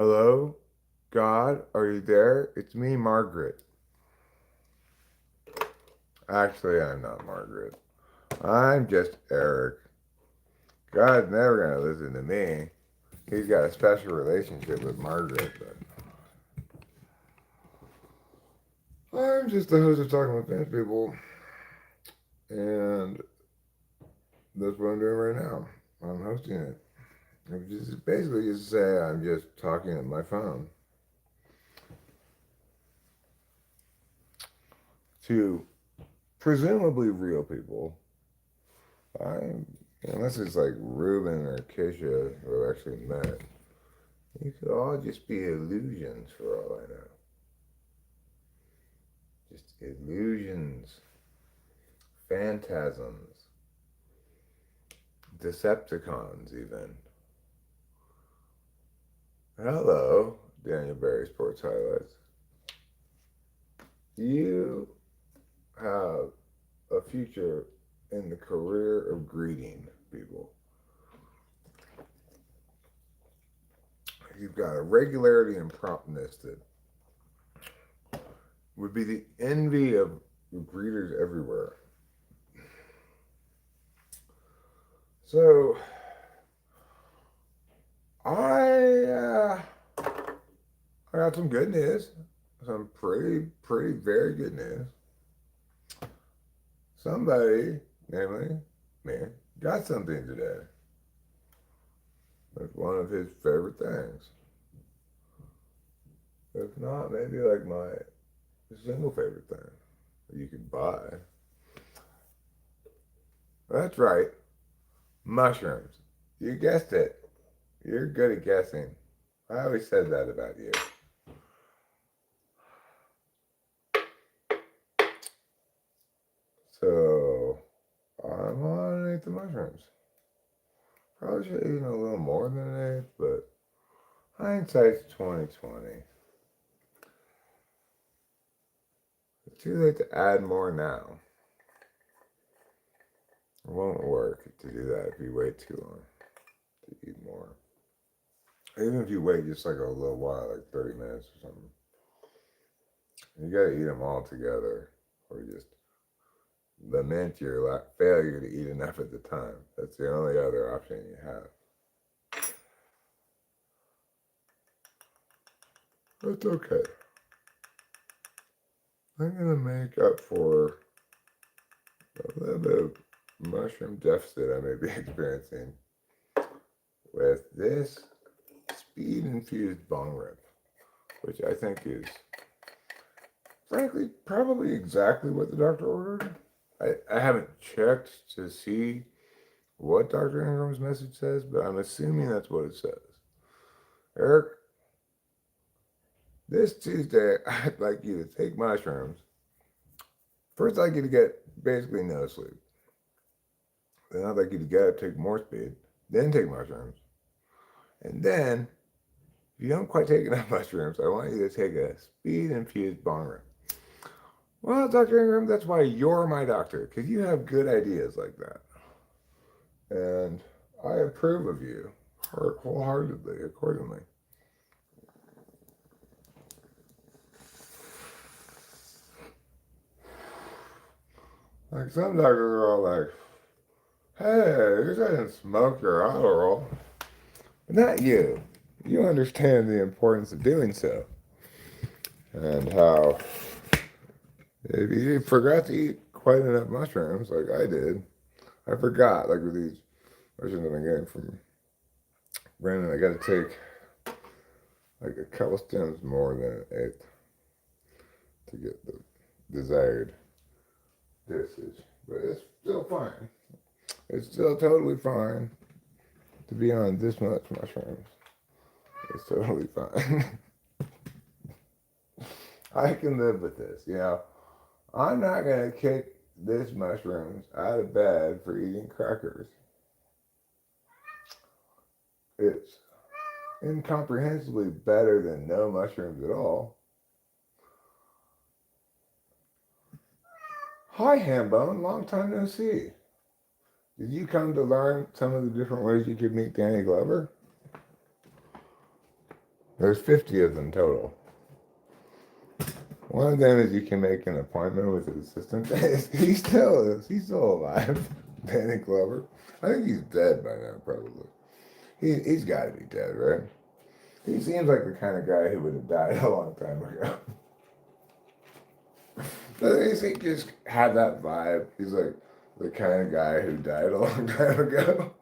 Hello? God, are you there? It's me, Margaret. Actually, I'm not Margaret. I'm just Eric. God's never gonna listen to me. He's got a special relationship with Margaret, but I'm just the host of Talking with Famous People, and that's what I'm doing right now. I'm hosting it. Which is basically just to say I'm just talking on my phone to presumably real people. I'm unless it's like Ruben or Keisha who I've actually met. You could all just be illusions for all I know. Just illusions, phantasms, Decepticons, even. Hello, Daniel Barry Sports Highlights. You have a future in the career of greeting people. You've got a regularity and promptness that would be the envy of greeters everywhere. So, I I got some good news. Some pretty, very good news. Somebody, namely me, got something today. That's one of his favorite things. If not, maybe like my single favorite thing that you could buy. That's right, mushrooms. You guessed it. You're good at guessing. I always said that about you. So, I'm on eat the mushrooms. Probably should have eaten a little more than an eighth, but hindsight's 2020. It's too late to add more now. It won't work to do that if you wait too long to eat more. Even if you wait just like a little while, like 30 minutes or something, you gotta eat them all together or just lament your failure to eat enough at the time. That's the only other option you have. That's okay. I'm gonna make up for a little bit of mushroom deficit I may be experiencing with this speed infused bong rip, which I think is, frankly, probably exactly what the doctor ordered. I haven't checked to see what Dr. Ingram's message says, but I'm assuming that's what it says. Eric, this Tuesday, I'd like you to take mushrooms. First, I'd like you to get basically no sleep. Then I'd like you to get up, take more speed, then take mushrooms. And then, if you don't quite take enough mushrooms, I want you to take a speed infused bong rip. Well, Dr. Ingram, that's why you're my doctor, because you have good ideas like that. And I approve of you wholeheartedly, accordingly. Like some doctors are all like, hey, you shouldn't smoke your Adderall. But not you. You understand the importance of doing so. And how if you forgot to eat quite enough mushrooms, like I did, I forgot, like with these mushrooms I've been getting from Brandon, I got to take like a couple stems more than an eighth to get the desired dosage. But it's still fine. It's still totally fine to be on this much mushrooms. It's totally fine. I can live with this, you know. I'm not gonna kick this mushrooms out of bed for eating crackers. It's incomprehensibly better than no mushrooms at all. Hi, Hambone, long time no see. Did you come to learn some of the different ways you could meet Danny Glover? There's 50 of them total. One of them is you can make an appointment with his assistant. He's still alive. Danny Glover. I think he's dead by now, probably. He's got to be dead, right? He seems like the kind of guy who would have died a long time ago. Doesn't he just have that vibe? He's like the kind of guy who died a long time ago.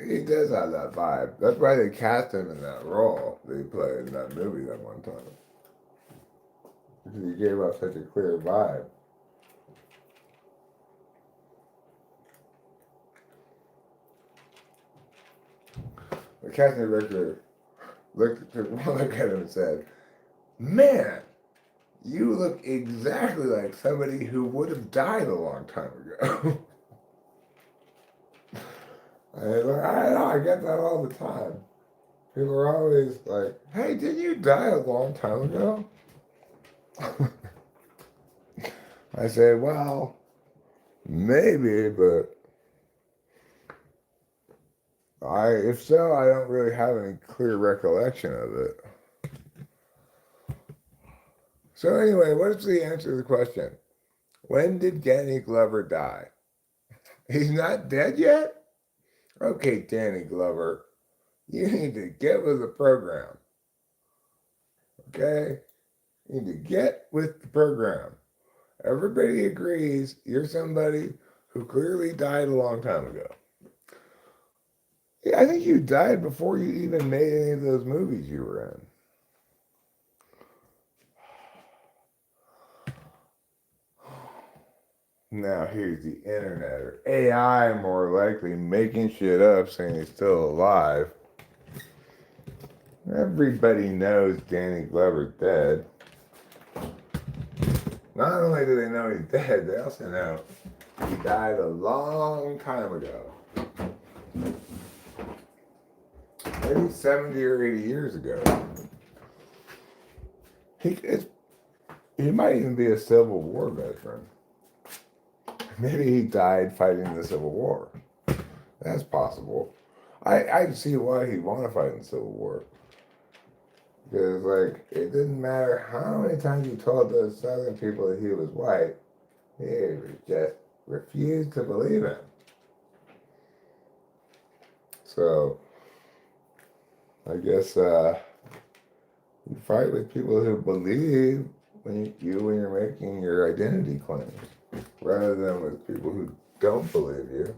He does have that vibe. That's why they cast him in that role that he played in that movie that one time. Because he gave off such a clear vibe. The casting director looked at him and said, "Man, you look exactly like somebody who would have died a long time ago." And he's like, "I know, I get that all the time. People are always like, hey, didn't you die a long time ago?" I say, well, maybe, but if so, I don't really have any clear recollection of it. So anyway, what's the answer to the question? When did Danny Glover die? He's not dead yet? Okay, Danny Glover, you need to get with the program. Okay? You need to get with the program. Everybody agrees you're somebody who clearly died a long time ago. Yeah, I think you died before you even made any of those movies you were in. Now here's the internet, or AI more likely, making shit up saying he's still alive. Everybody knows Danny Glover's dead. Not only do they know he's dead, they also know he died a long time ago. Maybe 70 or 80 years ago. He might even be a Civil War veteran. Maybe he died fighting the Civil War. That's possible. I can see why he'd want to fight in the Civil War. Because, like, it didn't matter how many times he told those Southern people that he was white, they just refused to believe him. So, I guess you fight with people who believe when you're making your identity claims, rather than with people who don't believe you.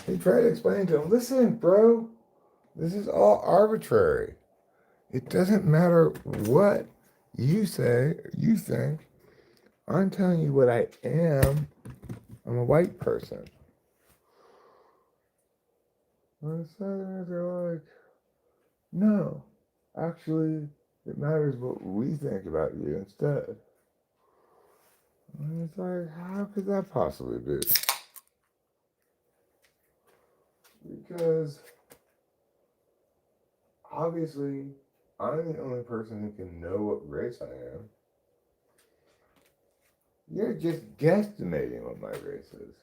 He tried to explain to him, listen, bro, this is all arbitrary. It doesn't matter what you say or you think. I'm telling you what I am. I'm a white person. And the Southerners are like, no, actually, it matters what we think about you instead. And it's like, how could that possibly be? Because obviously, I'm the only person who can know what race I am. You're just guesstimating what my race is.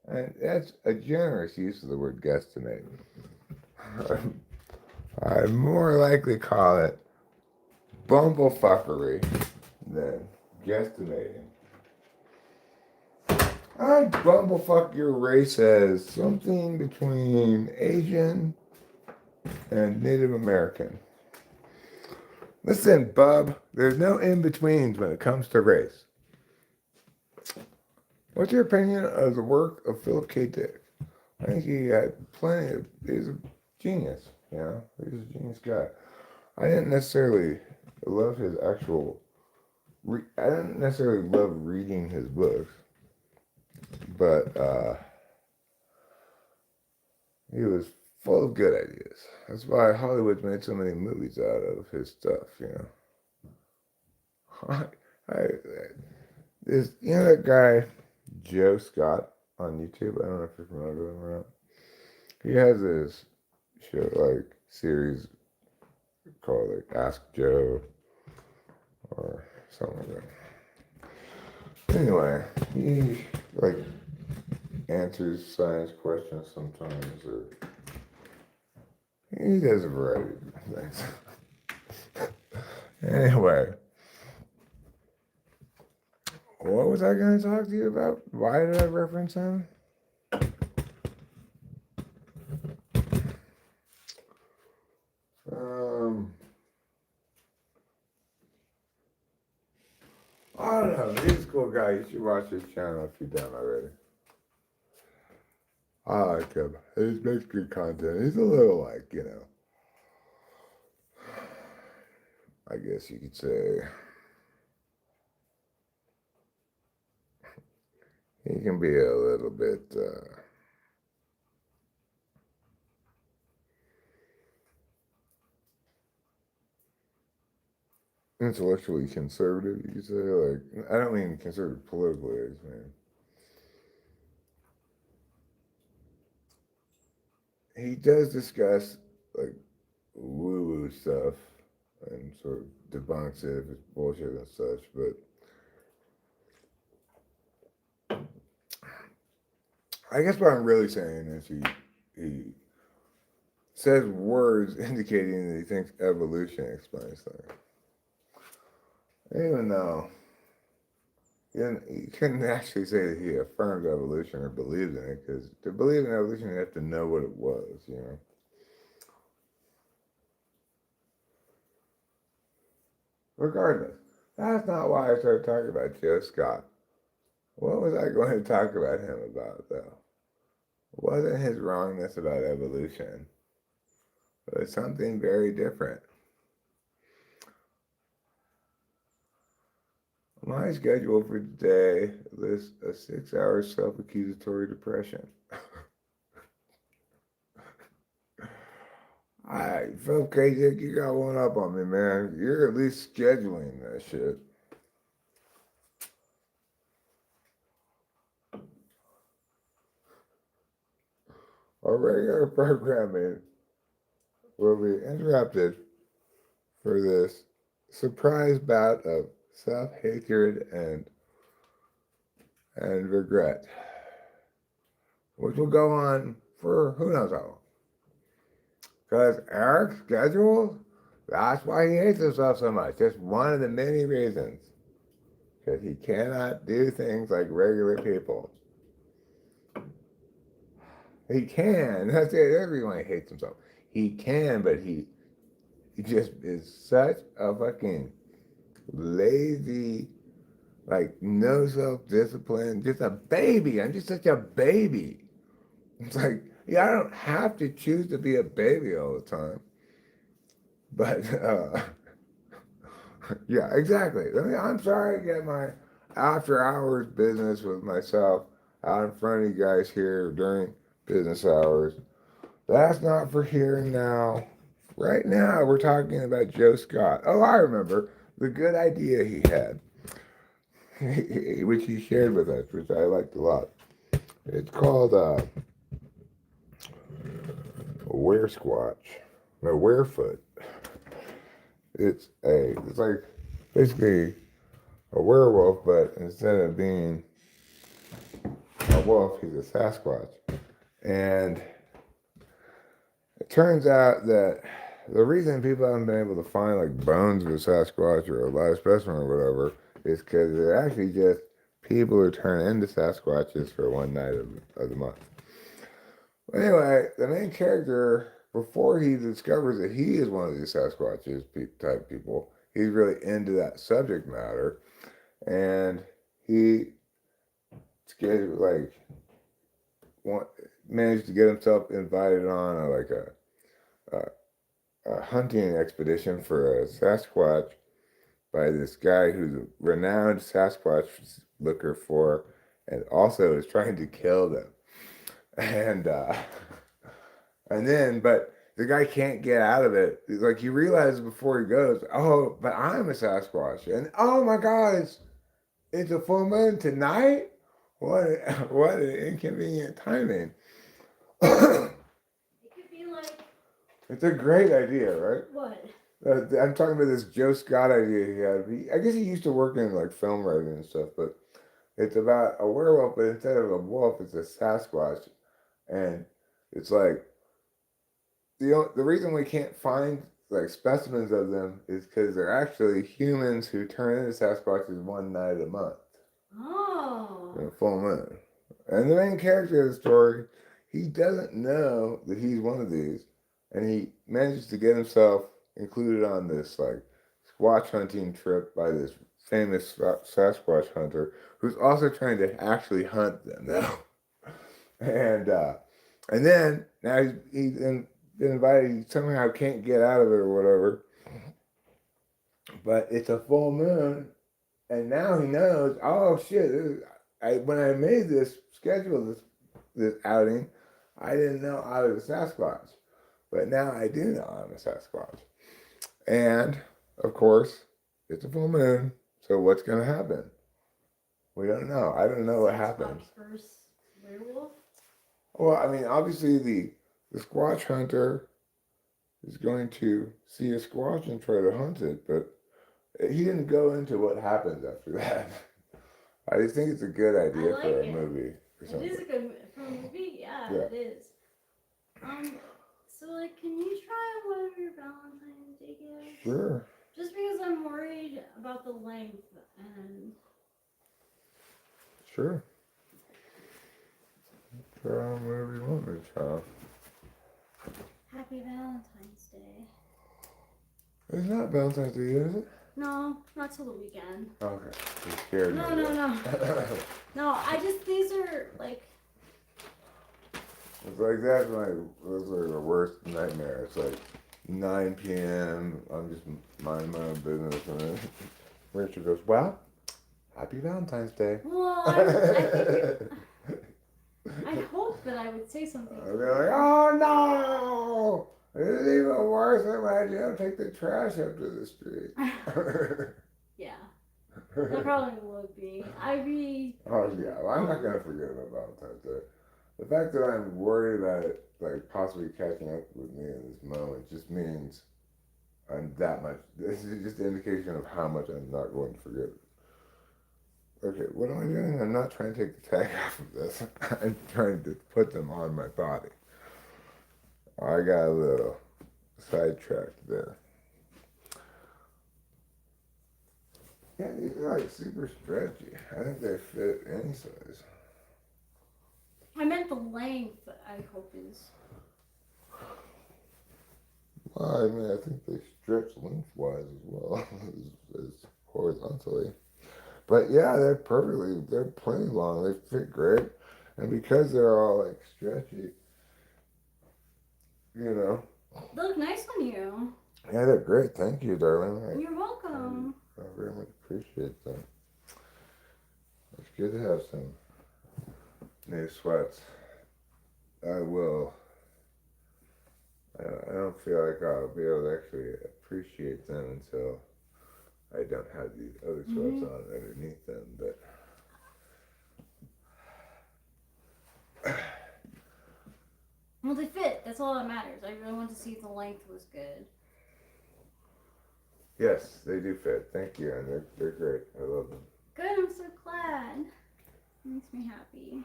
And that's a generous use of the word guesstimate. I more likely call it bumblefuckery than guesstimating. I'd bumblefuck your race as something between Asian and Native American. Listen, bub, there's no in-betweens when it comes to race. What's your opinion of the work of Philip K. Dick? I think he had he's a genius, you know? He's a genius guy. I didn't necessarily love his actual, I didn't necessarily love reading his books, but he was full of good ideas. That's why Hollywood's made so many movies out of his stuff, you know? You know that guy, Joe Scott, on YouTube? I don't know if you're familiar with him or not. He has this show, like, series called, like, Ask Joe, or something like that. Anyway, he, like, answers science questions sometimes, or He does a variety of things. Anyway, what was I going to talk to you about? Why did I reference him? Um, I don't know. He's a cool guy. You should watch his channel if you don't already. I like him. He makes good content. He's a little like, I guess you could say he can be a little bit intellectually conservative, you could say. Like, I don't mean conservative politically, I just mean he does discuss like woo-woo stuff and sort of debunks it if it's bullshit and such, but I guess what I'm really saying is he says words indicating that he thinks evolution explains things. Even though you couldn't actually say that he affirmed evolution or believed in it, because to believe in evolution, you have to know what it was. Regardless, that's not why I started talking about Joe Scott. What was I going to talk about him about, though? It wasn't his wrongness about evolution. It was something very different. My schedule for today lists a 6-hour self-accusatory depression. I felt crazy. You got one up on me, man. You're at least scheduling that shit. Our regular programming will be interrupted for this surprise bout of self-hatred and regret, which will go on for who knows how long. Because Eric's schedule, that's why he hates himself so much. Just one of the many reasons. Because he cannot do things like regular people. He can. That's it. Everyone hates himself. He can, but he just is such a fucking lazy, like no self-discipline, just a baby. I'm just such a baby. It's like, yeah, I don't have to choose to be a baby all the time. But yeah, exactly. I mean, I'm sorry to get my after hours business with myself out in front of you guys here during business hours. That's not for here and now. Right now, we're talking about Joe Scott. Oh, I remember the good idea he had, which he shared with us, which I liked a lot. It's called Were Squatch, no, Werefoot. It's like basically a werewolf, but instead of being a wolf, he's a Sasquatch. And it turns out that the reason people haven't been able to find like bones of a Sasquatch or a live specimen or whatever is because they're actually just people who turn into Sasquatches for one night of the month. Anyway, the main character, before he discovers that he is one of these Sasquatches type people, he's really into that subject matter, and he like managed to get himself invited on a hunting expedition for a Sasquatch by this guy who's a renowned Sasquatch looker for, and also is trying to kill them. And but the guy can't get out of it. Like he realizes before he goes, oh, but I'm a Sasquatch, and oh my God, it's a full moon tonight. What what an inconvenient timing. It's a great idea, right? What? I'm talking about this Joe Scott idea he had. I guess he used to work in like film writing and stuff, but it's about a werewolf, but instead of a wolf, it's a Sasquatch, and it's like the reason we can't find like specimens of them is because they're actually humans who turn into Sasquatches one night a month, Oh. in a full moon. And the main character of the story, he doesn't know that he's one of these, and he manages to get himself included on this like squatch hunting trip by this famous Sasquatch hunter who's also trying to actually hunt them now. and uh, and then now he's been invited. He somehow can't get out of it or whatever. But it's a full moon, and now he knows. Oh shit! When I made this schedule, this outing, I didn't know I was a Sasquatch, but now I do know I'm a Sasquatch. And of course, it's a full moon. So what's gonna happen? We don't know. I don't know what happens. Sasquatch versus werewolf? Well, I mean, obviously the Squatch hunter is going to see a Squatch and try to hunt it, but he didn't go into what happens after that. I just think it's a good idea like for a it. movie or something. It is a good for a movie. Yeah, Yeah. it is. So like, can you try whatever your Valentine's Day gift? Sure. Just because I'm worried about the length and. Sure. Try whatever you want me to try. Happy Valentine's Day. It's not Valentine's Day, is it? No, not till the weekend. Okay. You scared No, me. no. No, these are like. It's like that's those are the worst nightmare. It's like 9 p.m. I'm just minding my own business, and then Richard goes, "Well, happy Valentine's Day." Well, I hope that I would say something. I'd be like, "Oh no! It's even worse. Imagine you take the trash up to the street." Yeah, that probably would be. I'd be. Oh yeah, well, I'm not gonna forget about Valentine's Day. The fact that I'm worried about it, like possibly catching up with me in this moment, just means I'm that much. This is just an indication of how much I'm not going to forget it. Okay, what am I doing? I'm not trying to take the tag off of this. I'm trying to put them on my body. I got a little sidetracked there. Yeah, these are like super stretchy. I think they fit any size. I meant the length. I hope is. Well, I mean, I think they stretch lengthwise as well as horizontally. But yeah, they're plenty long. They fit great. And because they're all like stretchy, you know. They look nice on you. Yeah, they're great. Thank you, darling. You're welcome. I very much appreciate them. It's good to have some new sweats. I will. I don't feel like I'll be able to actually appreciate them until I don't have these other sweats on underneath them. But Well, they fit. That's all that matters. I really want to see if the length was good. yes, they do fit. Thank you, and they're great. I love them. Good. I'm so glad. It makes me happy.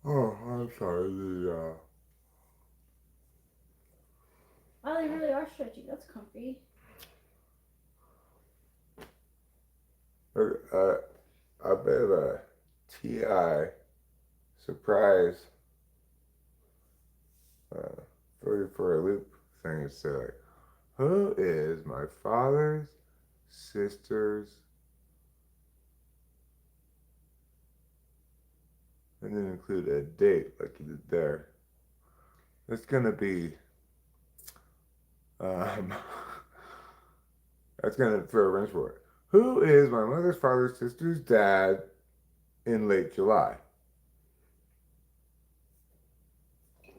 Oh, I'm sorry. Wow, they really are stretchy. That's comfy. A bit of a TI surprise for a loop thing is to like, who is my father's sister's, and then include a date like you did there. It's gonna be that's gonna throw a wrench for it. Who is my mother's father's sister's dad in late July?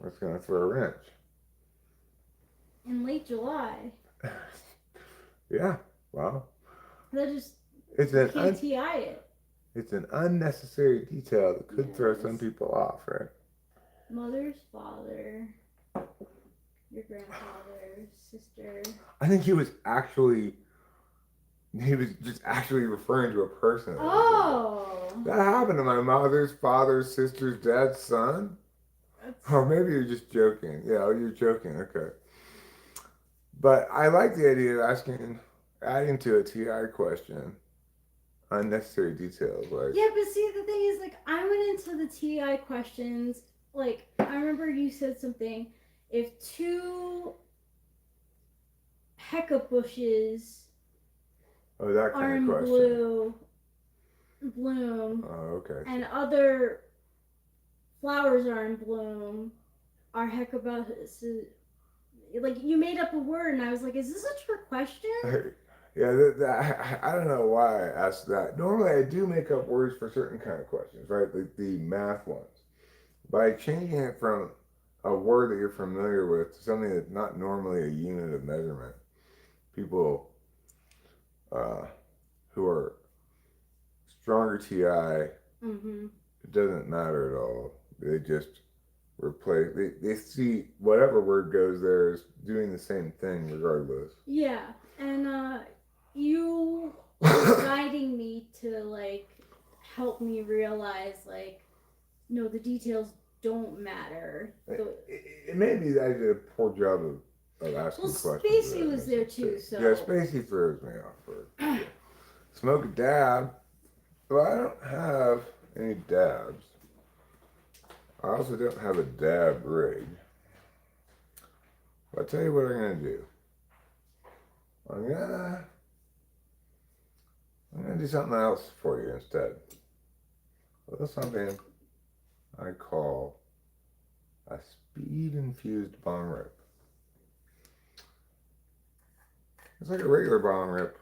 That's gonna throw a wrench. In late July. Yeah, well, That just it's can't TI it. It's an unnecessary detail that could throw some people off, right? Mother's father, your grandfather, sister. I think he was just actually referring to a person. Oh. That happened to my mother's father's sister's dad's son. Or maybe you're just joking. Yeah, oh, you're joking. Okay. But I like the idea of adding to a TI question unnecessary details. Like, Yeah, but see, the thing is, like, I went into the TI questions. Like, I remember you said something. If two hecka bushes oh, that are kind of in question. bloom, Oh, okay. and other flowers are in bloom, are hecka bushes. Like, you made up a word, and I was like, is this a trick question? Yeah, I don't know why I asked that. Normally, I do make up words for certain kind of questions, right? The math ones. By changing it from a word that you're familiar with to something that's not normally a unit of measurement, people uh, who are stronger TI, Mm-hmm. it doesn't matter at all. They just replace, they see whatever word goes there is doing the same thing regardless. Yeah, and you were guiding me to like help me realize like no, the details don't matter. It may be that I did a poor job of asking Well, questions. Spacey was there too, so Yeah, Spacey throws me off for yeah. Smoke a dab. Well, I don't have any dabs. I also don't have a dab rig. I'll tell you what I'm gonna do. I'm gonna I'm gonna do something else for you instead. That's something I call a speed infused bong rip. It's like a regular bong rip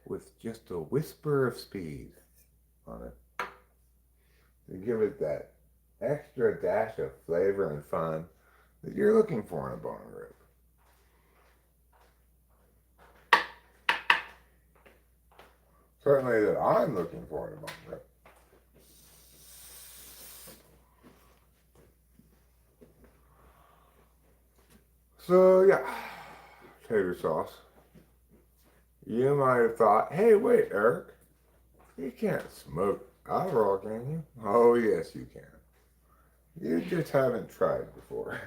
with just a whisper of speed on it. To give it that extra dash of flavor and fun that you're looking for in a bong rip. Certainly that I'm looking for in a bong rip. So yeah, tater sauce. You might have thought, hey, wait, Eric, you can't smoke Adderall, can you? Oh, yes, you can. You just haven't tried before.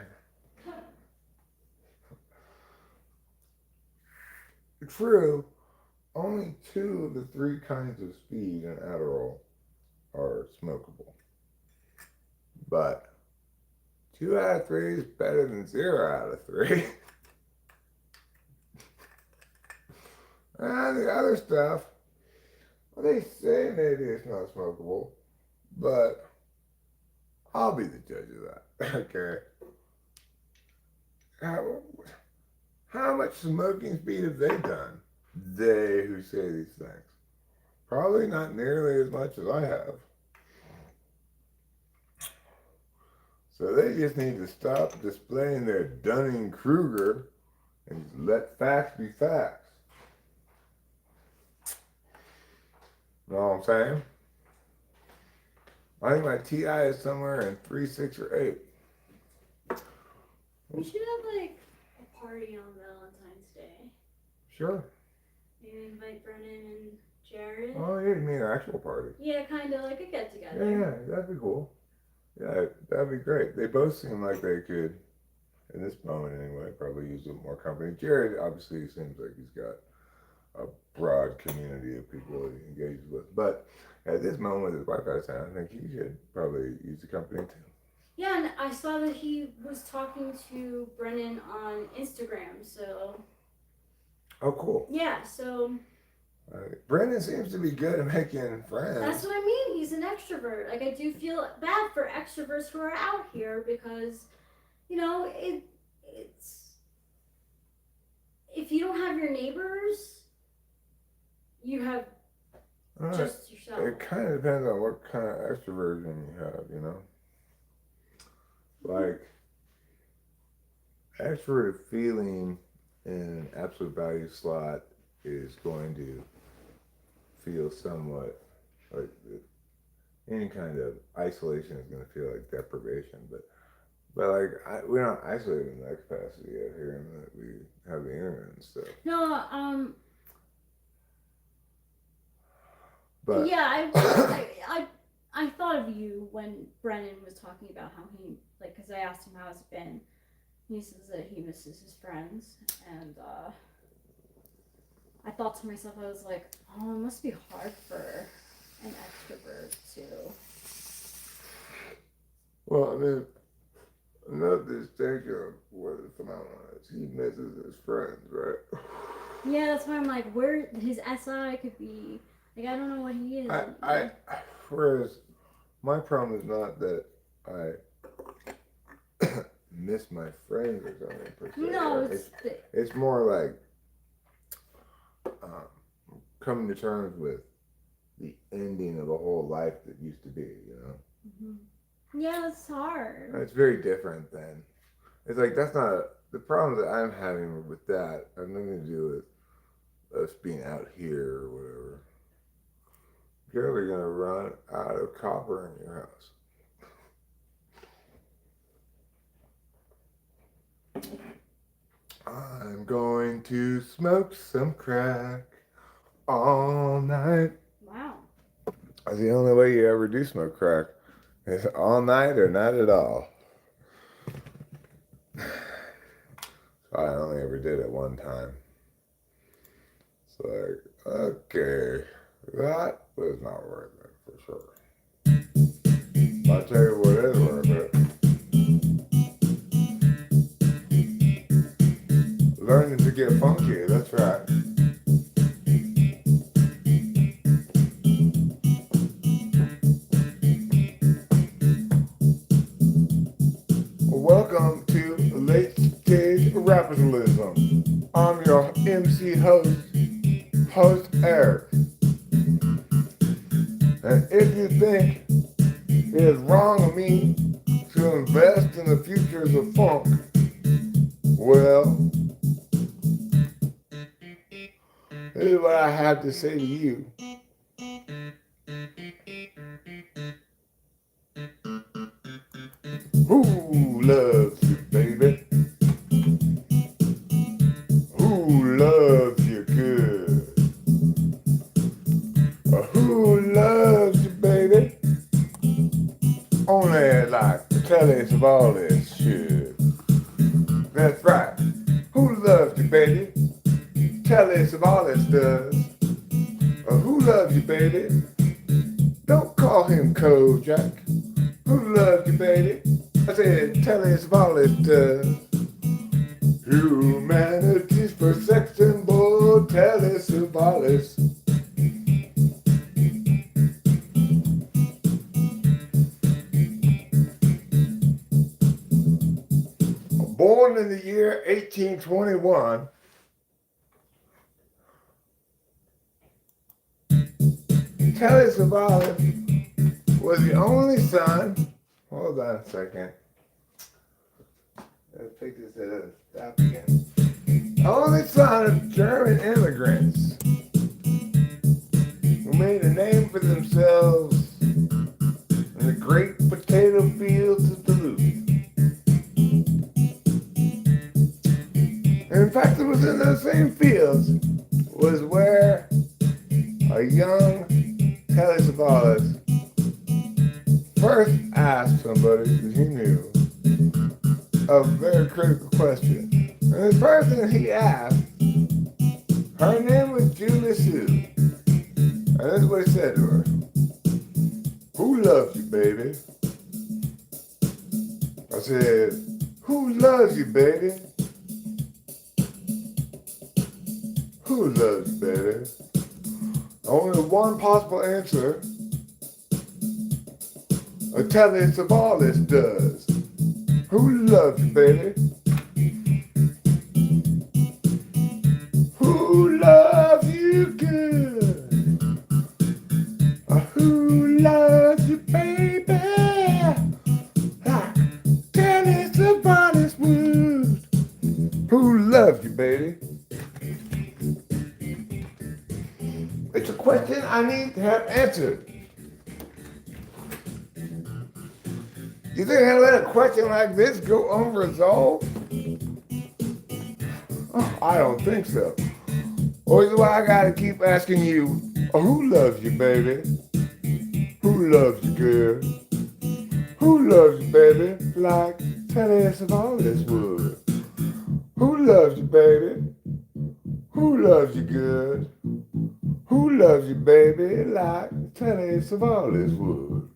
True, only 2 of the 3 kinds of speed in Adderall are smokable. But 2 out of 3 is better than 0 out of 3. And the other stuff, well, they say maybe it's not smokable, but I'll be the judge of that. Okay. How much smoking speed have they done? They who say these things. Probably not nearly as much as I have. So they just need to stop displaying their Dunning-Kruger and just let facts be facts. Know what I'm saying? I think my TI is somewhere in 3, 6, or 8. we should have like a party on Valentine's Day. Sure. Maybe invite Brennan and Jared. Oh, yeah, you mean an actual party? Yeah, kind of like a get together. Yeah, that'd be cool. Yeah, that'd be great. They both seem like they could, in this moment anyway, probably use a little more company. Jared obviously seems like he's got a broad community of people that he engages with. But at this moment with his wife out of town, I think he should probably use the company too. Yeah, and I saw that he was talking to Brennan on Instagram, so. Oh, cool. Yeah, so. Brendan seems to be good at making friends. That's what I mean. He's an extrovert. Like, I do feel bad for extroverts who are out here because, you know, it's. If you don't have your neighbors, you have just yourself. It kind of depends on what kind of extroversion you have, you know? Like, extroverted feeling in an absolute value slot is going to feel somewhat like any kind of isolation is going to feel like deprivation. But like, we're not isolated in that capacity yet here, and that we have the internet and stuff. No, But yeah, I thought of you when Brennan was talking about how he, like, because I asked him how it's been. He says that he misses his friends, and I thought to myself, I was like, oh, it must be hard for an extrovert to. Well, I mean, another distinction of what the phenomenon is, he misses his friends, right? Yeah, that's why I'm like, where his SI could be. Like, I don't know what he is. Whereas my problem is not that I miss my friends or something per se. No, it's more like coming to terms with the ending of a whole life that used to be, you know? Mm-hmm. Yeah, that's hard. It's very different than, it's like, that's not, the problem that I'm having with that has nothing to do with us being out here or whatever. You're ever going to run out of copper in your house. I'm going to smoke some crack all night. Wow. That's the only way you ever do smoke crack. It's all night or not at all. I only ever did it one time. It's like, okay, that was not worth it for sure. I'll tell you what is worth it. Learning to get funky, that's right. Welcome to Late Stage Rapidalism. I'm your MC host Eric. And if you think it is wrong of me to invest in the futures of funk, well, this is what I have to say to you. Who loves you, baby? Who loves you good? Who loves you, baby? Only like the tellies of all this shit. That's right. Who loves you, baby? Tellies of all this does. Who loves you, baby? Don't call him Kojak. Who loves you, baby? I said, tellies of all this does. Humanities for sex symbol, tellies of all this. Born in the year 1821, Telly Savalas was the only son. Hold on a second. Let's pick this up again. Only son of German immigrants who made a name for themselves in the great potato fields of Duluth. And in fact, it was in those same fields was where a young Telly Savalas first asked somebody that he knew a very critical question. And the person he asked, her name was Julie Sue. And this is what he said to her. Who loves you, baby? I said, who loves you, baby? Who loves you, baby? Only one possible answer. A Telly Savalas does. Who loves you, baby? Who loves you good? Who loves you, baby? Telly Savalas would. Who loves you, baby? It's a question I need to have answered. You think I let a question like this go unresolved? Oh, I don't think so. Or is why I gotta keep asking you, who loves you, baby? Who Who loves you good? Who loves you, baby, like Teddy Savalas would? Who loves you, baby? Who loves you good? Who loves you, baby, like Teddy Savalas would?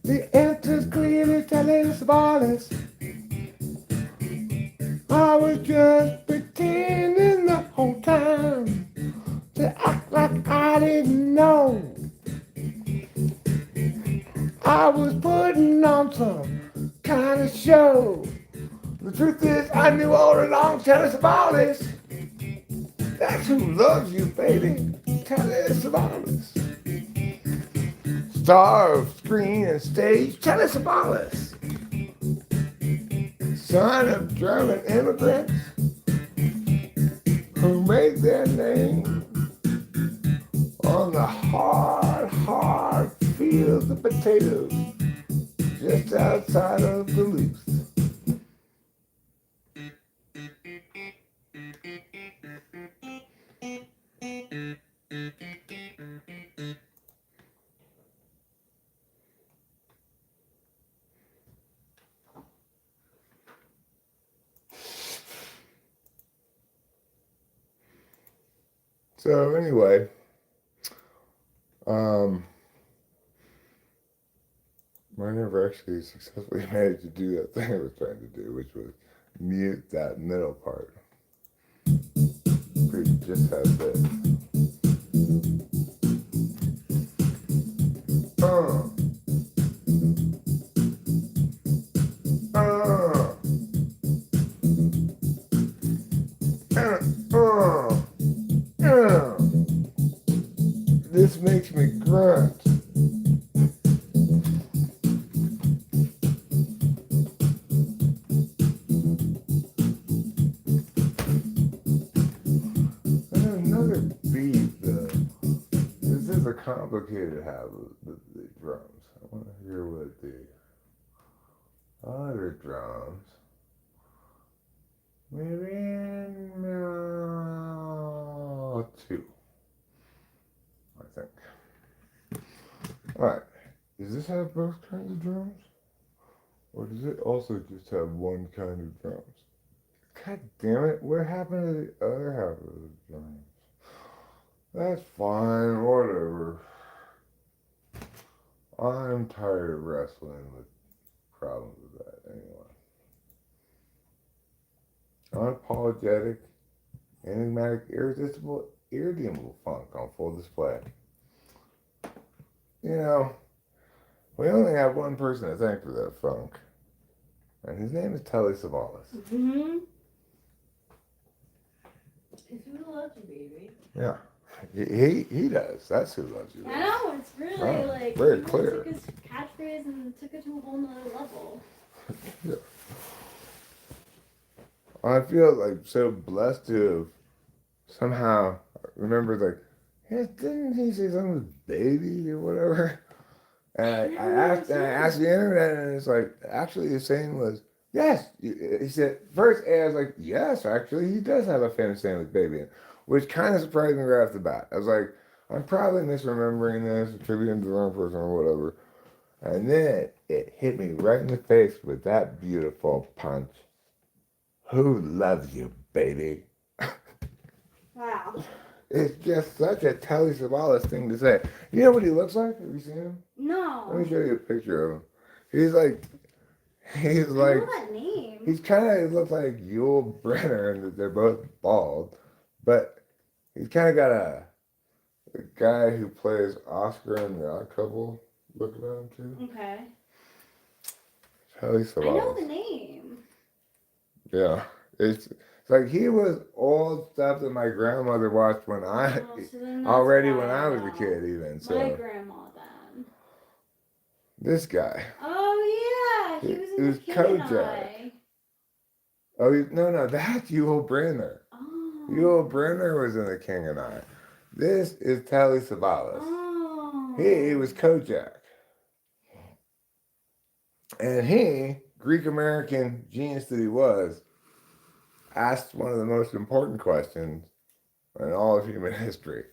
The answer's clearly Teddy Savalas. I was just pretending the whole time to act like I didn't know. I was putting on some kind of show. The truth is, I knew all along, Telly Savalas. That's who loves you, baby. Telly Savalas. Star of screen and stage, Telly Savalas. Son of German immigrants who made their name on the hard fields of potatoes just outside of Duluth. So anyway, I never actually successfully managed to do that thing I was trying to do, which was mute that middle part. Pretty just has this. Uh. This makes me grunt. Another beat, though. This is a complicated habit, the drums. I want to hear what the other drums. Maybe in two, I think. Alright, does this have both kinds of drums? Or does it also just have one kind of drums? God damn it, what happened to the other half of the drums? That's fine, whatever. I'm tired of wrestling with problems with that anyway. Unapologetic, enigmatic, irresistible, irredeemable funk on full display. You know, we only have one person to thank for that funk, and his name is Telly Savalas. Mm-hmm. It's who loves you, baby. Yeah, he does. That's who loves you. I know, it's really like very he really clear. took his catchphrase and took it to a whole nother level. Yeah. I feel like so blessed to have somehow remembered, like, hey, didn't he say something with baby or whatever? And I asked the internet, and it's like, actually, his saying was, yes. He said, first, I was like, yes, actually, he does have a famous saying with baby, which kind of surprised me right off the bat. I was like, I'm probably misremembering this, attributing to the wrong person or whatever. And then it hit me right in the face with that beautiful punch. Who loves you, baby? Wow. It's just such a Telly Savalas thing to say. You know what he looks like? Have you seen him? No. Let me show you a picture of him. He's like, I know that name. he's kind of looks like Yul Brynner, and they're both bald, but he's kind of got a guy who plays Oscar in The Odd Couple looking at him too. Okay. Telly Savalas. I know the name. Yeah, it's like he was all stuff that my grandmother watched when I So already when I was a kid even. So my grandma then. this guy. Oh yeah, he was in It was the King and Kojak. I. Oh no, that's Yul Brynner. Oh. Yul Brynner was in The King and I. This is Telly Savalas. Oh. He was Kojak. And he, Greek American genius that he was, asked one of the most important questions in all of human history.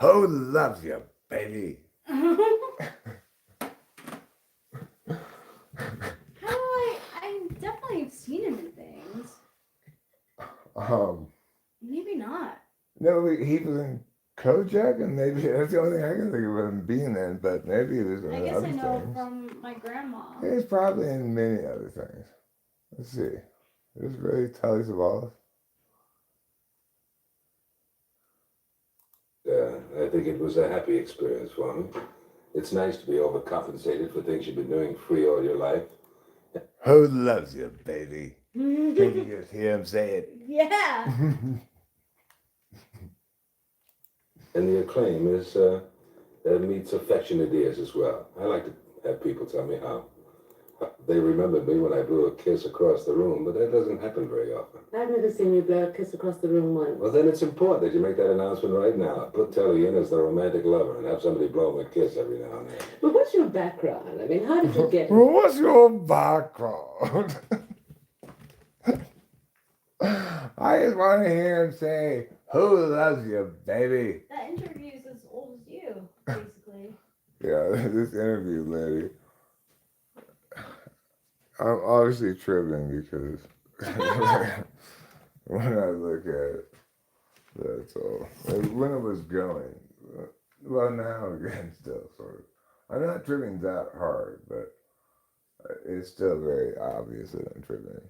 Who loves you, baby? How do I definitely have seen him in things. Um, Maybe not. no, he was in Kojak, and maybe that's the only thing I can think of him being in. But maybe he was in I guess other I know things. from my grandma. He's probably in many other things. Let's see. Is this really Telly Savalas? I think it was a happy experience for me. It's nice to be overcompensated for things you've been doing free all your life. Who loves you, baby? Can you just hear him say it? Yeah. And the acclaim is meets affectionate ears as well. I like to have people tell me how they remembered me when I blew a kiss across the room, but that doesn't happen very often. I've never seen you blow a kiss across the room once. Well, then it's important that you make that announcement right now. Put Telly in as the romantic lover and have somebody blow him a kiss every now and then. But what's your background? I mean, how did you get Well, here? what's your background? I just want to hear him say, "Who loves you, baby?" That interview is as old as you, basically. Yeah, this interview, lady. I'm obviously tripping because when I look at it, that's all. When it was going, well, now again, still sort of. I'm not tripping that hard, but it's still very obvious that I'm tripping.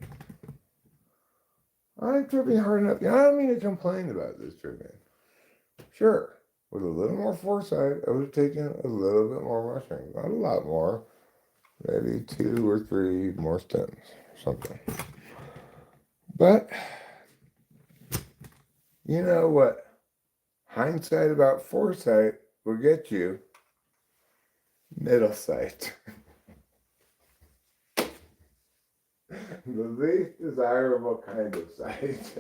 I'm tripping hard enough. I don't mean to complain about this tripping. Sure, with a little more foresight, I would have taken a little bit more mushrooms. Not a lot more. Maybe 2 or 3 more stems or something. But, you know what? Hindsight about foresight will get you middle sight. The least desirable kind of sight.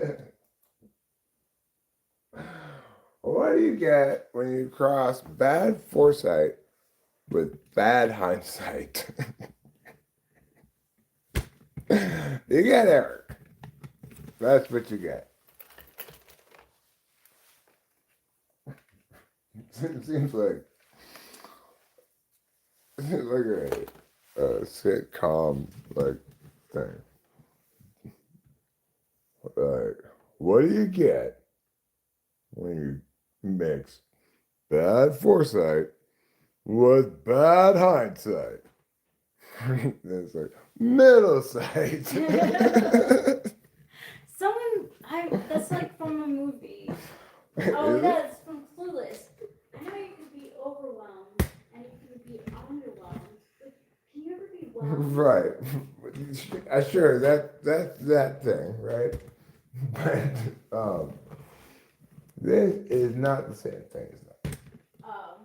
What do you get when you cross bad foresight with bad hindsight? You get Eric. That's what you get. It seems like a sitcom like thing. Like, what do you get when you mix bad foresight with bad hindsight? It's like middle sight. That's like from a movie. Oh, Is it? that's from Clueless. I know you can be overwhelmed and you can be underwhelmed, but can you ever be whelmed? Right. Sure, that's that thing, right? But this is not the same thing as that. Oh.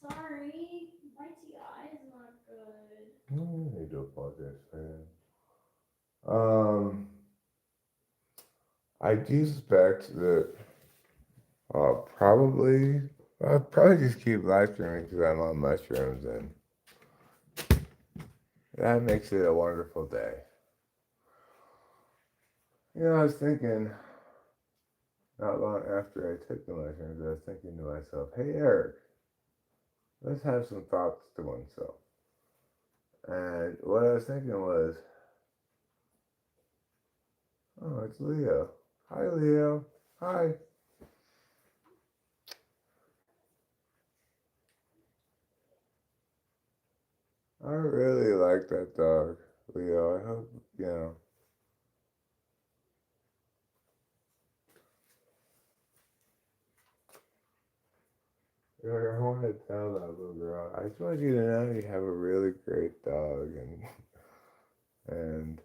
Sorry. My TI is not good. I need to apologize for that. I do suspect that I'll probably just keep live streaming because I'm on mushrooms, and that makes it a wonderful day. You know, I was thinking, not long after I took the mushrooms, I was thinking to myself, hey, Eric, let's have some thoughts to oneself. And what I was thinking was, oh, it's Leo. Hi, Leo. Hi. I really like that dog, Leo. I hope, you know. I want to tell that little girl, I just want you to know you have a really great dog, and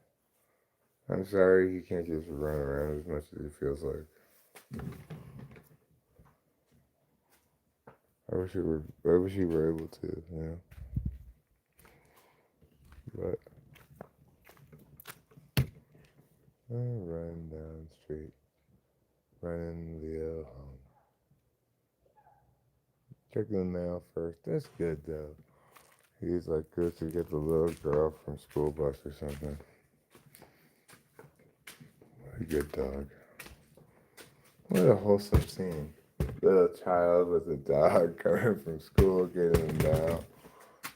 I'm sorry he can't just run around as much as he feels like. I wish he were able to, you know. But I'm running down the street, running Leo home. Checking the mail first. That's good though. He's like goes to get the little girl from school bus or something. good dog. What a wholesome scene. Little child with a dog coming from school, getting him down.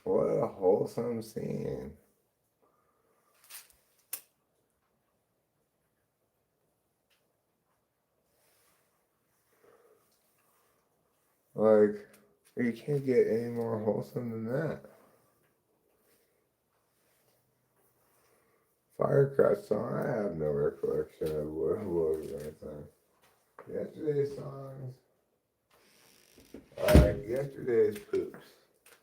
What a wholesome scene. Like, you can't get any more wholesome than that. Firecracker song, I have no recollection of what it was or anything. Yesterday's songs, like yesterday's poops.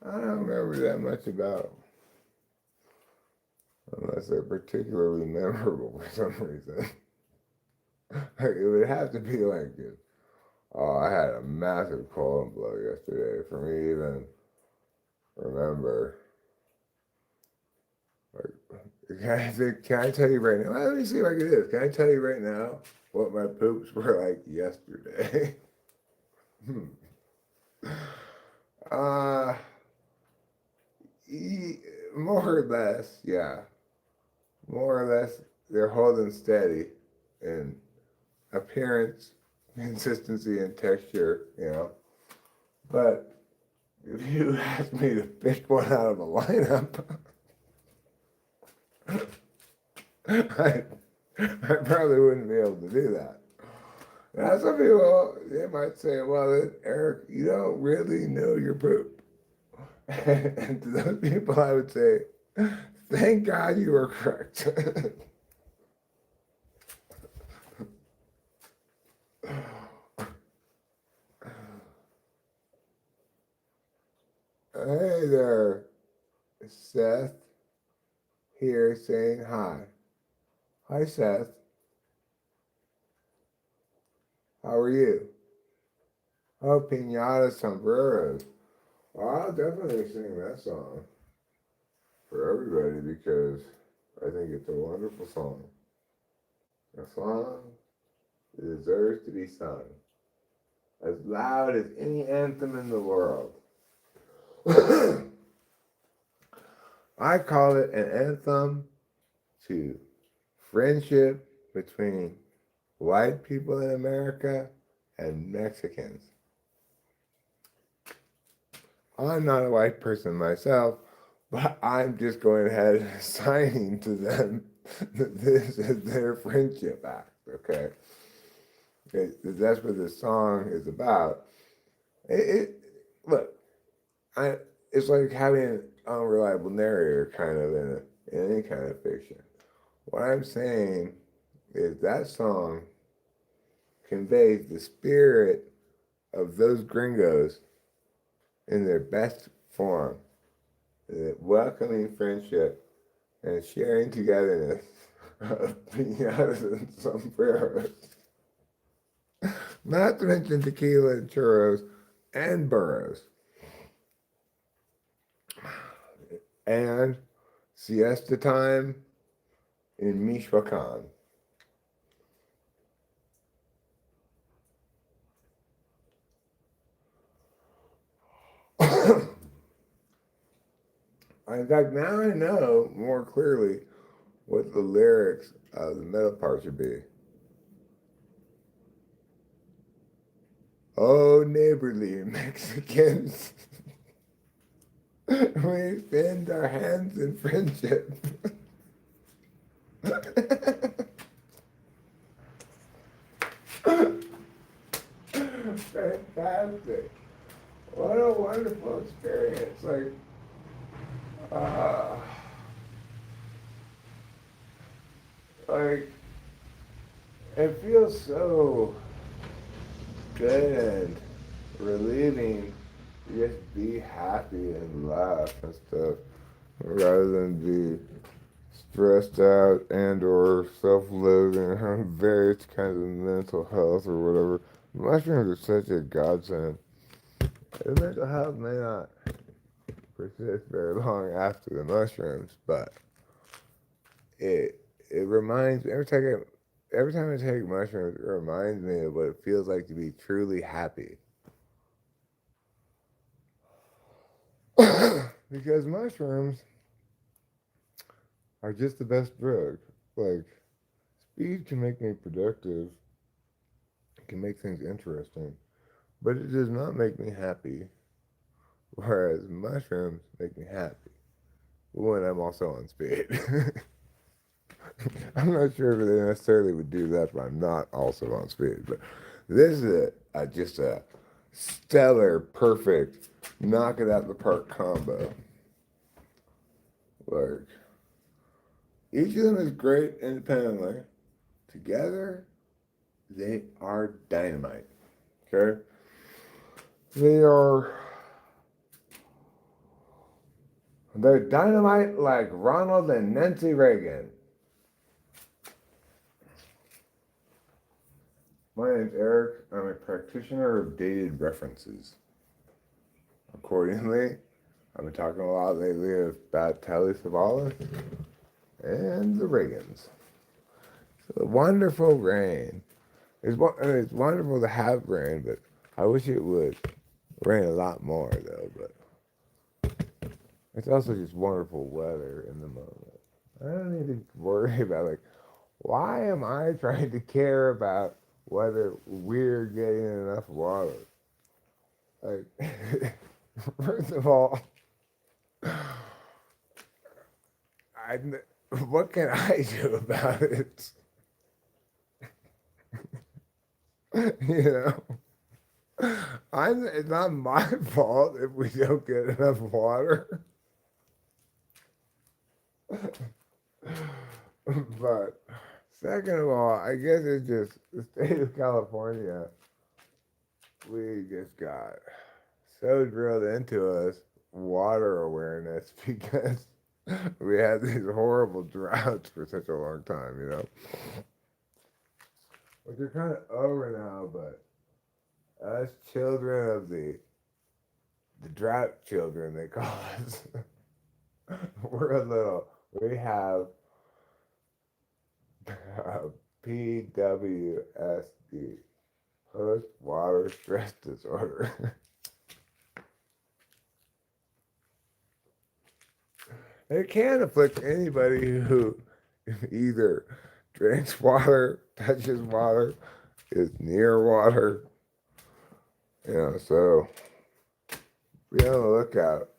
I don't remember that much about them, unless they're particularly memorable for some reason. Like, it would have to be like this. Oh, I had a massive colon blow yesterday for me to even remember. Like, can I tell you right now? Well, let me see if I can do this. Can I tell you right now what my poops were like yesterday? uh, more or less, yeah. More or less, they're holding steady in appearance, consistency, and texture, you know. But if you asked me to pick one out of a lineup, I probably wouldn't be able to do that. Now, some people, they might say, well, Eric, you don't really know your poop. And to those people, I would say, thank God you were correct. Hey there, Seth here saying hi. Hi, Seth. How are you? Oh, Pinata Sombreros. Well, I'll definitely sing that song for everybody because I think it's a wonderful song. A song that deserves to be sung as loud as any anthem in the world. I call it an anthem to friendship between white people in America and Mexicans. I'm not a white person myself, but I'm just going ahead and assigning to them that this is their friendship act, okay? That's what this song is about. Look, it's like having an unreliable narrator kind of in any kind of fiction. What I'm saying is that song conveys the spirit of those gringos in their best form, the welcoming friendship and sharing togetherness of piñatas and sombreros. Not to mention tequila and churros and burros. And siesta time in Michoacan. In fact, now I know more clearly what the lyrics of the middle part should be. Oh, neighborly Mexicans, we extend our hands in friendship. Fantastic. What a wonderful experience. Like, it feels so good and relieving to just be happy and laugh and stuff rather than be stressed out and or self-loathing or have various kinds of mental health or whatever. Mushrooms are such a godsend. The mental health may not persist very long after the mushrooms, but it reminds me every time I take mushrooms, it reminds me of what it feels like to be truly happy. Because mushrooms are just the best drug. Like, Speed can make me productive, it can make things interesting, but it does not make me happy. Whereas mushrooms make me happy when I'm also on speed. I'm not sure if they necessarily would do that, but I'm not also on speed. But this is just a stellar, perfect, knock it out the park combo. Like, each of them is great independently. Together, they are dynamite. Okay? They are. They're dynamite like Ronald and Nancy Reagan. My name's Eric. I'm a practitioner of dated references. Accordingly, I've been talking a lot lately about Telly Savalas and the Reagans. So, wonderful rain. It's wonderful to have rain, but I wish it would rain a lot more, though. But it's also just wonderful weather in the moment. I don't need to worry about, like, why am I trying to care about whether we're getting enough water? Like, first of all, I, what can I do about it? you it's not my fault if we don't get enough water. But second of all, I guess it's just the state of California. We just got so drilled into us water awareness because we had these horrible droughts for such a long time. Which are kind of over now, but us children of the drought children, they call us, we have PWSD, post water stress disorder. It can afflict anybody who either drinks water, touches water, is near water. So be on the lookout.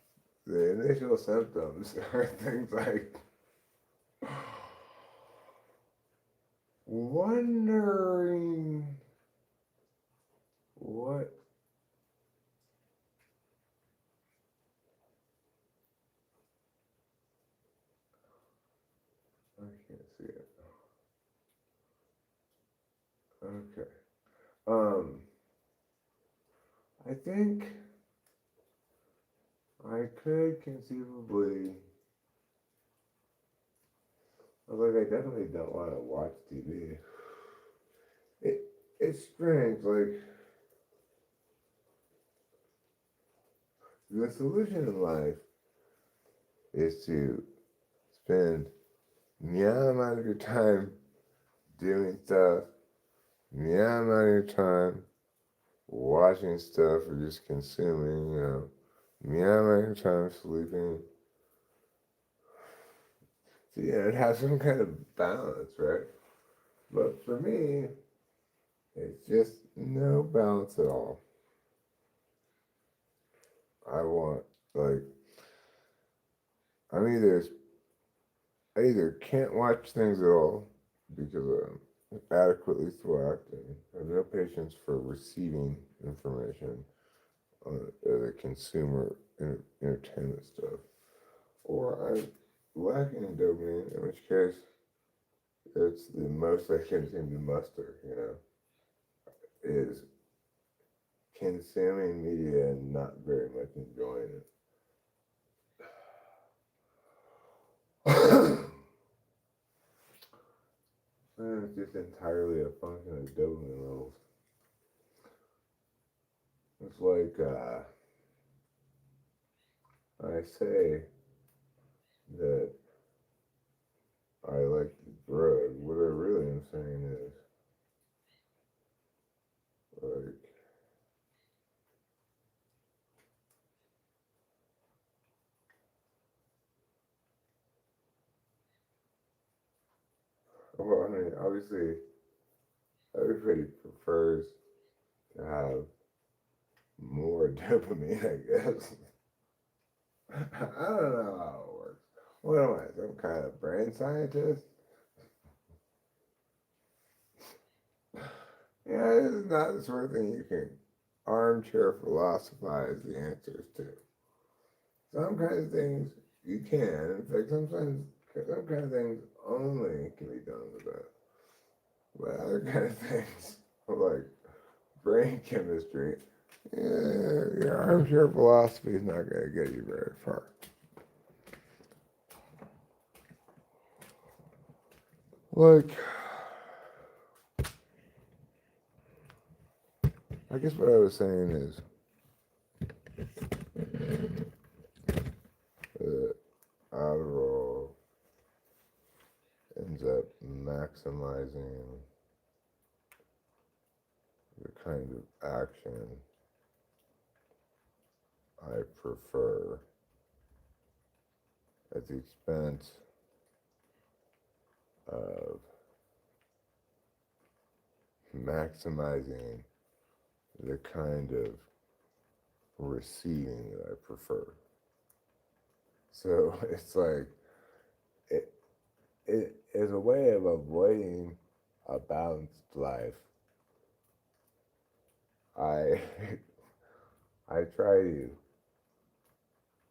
The initial symptoms are things like wondering what I can't see it. Okay. I think I could conceivably, like, I definitely don't want to watch TV. It's strange, like, the solution in life is to spend the amount of your time doing stuff, the amount of your time watching stuff or just consuming, the amount of your time sleeping. So, it has some kind of balance, right? But for me, it's just no balance at all. I want, like, I'm either, I either can't watch things at all because I'm adequately thwacked and have no patience for receiving information on the consumer entertainment stuff, or I'm lacking in dopamine, in which case it's the most I can seem to muster, is consuming media and not very much enjoying it. And it's just entirely a function of dopamine levels. It's like I say that I like the drug. What I really am saying is, like, Well, I mean, obviously, everybody prefers to have more dopamine, I guess. I don't know how it works. What am I, some kind of brain scientist? Yeah, this is not the sort of thing you can armchair philosophize the answers to. Some kind of things you can. In fact, sometimes some kind of things only can be done with that. But other kind of things, like brain chemistry, yeah, your armchair philosophy is not going to get you very far. Like, I guess what I was saying is, Adderall ends up maximizing the kind of action I prefer at the expense of maximizing the kind of receiving that I prefer. So it's like it is a way of avoiding a balanced life. I I try to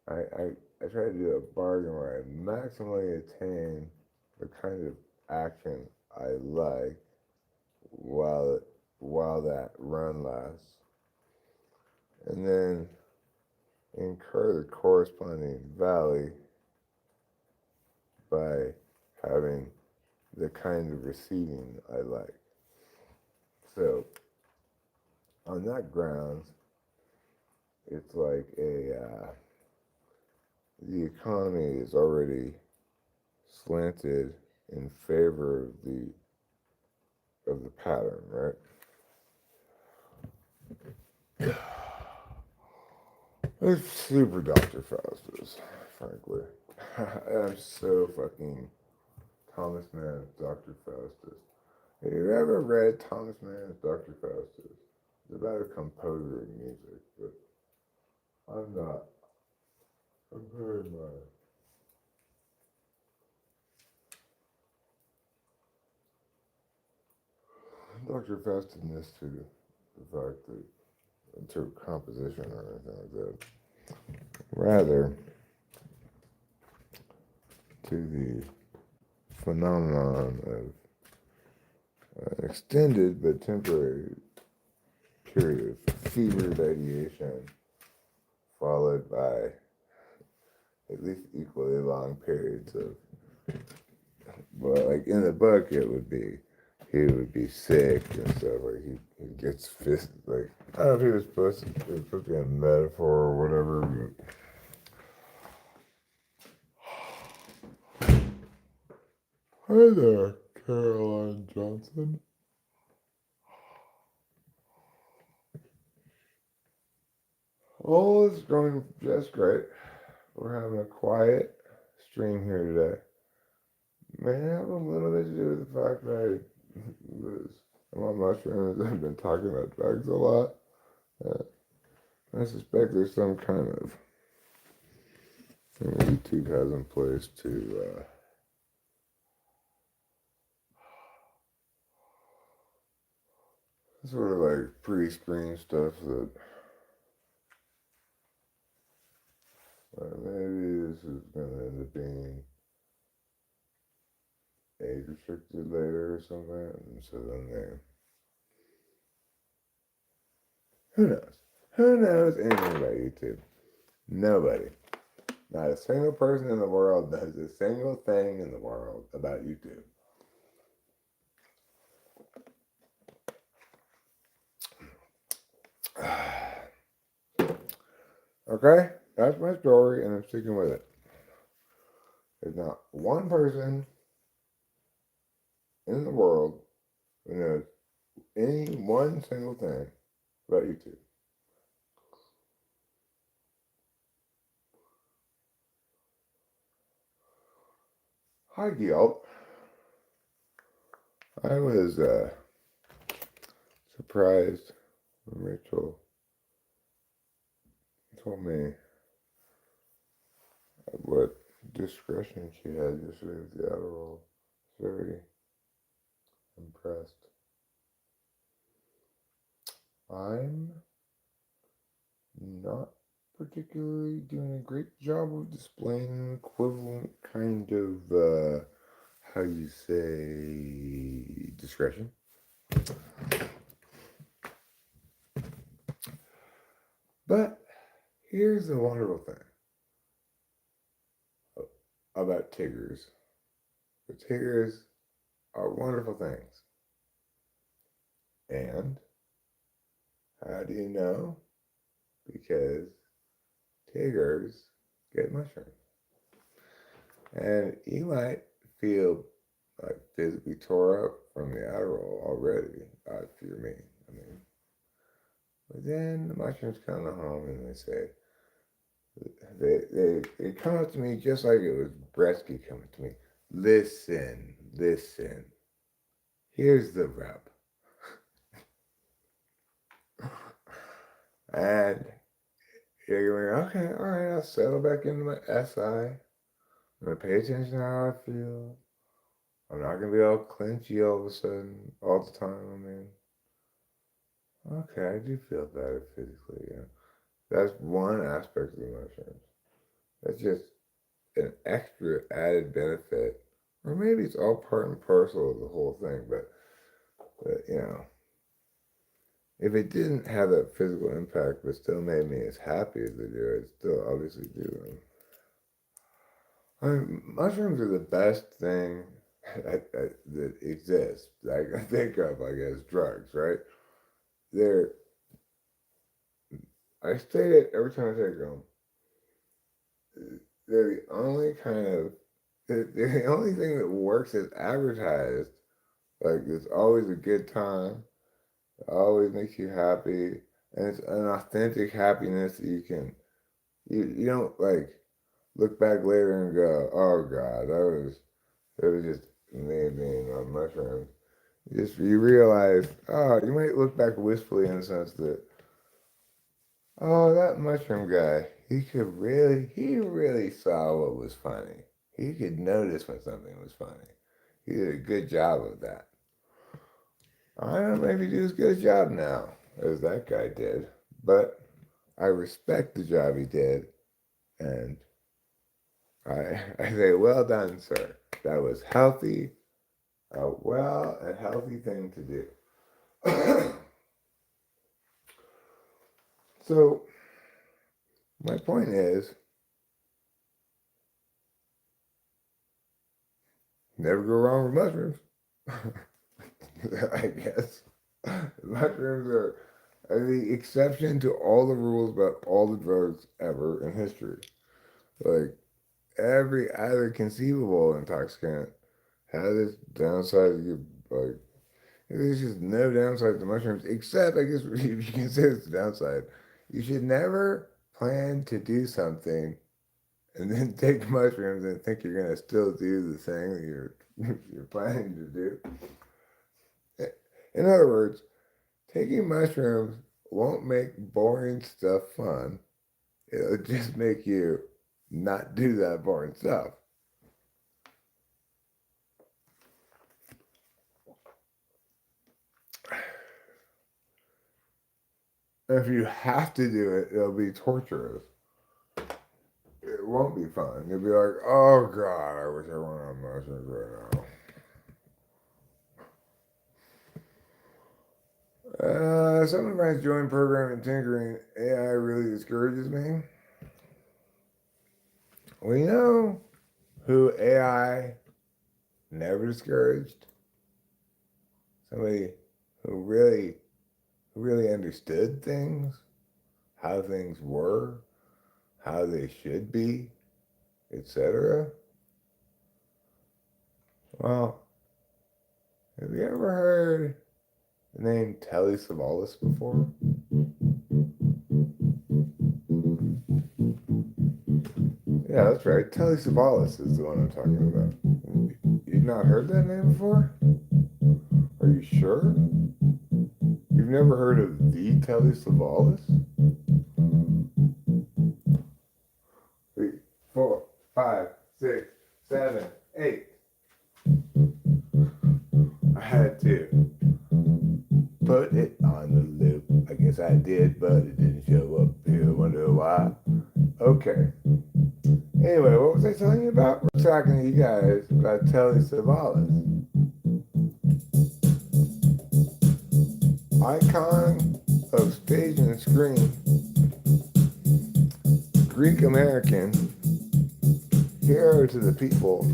I, I I try to do a bargain where I maximally attain the kind of action I like while that run lasts, and then incur the corresponding valley by having the kind of receiving I like. So on that grounds, it's like the economy is already slanted in favor of the pattern, right? It's super Dr. Faustus, frankly. I'm so fucking Thomas Mann's Dr. Faustus. Have you ever read Thomas Mann's Dr. Faustus? It's about a composer of music, but I'm not. I'm very much. Dr. Faustus to the fact that to composition or anything like that. Rather to the phenomenon of an extended but temporary period of fevered ideation followed by at least equally long periods of, well, like in the book it would be he would be sick and stuff, like he gets fist, like I don't know if he was supposed to, it was supposed to be a metaphor or whatever, but hi there, Caroline Johnson. All is going just great. We're having a quiet stream here today. May have a little bit to do with the fact that I'm on mushrooms. I've been talking about drugs a lot. I suspect there's some kind of thing YouTube has in place to sort of like pre-screen stuff that maybe this is going to end up being age restricted later or something. And so then who knows? Who knows anything about YouTube? Nobody. Not a single person in the world knows a single thing in the world about YouTube. Okay, that's my story, and I'm sticking with it. There's not one person in the world who knows any one single thing about YouTube. Hi, Guilt. I was surprised when Rachel told me what discretion she had yesterday with the Adderall. Very impressed. I'm not particularly doing a great job of displaying an equivalent kind of, how you say, discretion. But here's the wonderful thing about Tiggers. The Tiggers are wonderful things. And how do you know? Because Tiggers get mushrooms. And you might feel like physically tore up from the Adderall already, if you're me. I mean, but then the mushrooms come home and they say, they come up to me just like it was Bresky coming to me. Listen. Here's the rub. And you're going, okay, all right, I'll settle back into my SI. I'm going to pay attention to how I feel. I'm not going to be all clinchy all of a sudden, all the time. I mean, okay, I do feel better physically, yeah. That's one aspect of the mushrooms. That's just an extra added benefit. Or maybe it's all part and parcel of the whole thing, but you know, if it didn't have that physical impact but still made me as happy as they do, I'd still obviously do them. I mean, mushrooms are the best thing that exists that I can think of, I guess, drugs, right? I state it every time I take them. They're the only they're the only thing that works as advertised. Like, it's always a good time. It always makes you happy. And it's an authentic happiness that you don't, like, look back later and go, oh God, it was just me being on mushrooms. You realize, you might look back wistfully in the sense that, oh, that mushroom guy, he really saw what was funny. He could notice when something was funny. He did a good job of that. I don't maybe do as good a job now as that guy did, but I respect the job he did, and I say, well done, sir. That was healthy, a healthy thing to do. So, my point is, never go wrong with mushrooms. I guess. Mushrooms are the exception to all the rules about all the drugs ever in history. Like, every other conceivable intoxicant has its downside. Like, there's just no downside to mushrooms, except, I guess, if you consider it's a downside, you should never plan to do something and then take mushrooms and think you're going to still do the thing that you're planning to do. In other words, taking mushrooms won't make boring stuff fun. It'll just make you not do that boring stuff. If you have to do it, it'll be torturous. It won't be fun. You'll be like, oh God, I wish I went on mushrooms right now. Some advice join programming and tinkering. AI really discourages me. We know who AI never discouraged. Somebody who really understood things, how things were, how they should be, etc. Well, have you ever heard the name Telly Savalas before? Yeah, that's right. Telly Savalas is the one I'm talking about. You've not heard that name before? Are you sure? You've never heard of the Telly Savalas? 3, 4, 5, 6, 7, 8. I had to put it on the loop. I guess I did, but it didn't show up here. Wonder why. Okay. Anyway, what was I telling you about? We're talking to you guys about Telly Savalas. Icon of stage and screen. Greek American. Hero to the people.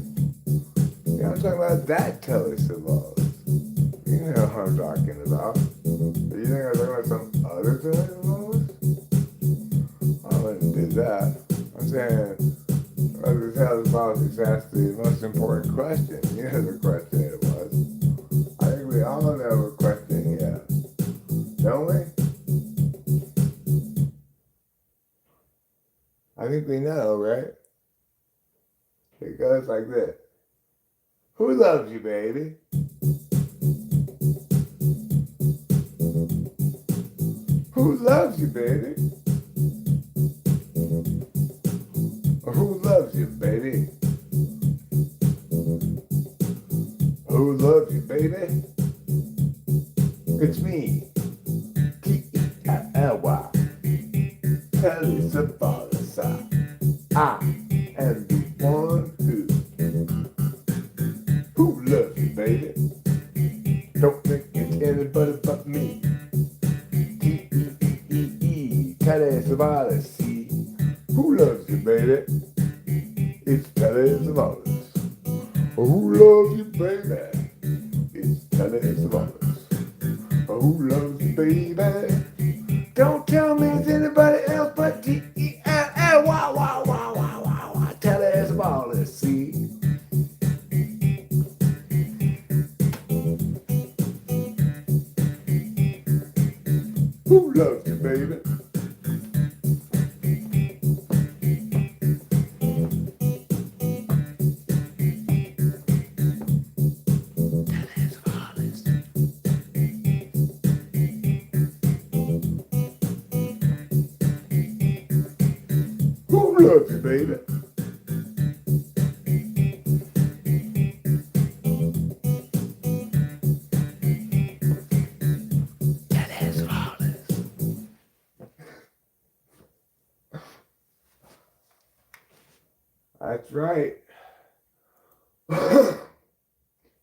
You know, I'm talking about that Telly Savalas. You know who I'm talking about. You think I'm talking about some other Telly Savalas? I wouldn't do that. I'm saying, the Telly Savalas asked the most important question. You know the question it was. I think we all know what question he asked. Don't we? I think we know, right? It goes like this. Who loves you, baby? Who loves you, baby? Who loves you, baby? Who loves you, baby? It's me. T-E-L-L-Y. Telly Savalas. I am the one who loves you, baby. Don't think it's anybody but me. T-E-E-E-E. Telly Savalas. See? Who loves you, baby? It's Telly Savalas. Who loves you, baby? It's Telly Savalas. Who loves you, baby? Don't tell me it's anybody else but T-E-L-L. Wow, wow, wow, wow, wow, wow. Telly Savalas. See? Who loves you, baby? Who loves you, baby? That's right.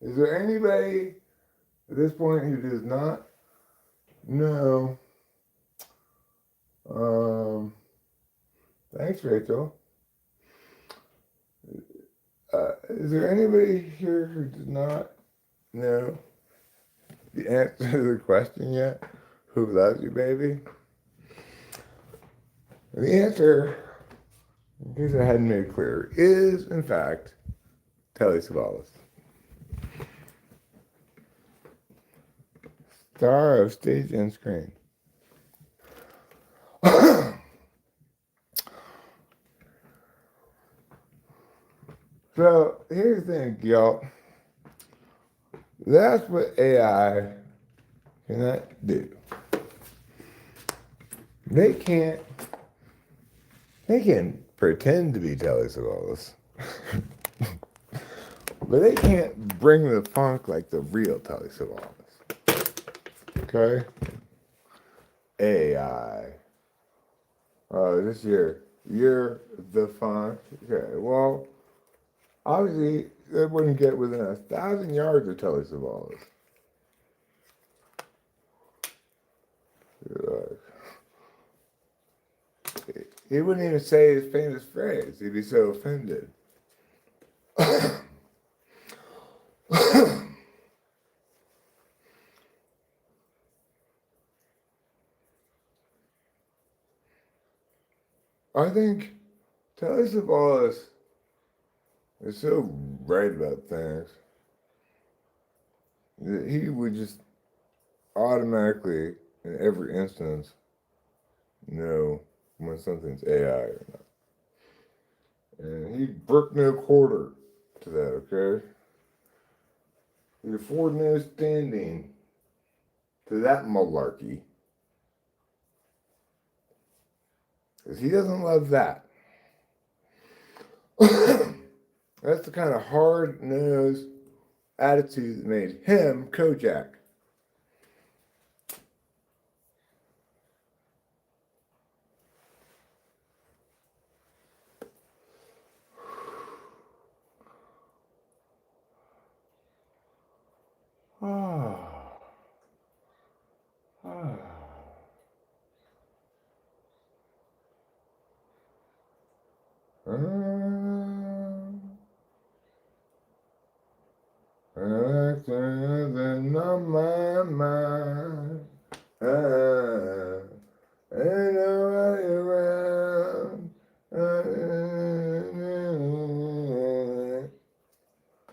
Is there anybody at this point who does not know? Thanks, Rachel. Is there anybody here who does not know the answer to the question yet? Who loves you, baby? The answer, in case I hadn't made it clear, is, in fact, Telly Savalas. Star of stage and screen. So, here's the thing, y'all. That's what AI cannot do. They can pretend to be Telly Savalas. But they can't bring the funk like the real Telly Savalas. Okay? AI. Oh, this year. You're the funk. Okay, well, obviously, they wouldn't get within 1,000 yards of Telly Savalas. He wouldn't even say his famous phrase. He'd be so offended. I think Telly Savalas is so right about things that he would just automatically, in every instance, know when something's AI or not. And he'd brook no quarter to that, okay? afford no standing to that malarkey. Because he doesn't love that. That's the kind of hard-nosed attitude that made him Kojak. Ah. Ah. Acting on my mind. Ain't nobody around.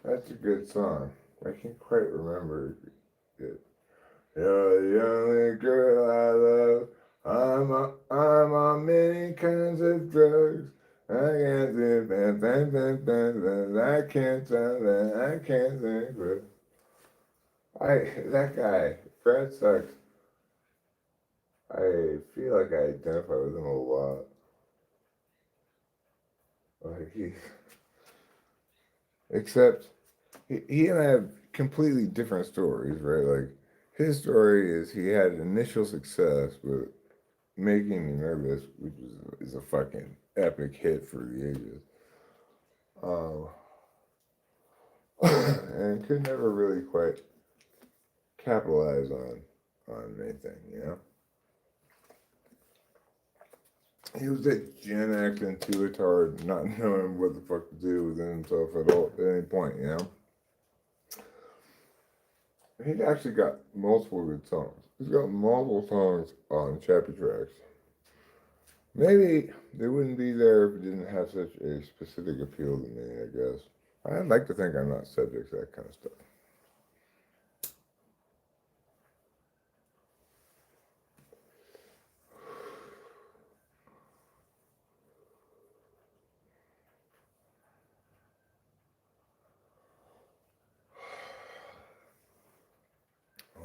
That's a good song. I can't quite remember it. You're the only girl I love. I'm on many kinds of drugs. I can't do that. I can't tell that. I can't think that guy, Brad sucks. I feel like I identify with him a lot. Except he and I have completely different stories, right? Like his story is he had initial success with Making Me Nervous, which is a fucking epic hit for the ages. And could never really quite capitalize on anything, you know? He was that Gen X intuitard, not knowing what the fuck to do with himself at any point, you know? He actually got multiple good songs. He's got multiple songs on Chapter Tracks. Maybe they wouldn't be there if it didn't have such a specific appeal to me, I guess. I'd like to think I'm not subject to that kind of stuff.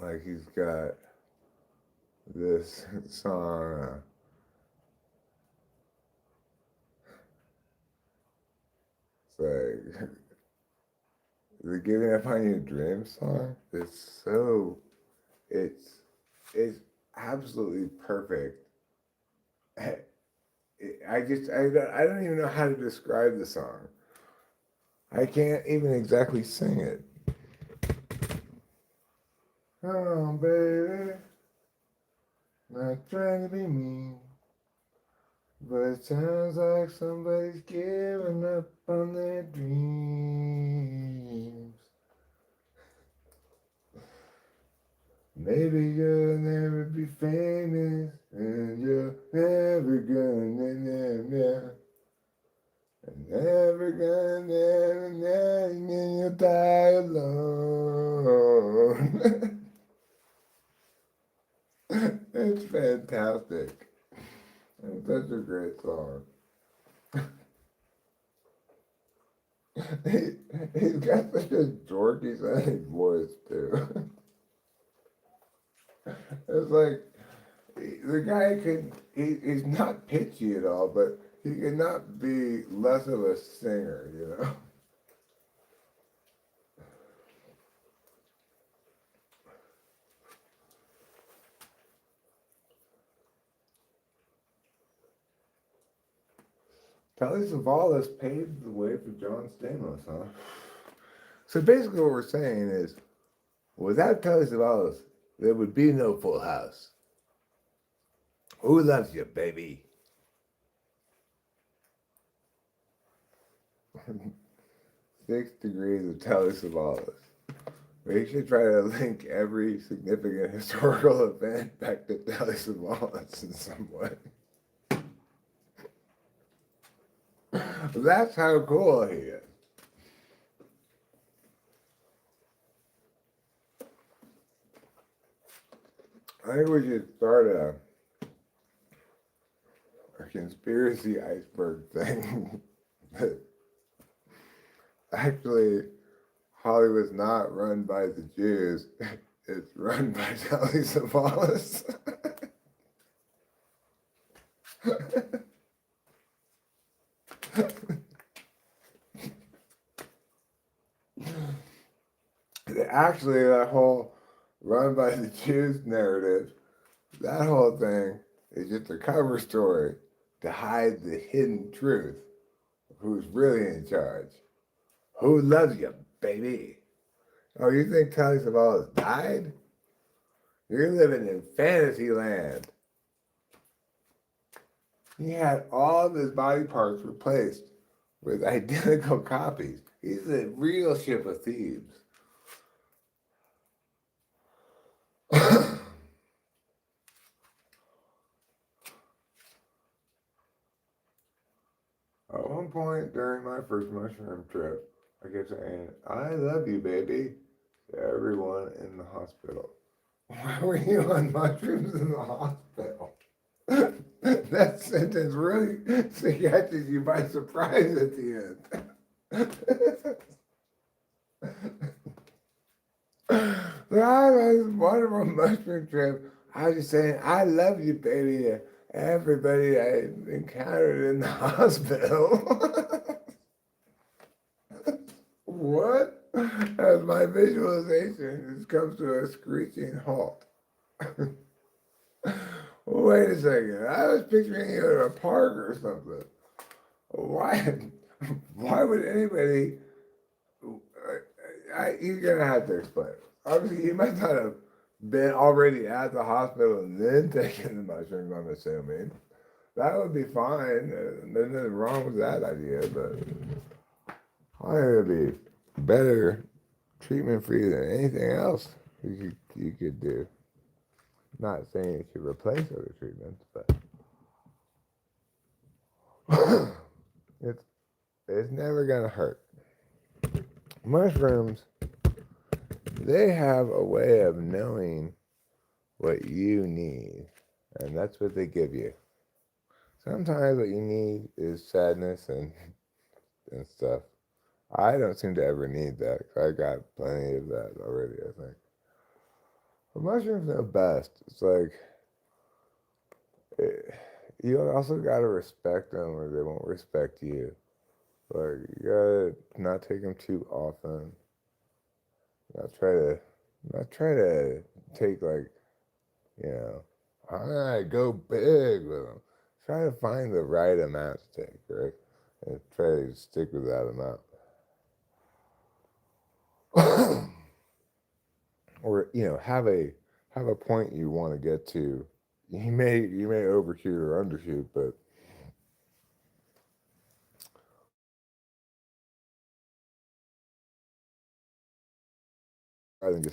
Like he's got this song, it's like the Giving Up on Your Dream song. It's absolutely perfect. I don't even know how to describe the song. I can't even exactly sing it. Oh, baby, not trying to be mean, but it sounds like somebody's giving up on their dreams. Maybe you'll never be famous, and you're never gonna, and never gonna, and you'll die alone. It's fantastic. It's such a great song. He's got such a dorky sounding voice too. It's like the guy he's not pitchy at all, but he could not be less of a singer, you know? Telly Savalas paved the way for John Stamos, huh? So basically what we're saying is, without Telly Savalas, there would be no Full House. Who loves you, baby? 6 degrees of Telly Savalas. We should try to link every significant historical event back to Telly Savalas in some way. That's how cool he is. I think we should start a conspiracy iceberg thing that actually Hollywood's not run by the Jews. It's run by Telly Savalas. Actually, that whole run by the Jews narrative, that whole thing is just a cover story to hide the hidden truth of who's really in charge. Who loves you, baby? Oh, you think Telly Savalas died? You're living in fantasy land. He had all of his body parts replaced with identical copies. He's the real ship of thieves. At one point during my first mushroom trip, I kept saying, "I love you, baby," to everyone in the hospital. Why were you on mushrooms in the hospital? That sentence really catches you by surprise at the end. I was wonderful mushroom trip. I was just saying, "I love you, baby," to everybody I encountered in the hospital. What? As my visualization just comes to a screeching halt. Wait a second. I was picturing you at a park or something. Why? Why would anybody? You're gonna have to explain. Obviously, you might not have been already at the hospital and then taken the mushrooms. I'm assuming that would be fine. There's nothing wrong with that idea, but I think it'd be better treatment for you than anything else you could do. Not saying it should replace other treatments, but it's never gonna hurt. Mushrooms, they have a way of knowing what you need, and that's what they give you. Sometimes what you need is sadness and stuff. I don't seem to ever need that. I got plenty of that already, I think. But mushrooms know best. It's like, you also gotta respect them or they won't respect you. Like, you gotta not take them too often. Not try to take, like, you know, I go big with them. Try to find the right amount to take, right? And try to stick with that amount. Or, have a point you want to get to. You may overshoot or undershoot, but I think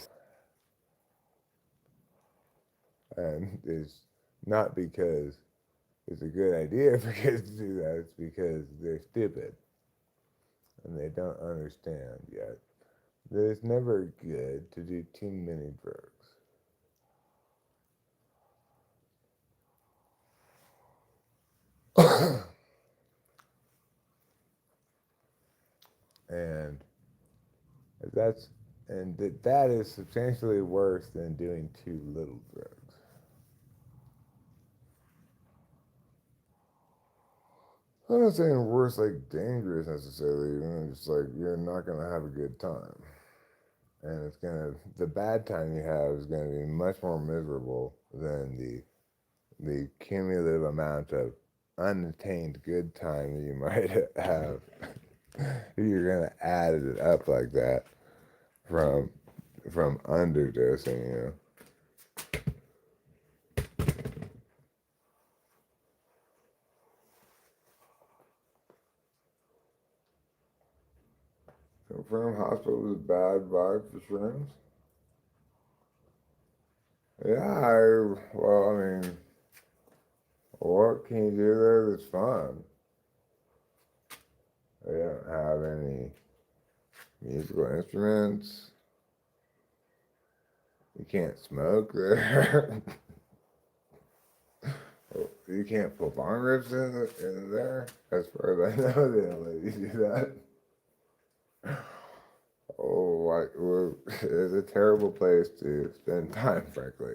it's not because it's a good idea for kids to do that. It's because they're stupid and they don't understand yet that it's never good to do too many drugs. and that's that is substantially worse than doing too little drugs. I'm not saying worse like dangerous necessarily. Just like you're not gonna have a good time, and the bad time you have is gonna be much more miserable than the cumulative amount of unattained good time that you might have. You're gonna add it up like that from underdosing, Confirmed hospital is bad vibe for shrooms. Yeah, well, I mean, what can you do there that's fun? They don't have any musical instruments. You can't smoke there. You can't put bong rips in there. As far as I know, they don't let you do that. well, it's a terrible place to spend time, frankly.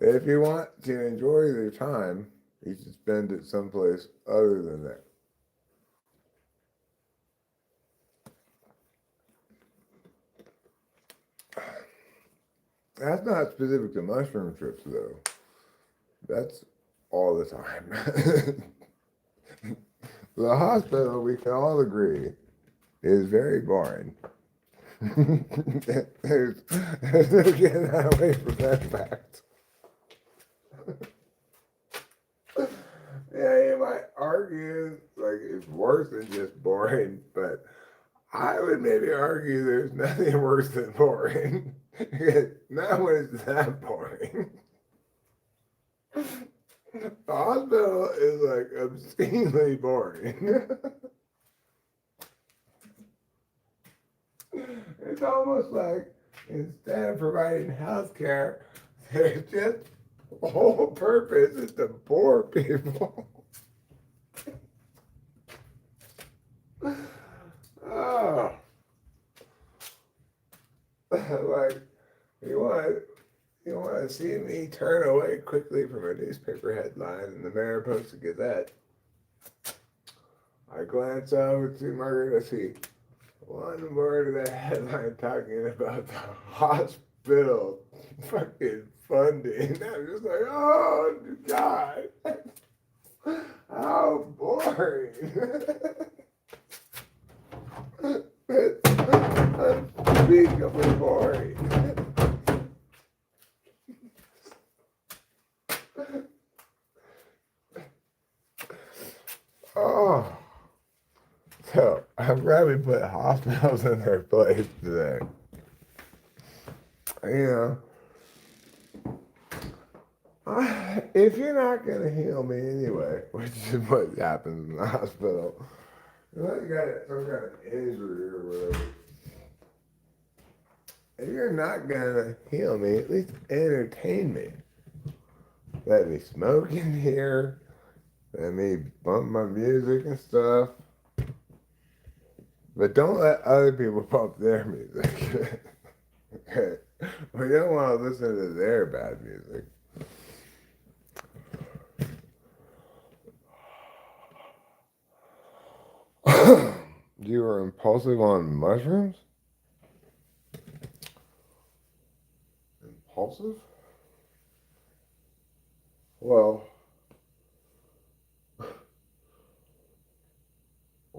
If you want to enjoy your time, you should spend it someplace other than that. That's not specific to mushroom trips, though. That's all the time. The hospital, we can all agree, is very boring. There's no getting away from that fact. Yeah, you might argue like it's worse than just boring, but I would maybe argue there's nothing worse than boring. Not when it's that boring. The hospital is like obscenely boring. It's almost like instead of providing health care, their just whole purpose is to bore people. Oh. Like you want to see me turn away quickly from a newspaper headline in the Mariposa Gazette. I glance over to Margaret. I see one word of that headline talking about the hospital fucking funding. I'm just like, oh God, how boring. It's unspeakably boring. Oh. So, I'm glad we put hospitals in their place today. You know, if you're not going to heal me anyway, which is what happens in the hospital, unless you got some kind of injury or whatever, if you're not going to heal me, at least entertain me. Let me smoke in here, let me bump my music and stuff. But don't let other people pump their music. We don't want to listen to their bad music. You were impulsive on mushrooms? Impulsive? Well,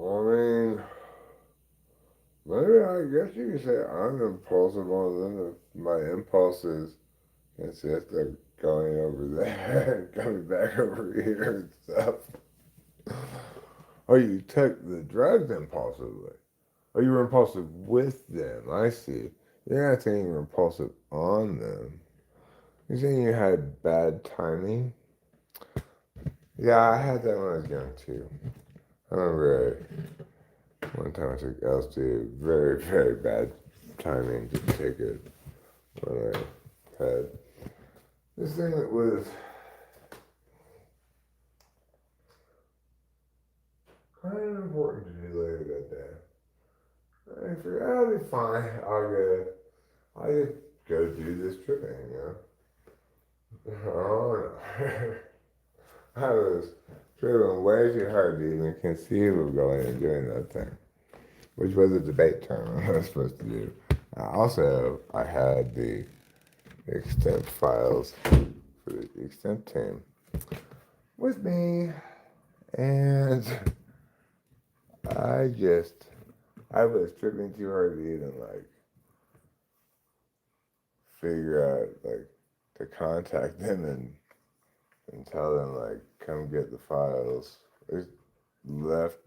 I mean, maybe I guess you could say I'm impulsive on them if my impulses consist of going over there and coming back over here and stuff. Oh, you took the drugs impulsively. Oh, you were impulsive with them. I see. You're not saying you were impulsive on them. You're saying you had bad timing? Yeah, I had that when I was young too. I remember one time I took LSD, very, very bad timing to take it when I had this thing that was kind of important to do later that day. I figured, I'll be fine. I'll just go do this tripping, you know? Oh no. I was tripping way too hard to even conceive of going and doing that thing, which was a debate term I was supposed to do. Also, I had the extent files for the extent team with me, and I was tripping too hard to even figure out to contact them and tell them come get the files. I left.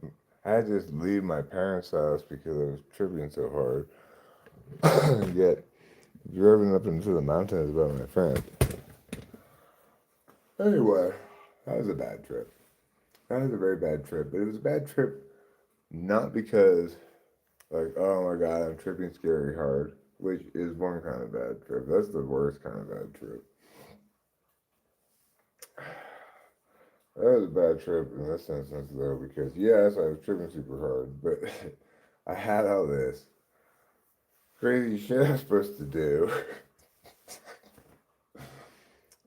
I had to just leave my parents' house because I was tripping so hard. And get driven up into the mountains by my friend. Anyway, that was a bad trip. That was a very bad trip. But it was a bad trip not because oh my God, I'm tripping scary hard, which is one kind of bad trip. That's the worst kind of bad trip. That was a bad trip in this instance, though, because yes, I was tripping super hard, but I had all this. crazy shit I'm supposed to do.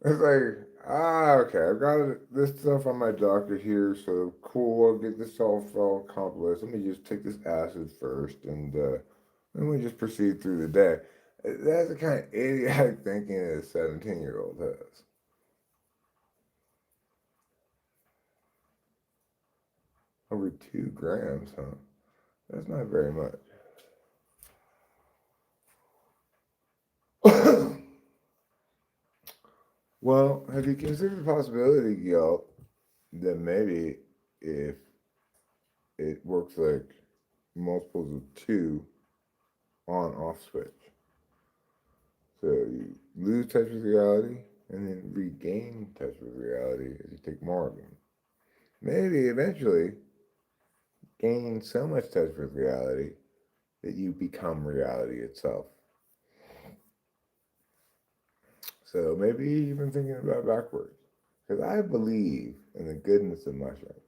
It's like, okay, I've got this stuff on my docket here, so cool, I'll get this all accomplished. Let me just take this acid first, and then we just proceed through the day. That's the kind of idiotic thinking a 17-year-old has. Over 2 grams, huh? That's not very much. Well, have you considered the possibility, Gil, that maybe if it works like multiples of 2 on-off switch? So you lose touch with reality and then regain touch with reality as you take more of them. Maybe eventually gain so much touch with reality that you become reality itself. So maybe you've been thinking about backwards. Because I believe in the goodness of mushrooms.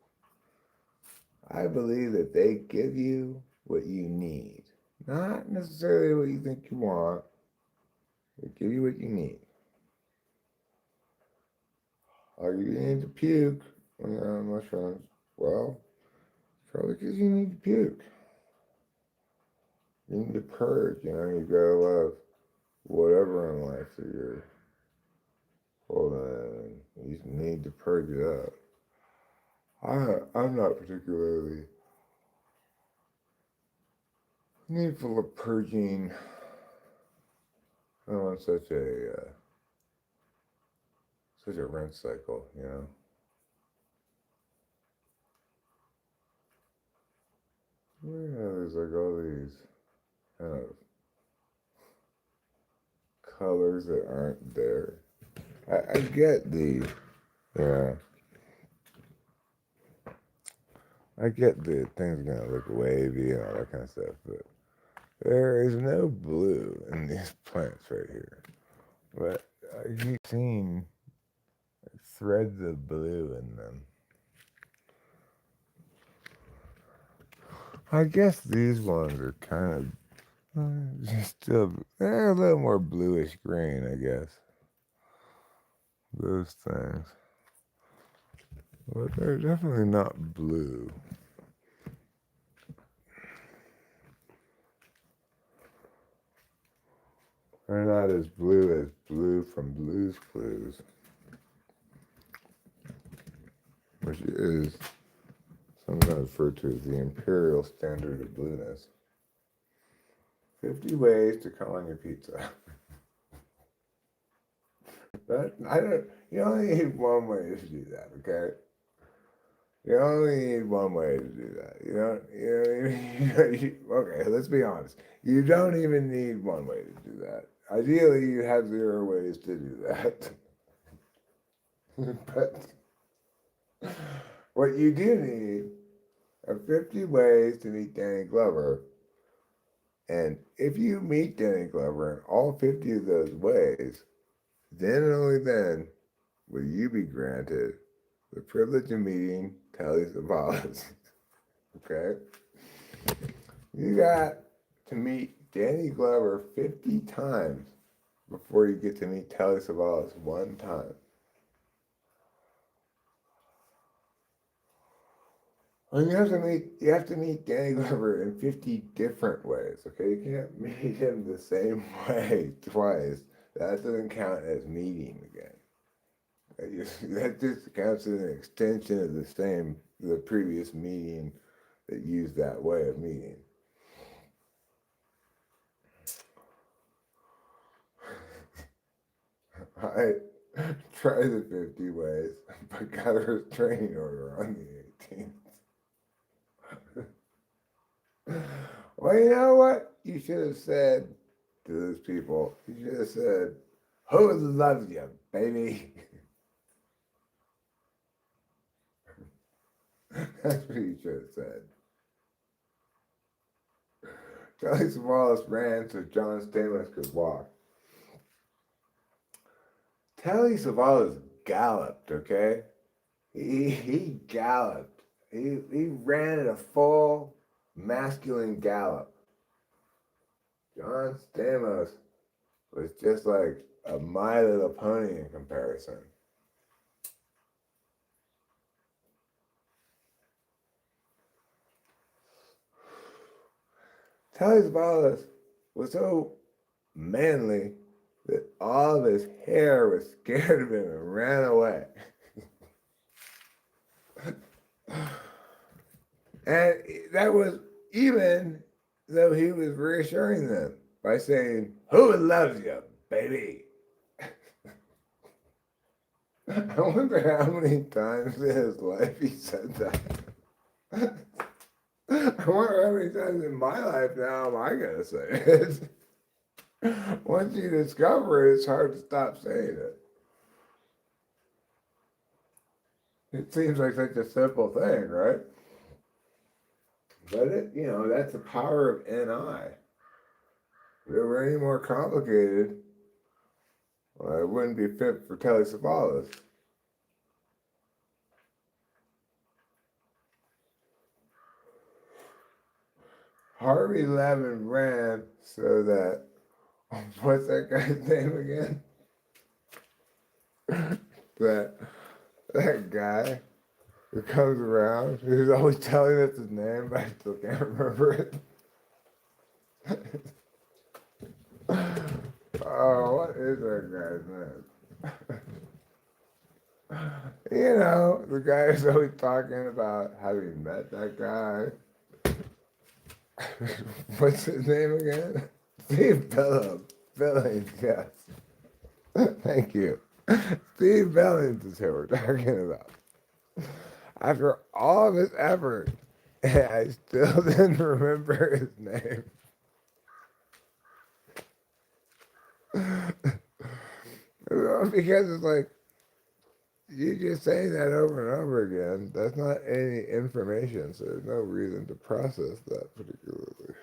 I believe that they give you what you need. Not necessarily what you think you want. They give you what you need. Are you going to puke when you're on mushrooms? Well, probably because you need to puke. You need to purge, you go whatever in life that you're holding in. You just need to purge it up. I'm not particularly needful of purging. I don't want such a rinse cycle, There's like all these kind of colors that aren't there. I get I get the things are gonna look wavy and all that kind of stuff, but there is no blue in these plants right here. But I keep seeing threads of blue in them. I guess these ones are kind of they're a little more bluish green, I guess. Those things. But they're definitely not blue. They're not as blue from Blue's Clues, which is sometimes referred to as the imperial standard of blueness. 50 ways to color your pizza. You only need one way to do that, okay? You only need one way to do that. Okay, let's be honest. You don't even need one way to do that. Ideally, you have 0 ways to do that. But what you do need are 50 ways to meet Danny Glover. And if you meet Danny Glover in all 50 of those ways, then and only then will you be granted the privilege of meeting Telly Savalas. Okay? You got to meet Danny Glover 50 times before you get to meet Telly Savalas one time. And you have to meet Danny Glover in 50 different ways, okay? You can't meet him the same way twice. That doesn't count as meeting again. That just counts as an extension of the previous meeting that used that way of meeting. I tried the 50 ways, but got a restraining order on the 18th. Well, you know what? You should have said to those people, you should have said, who loves you, baby? That's what you should have said. Telly Savalas ran so John Stamos could walk. Telly Savalas galloped, okay? He galloped. He ran at a full masculine gallop John Stamos was just like a My Little Pony in comparison. Telly Savalas was so manly that all of his hair was scared of him and ran away. And that was even though he was reassuring them by saying, "Who loves you, baby?" I wonder how many times in his life he said that. I wonder how many times in my life now am I going to say it. Once you discover it, it's hard to stop saying it. It seems like such a simple thing, right? But it, that's the power of NI. If it were any more complicated, well, it wouldn't be fit for Telly Savalas. Harvey Levin ran so that, what's that guy's name again? that guy who comes around, who's always telling us his name, but I still can't remember it. Oh, what is that guy's name? The guy who's always talking about having met that guy. What's his name again? Steve Billings, yes. Thank you. Steve Billings is who we're talking about. After all of his effort, I still didn't remember his name. Because it's like, you just saying that over and over again, that's not any information, so there's no reason to process that particularly.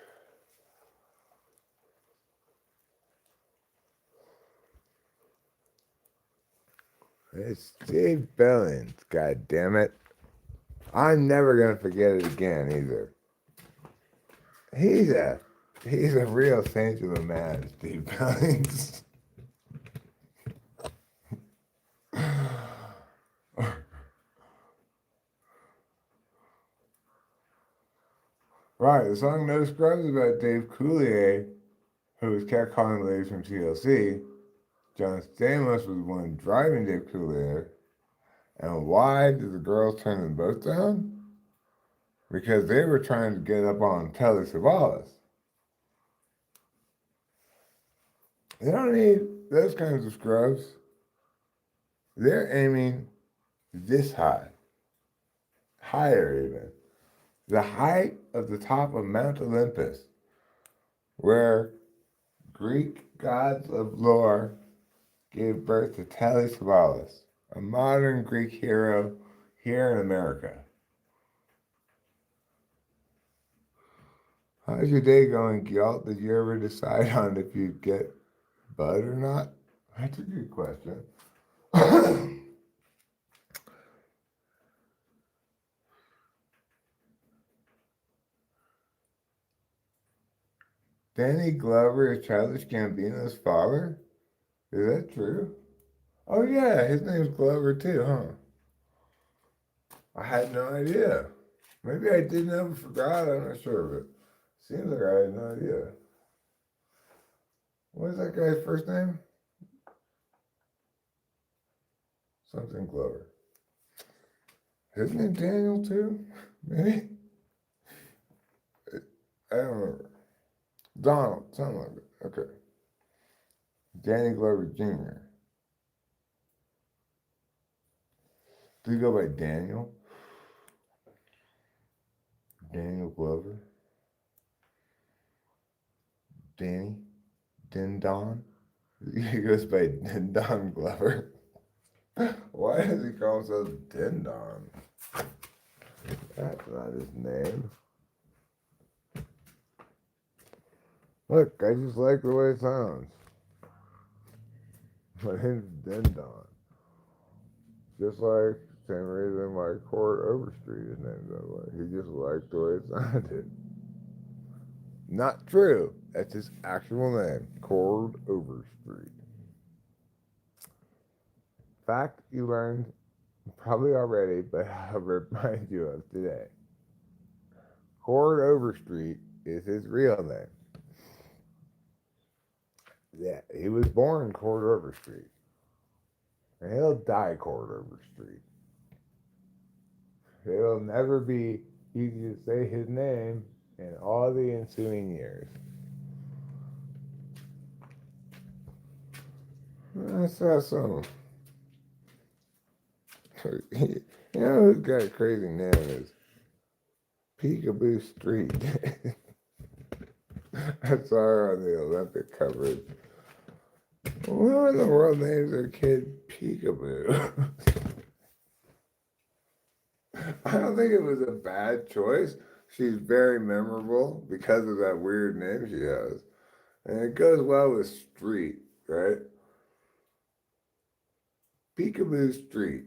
It's Steve Billings, god damn it. I'm never gonna forget it again either. He's a real saint of a man, Steve Billings. Right, the song No Scrubs is about Dave Coulier, who was catcalling ladies from TLC. John Stamos was the one driving Dave Coulier. And why did the girls turn them both down? Because they were trying to get up on Telly Savalas. They don't need those kinds of scrubs. They're aiming this high. Higher even. The height of the top of Mount Olympus, where Greek gods of lore gave birth to Telly Savalas, a modern Greek hero here in America. How's your day going, Gyalt? Did you ever decide on if you'd get bud or not? That's a good question. Danny Glover is Childish Gambino's father? Is that true? Oh yeah, his name's Glover too, huh? I had no idea. Maybe I did know but forgot, I'm not sure, but seems like I had no idea. What is that guy's first name? Something Glover. His name Daniel too? Maybe? I don't remember. Donald, something like that. Okay. Danny Glover Jr. Do you go by Daniel? Daniel Glover? Danny? Dindon? He goes by Dindon Glover. Why does he call himself Dindon? That's not his name. Look, I just like the way it sounds. My name's Dindon. Just like same reason my Court Overstreet is named that way. He just liked the way it sounded. Not true. That's his actual name, Cord Overstreet. Fact you learned probably already, but I'll remind you of today. Cord Overstreet is his real name. Yeah, he was born Cord Overstreet. And he'll die Cord Overstreet. It'll never be easy to say his name in all the ensuing years. That's awesome. You know who's got a crazy name is Peekaboo Street. I saw her on the Olympic coverage. Who in the world names their kid Peekaboo? I don't think it was a bad choice. She's very memorable because of that weird name she has. And it goes well with street, right? Peekaboo Street.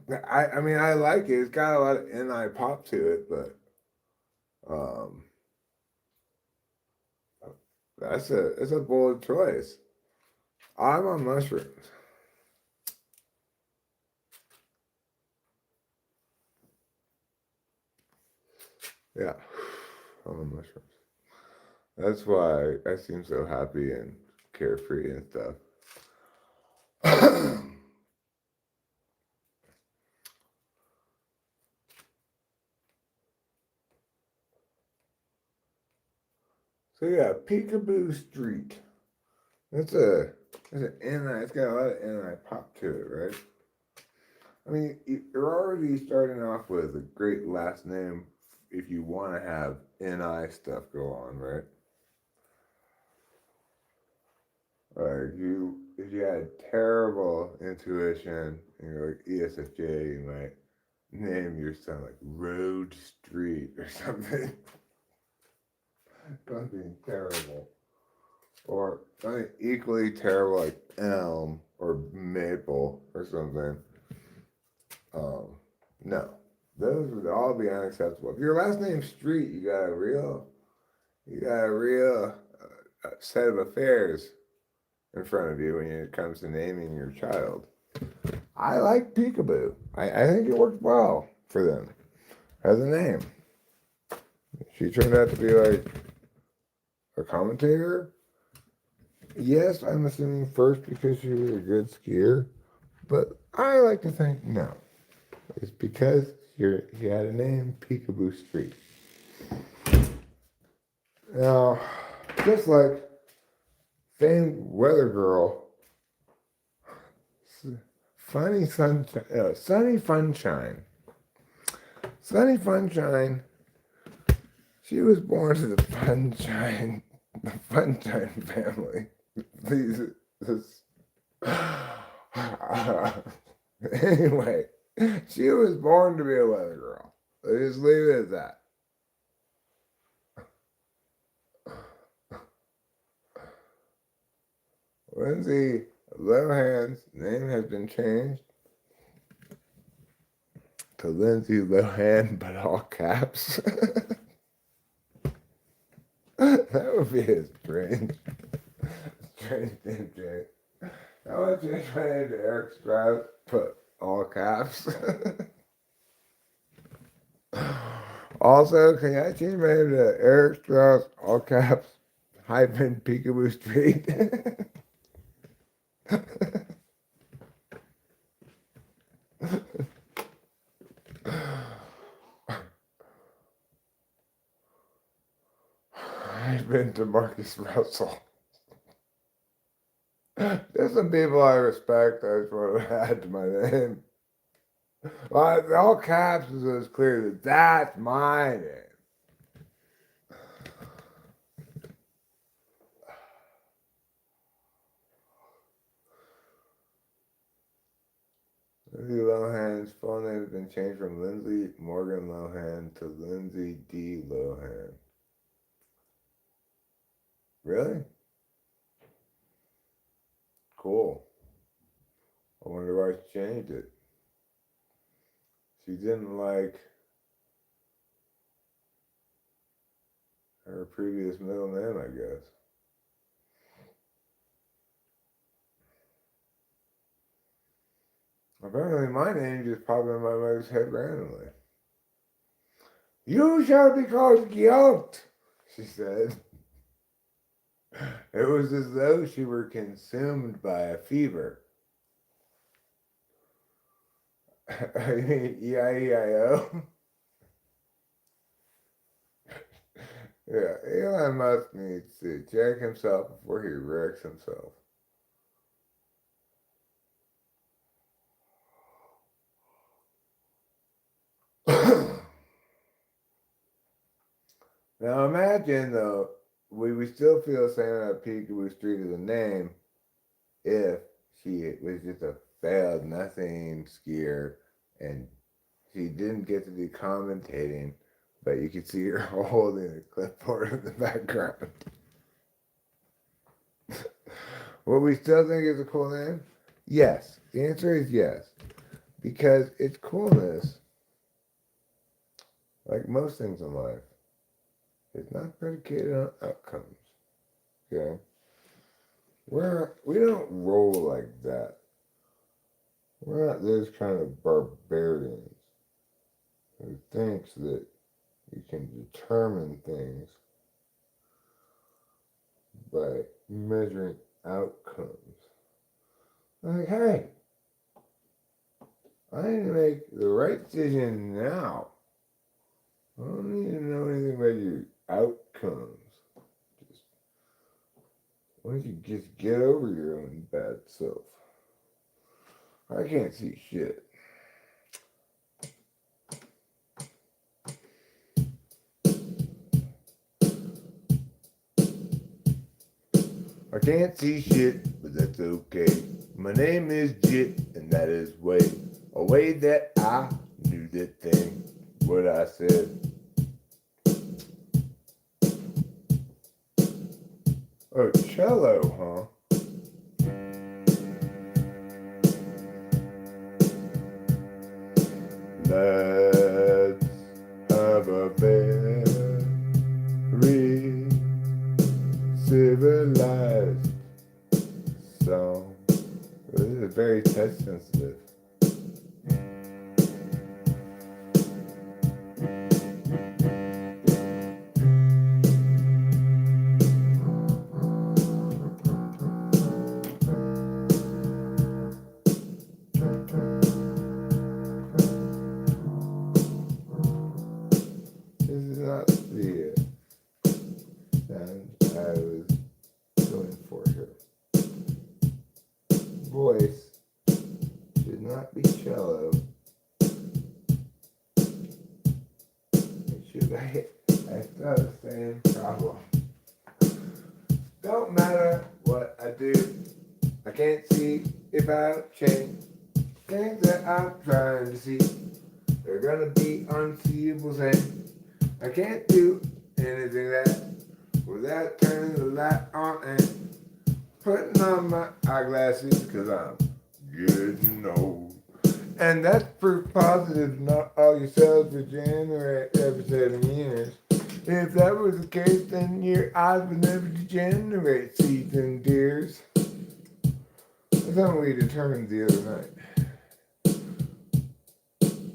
I mean, I like it. It's got a lot of NI pop to it, but um, it's a bold choice. I'm on mushrooms. Yeah, I'm on mushrooms. That's why I seem so happy and carefree and stuff. So yeah, Peekaboo Street. That's an NI. It's got a lot of NI pop to it, right? I mean, you're already starting off with a great last name if you want to have NI stuff go on, right? Like if you had terrible intuition and you're like ESFJ, you might name your son like Road Street or something. Something terrible. Or something equally terrible like Elm or Maple or something. No. Those would all be unacceptable. If your last name's Street, you got a real set of affairs in front of you when it comes to naming your child. I like Peekaboo. I think it worked well for them as a name. She turned out to be like a commentator. Yes, I'm assuming first because she was a good skier, but I like to think no. It's because he had a name, Peekaboo Street. Now, just like famed weather girl, Sunny Funshine. Sunny Funshine. She was born to the Funshine family. Anyway, she was born to be a weather girl. Let's just leave it at that. Lindsay Lohan's name has been changed to Lindsay Lohan, but all caps. That would be a strange name change. I want to change my name to Eric Strauss, but all caps. Also, can I change my name to Eric Strauss, all caps, hyphen Peekaboo Street? I've been to Marcus Russell. There's some people I respect. I just want to add to my name. Well, all caps is as clear that that's my name. Lindsay Lohan's full name has been changed from Lindsay Morgan Lohan to Lindsay D. Lohan. Really? Cool. I wonder why she changed it. She didn't like Her previous middle name, I guess. Apparently my name just popped in my mother's head randomly. You shall be called Gyalt, she said. It was as though she were consumed by a fever. E-I-E-I-O? Yeah, Elon Musk needs to check himself before he wrecks himself. Now imagine though, we would still feel saying that Peekaboo Street is a name if she was just a failed nothing skier and she didn't get to do commentating, but you could see her holding a clipboard in the background. Will we still think it's a cool name? Yes. The answer is yes. Because its coolness, like most things in life, is not predicated on outcomes. Okay? We don't roll like that. We're not those kind of barbarians who thinks that you can determine things by measuring outcomes. Like, hey, I need to make the right decision now. I don't need to know anything about your outcomes. Why don't you just get over your own bad self? I can't see shit. I can't see shit, but that's okay. My name is Jit, and that is way. A way that I knew that thing, what I said. Oh, cello, huh? Let's have a very civilized song. This is very touch sensitive. This is not the sound I was going for here. Voice should not be cello. It should I still have the same problem. Don't matter what I do, I can't see if I change things that I'm trying to see. They're gonna be unseeable things. I can't do anything that without turning the light on and putting on my eyeglasses because I'm getting old. And that's proof positive not all your cells regenerate every 7 years. If that was the case, then your eyes would never degenerate, seeds and tears. That's something we determined the other night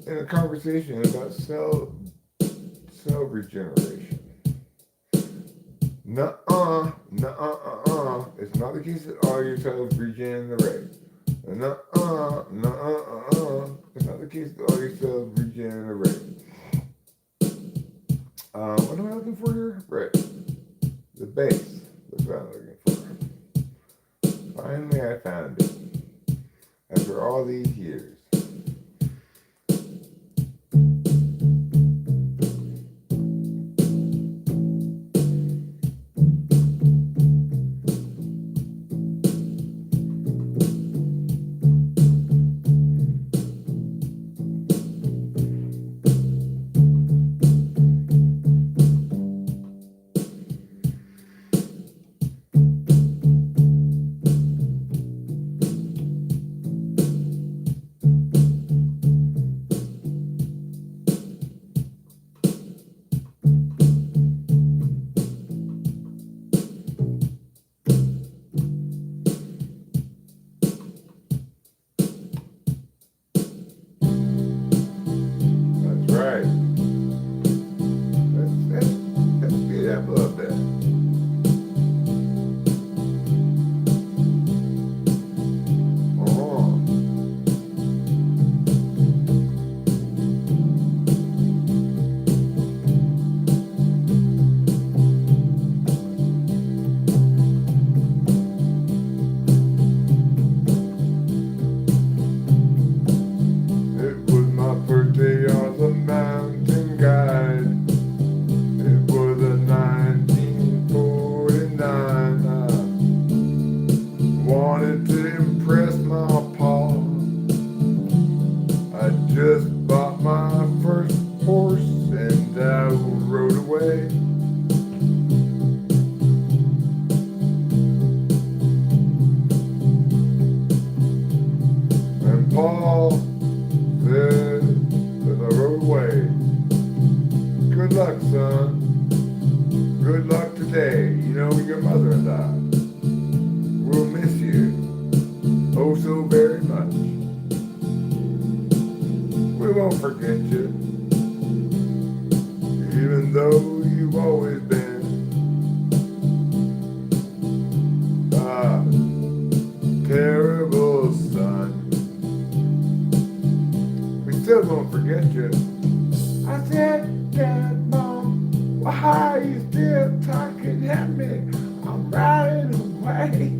in a conversation about cell regeneration. Nuh-uh. It's not the case that all your cells regenerate. Nuh-uh. It's not the case that all your cells regenerate. What am I looking for here? Right. The base. That's what I'm looking for. Finally, I found it. After all these years. Good luck today. You know your mother and I will miss you oh so very much. We won't forget you, even though you've always been a terrible son. We still won't forget you. I said, Dad, Mom, why are you still talking at me? I'm riding away.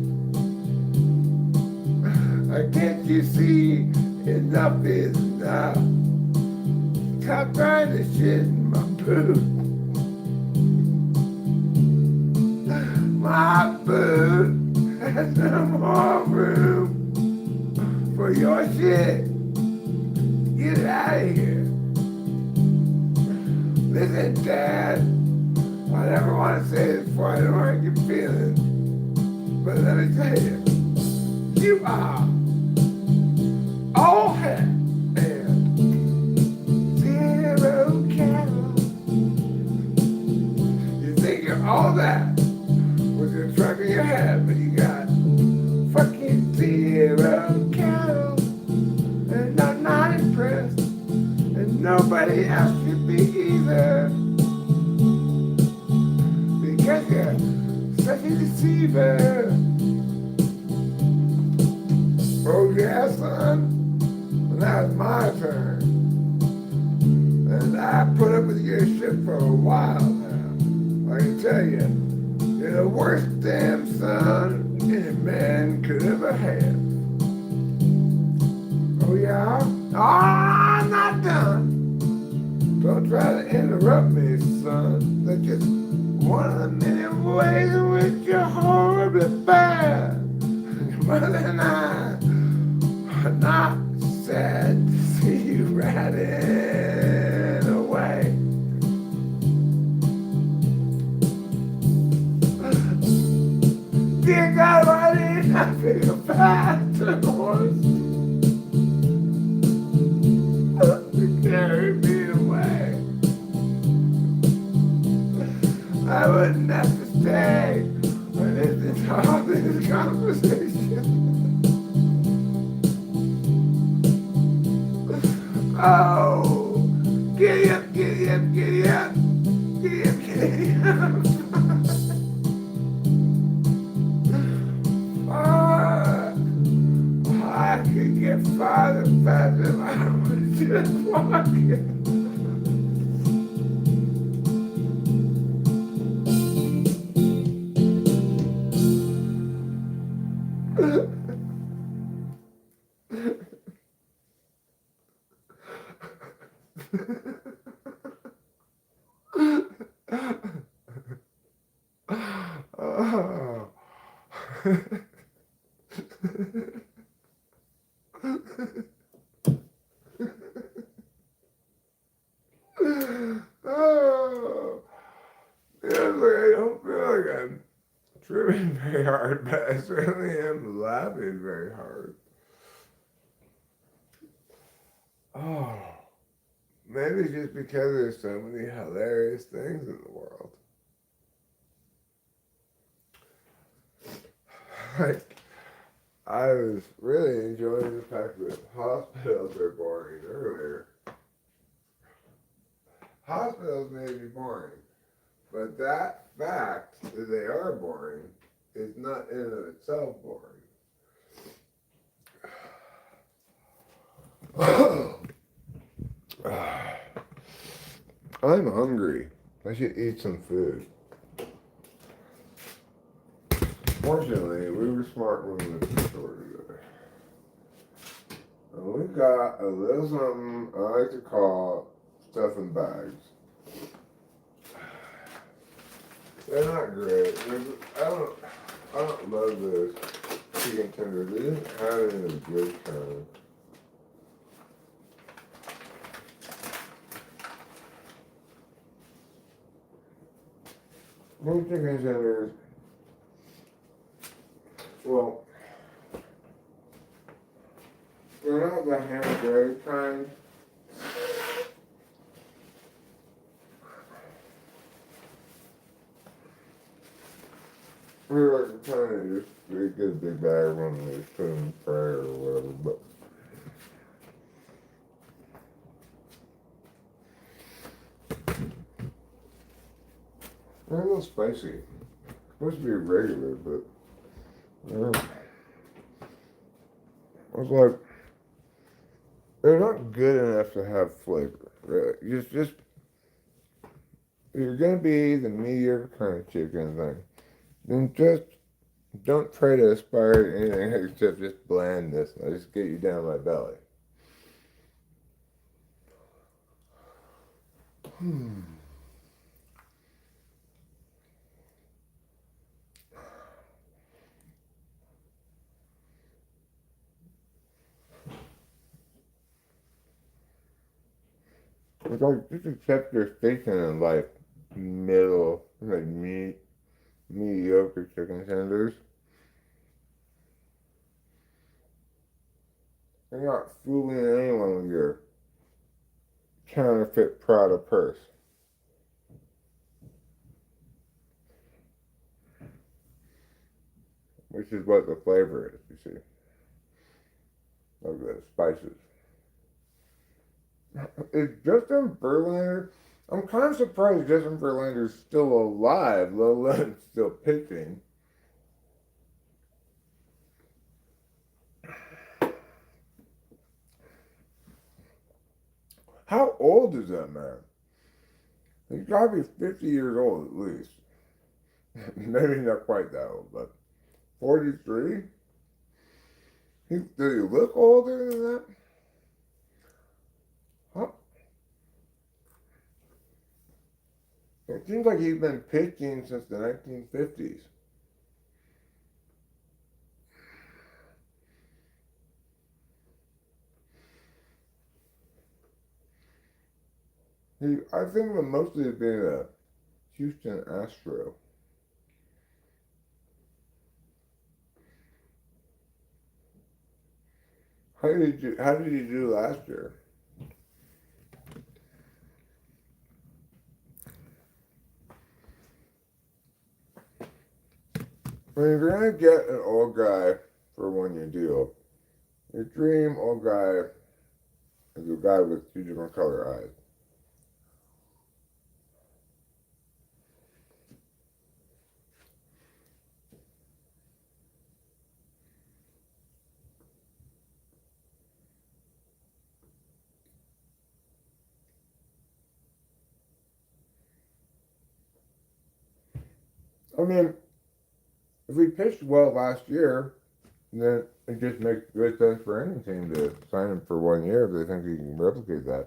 Can't you see enough is enough? Stop trying to shit in my boot. My boot has no more room for your shit. Get out of here. Listen, Dad, I never want to say this before I don't hurt your feelings, but let me tell you, you are all head and zero calories. You think you're all that with your truck in your head, but you got fucking 0 calories, and I'm not impressed, and nobody else should be either, because you're such a deceiver. Oh yeah, son? Well, now it's my turn. And I put up with your shit for a while now. I can tell you, you're the worst damn son any man could ever have. Oh yeah? Oh, I'm not done. Don't try to interrupt me, son. That's just one of the many ways in which you're horribly bad. Your mother and I are not sad to see you riding away. Dear God, why didn't I pick a faster horse to carry me away? I wouldn't have to stay when it's all this conversation. Oh, giddy up, giddy up, giddy up, giddy up, giddy up. I could get farther faster if I was just walking. Oh. Oh. Yeah, look, I don't feel like I'm tripping very hard, but I certainly am laughing very hard. Oh. Maybe just because there's so many hilarious things in the world. Like, I was really enjoying the fact that hospitals are boring earlier. Hospitals may be boring, but that fact that they are boring is not in and of itself boring. I'm hungry. I should eat some food. Fortunately, we were smart when we went to the store today. And we got a little something I like to call stuff in bags. They're not great. I don't love those chicken tenders. They didn't have it in a good kind. Those chicken tenders, well, they're not the hand-breaded kind. we're like trying to just get a big bag of them and just put them in prayer or whatever, but they're a little spicy. It's supposed to be regular, but I was like, they're not good enough to have flavor. Really. Just you're gonna be the mediocre kind of chicken thing. Then just don't try to aspire to anything except just blandness. I just get you down my belly. It's like just accept your station in life. Middle, like mediocre chicken tenders. You're not fooling anyone with your counterfeit Prada purse. Which is what the flavor is, you see. Of the spices. Is Justin Verlander? I'm kind of surprised Justin Verlander's still alive, let alone still pitching. How old is that man? He's got to be 50 years old at least. Maybe not quite that old, but 43? Does he look older than that? Huh? It seems like he's been pitching since the 1950s. I think of him mostly as being a Houston Astro. How did you do last year? I mean, if you're gonna get an old guy for a 1-year deal, your dream old guy is a guy with 2 different color eyes. I mean, if we pitched well last year, then it just makes good sense for any team to sign him for 1 year if they think he can replicate that.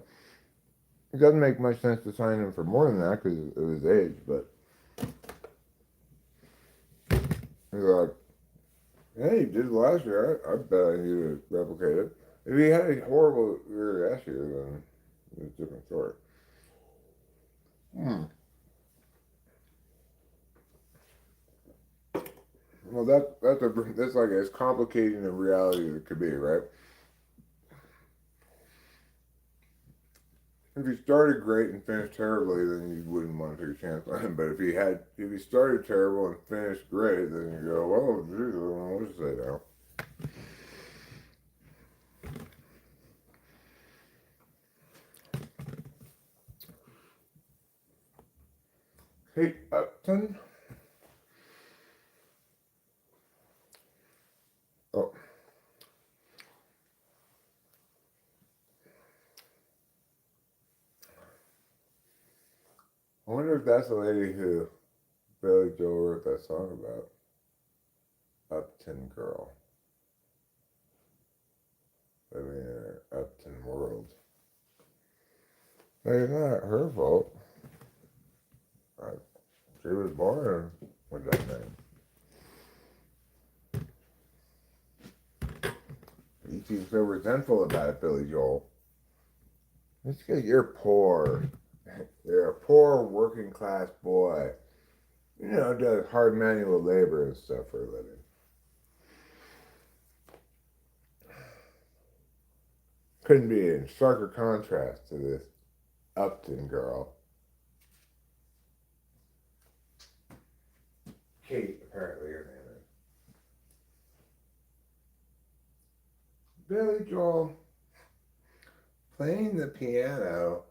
It doesn't make much sense to sign him for more than that because of his age, but he's like, hey, he did last year. I bet I need to replicate it. If he had a horrible year last year, then it's a different story. Well, that's like as complicated a reality as it could be, right? If he started great and finished terribly, then you wouldn't want to take a chance on him. But if he started terrible and finished great, then you go, well, geez, I don't know what to say now. Kate Upton. Oh. I wonder if that's the lady who Billy Joel wrote that song about. Upton girl. Living in an Upton world. It's not her fault. She was born with that name. You seem so resentful about it, Billy Joel. It's because you're poor. You're a poor working class boy. You know, does hard manual labor and stuff for a living. Couldn't be in starker contrast to this Upton girl. Kate, apparently, Billy Joel playing the piano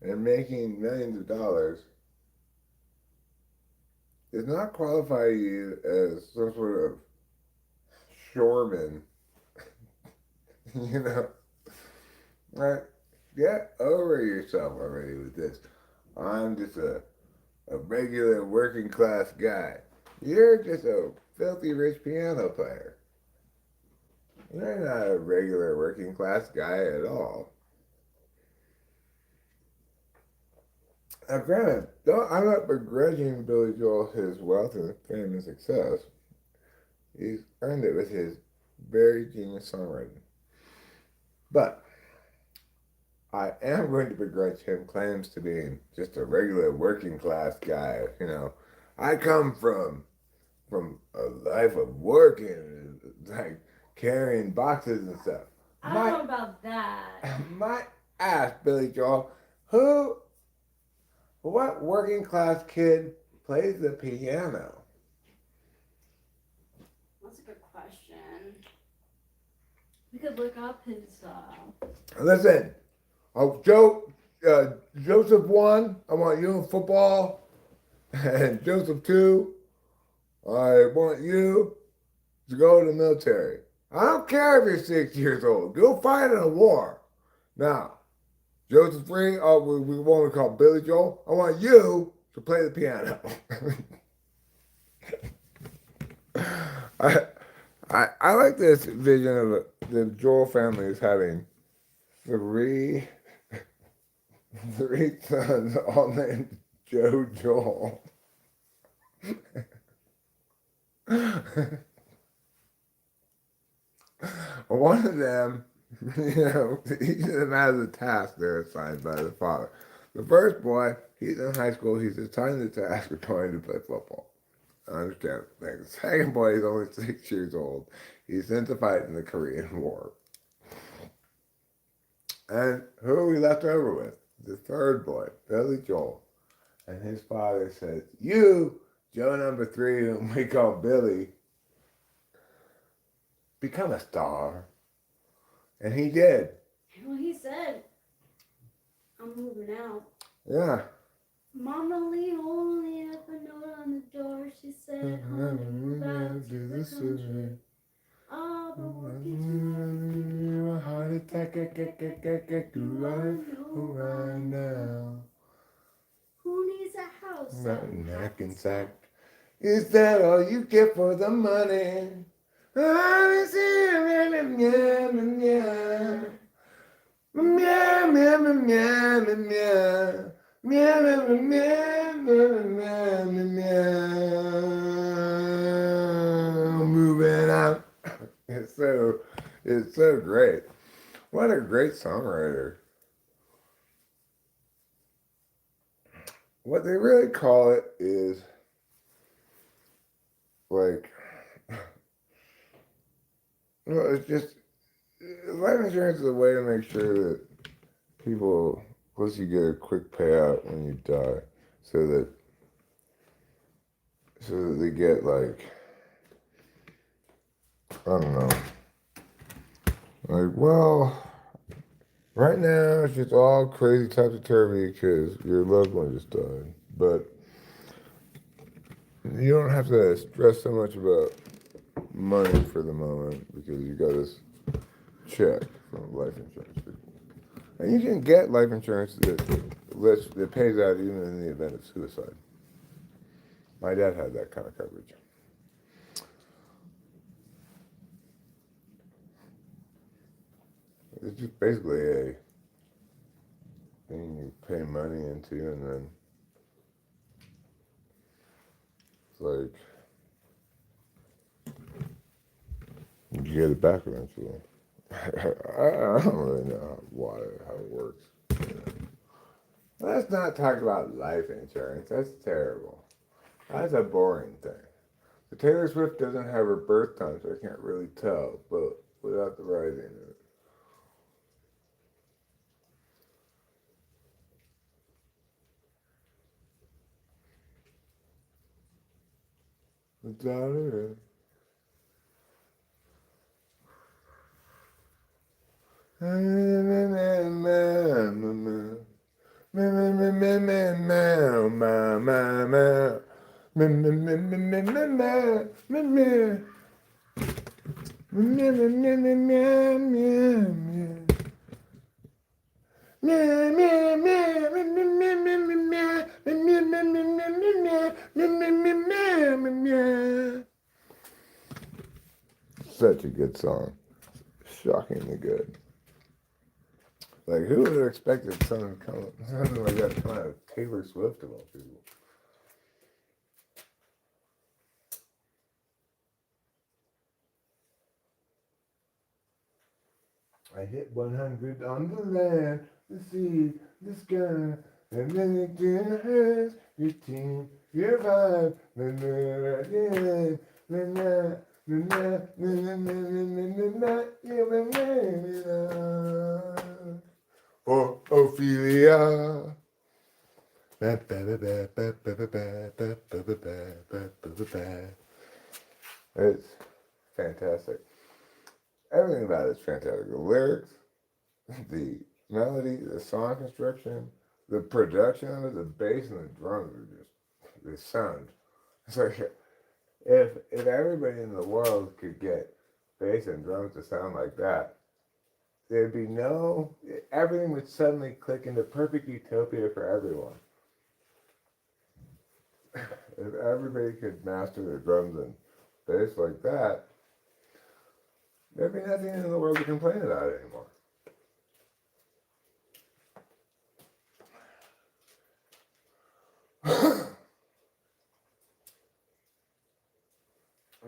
and making millions of dollars does not qualify you as some sort of shoreman. You know, like, get over yourself already with this. I'm just a regular working class guy. You're just a filthy rich piano player. You're not a regular working class guy at all. Now, granted, I'm not begrudging Billy Joel his wealth and fame and success. He's earned it with his very genius songwriting. But I am going to begrudge him claims to being just a regular working class guy. You know, I come from a life of working, like carrying boxes and stuff. I don't know about that. My ass, Billy Joel. What working class kid plays the piano? That's a good question. We could look up his. Listen, Joseph 1, I want you in football. And Joseph 2, I want you to go to the military. I don't care if you're 6 years old. Go fight in a war. Now, Joseph 3, we want to call Billy Joel. I want you to play the piano. I like this vision of the Joel family is having three sons all named Joe Joel. One of them, each of them has a task they're assigned by the father. The first boy, he's in high school, he's assigned the task of going to play football. I understand things. The second boy is only 6 years old. He's sent to fight in the Korean War. And who are we left over with? The third boy, Billy Joel. And his father says, you, Joe number 3, whom we call Billy, become a star. And he did. Well, he said, I'm moving out. Yeah. Mama Lee only left a note on the door. She said, honey, move out to the country. Oh, but working a heart attack, do I know right now? Who needs a house? Mountain neck and sack. Is that all you get for the money? Moving out. It's so great. What a great songwriter. What they really call it is like, well, it's just life insurance is a way to make sure that people, plus you get a quick payout when you die, so that they get like, I don't know, like, well, right now it's just all crazy topsy-turvy because your loved one just died, but you don't have to stress so much about money for the moment because you got this check from life insurance people. And you can get life insurance that pays out even in the event of suicide. My dad had that kind of coverage. It's just basically a thing you pay money into and then it's like you get it back eventually. I don't really know how it works. Let's not talk about life insurance. That's terrible. That's a boring thing. The Taylor Swift doesn't have her birth time, so I can't really tell, but without the writing in it. Without it. Such a good song. Shockingly good. Like, who would have expected something like that to come out of Taylor Swift of all people? I hit 100 on the land, the sea, the sky, and then it has your team, your vibe, for Ophelia. It's fantastic. Everything about it is fantastic. The lyrics, the melody, the song construction, the production of it, the bass and the drums are just the sound. It's like if everybody in the world could get bass and drums to sound like that, there'd be everything would suddenly click into perfect utopia for everyone. If everybody could master the drums and bass like that, there'd be nothing in the world to complain about anymore.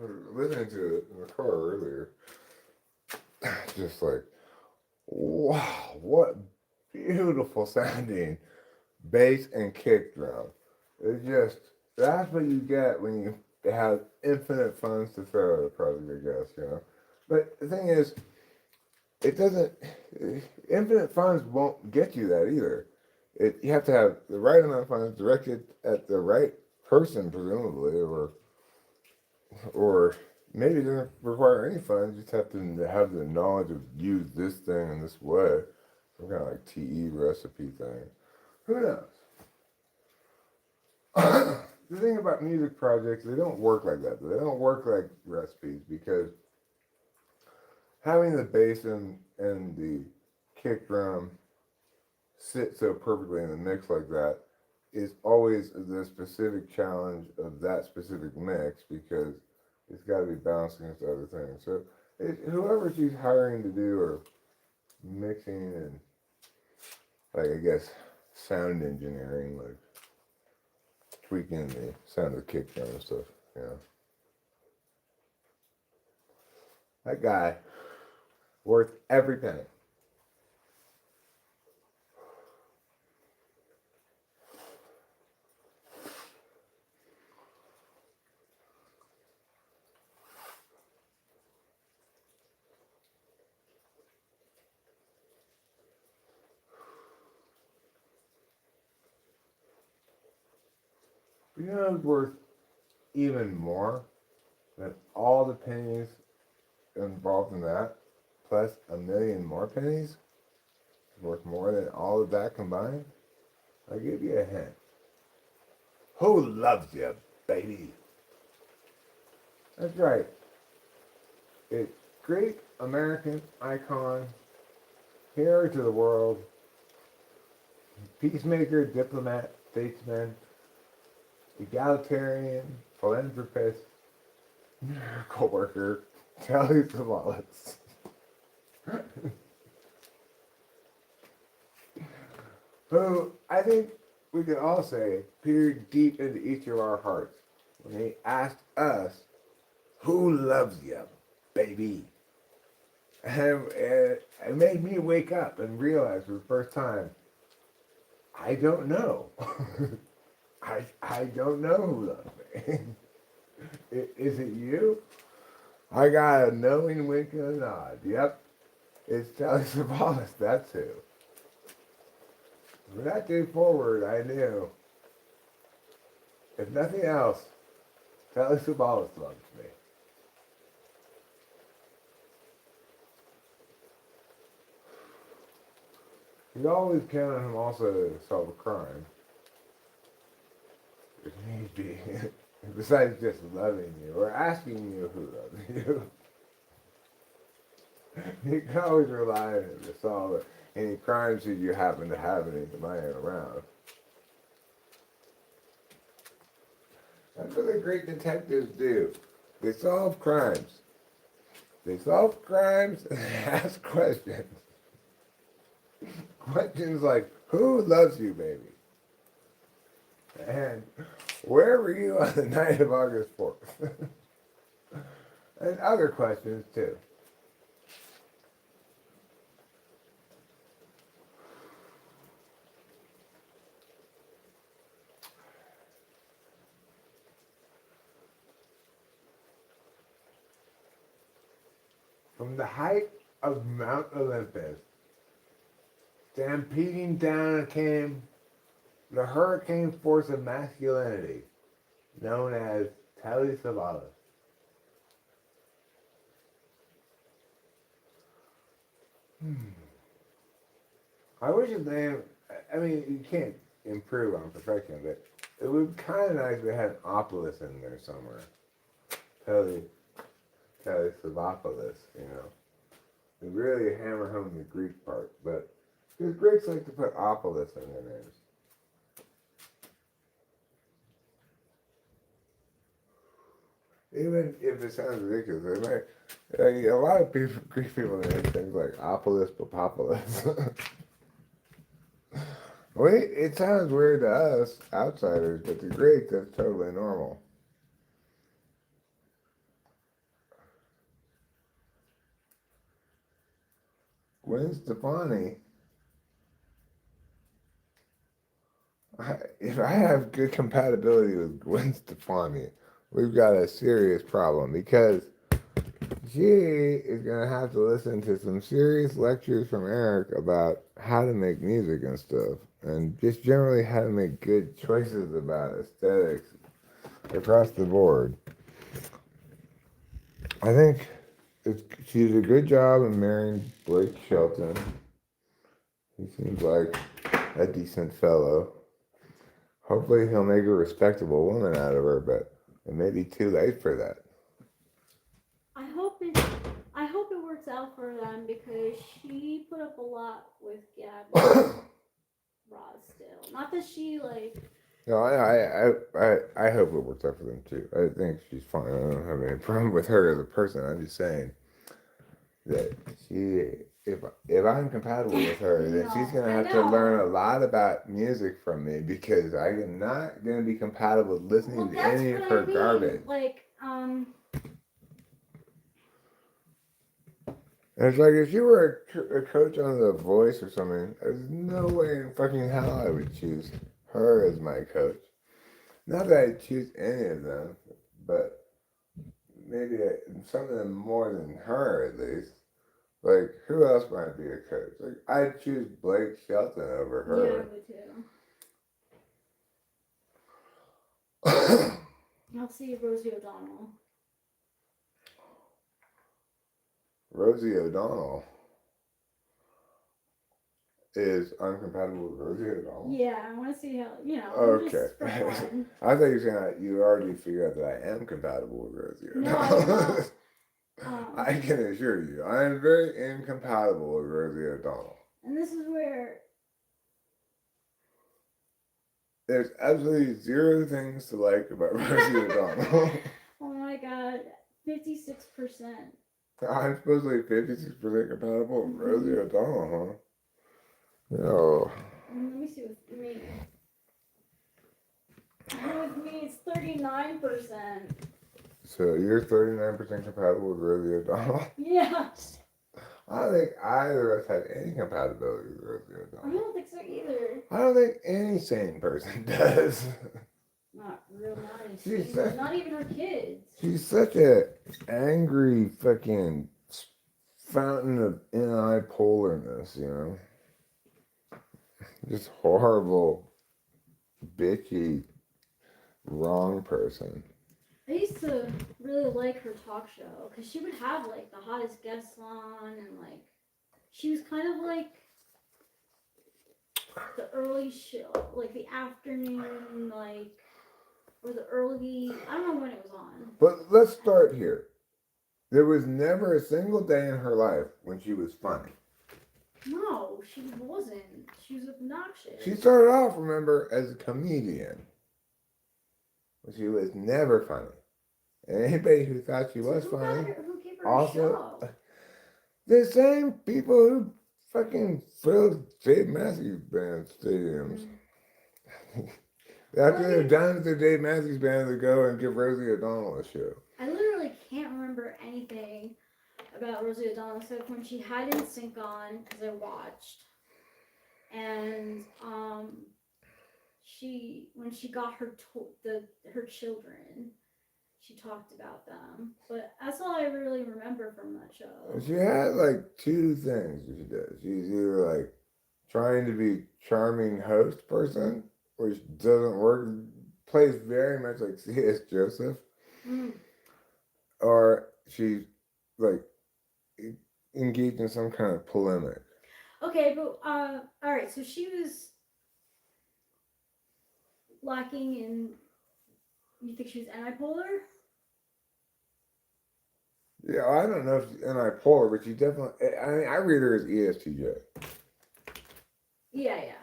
I was listening to it in the car earlier. Just like, wow, what beautiful sounding bass and kick drum. That's what you get when you have infinite funds to throw at a project, I guess, But the thing is, infinite funds won't get you that either. You have to have the right amount of funds directed at the right person, presumably, or maybe it doesn't require any funds. You just have to have the knowledge of use this thing in this way. Some kind of like TE recipe thing. Who knows? The thing about music projects, they don't work like that. They don't work like recipes because having the bass and the kick drum sit so perfectly in the mix like that is always the specific challenge of that specific mix because it's got to be balanced against other things. So whoever she's hiring to do or mixing and like I guess sound engineering, like tweaking the sound of the kick drum and stuff, That guy worth every penny. You know who's worth even more than all the pennies involved in that, plus a million more pennies? Worth more than all of that combined? I'll give you a hint. Who loves you, baby? That's right. It's great American icon, hero to the world, peacemaker, diplomat, statesman, egalitarian, philanthropist, miracle worker, Telly Savalas. Who I think we could all say peered deep into each of our hearts when he asked us, who loves you, baby? And it made me wake up and realize for the first time, I don't know. I don't know who loves me. Is it you? I got a knowing wink and a nod. Yep, it's Telly Savalas, that's who. From that day forward, I knew, if nothing else, Telly Savalas loves me. You always count on him also to solve a crime. If need be. Besides just loving you or asking you who loves you. You can always rely on him to solve any crimes that you happen to have lying around. That's what the great detectives do. They solve crimes. They solve crimes and they ask questions. Questions like, who loves you, baby? And where were you on the night of August 4th? And other questions too. From the height of Mount Olympus, stampeding down came the hurricane force of masculinity, known as Telly. I wish his name, I mean, you can't improve on perfection, but it would be kind of nice if they had an Opolis in there somewhere. Telly Savopoulos, you know. They really hammer home the Greek part, but because Greeks like to put Opolis in their names. Even if it sounds ridiculous, they might, a lot of people, Greek people name things like Opolis, Papopolis. Wait, it sounds weird to us outsiders, but to Greeks, that's totally normal. Gwen Stefani, if I have good compatibility with Gwen Stefani, we've got a serious problem because she is going to have to listen to some serious lectures from Eric about how to make music and stuff, and just generally how to make good choices about aesthetics across the board. I think she did a good job in marrying Blake Shelton. He seems like a decent fellow. Hopefully he'll make a respectable woman out of her, but it may be too late for that. I hope it works out for them because she put up a lot with Gabby Ross still. Not that she like. No, I hope it works out for them too. I think she's fine. I don't have any problem with her as a person. I'm just saying that if I'm compatible with her, then she's gonna have to learn a lot about music from me because I am not gonna be compatible with listening to any of her garbage. Like, And it's like if you were a coach on The Voice or something, there's no way in fucking hell I would choose her as my coach. Not that I'd choose any of them, but maybe some of them more than her at least. Like, who else might be a coach? Like, I'd choose Blake Shelton over her. yeah, I would too. I'll see Rosie O'Donnell. Rosie O'Donnell is uncompatible with Rosie O'Donnell? Yeah, I want to see how, Okay. just for fun. I thought you already figured out that I am compatible with Rosie O'Donnell. No, I can assure you, I am very incompatible with Rosie O'Donnell. And this is where there's absolutely zero things to like about Rosie O'Donnell. oh my god, 56%. I'm supposed to be 56% compatible with Rosie O'Donnell, huh? No. Let me see with me. With me, it's 39%. So you're 39% compatible with Rosie O'Donnell? Yeah. I don't think either of us have any compatibility with Rosie O'Donnell. I don't think so either. I don't think any sane person does. Not real nice. She's not even her kids. She's such a angry fucking fountain of unipolarness, you know? Just horrible, bitchy, wrong person. I used to really like her talk show because she would have like the hottest guests on and like she was kind of like the early show, like the afternoon, like, or the early, I don't know when it was on. But let's start here. There was never a single day in her life when she was funny. No, she wasn't. She was obnoxious. She started off, remember, as a comedian. But she was never funny. And anybody who thought she was funny, Who gave her also a show? the same people who fucking filled Dave Matthews Band stadiums. After they're done with their Dave Matthews Band, they go and give Rosie O'Donnell a show. I literally can't remember anything about Rosie O'Donnell except when she had NSYNC on, because I watched. And when she got her children, she talked about them. But that's all I really remember from that show. She had like two things that she does. She's either like trying to be charming host person, which doesn't work, plays very much like C.S. Joseph, or she's like engaged in some kind of polemic. Okay, but all right. So she was lacking in. You think she was antipolar? Yeah, I don't know if she's anti-polar, but she definitely. I mean, I read her as ESTJ. Yeah.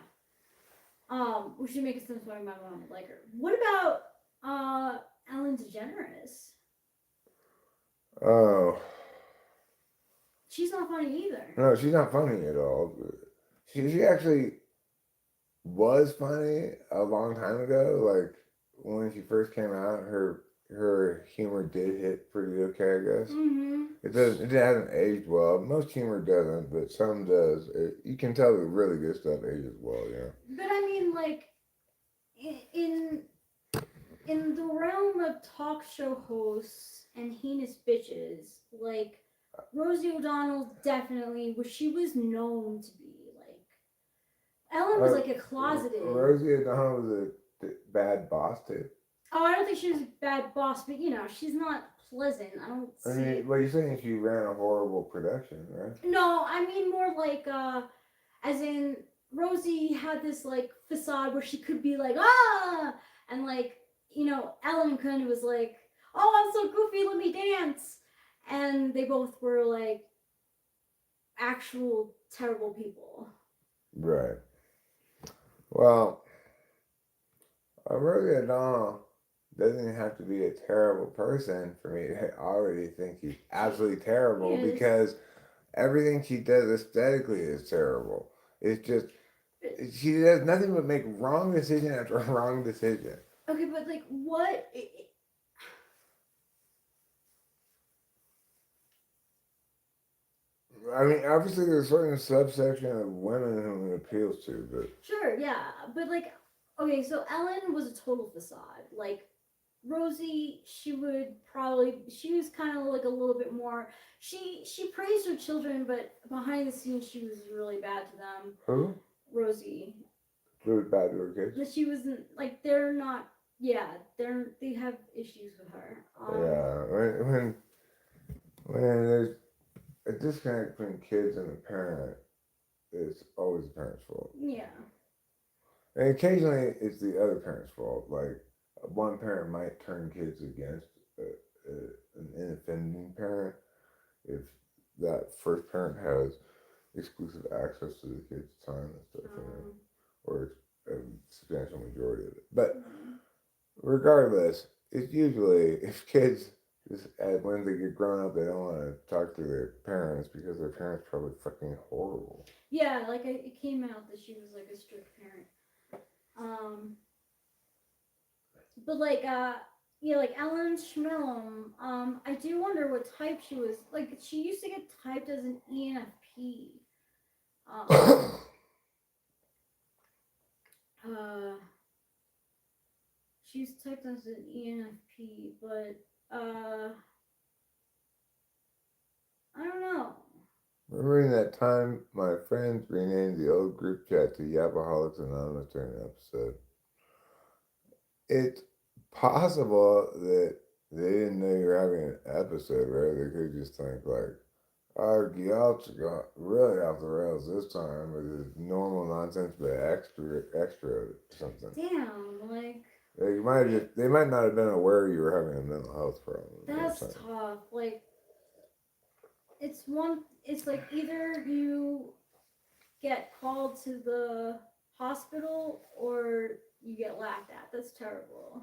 We should make it sense why my mom would like her. What about Ellen DeGeneres? Oh. She's not funny either. No, she's not funny at all. She actually was funny a long time ago. Like when she first came out, her humor did hit pretty okay, I guess. Mm-hmm. It hasn't aged well. Most humor doesn't, but some does. You can tell the really good stuff ages well, yeah. But I mean, like in the realm of talk show hosts and heinous bitches, like Rosie O'Donnell definitely she was known to be like Ellen was like a closeted. Rosie O'Donnell was a bad boss too. Oh, I don't think she was a bad boss, but she's not pleasant. I don't see. I mean, what you're saying, she ran a horrible production, right? No, I mean more like as in Rosie had this like facade where she could be like and like Ellen kind of was like, oh, I'm so goofy, let me dance, and they both were like actual terrible people. Right. Well, Rosie O'Donnell doesn't have to be a terrible person for me to already think she's absolutely terrible, because everything she does aesthetically is terrible. It's just she does nothing but make wrong decision after wrong decision. Okay, but like what? I mean, obviously there's a certain subsection of women whom it appeals to, but Sure, yeah, but like, okay, so Ellen was a total facade. Like Rosie, she was kind of like a little bit more. She praised her children, but behind the scenes, she was really bad to them. who? Rosie. Really bad to her kids. That she wasn't like they're not. Yeah, they have issues with her. Yeah, when there's a disconnect between kids and the parent, it's always the parent's fault. Yeah. And occasionally it's the other parent's fault. Like one parent might turn kids against an inoffending parent if that first parent has exclusive access to the kid's time and stuff, or a substantial majority of it. But regardless, it's usually if kids when they get grown up, they don't want to talk to their parents because their parents probably fucking horrible. Yeah, like it came out that she was like a strict parent. But like like Ellen Schmillum, I do wonder what type she was. Like she used to get typed as an ENFP. She's typed as an ENFP, but I don't know. Remembering that time my friends renamed the old group chat to Yapaholics Anonymous during an episode. It's possible that they didn't know you were having an episode, right? They could just think like, Our Guyot's got really off the rails this time with his normal nonsense, but extra something. Damn, like They might not have been aware you were having a mental health problem. that's tough. Like it's like either you get called to the hospital or you get laughed at. That's terrible.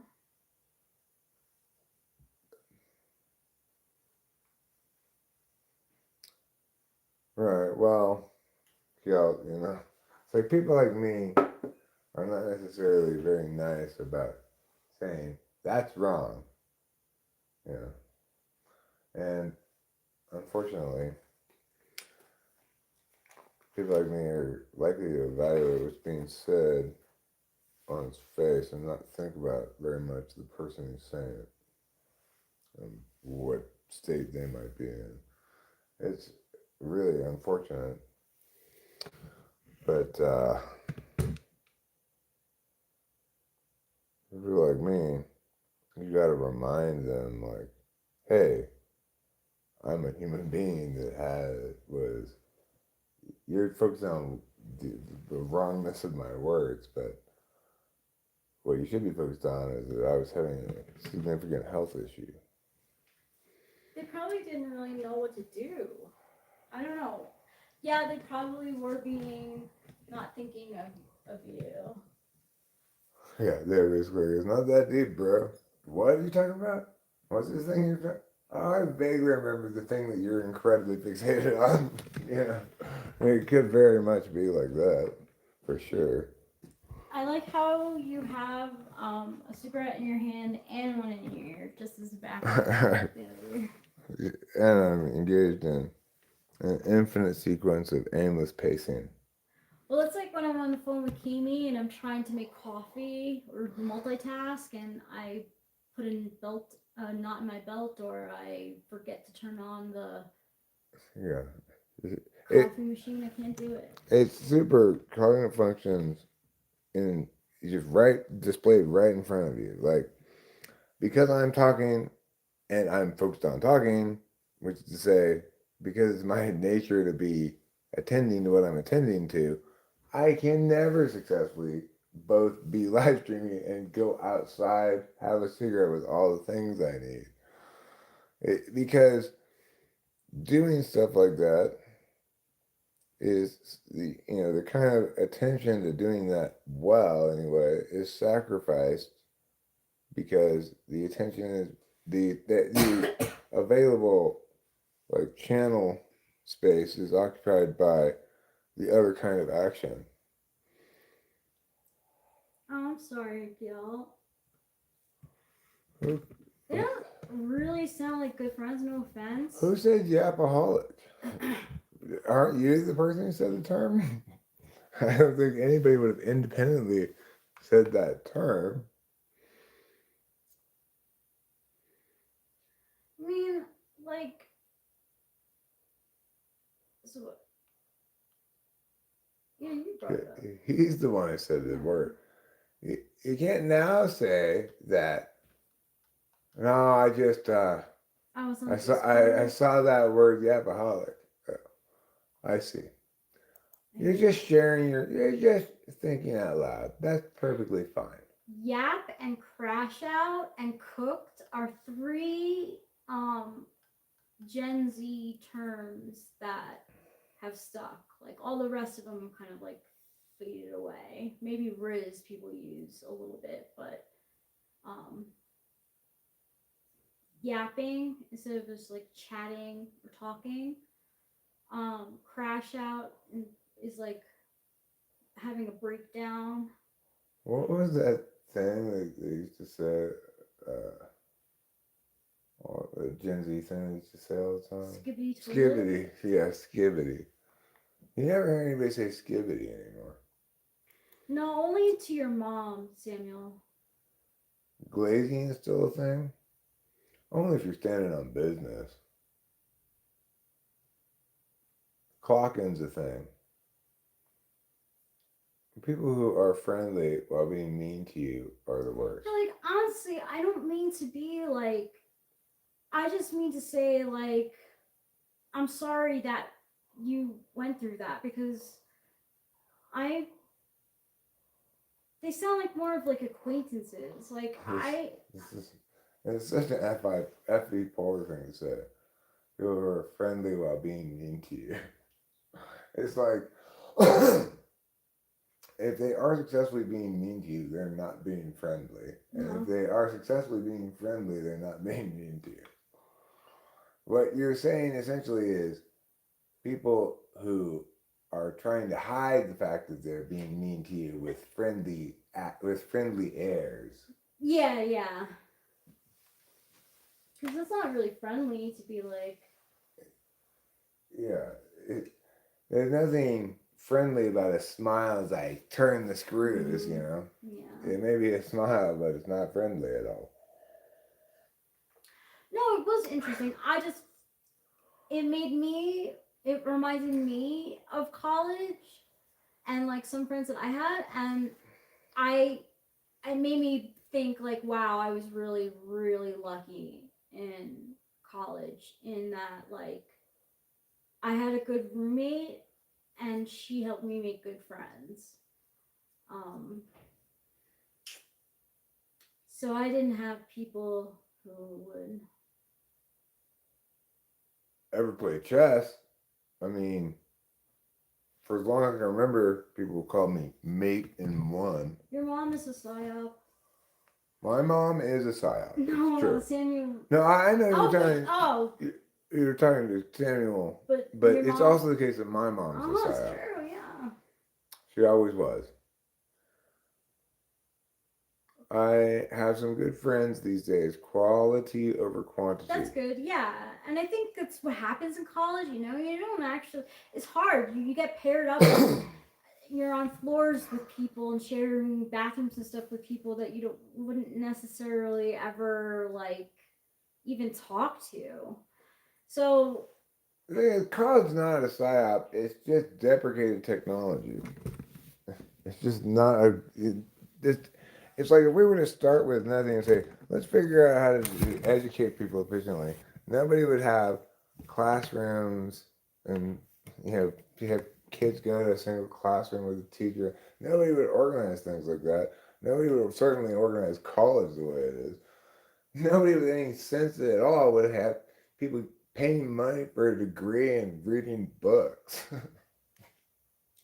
Right. Well, yeah, it's like people like me are not necessarily very nice about saying that's wrong. And unfortunately, people like me are likely to evaluate what's being said on its face and not think about very much the person who's saying it and what state they might be in. It's really unfortunate. But if you're like me, you gotta remind them, like, hey, I'm a human being you're focused on the wrongness of my words, but what you should be focused on is that I was having a significant health issue. They probably didn't really know what to do. I don't know. Yeah, they probably were being not thinking of you. Yeah, there basically it's not that deep, bro. What are you talking about? What's this thing you're talking? Oh, I vaguely remember the thing that you're incredibly fixated on. It could very much be like that, for sure. I like how you have a cigarette in your hand and one in your ear, just as a background. And I'm engaged in an infinite sequence of aimless pacing. Well, it's like when I'm on the phone with Kimi and I'm trying to make coffee or multitask, and I put a knot in my belt, or I forget to turn on the coffee machine. I can't do it. It's super cognitive functions in just displayed right in front of you. Like, because I'm talking and I'm focused on talking, which is to say, because it's my nature to be attending to what I'm attending to, I can never successfully both be live streaming and go outside, have a cigarette with all the things I need. Because doing stuff like that is the kind of attention to doing that well anyway is sacrificed because the attention is the available like channel space is occupied by the other kind of action. Oh, I'm sorry, Gil. They don't really sound like good friends, no offense. Who said yapaholic? Aren't you the person who said the term? I don't think anybody would have independently said that term. I mean, like, so, yeah, you brought it up. He's the one who said the word. You can't now say that. No, I saw that word yapaholic. I see. You're just you're just thinking out loud. That's perfectly fine. Yap and crash out and cooked are three Gen Z terms that have stuck. Like all the rest of them kind of like faded away. Maybe Riz people use a little bit, but yapping instead of just like chatting or talking. Crash out is like having a breakdown. What was that thing that they used to say? The Gen Z thing they used to say all the time? Skibbity. Yeah, skibbity. You never hear anybody say skibbity anymore. No, only to your mom, Samuel. Glazing is still a thing? Only if you're standing on business. Clocking's a thing. People who are friendly while being mean to you are the worst. Like, honestly, I don't mean to be like, I just mean to say, like, I'm sorry that you went through that because I they sound like more of like acquaintances. Like It's such an F.E. Polar thing to say. People who are friendly while being mean to you. It's like, if they are successfully being mean to you, they're not being friendly. And if they are successfully being friendly, they're not being mean to you. What you're saying essentially is people who are trying to hide the fact that they're being mean to you with friendly airs. Yeah. Because it's not really friendly to be like. Yeah, there's nothing friendly about a smile as I turn the screws. You know, Yeah. it may be a smile, but it's not friendly at all. No, it was interesting. It reminded me of college and like some friends that I had, and it made me think like, wow, I was really, really lucky in college in that like I had a good roommate and she helped me make good friends. Um, so I didn't have people who would. Ever play chess? I mean, for as long as I can remember, people would call me mate in one. Your mom is a psyop. My mom is a psyop. No, True. Samuel. No, I know you're talking. Oh, You're talking to Samuel, but it's your mom, also the case that my mom's a it's psyop. true, yeah. She always was. I have some good friends these days. Quality over quantity. That's good, yeah. And I think that's what happens in college, you know? You don't actually, it's hard. You get paired up, you're on floors with people and sharing bathrooms and stuff with people that you wouldn't necessarily ever, like, even talk to. So. The thing is, college's not a psyop. It's just deprecated technology. It's just not a. It's like if we were to start with nothing and say, let's figure out how to educate people efficiently, nobody would have classrooms and you have kids go to a single classroom with a teacher. Nobody would organize things like that. Nobody would certainly organize college the way it is. Nobody with any sense at all would have people paying money for a degree and reading books.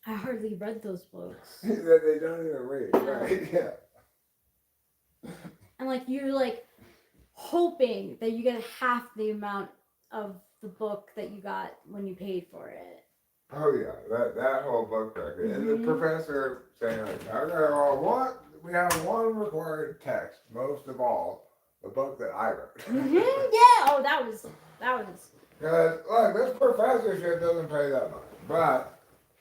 I hardly read those books. That they don't even read, right? Yeah. And like you're like hoping that you get half the amount of the book that you got when you paid for it. Oh yeah, that whole book record. And the professor saying like, okay, well, we have one required text, most of all, the book that I wrote. Yeah. Oh, that was. Because look, this professorship doesn't pay that much, but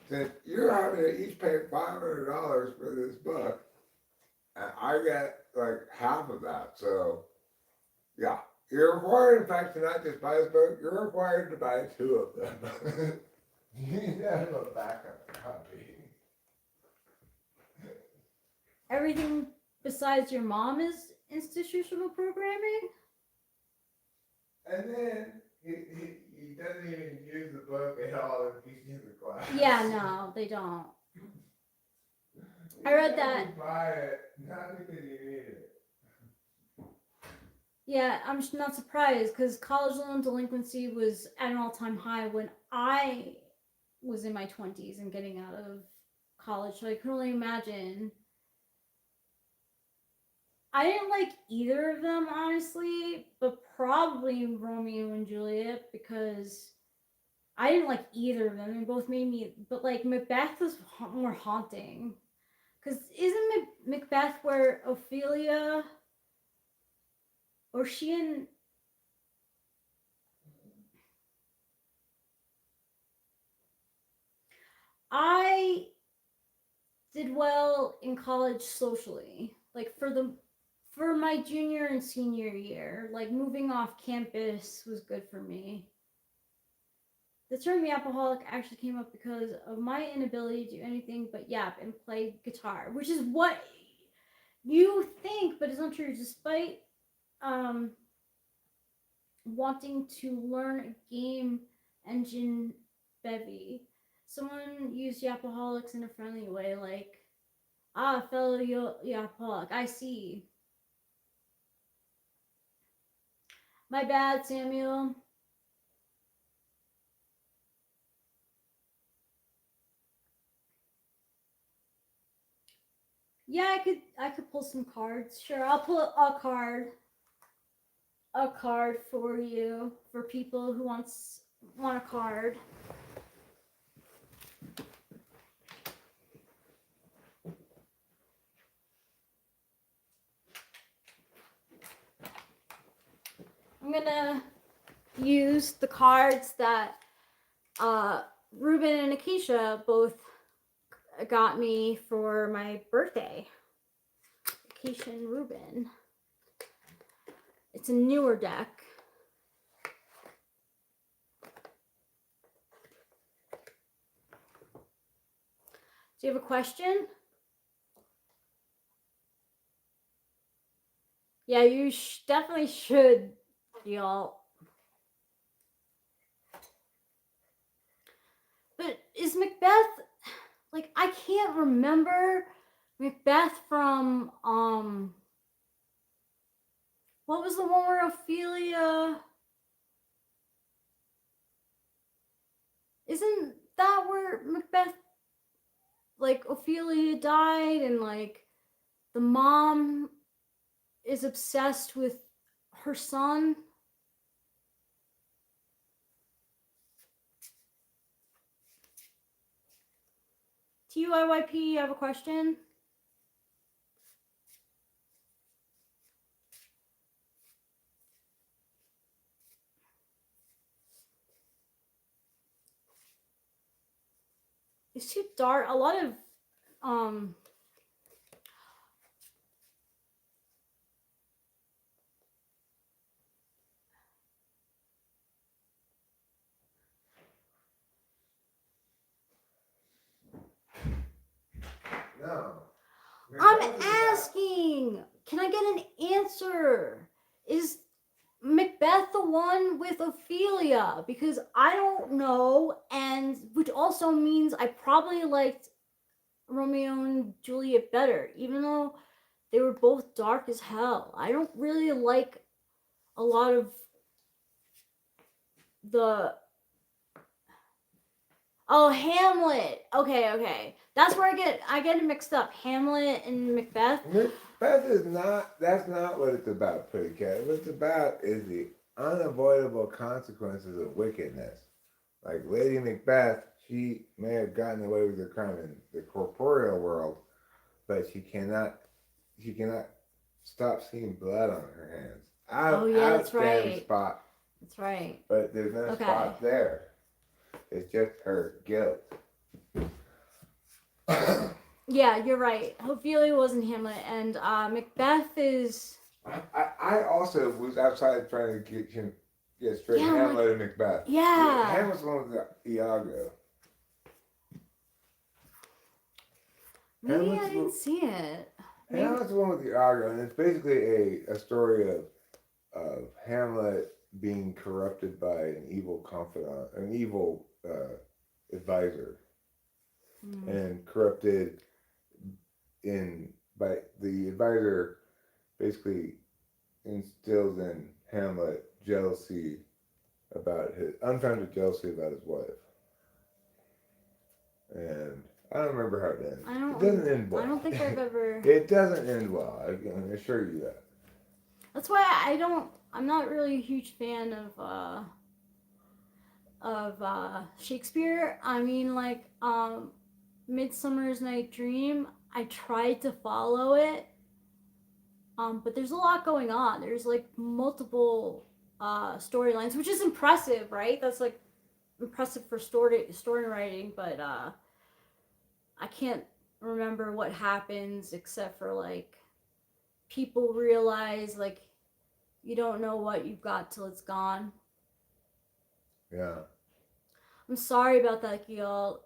since you're having to each pay $500 for this book, and I get like half of that, so yeah, you're required, in fact, to not just buy this book. You're required to buy 2 of them. You need to have a backup copy. Everything besides your mom is institutional programming. And then he doesn't even use the book at all if he's in the class. Yeah, no, they don't. I read that. Buy it, not because you need it. Yeah, I'm just not surprised because college loan delinquency was at an all-time high when I was in my 20s and getting out of college. So I can only imagine. I didn't like either of them, honestly, but probably Romeo and Juliet because I didn't like either of them. They both made me, but like Macbeth was more haunting. Because isn't Macbeth where Ophelia, or she and I did well in college socially. Like for my junior and senior year, like moving off campus was good for me. The term yapaholic actually came up because of my inability to do anything but yap and play guitar, which is what you think, but it's not true. Despite wanting to learn a game engine bevy. Someone used yapaholics in a friendly way, like, fellow yapaholic, I see. My bad, Samuel. Yeah, I could pull some cards. Sure, I'll pull a card for you, for people who want a card. I'm gonna use the cards that Ruben and Akeisha both got me for my birthday. Akeisha and Ruben. It's a newer deck. Do you have a question? Yeah, you definitely should, y'all. But is Macbeth, like, I can't remember Macbeth from, what was the one where Ophelia, isn't that where Macbeth, like, Ophelia died and, like, the mom is obsessed with her son? TYYP, you have a question? It's too dark. A lot of No. I'm asking. Can I get an answer? Is Macbeth the one with Ophelia? Because I don't know, and which also means I probably liked Romeo and Juliet better, even though they were both dark as hell. I don't really like a lot of the. Oh, Hamlet. Okay. That's where I get it mixed up. Hamlet and Macbeth. Macbeth is not, that's not what it's about, pretty cat. What it's about is the unavoidable consequences of wickedness. Like Lady Macbeth, she may have gotten away with her crime in the corporeal world, but she cannot stop seeing blood on her hands. That's right. Spot. That's right. But there's no spot there. It's just her guilt. Yeah, you're right. Ophelia wasn't Hamlet, and Macbeth is. I also was outside trying to get straight Hamlet and Macbeth. Yeah. Hamlet's the one with Iago. Maybe I didn't see it. Hamlet's the one with Iago, and it's basically a story of Hamlet being corrupted by an evil confidant, an evil advisor, and corrupted by the advisor basically instills in Hamlet unfounded jealousy about his wife. And I don't remember how it ends. It doesn't end well. I don't think I've ever. It doesn't end well. I can assure you that. That's why I'm not really a huge fan of Shakespeare. I mean, like, Midsummer's Night Dream, I tried to follow it, but there's a lot going on. There's, like, multiple storylines, which is impressive, right? That's, like, impressive for story writing, but I can't remember what happens except for, like, people realize, like, you don't know what you've got till it's gone. Yeah. I'm sorry about that, y'all.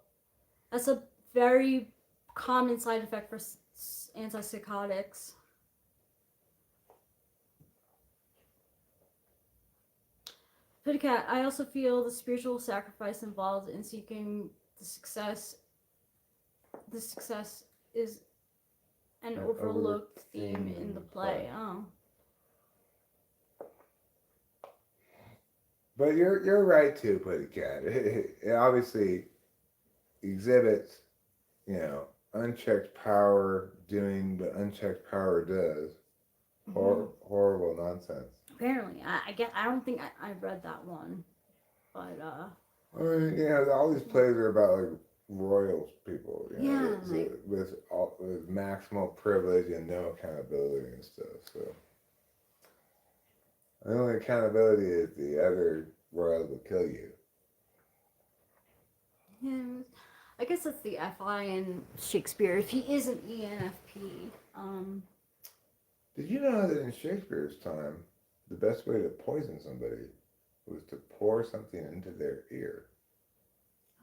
That's a very common side effect for antipsychotics. Pretty cat. I also feel the spiritual sacrifice involved in seeking the success. The success is an An overlooked theme in the play. Oh. But you're right too, Putty Cat. It obviously exhibits, you know, unchecked power doing what unchecked power does. Horrible nonsense. Apparently, I don't think I read that one, but I mean, you know, all these plays are about like royals people, you know, Yeah, like- with maximal privilege and no accountability and stuff. So the only accountability is the other royals will kill you. yeah, I guess that's the FI in Shakespeare. If he is an ENFP, Did you know that in Shakespeare's time, the best way to poison somebody was to pour something into their ear?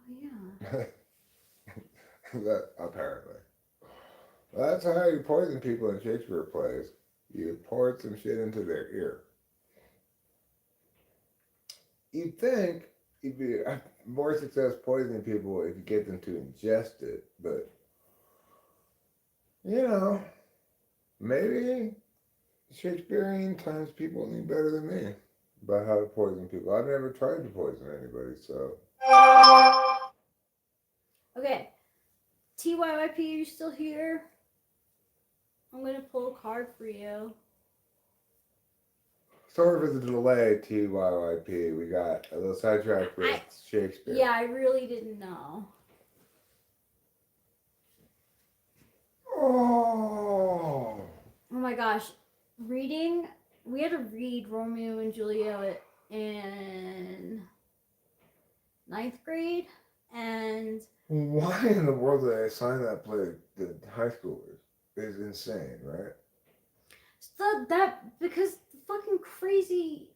oh yeah, That apparently. Well, that's how you poison people in Shakespeare plays. You poured some shit into their ear. You'd think you'd be more success poisoning people if you get them to ingest it, but you know, maybe Shakespearean times people knew better than me about how to poison people. I've never tried to poison anybody, so. okay. TYYP, are you still here? I'm gonna pull a card for you. Sorry for the delay, TYYP. We got a little sidetracked with Shakespeare. Yeah, I really didn't know. Oh. Oh my gosh, reading. We had to read Romeo and Juliet in ninth grade, and Why in the world did I assign that play to high schoolers? It's insane, right? that because the fucking crazy.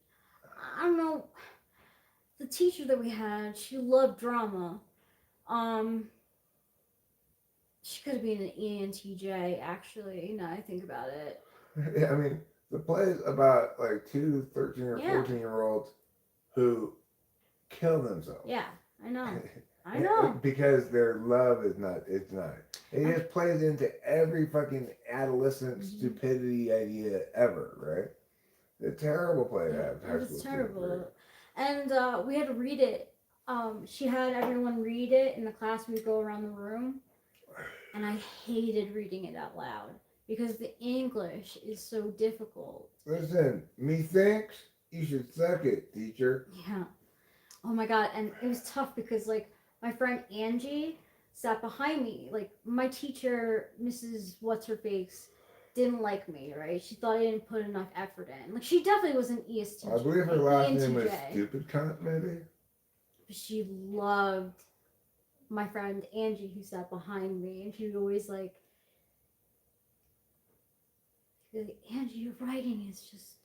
I don't know. The teacher that we had, she loved drama. She could have been an ENTJ, actually, now I think about it. Yeah, I mean, the play is about like two 13 or 14-year-olds who kill themselves. Yeah, I know. I know. Because their love is not, it's not. It just plays into every fucking adolescent stupidity idea ever, right? It's a terrible play to have high school. It's terrible. And we had to read it. She had everyone read it in the class. We'd go around the room. And I hated reading it out loud because the English is so difficult. Listen, methinks you should suck it, teacher. Yeah. Oh my god, and it was tough because like my friend Angie sat behind me. Like my teacher, Mrs. What's Her Face, didn't like me, right? She thought I didn't put enough effort in. Like she definitely was an ESTJ. I believe her last name was ENTJ. Stupid Cunt, maybe? She loved my friend Angie who sat behind me, and she would always like, Angie, your writing is just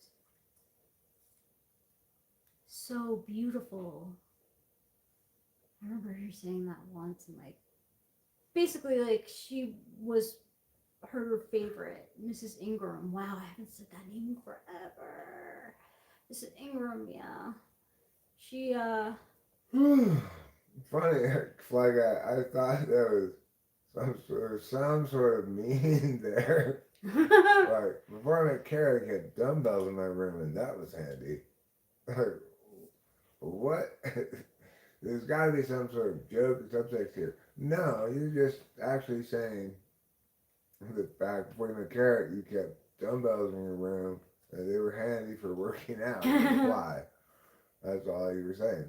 so beautiful. I remember her saying that once, and like basically like she was her favorite, Mrs. Ingram. Wow, I haven't said that name forever. Mrs. Ingram, yeah. She Funny, like I thought there was some sort of meaning there. Like before I met Kara, I had dumbbells in my room, and that was handy. Like, what? There's got to be some sort of joke or subtext here. No, you're just actually saying that back before you met Kara, you kept dumbbells in your room, and they were handy for working out on the fly. That's all you were saying.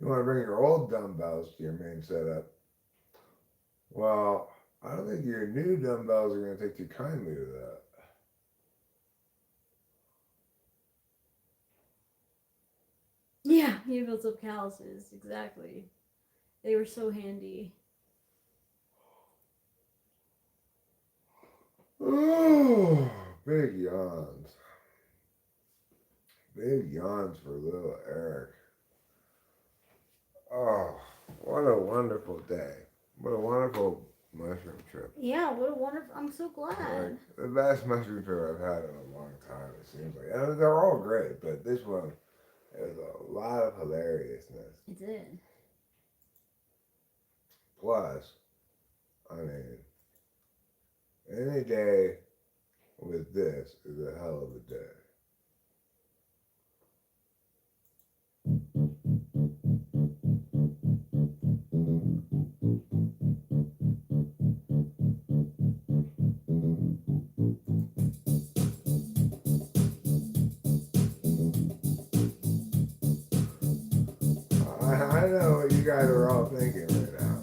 You want to bring your old dumbbells to your main setup. Well, I don't think your new dumbbells are going to take too kindly to that. Yeah, you built up calluses, exactly. They were so handy. Oh, big yawns. Big yawns for little Eric. Oh, what a wonderful day. What a wonderful mushroom trip. Yeah, what a wonderful, I'm so glad. Like, the best mushroom trip I've had in a long time, it seems like. And they're all great, but this one It was a lot of hilariousness. It did. Plus, I mean, any day with this is a hell of a day. I know what you guys are all thinking right now.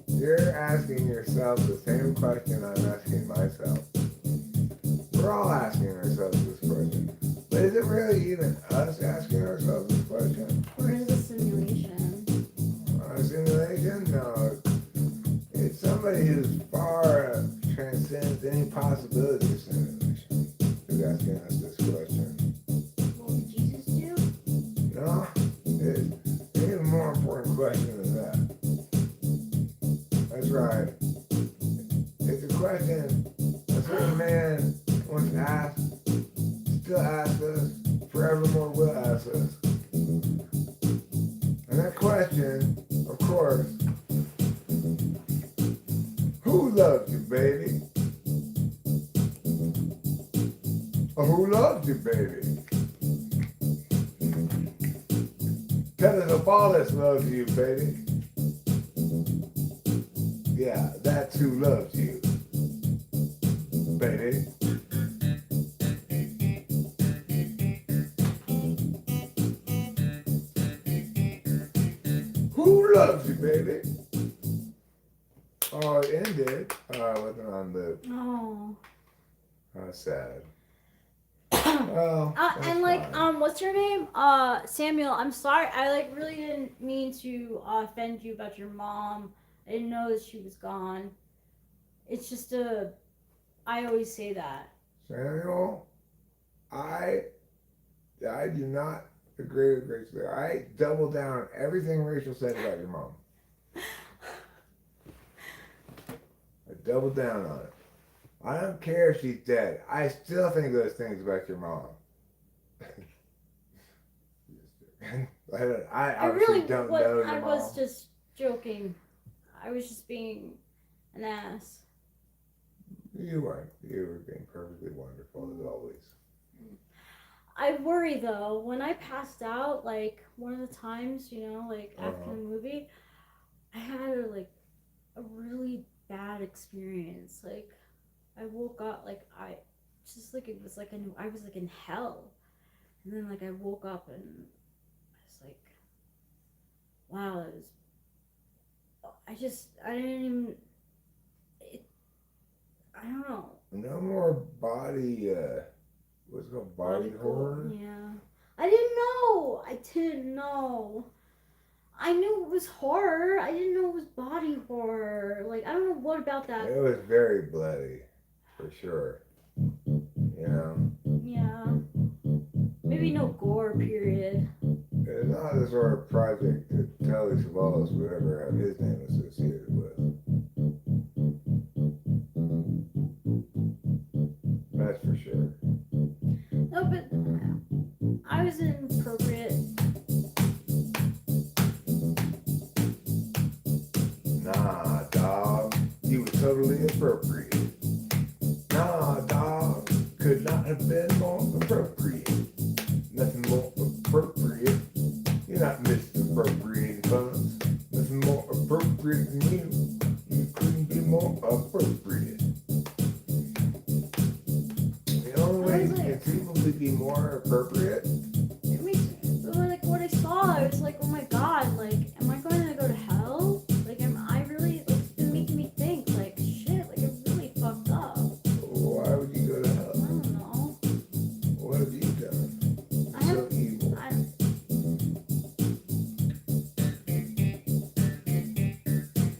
You're asking yourself the same question I'm asking myself. We're all asking ourselves this question. But is it really even us asking ourselves this question? Or is it a simulation? A simulation? No. It's somebody who's far transcends any possibility of simulation who's asking us this question. What would Jesus do? No, it's an even more important question than that. That's right. It's a question a certain man once asked, still asks us, forevermore will ask us. And that question, of course, who loves you, baby? Or who loves you, baby? Tell us if all this loves you, baby. Yeah, that's who loves you, baby. Who loves you, baby? Oh, it ended. Wasn't on the. Oh. Sad. Well, And like, fine. what's your name? Samuel. I'm sorry. I like really didn't mean to offend you about your mom. I didn't know that she was gone. It's just I always say that. Samuel, I do not agree with Rachel. I double down on everything Rachel said about your mom. I double down on it. I don't care if she's dead. I still think those things about your mom. I obviously don't know your I mom. was just joking. I was just being an ass. You weren't. You were being perfectly wonderful as always. I worry though, when I passed out, like one of the times, like after the movie, I had a really bad experience. Like I woke up like it was like I was like in hell. And then like I woke up and I was like, wow, it was I didn't even I don't know. No more body what's it called? Body horror? Yeah. I didn't know. I knew it was horror. I didn't know it was body horror. Like, I don't know what about that. It was very bloody, for sure. You know? Yeah. Maybe no gore, period. It's not the sort of project that Telly Savalas would ever have his name associated with. That's for sure. No, but I was inappropriate. Nah, dog. You were totally appropriate. Nah, dog. Could not have been more appropriate. Nothing more appropriate. You're not misappropriating funds. Nothing more appropriate than you. You couldn't be more appropriate. The only way you can conceivably be more appropriate. It makes like what I saw. I was like, oh my god, like, am I going to go to hell? Like, am I really? Like, it's been making me think, like, shit, like, I'm really fucked up. Why would you go to I hell? don't know. What have you done? I So evil.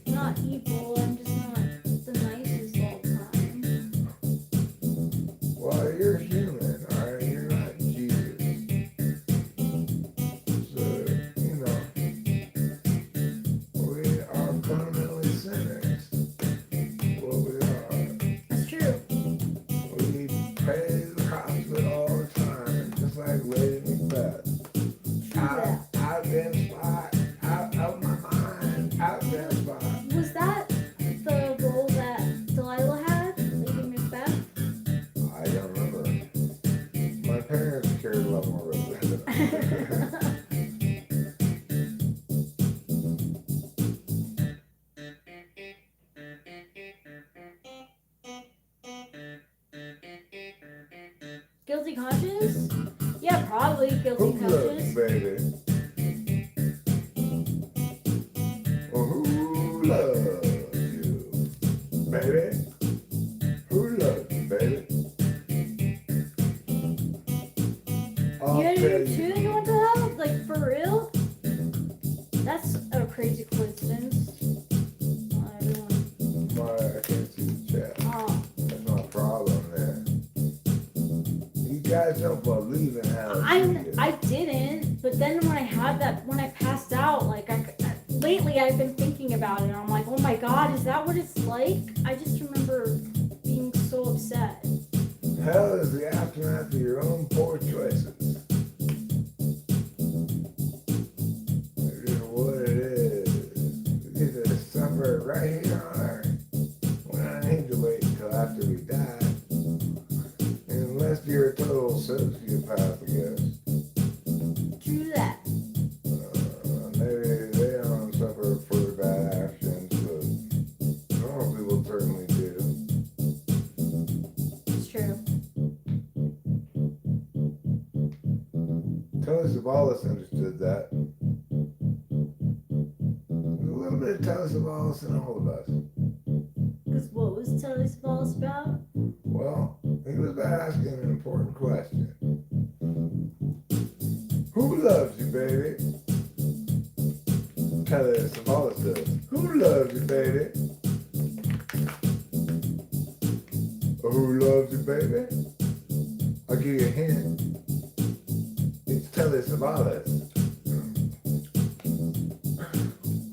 Not evil. I'm just not the nicest all the time. Well, you're human, alright? You're not Jesus. So, you know, we are fundamentally sinners. Well, we are. That's true. We pay the cops with all the time, just like Lady Macbeth. carries a lot more weight than that. Guilty conscious? Yeah, probably guilty Who loves you, conscious. baby? Well, who loves you, baby? Who loves you, baby? I'll You had tell your two that you went to hell? Like, for real? That's a crazy coincidence. I can't see the chat. Oh. That's my problem there. You guys don't believe in hell. I didn't, but then when I passed out, like, lately I've been thinking about it, and I'm like, oh my god, is that what it's like? I just remember being so upset. Hell is the aftermath of your own poor choices. It is what it is. We get to suffer right here on earth. We don't need to wait until after we die. Unless you're a total sociopath, I guess. True that. Maybe they don't suffer for bad actions, but normal people certainly do. It's true. Telly Savalas understood that. There's a little bit of Telly Savalas in all of us. Because what was Telly Savalas about? Well, he was asking an important question. Who loves you, baby? Telly Savalas does. Who loves you, baby? Who loves you, baby? I'll give you a hint. It's Telly Savalas.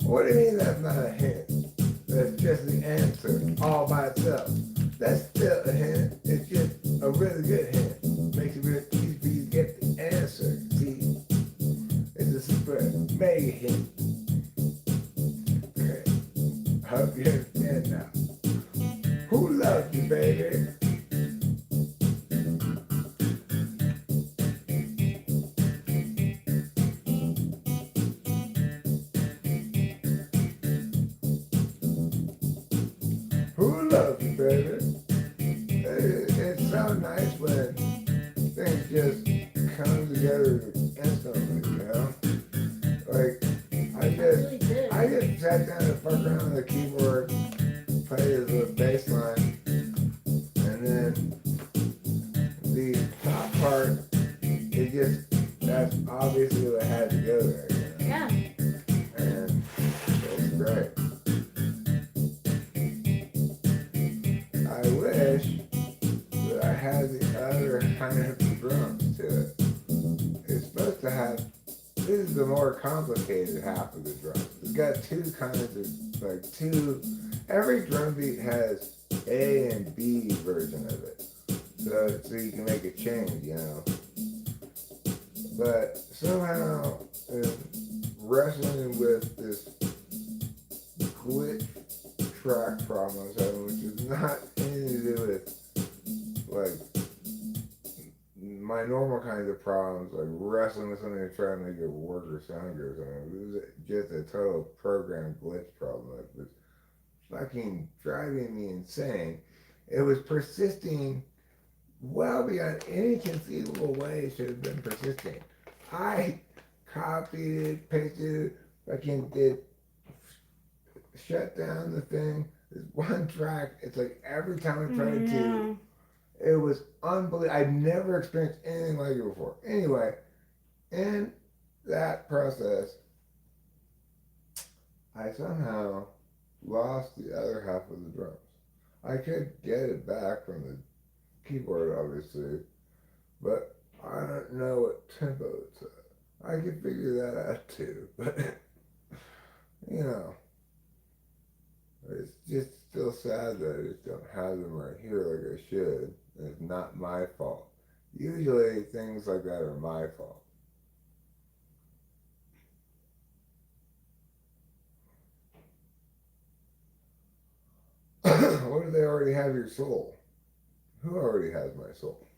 What do you mean that's not a hint? That's just the answer all by itself. That's still a hint. It's just a really good hint. Makes it really easy for you to get the answer. See? It's a super mega hint. Okay. I hope you understand now. Who loves you, baby? Who loves you, baby? It's so nice when things just come together instantly, you know? Like, I just sat down and fucked around on the keyboard, played the bass line, and then the top part, it just, that's obviously what had to go there, you know? Yeah. And it's great. I wish that I had the other kind of drums to it. It's supposed to have, this is the more complicated half of the drums. It's got two kinds of, like every drum beat has A and B version of it. So you can make a change, you know. But somehow, wrestling with this glitch track problem I was having, which is not anything to do with like my normal kinds of problems, like wrestling with something to try to make it work or sound good or something. It was just a total program glitch problem that was fucking driving me insane. It was persisting well beyond any conceivable way it should have been persisting. I copied it, pasted it, fucking did shut down the thing. There's one track. It's like every time I tried to, it was unbelievable. I'd never experienced anything like it before. Anyway, in that process, I somehow lost the other half of the drums. I could get it back from the keyboard, obviously, but I don't know what tempo it's at. I could figure that out too, but you know. It's just still sad that I just don't have them right here like I should. And it's not my fault. Usually things like that are my fault. What if they already have your soul? Who already has my soul?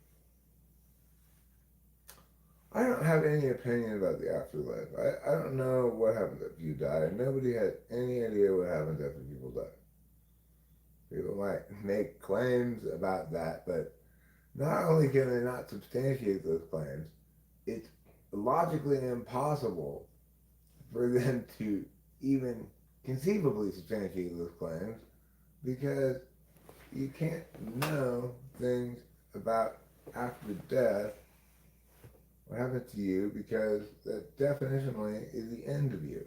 have any opinion about the afterlife. I don't know what happens after you die. Nobody has any idea what happens after people die. People might make claims about that, but not only can they not substantiate those claims, it's logically impossible for them to even conceivably substantiate those claims because you can't know things about after death, what happens to you, because that definitionally is the end of you.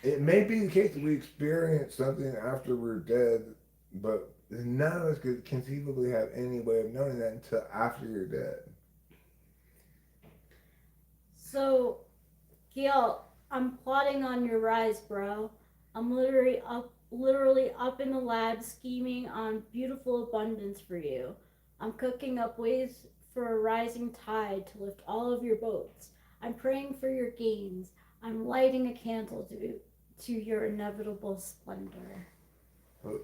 It may be the case that we experience something after we're dead, but none of us could conceivably have any way of knowing that until after you're dead. So, Gil, I'm plotting on your rise, bro. I'm literally up in the lab scheming on beautiful abundance for you. I'm cooking up ways for a rising tide to lift all of your boats. I'm praying for your gains. I'm lighting a candle to your inevitable splendor. Who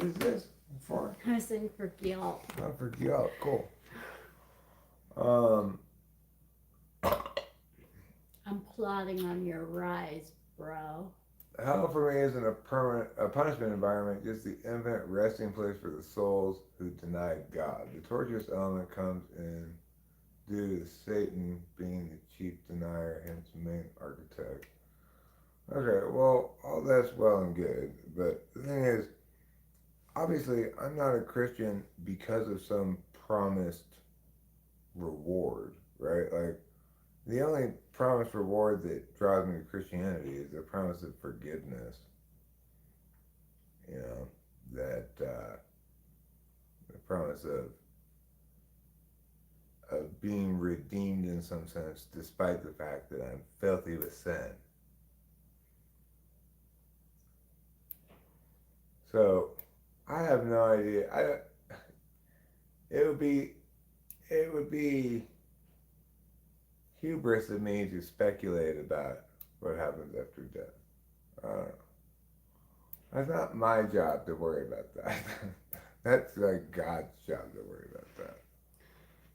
is this for? I was saying for Gil. Oh, for Gil, cool. I'm plotting on your rise, bro. Hell for me isn't a punishment environment, just the infinite resting place for the souls who denied God. The torturous element comes in due to Satan being the chief denier, hence main architect. Okay, well, all that's well and good, but the thing is, obviously, I'm not a Christian because of some promised reward, right? Like, the only promised reward that drives me to Christianity is the promise of forgiveness. You know, that the promise of being redeemed in some sense, despite the fact that I'm filthy with sin. So, I have no idea. It would be hubris of me to speculate about what happens after death. I don't know. That's not my job to worry about that. That's like God's job to worry about that.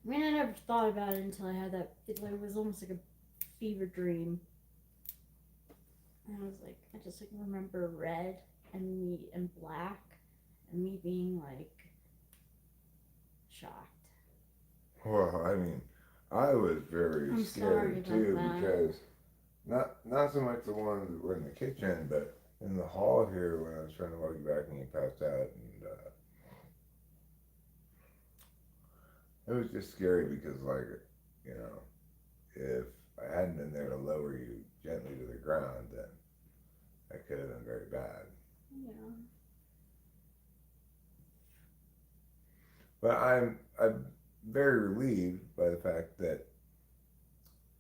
I mean, I never thought about it until I had that. It was almost like a fever dream. And I was like, I just like remember red and me and black and me being like shocked. Well, I mean, I was very I'm scared sorry too about that. because not so much the ones that were in the kitchen, but in the hall here when I was trying to walk you back and you passed out, and it was just scary because, like, you know, if I hadn't been there to lower you gently to the ground, then that could have been very bad. Yeah. But I'm very relieved by the fact that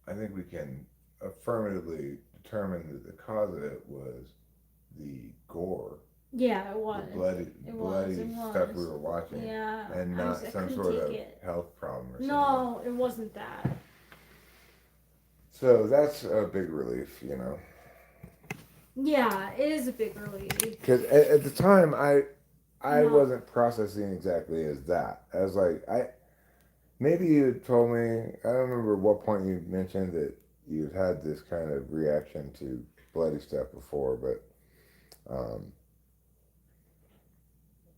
I think we can affirmatively determine that the cause of it was the gore, Yeah, it was. the bloody It stuff was. we were watching, Yeah. and I not some couldn't sort take of it. health problem or something. No, it wasn't that. So that's a big relief, you know. Yeah, it is a big relief. Because at the time, I No. wasn't processing exactly as that. I was like, maybe you had told me, I don't remember what point you mentioned that you'd had this kind of reaction to bloody stuff before, but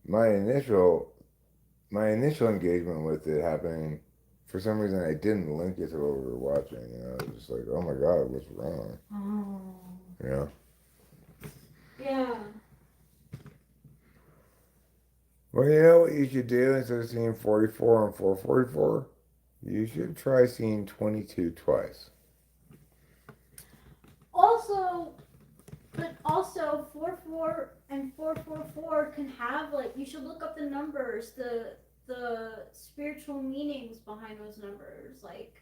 my initial engagement with it happening, for some reason I didn't link it to what we were watching. You know, I was just like, oh my God, what's wrong? Oh. You know? Yeah. Well, you know what you should do instead of seeing 44 and 444? You should try seeing 22 twice. Also, 44 and 444 can have, like, you should look up the numbers, the spiritual meanings behind those numbers. Like,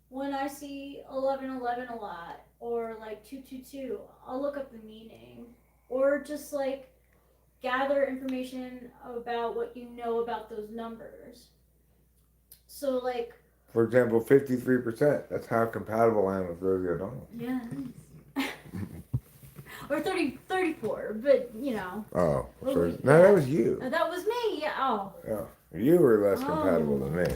when I see 1111 a lot, or like 222, I'll look up the meaning. Or just, like, gather information about what you know about those numbers. So, like, For example, 53%. That's how compatible I am with Rosie O'Donnell. yeah. Or 34, but you know. Oh, Well, sorry. yeah. No, that was you. That was me. Yeah, Oh. Yeah. You were less compatible than me.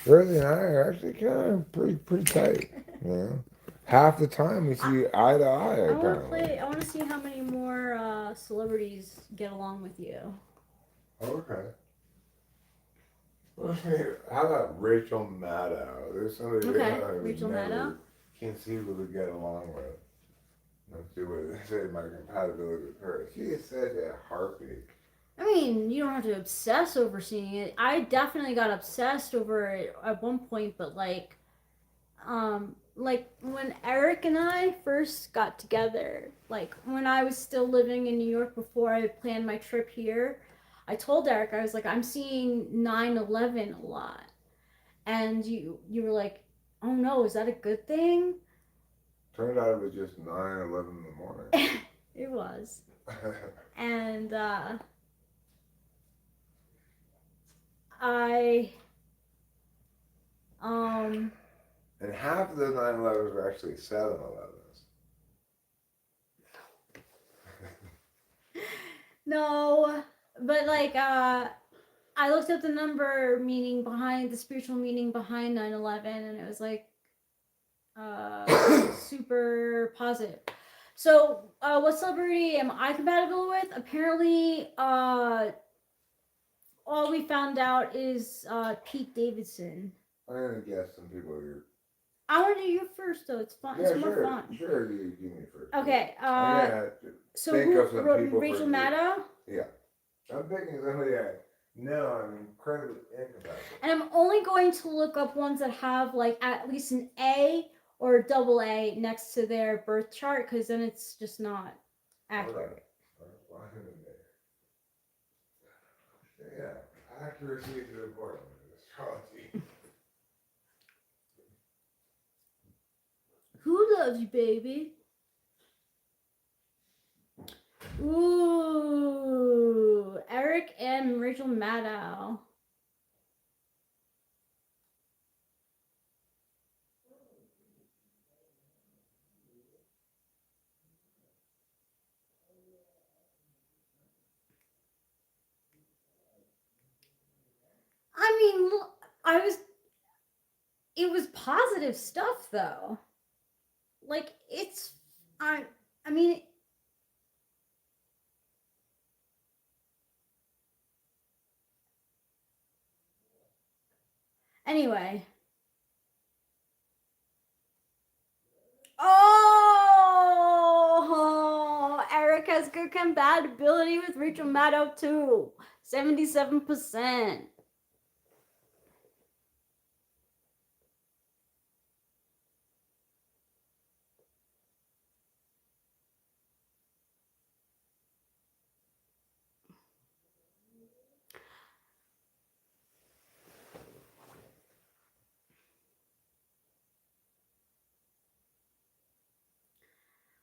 Rosie and I are actually kind of pretty tight. You know? Half the time we see eye to eye, I apparently. want to see how many more celebrities get along with you. Okay. How about Rachel Maddow? There's somebody Okay, I would Rachel never Maddow. conceivably get along with. Let's see what they say my compatibility with her. She is such a harpy. I mean, you don't have to obsess over seeing it. I definitely got obsessed over it at one point, but like when Eric and I first got together, like when I was still living in New York before I planned my trip here, I told Eric, I was like, I'm seeing 9/11 a lot. And you were like, oh no, is that a good thing? Turned out it was just 9/11 in the morning. It was. And I and half of the 9/11s were actually 7/11s. no, but like I looked up the number meaning behind the spiritual meaning behind 9/11, and it was like super positive. So what celebrity am I compatible with? Apparently all we found out is Pete Davidson. I'm gonna guess some people here. I want to do you first though. It's fun. Yeah, it's more fun. Sure, you give me first. Okay. So think who of some wrote people Rachel for you. Maddow? Yeah. I'm thinking somebody I'm incredibly incompatible. And I'm only going to look up ones that have like at least an A or a double A next to their birth chart, because then it's just not accurate. Yeah, accuracy is important in astrology. Who loves you, baby? Ooh, Eric and Rachel Maddow. I mean, look, it was positive stuff though. Like I mean, anyway. Oh, Eric has good compatibility with Rachel Maddow too. 77%.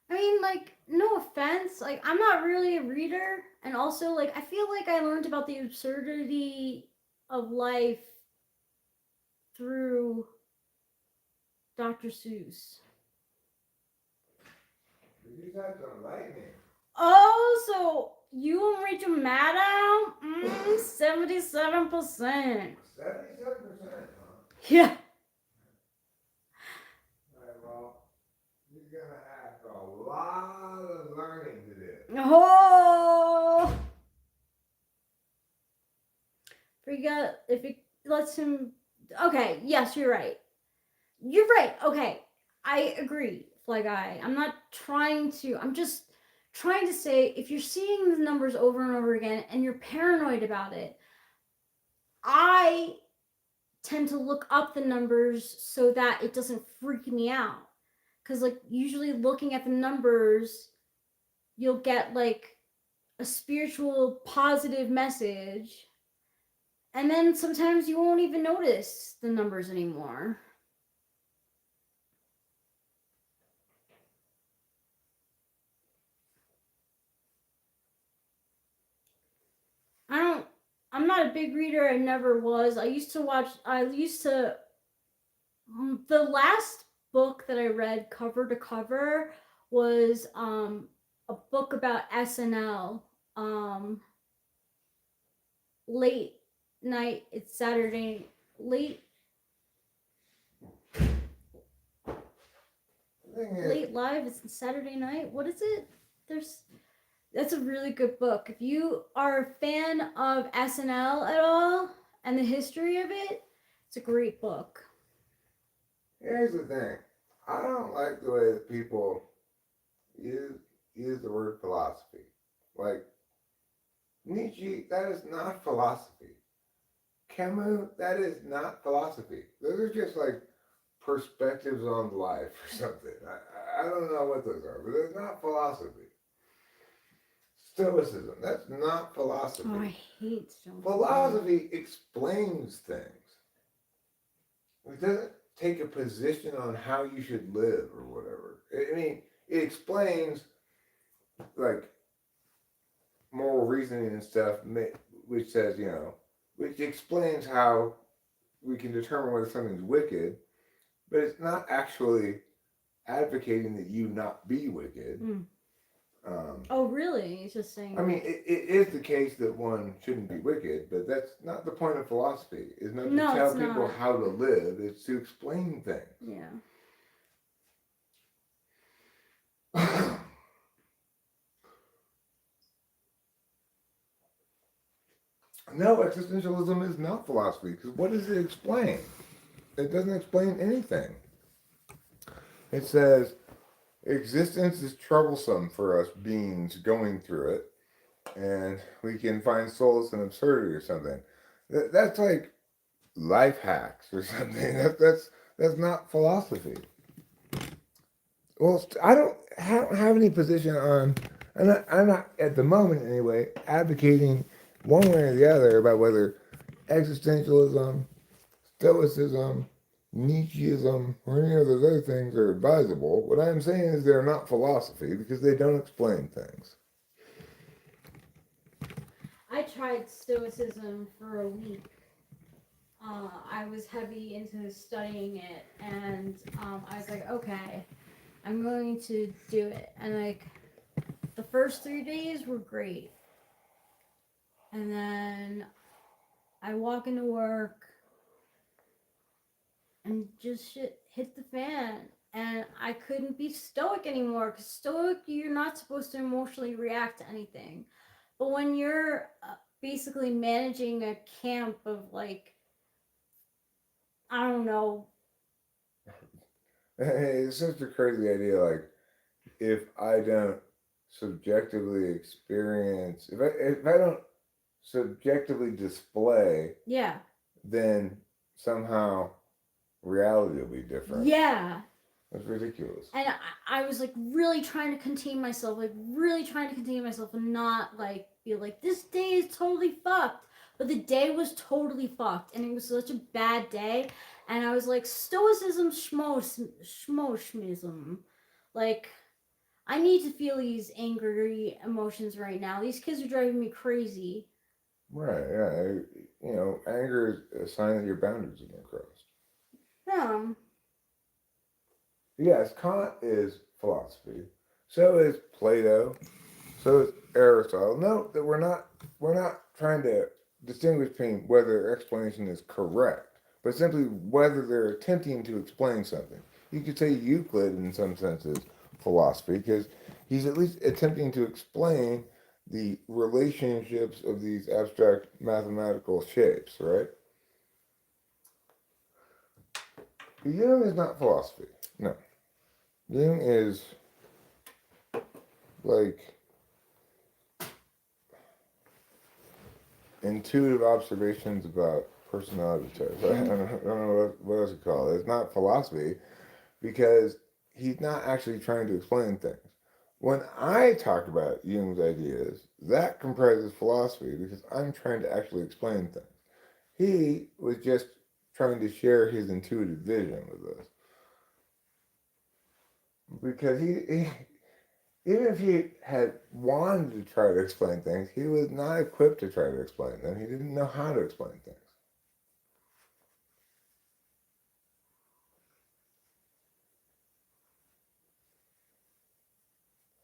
I mean, like, no offense. Like, I'm not really a reader. And also, like, I feel like I learned about the absurdity of life through Dr. Seuss. You got some lightning. Oh, so you and Rachel Maddow? 77%. 77%, huh? Yeah. Alright, well, you're gonna have a lot of learning to do. Oh. Forget if it lets him. Okay, yes, you're right. You're right. Okay, I agree, Fly Guy. I'm not trying to. I'm just trying to say if you're seeing the numbers over and over again and you're paranoid about it, I tend to look up the numbers so that it doesn't freak me out. Because, like, usually looking at the numbers, you'll get, like, a spiritual positive message. And then sometimes you won't even notice the numbers anymore. I'm not a big reader. I never was. The last book that I read cover to cover was a book about SNL. late night. It's Saturday late late live. It's Saturday night. What is it? That's a really good book. If you are a fan of SNL at all and the history of it, it's a great book. Here's the thing. I don't like the way that people use the word philosophy. Like Nietzsche, that is not philosophy. Camus, that is not philosophy. Those are just like perspectives on life or something. I don't know what those are, but it's not philosophy. Stoicism, that's not philosophy. Oh, I hate Stoicism. Philosophy explains things. It doesn't take a position on how you should live or whatever. I mean, it explains like moral reasoning and stuff, which says, which explains how we can determine whether something's wicked, but it's not actually advocating that you not be wicked. Oh, really? He's just saying. I mean, it is the case that one shouldn't be wicked, but that's not the point of philosophy. It's not to tell people how to live, it's to explain things. Yeah. No, existentialism is not philosophy, because what does it explain? It doesn't explain anything. It says existence is troublesome for us beings going through it, and we can find solace in absurdity or something. That's like life hacks or something. That's not philosophy. Well, I don't have any position on. I'm not at the moment anyway advocating one way or the other about whether existentialism, stoicism, Nietzscheism, or any of those other things are advisable. What I'm saying is they're not philosophy because they don't explain things. I tried Stoicism for a week. I was heavy into studying it, and I was like, okay, I'm going to do it. And like, the first 3 days were great. And then I walk into work and just shit hit the fan. And I couldn't be stoic anymore, because stoic, you're not supposed to emotionally react to anything. But when you're basically managing a camp of like, I don't know. It's such a crazy idea. Like, if I don't subjectively experience, if I don't subjectively display, Yeah. then somehow reality will be different. Yeah. That's ridiculous. And I was like really trying to contain myself, and not like be like, this day is totally fucked. But the day was totally fucked, and it was such a bad day. And I was like, stoicism, schmoismism. Like, I need to feel these angry emotions right now. These kids are driving me crazy. Right, yeah. Anger is a sign that your boundaries have been crossed. Yeah. Yes, Kant is philosophy. So is Plato. So is Aristotle. Note that we're not trying to distinguish between whether explanation is correct, but simply whether they're attempting to explain something. You could say Euclid, in some sense, is philosophy because he's at least attempting to explain the relationships of these abstract mathematical shapes, right? Jung is not philosophy. No. Jung is like intuitive observations about personality types. I don't know what else to call it. It's not philosophy because he's not actually trying to explain things. When I talk about Jung's ideas, that comprises philosophy because I'm trying to actually explain things. He was just trying to share his intuitive vision with us. Because he even if he had wanted to try to explain things, he was not equipped to try to explain them. He didn't know how to explain things.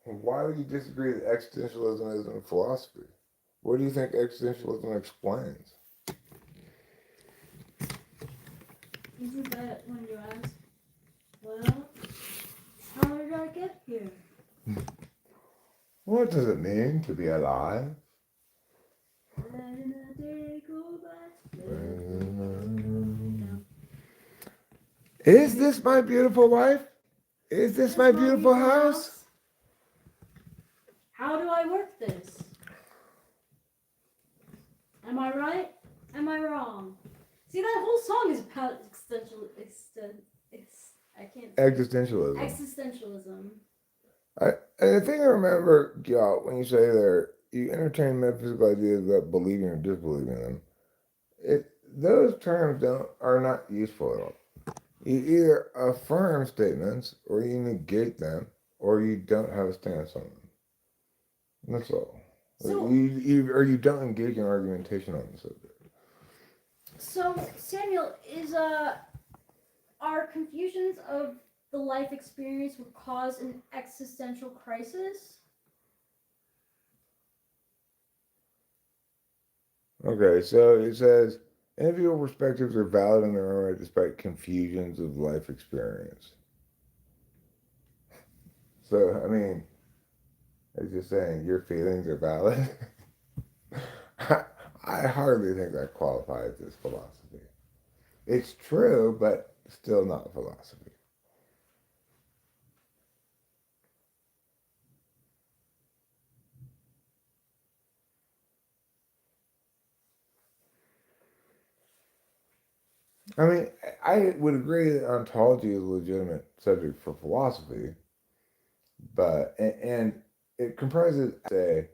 Why would you disagree that existentialism isn't a philosophy? What do you think existentialism explains? Isn't that when you ask, well, how did I get here? What does it mean to be alive? Letting the day go by. Is this my beautiful wife? Is this my beautiful house? How do I work this? Am I right? Am I wrong? See, that whole song is about Existentialism. existentialism. I think I remember, y'all, when you say there, you entertain metaphysical ideas about believing or disbelieving them. Those terms are not useful at all. You either affirm statements, or you negate them, or you don't have a stance on them. That's all. So, You don't engage in argumentation on the subject. so Samuel, are confusions of the life experience would cause an existential crisis? Okay, so it says individual perspectives are valid in their own right despite confusions of life experience. So, I mean, it's just saying your feelings are valid. I hardly think that qualifies as philosophy. It's true, but still not philosophy. I mean, I would agree that ontology is a legitimate subject for philosophy, but and it comprises, say,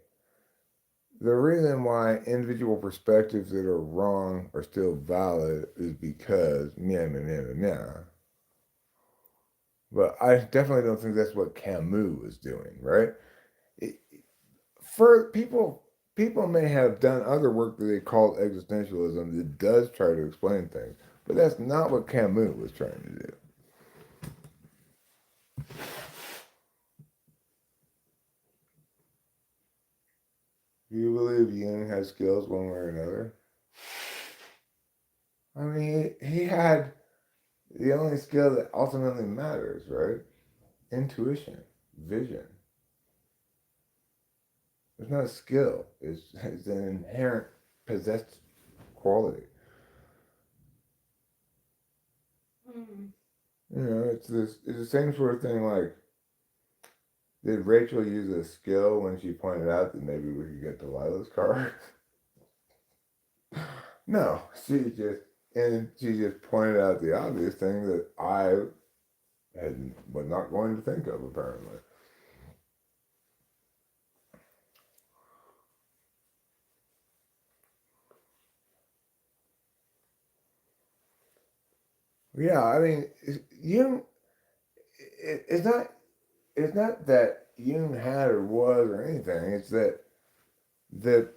the reason why individual perspectives that are wrong are still valid is because meow meow meow meow. But I definitely don't think that's what Camus was doing, right? It, for people may have done other work that they called existentialism that does try to explain things, but that's not what Camus was trying to do. Do you believe Jung has skills one way or another? I mean, he had the only skill that ultimately matters, right? Intuition, vision. It's not a skill. It's an inherent possessed quality. Mm. You know, it's the same sort of thing like, did Rachel use a skill when she pointed out that maybe we could get Delilah's car? No, she just pointed out the obvious thing that I was not going to think of, apparently. Yeah, I mean, Jung. It's not that Jung had or was or anything. It's that the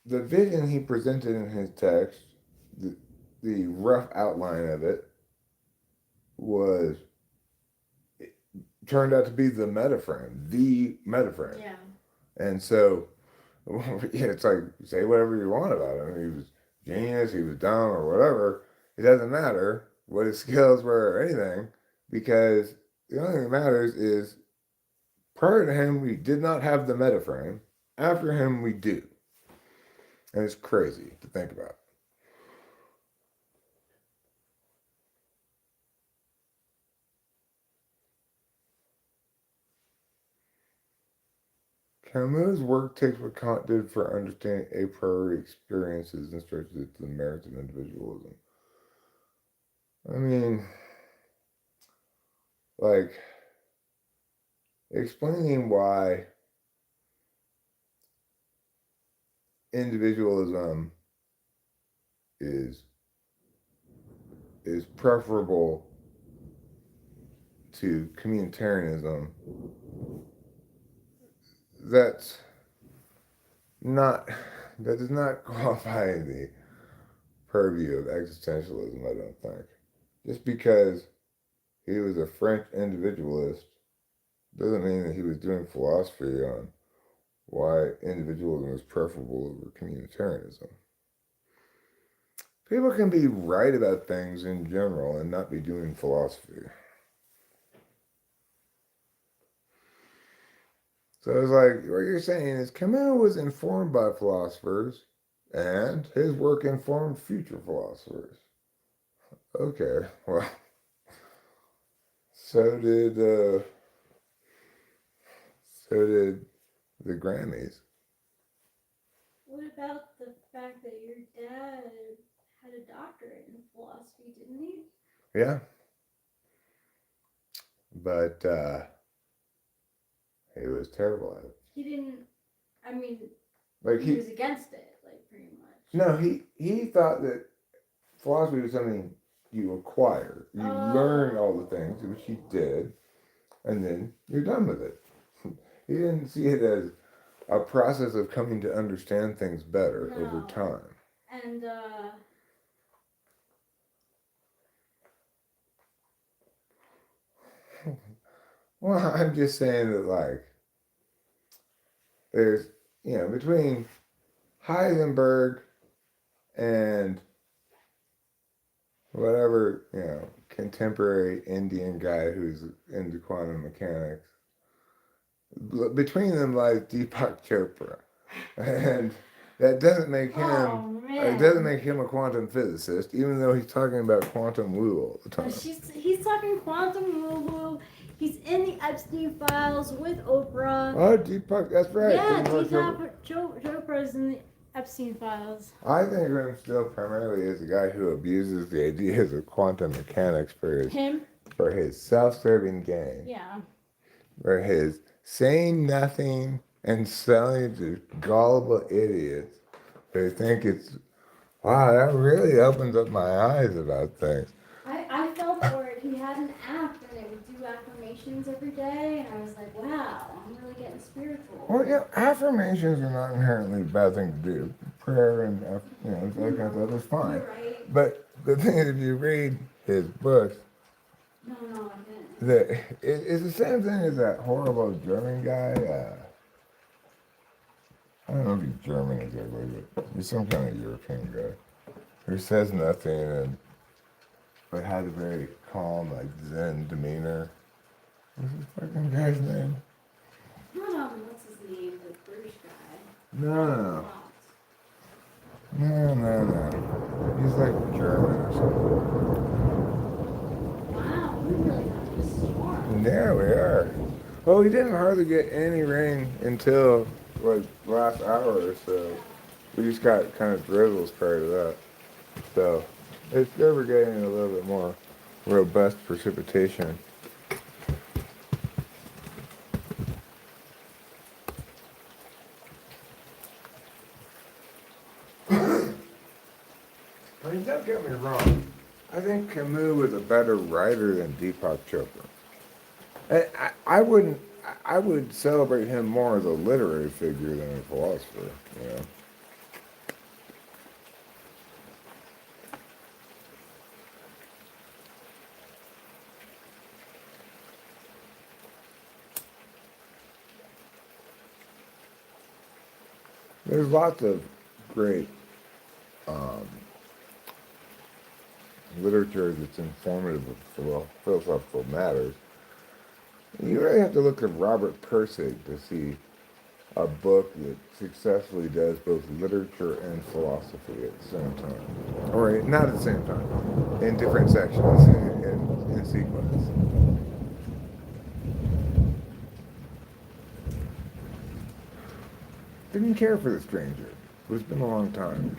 the vision he presented in his text, the, the rough outline of it, was it turned out to be the metaframe. Yeah. And so, yeah, it's like, say whatever you want about him. He was genius, he was dumb, or whatever. It doesn't matter what his skills were or anything, because the only thing that matters is prior to him, we did not have the metaframe. After him, we do. And it's crazy to think about. Camus' work takes what Kant did for understanding a priori experiences and stretches it to the merits of individualism. I mean, like, explaining why individualism is preferable to communitarianism, that's not that does not qualify the purview of existentialism, I don't think. Just because he was a French individualist doesn't mean that he was doing philosophy on why individualism is preferable over communitarianism. People can be right about things in general and not be doing philosophy. So it's like, what you're saying is Camus was informed by philosophers, and his work informed future philosophers. Okay, well, so did the Grammys. What about the fact that your dad had a doctorate in philosophy, didn't he? Yeah. But he was terrible at it. He didn't. I mean, Like he was against it, like pretty much. no, he thought that philosophy was something you acquire. You learn all the things, which he did, and then you're done with it. He didn't see it as a process of coming to understand things better over No. time. And Well, I'm just saying that, like, there's, between Heisenberg and whatever, contemporary Indian guy who's into quantum mechanics, between them lies Deepak Chopra. And that doesn't make him, it doesn't make him a quantum physicist, even though he's talking about quantum woo all the time. he's talking quantum woo-woo. He's in the Epstein files with Oprah. Oh, Deepak, that's right. Yeah, Deepak Chopra. Chopra's in the Epstein files. I think of him still primarily as a guy who abuses the ideas of quantum mechanics for his self-serving gain. Yeah. For his saying nothing and selling to gullible idiots who think it's, wow, that really opens up my eyes about things. I fell for it. He had an app and it would do affirmations every day, and I was like, wow, I'm really getting spiritual. Well, affirmations are not inherently a bad thing to do. Prayer and, that kind of stuff is fine. You're right. But the thing is, if you read his books, No, I didn't. it's the same thing as that horrible German guy. I don't know if he's German exactly, but he's some kind of European guy who says nothing but has a very calm, like Zen demeanor. What's this fucking guy's name? What's his name? The British guy. No. He's like German or something. Wow, we really have this storm. There we are. Well, we didn't hardly get any rain until like last hour or so. We just got kind of drizzles prior to that. So it's ever getting a little bit more robust precipitation. I mean, don't get me wrong. I think Camus was a better writer than Deepak Chopra. I would celebrate him more as a literary figure than a philosopher, There's lots of great literature that's informative of philosophical matters. You really have to look at Robert Pirsig to see a book that successfully does both literature and philosophy at the same time. Or not at the same time, in different sections, in sequence. Didn't care for the stranger. It's been a long time.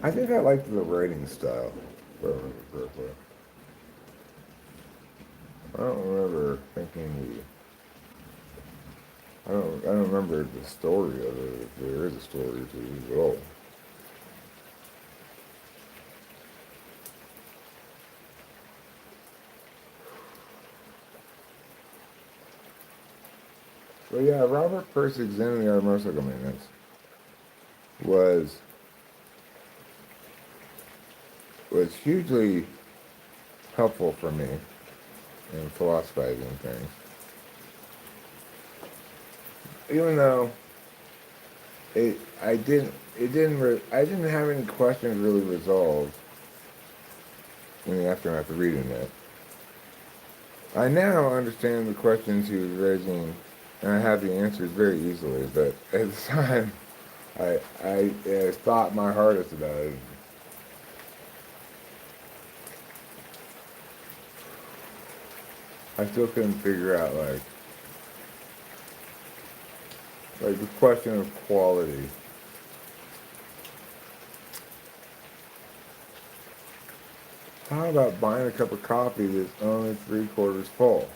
I think I liked the writing style. I don't remember thinking I don't remember the story of it, if there is a story to it at all. So yeah, Robert Pirsig's In the Art of Motorcycle Maintenance was hugely helpful for me in philosophizing things. even though I didn't have any questions really resolved in the aftermath of reading it. I now understand the questions he was raising, and I have the answers very easily. But at the time, I thought my hardest about it. I still couldn't figure out like the question of quality. How about buying a cup of coffee that's only 3/4 full?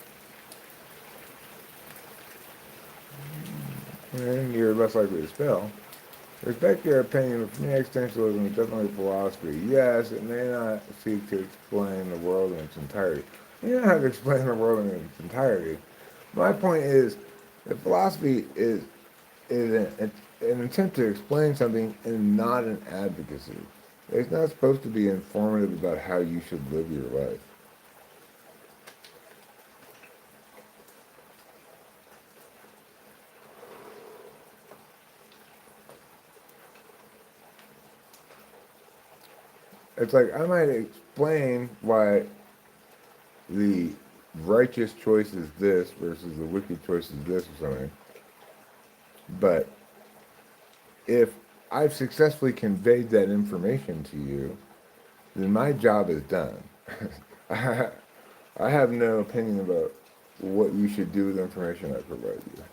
And you're less likely to spill. Respect your opinion, but for me, existentialism is definitely philosophy. Yes, it may not seek to explain the world in its entirety. You don't have to explain the world in its entirety. My point is that philosophy is an attempt to explain something and not an advocacy. It's not supposed to be informative about how you should live your life. It's like I might explain why the righteous choice is this versus the wicked choice is this or something. But if I've successfully conveyed that information to you, then my job is done. I have no opinion about what you should do with the information I provide you.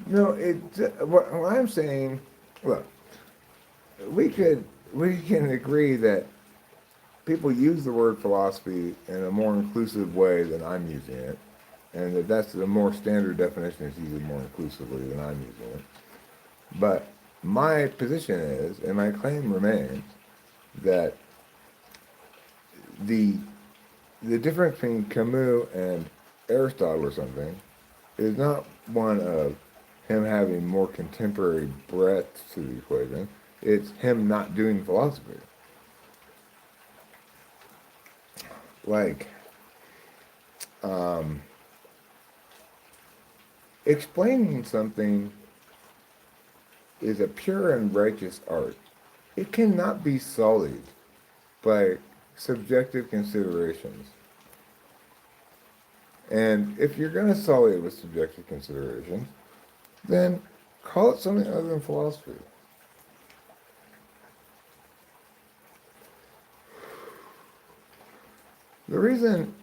No, what I'm saying, look, we can agree that people use the word philosophy in a more inclusive way than I'm using it, and that's the more standard definition is used more inclusively than I'm using it. But my position is, and my claim remains, that the difference between Camus and Aristotle or something is not one of him having more contemporary breadth to the equation. It's him not doing philosophy. Like, explaining something is a pure and righteous art. It cannot be sullied by subjective considerations. And if you're going to sully it with subjective considerations, then call it something other than philosophy. The reason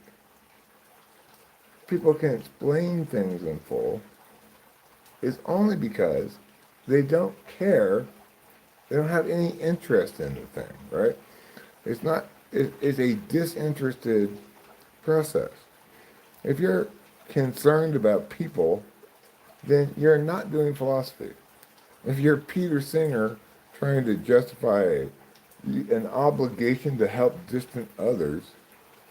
people can explain things in full is only because they don't care, they don't have any interest in the thing, right? It's a disinterested process. If you're concerned about people, then you're not doing philosophy. If you're Peter Singer trying to justify an obligation to help distant others,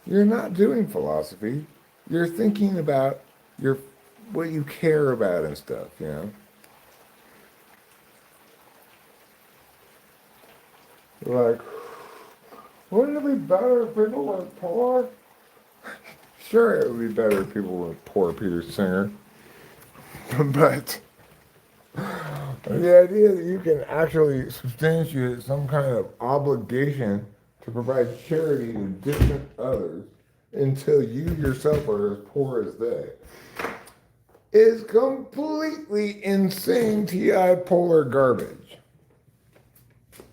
you're not doing philosophy. You're thinking about what you care about and stuff, you know? Like, wouldn't it be better if people were poor? Sure, it would be better if people were poor, Peter Singer. But the idea that you can actually substantiate some kind of obligation to provide charity to distant others until you yourself are as poor as they is completely insane TI polar garbage.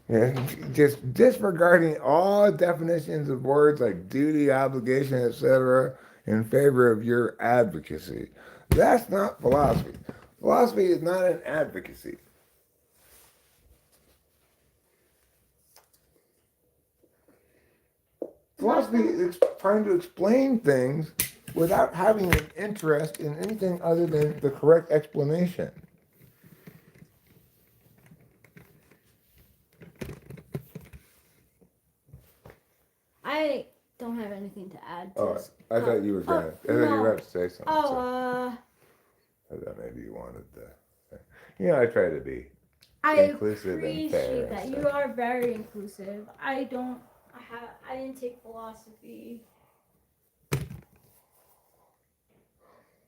And just disregarding all definitions of words like duty, obligation, etc., in favor of your advocacy. That's not philosophy. Philosophy is not an advocacy. Philosophy is trying to explain things without having an interest in anything other than the correct explanation. I don't have anything to add to Oh, this. I thought you were going to. I thought you were about to say something. Oh, so. maybe you wanted to. You know, I try to be I inclusive and fair appreciate and that. stuff. You are very inclusive. I didn't take philosophy.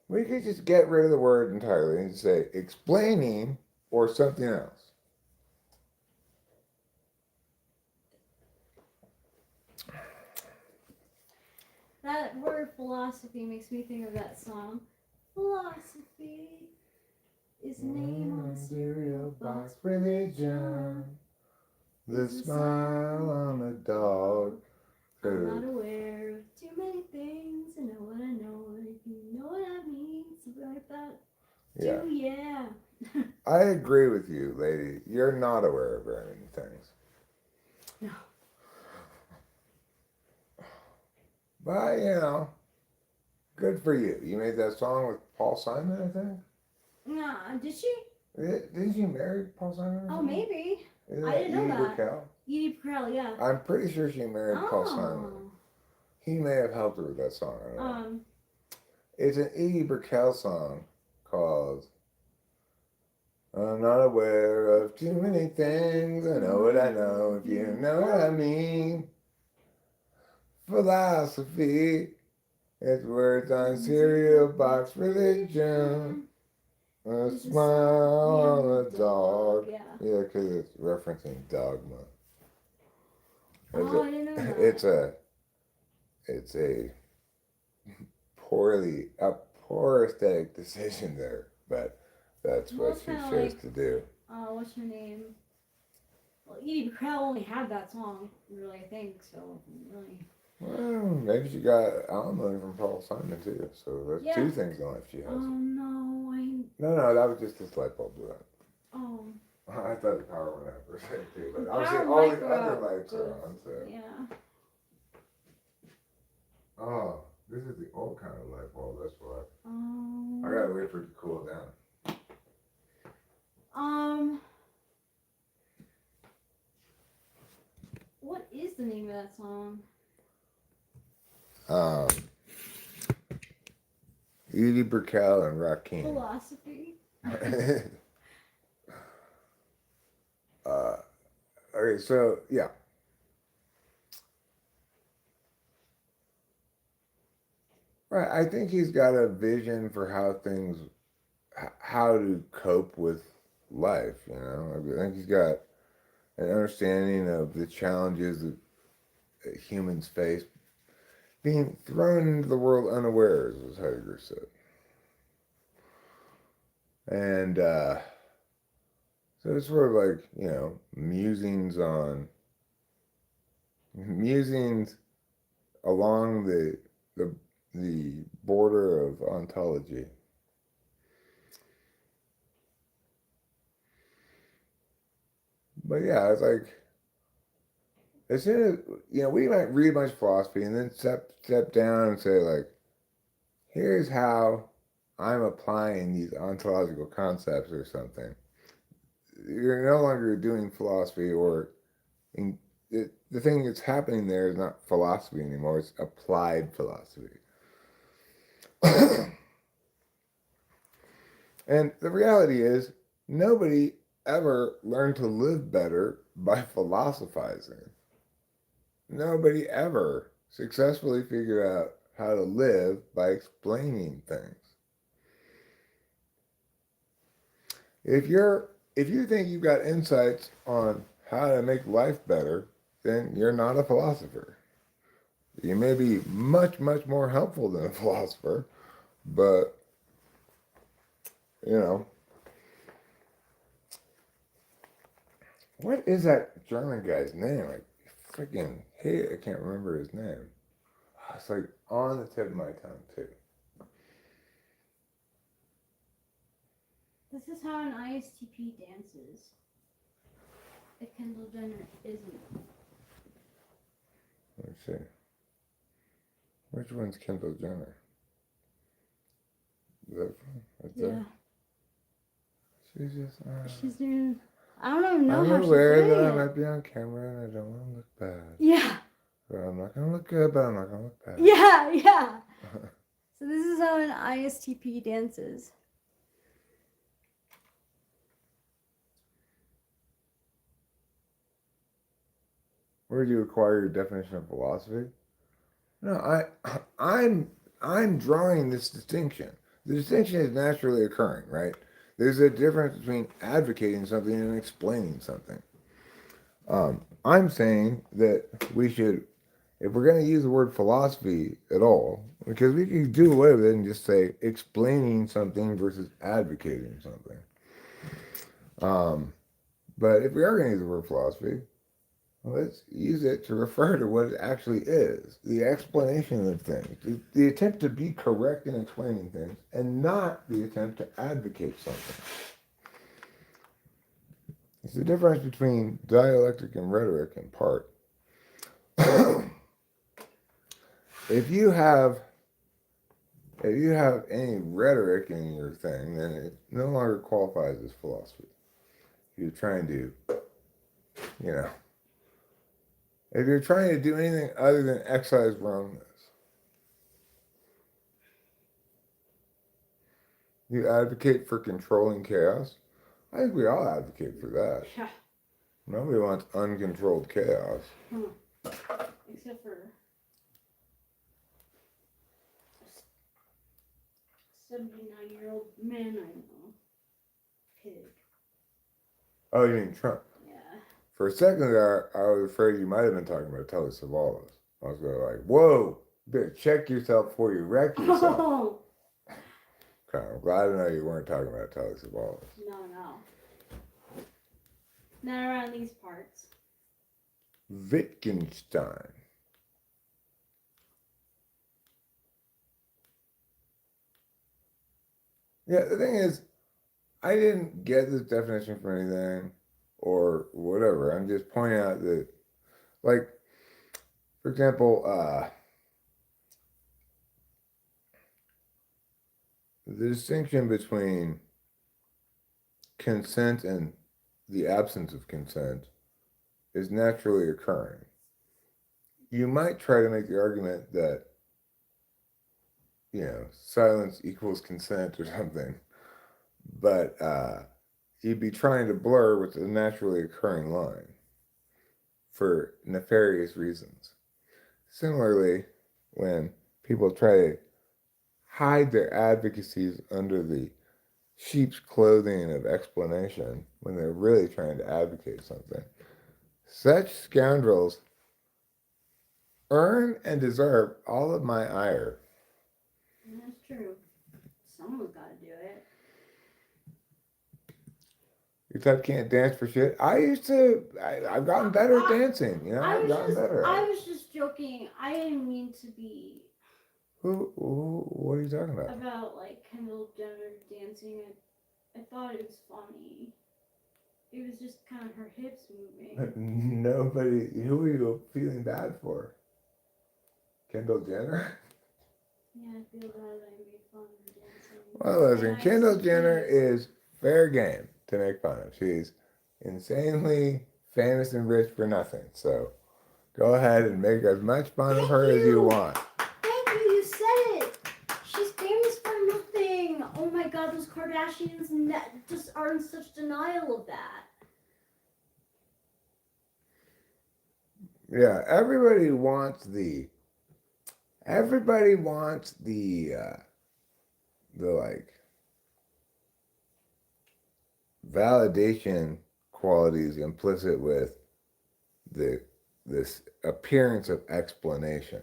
We could just get rid of the word entirely and say explaining or something else. That word philosophy makes me think of that song. Philosophy is the name on the cereal box. Religion, the smile on a dog. I'm not aware of too many things. I know what I know. If you know what I mean, something like that. Yeah, Yeah. I agree with you, lady. You're not aware of very many things. No. But, you know, good for you. You made that song with Paul Simon, I think? Nah, did she? Didn't you marry Paul Simon? Oh, maybe. Isn't I didn't know Edie that. Brickell? Edie Brickell, yeah. I'm pretty sure she married Paul Simon. Oh. He may have helped her with that song. I don't know. It's an Edie Brickell song called I'm not aware of too many things. I know what I know, if you know what I mean. Philosophy. It's words on cereal box. Religion. A smile on a dog. Yeah. Yeah, because it's referencing dogma. Oh, I didn't know that. It's a poor aesthetic decision there, but that's Well, what it's she kinda chose like- to do. What's her name? Well, Edie Brickell only had that song, really, I think, so, really. Well, maybe she got alimony from Paul Simon too, so there's Yeah. two things in life she has. Oh, no, No, that was just this light bulb blew out. oh, I thought the power went out for a second too, but The obviously power all might the go other out, lights are but- on, so. yeah. Oh, this is the old kind of light bulb, that's why. Um, I gotta wait for it to cool down. What is the name of that song? Edie Brickell and Rakim. Philosophy. Okay, so yeah. Right, I think he's got a vision for how to cope with life, you know. I think he's got an understanding of the challenges that humans face being thrown into the world unawares, as Heidegger said. And so it's sort of like, you know, musings along the border of ontology. But yeah, it's like, as soon as, you know, we might read a bunch of philosophy and then step down and say, like, here's how I'm applying these ontological concepts or something. You're no longer doing philosophy, the thing that's happening there is not philosophy anymore, it's applied philosophy. And the reality is, nobody ever learned to live better by philosophizing. Nobody ever successfully figured out how to live by explaining things. If you think you've got insights on how to make life better, then you're not a philosopher. You may be much, much more helpful than a philosopher, but, you know. What is that German guy's name? Like, freaking hate, I can't remember his name. It's like on the tip of my tongue, too. This is how an ISTP dances. A Kendall Jenner isn't. Let me see. Which one's Kendall Jenner? That right there? She's just. She's doing. I don't even know I'm how she's aware doing that I it. might be on camera and I don't want to look bad. Yeah. So I'm not gonna look good, but I'm not gonna look bad. Yeah. So this is how an ISTP dances. Where did you acquire your definition of philosophy? No, I'm drawing this distinction. The distinction is naturally occurring, right? There's a difference between advocating something and explaining something. I'm saying that we should, if we're going to use the word philosophy at all, because we can do away with it and just say explaining something versus advocating something. But if we are going to use the word philosophy, let's use it to refer to what it actually is, the explanation of things, the attempt to be correct in explaining things, and not the attempt to advocate something. It's the difference between dialectic and rhetoric in part. If you have any rhetoric in your thing, then it no longer qualifies as philosophy. You're trying to, you know, if you're trying to do anything other than excise wrongness, you advocate for controlling chaos. I think we all advocate for that. Yeah. Nobody wants uncontrolled chaos. Except for 79-year-old man I know. Pig. Oh, you mean Trump? Yeah. For a second there, I was afraid you might have been talking about Telly Savalas. I was going like, whoa, you better check yourself before you wreck yourself. Oh, Okay, I'm glad to know you weren't talking about Telly Savalas. no. Not around these parts. Wittgenstein. Yeah, the thing is, I didn't get this definition for anything or whatever. I'm just pointing out that, like, for example, the distinction between consent and the absence of consent is naturally occurring. You might try to make the argument that, you know, silence equals consent or something, but you'd be trying to blur what's a naturally occurring line for nefarious reasons. Similarly, when people try to hide their advocacies under the sheep's clothing of explanation when they're really trying to advocate something, such scoundrels earn and deserve all of my ire. That's true. Someone's got to do it. Your type can't dance for shit. I've gotten better at dancing, you know, I've gotten better I at it. was just joking. I didn't mean to be What are you talking about? about like Kendall Jenner dancing. I thought it was funny. It was just kind of her hips moving. Nobody, who are you feeling bad for? Kendall Jenner? Yeah, I feel bad that I made fun of her dancing. Well, listen, And I Kendall just Jenner did. is fair game to make fun of. She's insanely famous and rich for nothing. So go ahead and make as much fun of her as you want. Thank you, you said it. She's famous for nothing. Oh my god, those Kardashians just are in such denial of that. Yeah, everybody wants the like validation qualities implicit with this appearance of explanation.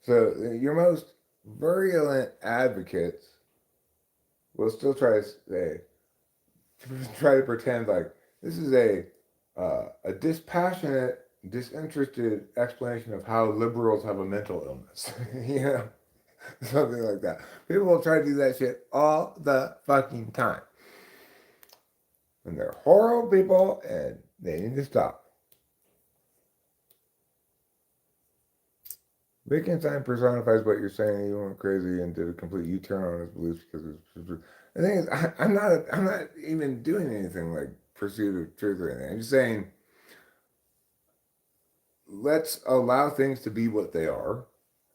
So your most virulent advocates will still try to pretend like this is a dispassionate, disinterested explanation of how liberals have a mental illness. You know, something like that. People will try to do that shit all the fucking time. And they're horrible people and they need to stop. Wittgenstein personifies what you're saying. He went crazy and did a complete U-turn on his beliefs because the thing is, I'm not even doing anything like pursuit of truth or anything. I'm just saying, let's allow things to be what they are,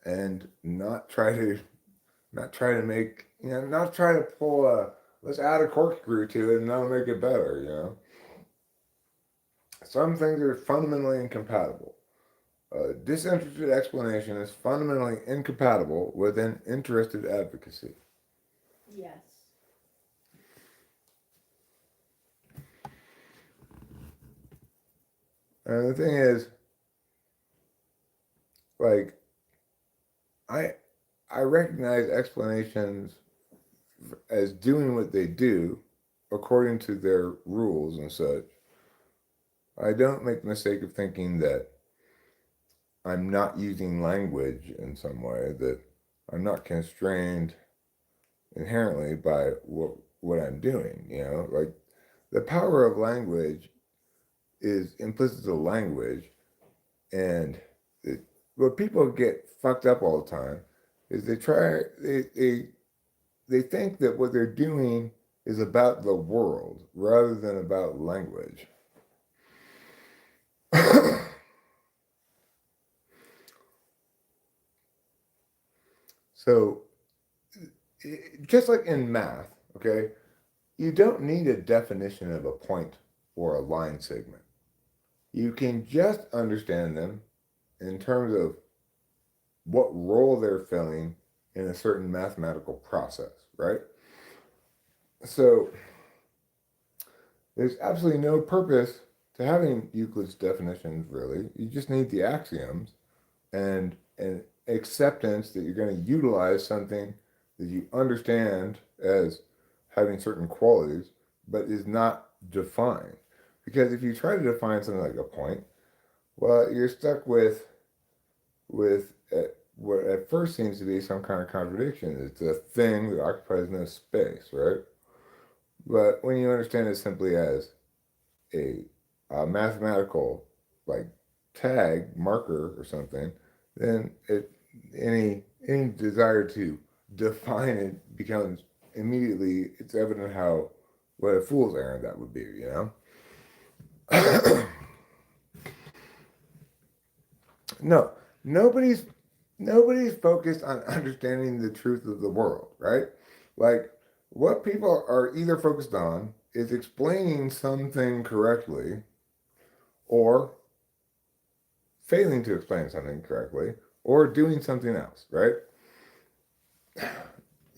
and not try to make, you know, not try to let's add a corkscrew to it and that'll make it better, you know. Some things are fundamentally incompatible. A disinterested explanation is fundamentally incompatible with an interested advocacy. Yes. And the thing is, like, I recognize explanations as doing what they do according to their rules and such. I don't make the mistake of thinking that I'm not using language in some way, that I'm not constrained inherently by what I'm doing, you know? Like, the power of language is implicit to language, and what people get fucked up all the time is they think that what they're doing is about the world rather than about language. So, just like in math, okay, you don't need a definition of a point or a line segment. You can just understand them in terms of what role they're filling in a certain mathematical process, right? So, there's absolutely no purpose to having Euclid's definitions, really. You just need the axioms and acceptance that you're going to utilize something that you understand as having certain qualities, but is not defined. Because if you try to define something like a point, well, you're stuck with what at first seems to be some kind of contradiction. It's a thing that occupies no space, right? But when you understand it simply as a, a mathematical like tag marker or something, then any desire to define it becomes immediately it's evident how what a fool's errand that would be, you know? No, nobody's nobody's focused on understanding the truth of the world, right? Like what people are either focused on is explaining something correctly or failing to explain something correctly or doing something else, right?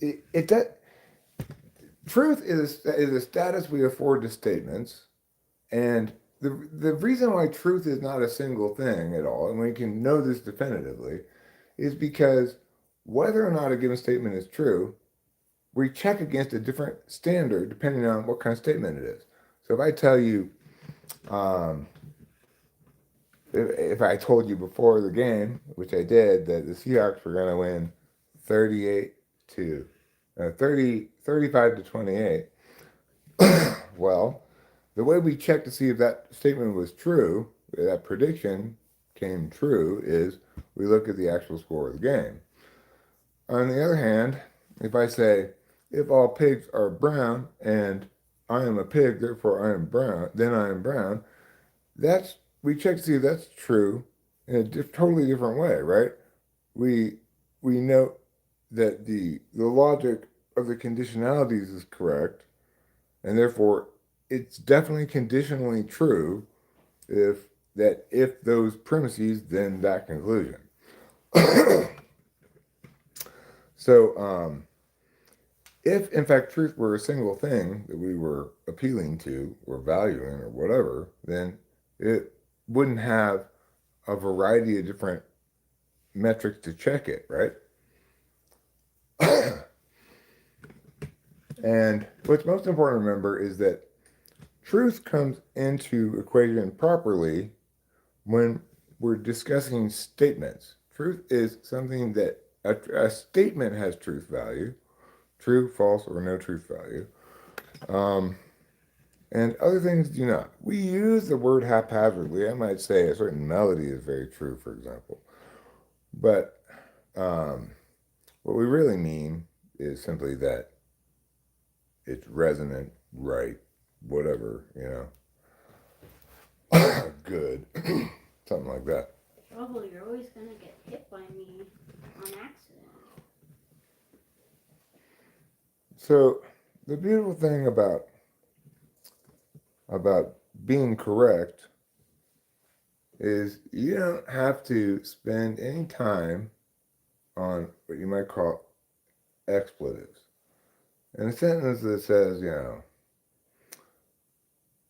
That truth is a status we afford to statements, and the reason why truth is not a single thing at all, and we can know this definitively, is because whether or not a given statement is true, we check against a different standard depending on what kind of statement it is. So if I tell you, um, if I told you before the game, which I did, that the Seahawks were going to win 38 to 35 to 28, well, the way we check to see if that statement was true, that prediction came true, is we look at the actual score of the game. On the other hand, if I say, if all pigs are brown and I am a pig, therefore I am brown, then I am brown, we check to see if that's true in a totally different way, right? We we note that the logic of the conditionalities is correct, and therefore it's definitely conditionally true if those premises, then that conclusion. So, if in fact truth were a single thing that we were appealing to or valuing or whatever, then it wouldn't have a variety of different metrics to check it, right? And what's most important to remember is that truth comes into equation properly when we're discussing statements. Truth is something that a statement has truth value, true, false, or no truth value. And other things do not. We use the word haphazardly. I might say a certain melody is very true, for example. But what we really mean is simply that it's resonant, right, whatever, you know, good, something like that. Oh, you're always gonna get hit by me on accident. So the beautiful thing about being correct is you don't have to spend any time on what you might call expletives. In a sentence that says,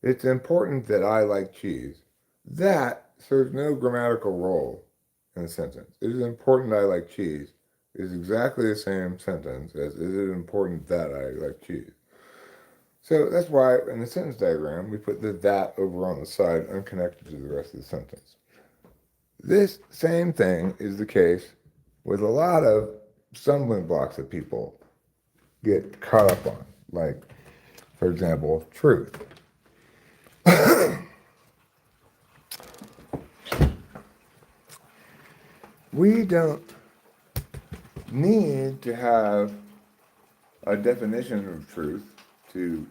it's important that I like cheese, that serves no grammatical role in the sentence. It is important I like cheese is exactly the same sentence as is it important that I like cheese. So that's why in the sentence diagram we put the that over on the side unconnected to the rest of the sentence. This same thing is the case with a lot of stumbling blocks that people get caught up on, like, for example, truth. We don't need to have a definition of truth to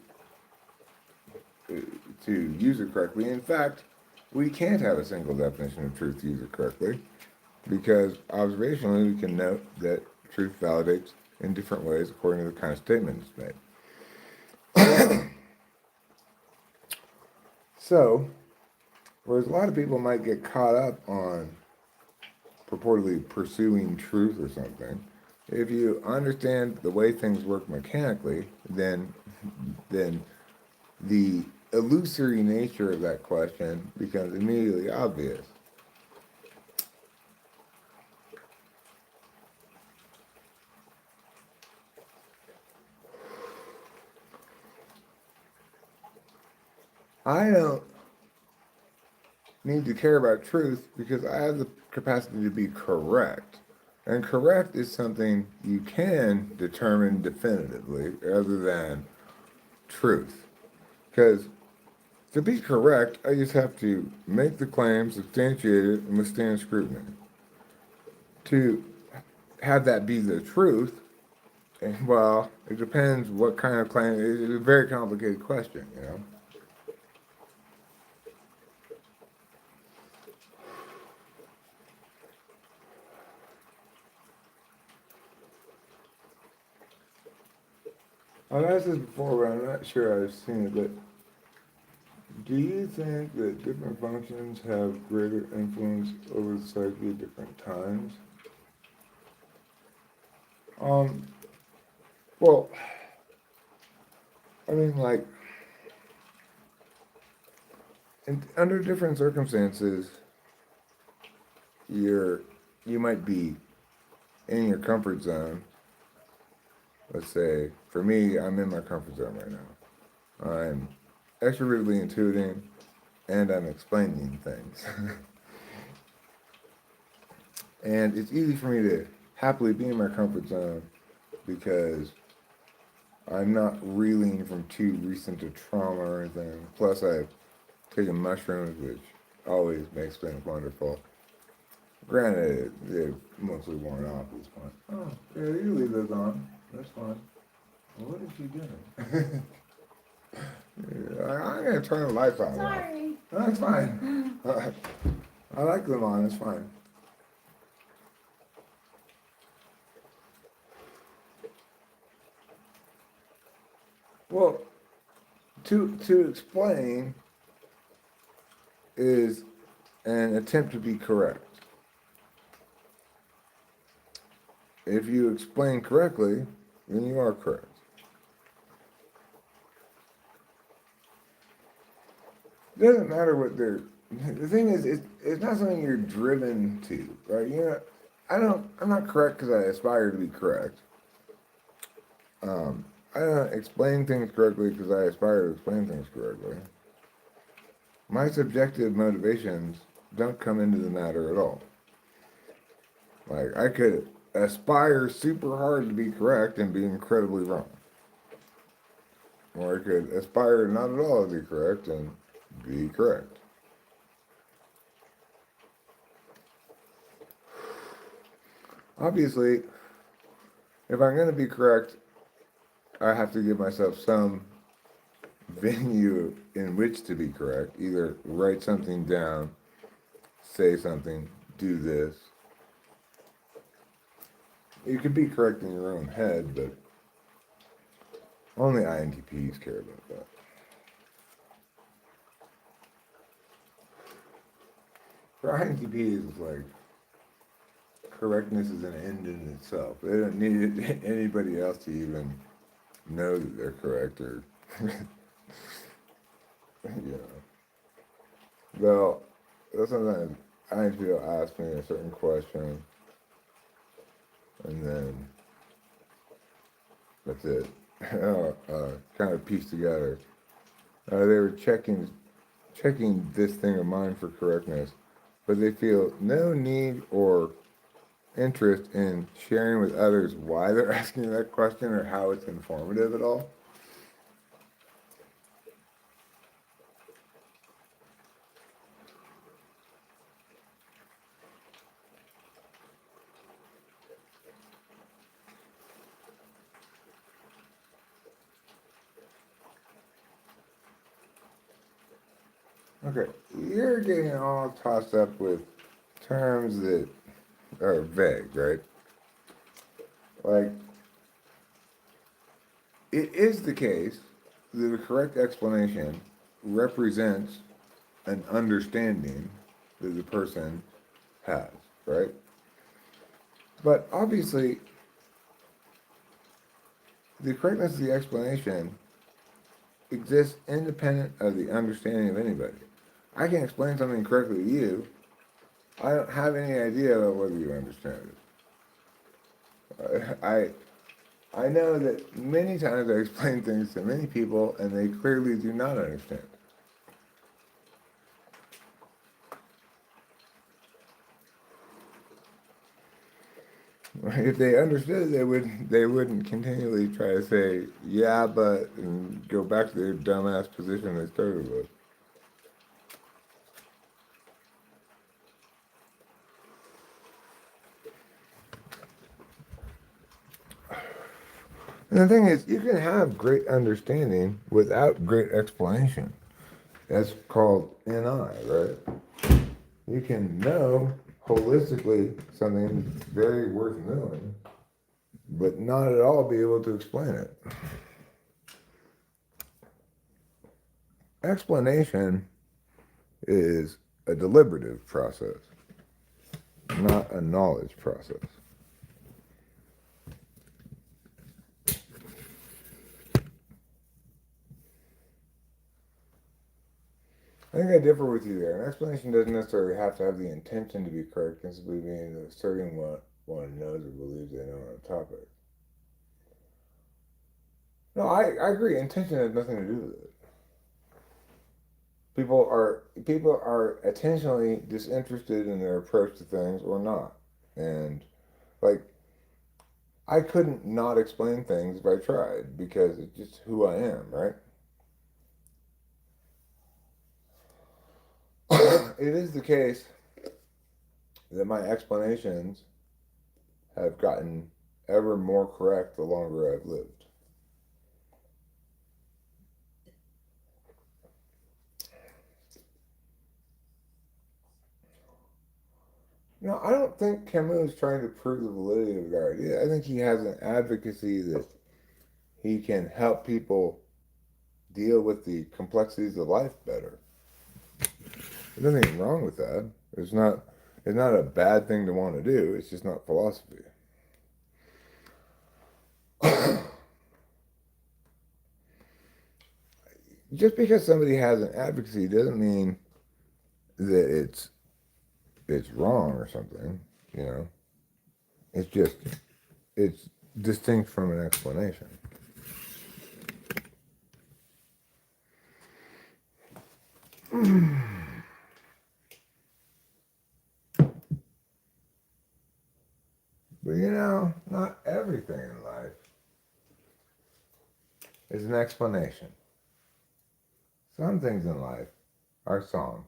use it correctly. In fact, we can't have a single definition of truth to use it correctly because observationally we can note that truth validates in different ways according to the kind of statement it's made. So, whereas a lot of people might get caught up on purportedly pursuing truth or something, if you understand the way things work mechanically, then the illusory nature of that question becomes immediately obvious. I don't need to care about truth because I have the capacity to be correct. And correct is something you can determine definitively rather than truth. Because to be correct, I just have to make the claim, substantiate it, and withstand scrutiny. To have that be the truth, well, it depends what kind of claim. It's a very complicated question, I've asked this before, but I'm not sure I've seen it, but do you think that different functions have greater influence over the psyche at different times? Well, I mean, like, under different circumstances, you might be in your comfort zone. Let's say, for me, I'm in my comfort zone right now. I'm extrovertedly intuiting, and I'm explaining things. And it's easy for me to happily be in my comfort zone because I'm not reeling from too recent a trauma or anything. Plus, I've taken mushrooms, which always makes things wonderful. Granted, they've mostly worn off at this point. Oh, yeah, you leave those on. That's fine. Well, what is she doing? I'm going to turn the lights on. Sorry. No, that's fine. I like them on. It's fine. Well, to explain is an attempt to be correct. If you explain correctly, then you are correct. It doesn't matter what they're. The thing is, it's not something you're driven to, right? I'm not correct because I aspire to be correct. I don't explain things correctly because I aspire to explain things correctly. My subjective motivations don't come into the matter at all. Like, I could aspire super hard to be correct and be incredibly wrong. Or I could aspire not at all to be correct and be correct. Obviously, if I'm going to be correct, I have to give myself some venue in which to be correct. Either write something down, say something, do this. You can be correct in your own head, but only INTPs care about that. For INTPs, it's like correctness is an end in itself. They don't need anybody else to even know that they're correct or, Well, sometimes INTP will ask me a certain question, and then that's it. Kind of piece together. They were checking this thing of mine for correctness, but they feel no need or interest in sharing with others why they're asking that question or how it's informative at all. Okay, you're getting all tossed up with terms that are vague, right? Like, it is the case that the correct explanation represents an understanding that the person has, right? But obviously, the correctness of the explanation exists independent of the understanding of anybody. I can explain something correctly to you. I don't have any idea about whether you understand it. I know that many times I explain things to many people and they clearly do not understand. If they understood, they wouldn't continually try to say, yeah, but, and go back to their dumbass position they started with. And the thing is, you can have great understanding without great explanation. That's called NI, right? You can know holistically something that's very worth knowing, but not at all be able to explain it. Explanation is a deliberative process, not a knowledge process. I think I differ with you there. An explanation doesn't necessarily have to have the intention to be correct, and simply being asserting what one knows or believes they know on a topic. No, I agree. Intention has nothing to do with it. People are intentionally disinterested in their approach to things or not, and like I couldn't not explain things if I tried because it's just who I am, right? It is the case that my explanations have gotten ever more correct the longer I've lived. I don't think Camus is trying to prove the validity of the idea. I think he has an advocacy that he can help people deal with the complexities of life better. There's nothing wrong with that. It's not a bad thing to want to do. It's just not philosophy. Just because somebody has an advocacy doesn't mean that it's wrong or something, It's just it's distinct from an explanation. But not everything in life is an explanation. Some things in life are songs.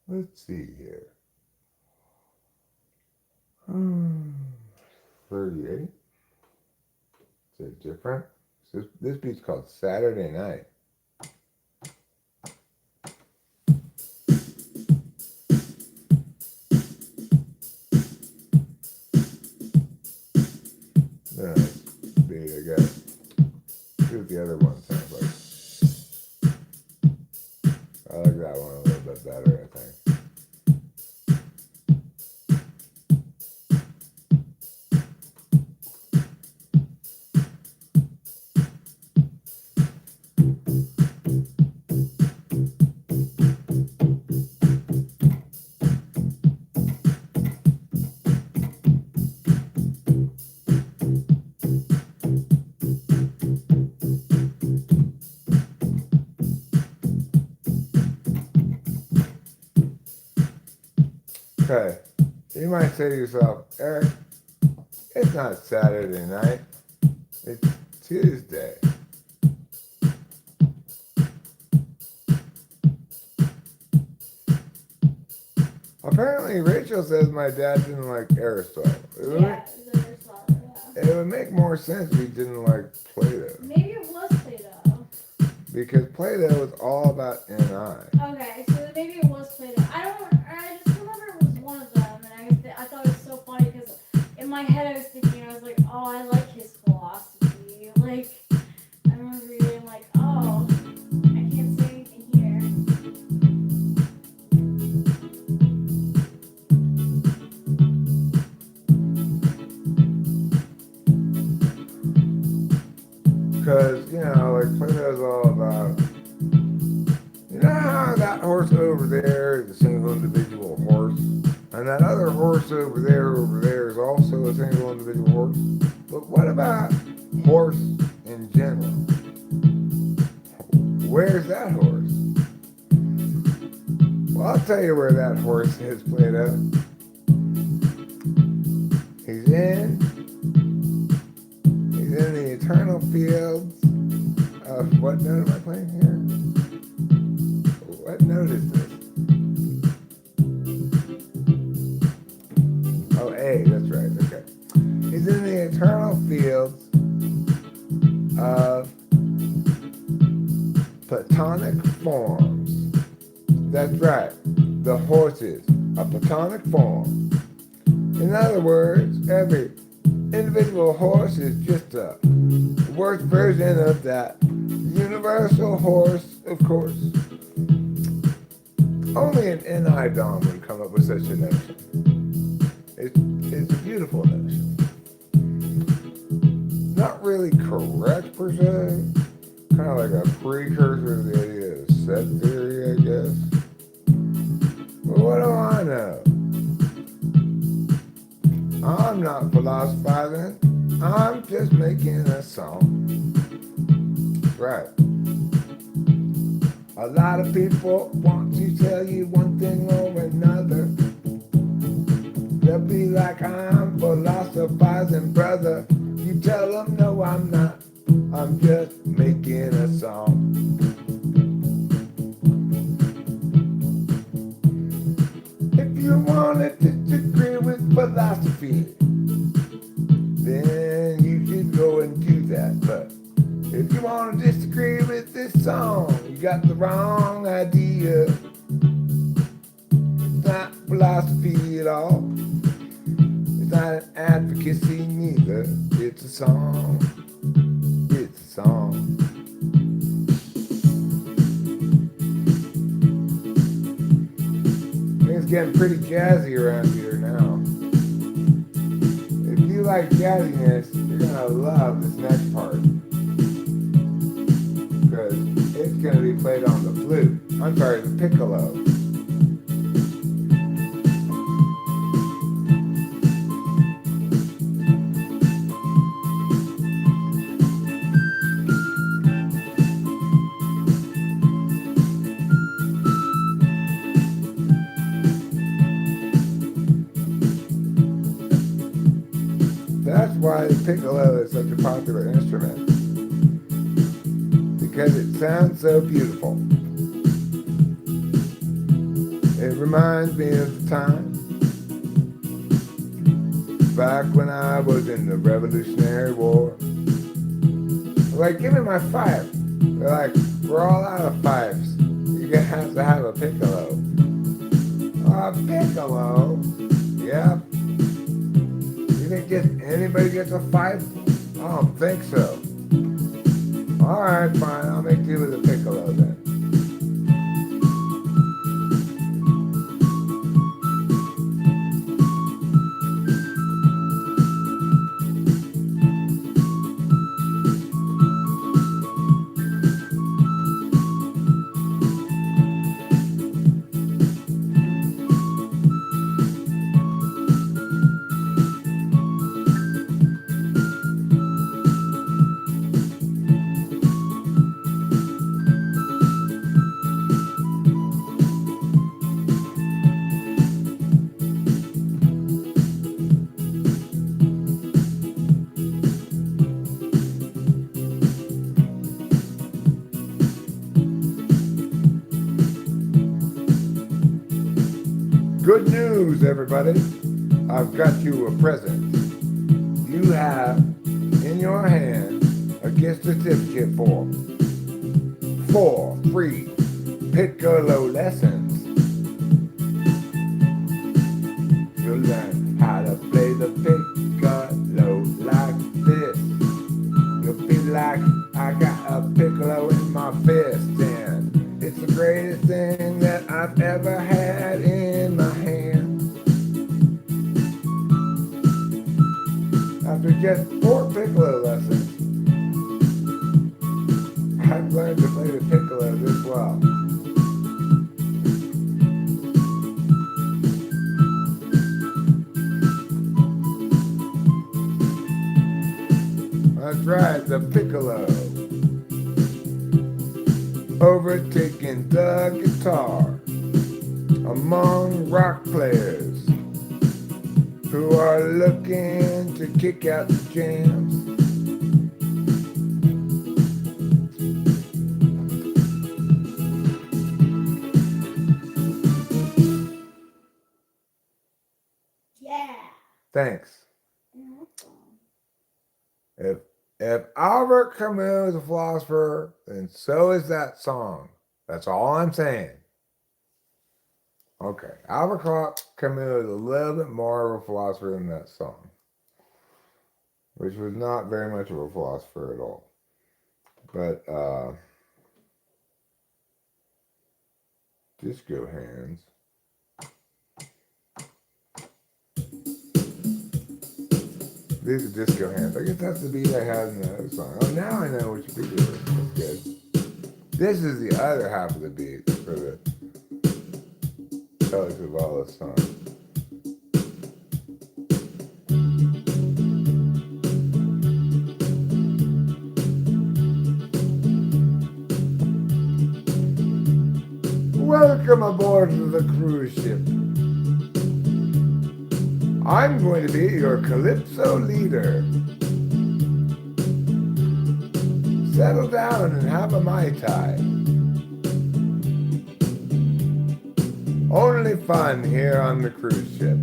Let's see here. 38. Is it different? This beat's called Saturday Night. Nice beat, I guess. See what the other one sounds like. Okay, you might say to yourself, Eric, it's not Saturday night, it's Tuesday. Apparently, Rachel says my dad didn't like Aristotle. Yeah, it was Aristotle, yeah. It would make more sense if he didn't like Plato. Maybe it was Plato. Because Plato was all about NI. Okay, so maybe it was Plato. I just remember it was one of them, and I thought it was so funny because in my head I was thinking, I was like, oh, I like his philosophy. Like, I remember reading, like, oh, I can't say anything here. Because, like Plato's all about, how that horse over there is a single individual horse, and that other horse over there is also a single individual horse. But what about horse in general? Where's that horse? Well, I'll tell you where that horse is, Plato. He's in the eternal fields of, what note am I playing here? What note is this? Oh, A, that's right, okay. He's in the eternal fields of Platonic forms. That's right, the horse is a Platonic form. In other words, every individual horse is just a worse version of that universal horse, of course. Only an NI Dom would come up with such a notion. It's a beautiful notion. Not really correct per se. Kind of like a precursor to the idea of set theory, I guess. But what do I know? I'm not philosophizing. I'm just making a song. Right. A lot of people want to tell you one thing or another. They'll be like, I'm philosophizing, brother. You tell them, no, I'm not. I'm just making a song. If you want to disagree with philosophy, then you should go and do that. But if you want to disagree with this song, you got the wrong idea. It's not philosophy at all. It's not an advocacy neither. It's a song. It's a song. Things getting pretty jazzy around here now. If you like jazziness, you're gonna love this next part. Because it's going to be played on the flute. I'm sorry, the piccolo. That's why the piccolo is such a popular instrument. Because it sounds so beautiful. It reminds me of the time back when I was in the Revolutionary War. They're like, give me my fife. They're like, we're all out of fifes. You're gonna have to have a piccolo. A piccolo? Yeah. You think just anybody gets a fife? I don't think so. Alright, fine, I'll make do with a piccolo then. Good news, everybody. I've got you a present. You have in your hand a gift certificate for 4 free piccolo lessons. You'll learn how to play the piccolo like this. You'll be like, I got a piccolo in my fist, and it's the greatest thing that I've ever had in my hand. After just 4 piccolo lessons, I've learned to play the piccolo this well. That's right, the piccolo. Overtaking the guitar among rock players who are looking to kick out the jams. Yeah. Thanks. If Albert Camus is a philosopher, then so is that song. That's all I'm saying. Okay, Albert Camus is a little bit more of a philosopher than that song, which was not very much of a philosopher at all. But disco hands. These are disco hands. I guess that's the beat I had in the other song. Oh, now I know which beat it is. That's good. This is the other half of the beat for the Telly Savalas song. Welcome aboard the cruise ship. I'm going to be your Calypso leader. Settle down and have a Mai Tai. Only fun here on the cruise ship.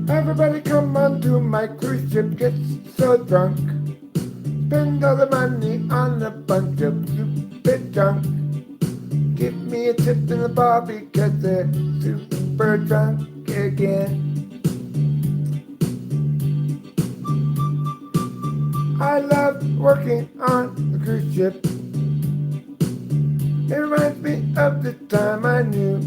Everybody come onto my cruise ship, get so drunk. Spend all the money on a bunch of stupid junk. Give me a tip in the bar because they're super drunk again. I love working on the cruise ship. It reminds me of the time I knew.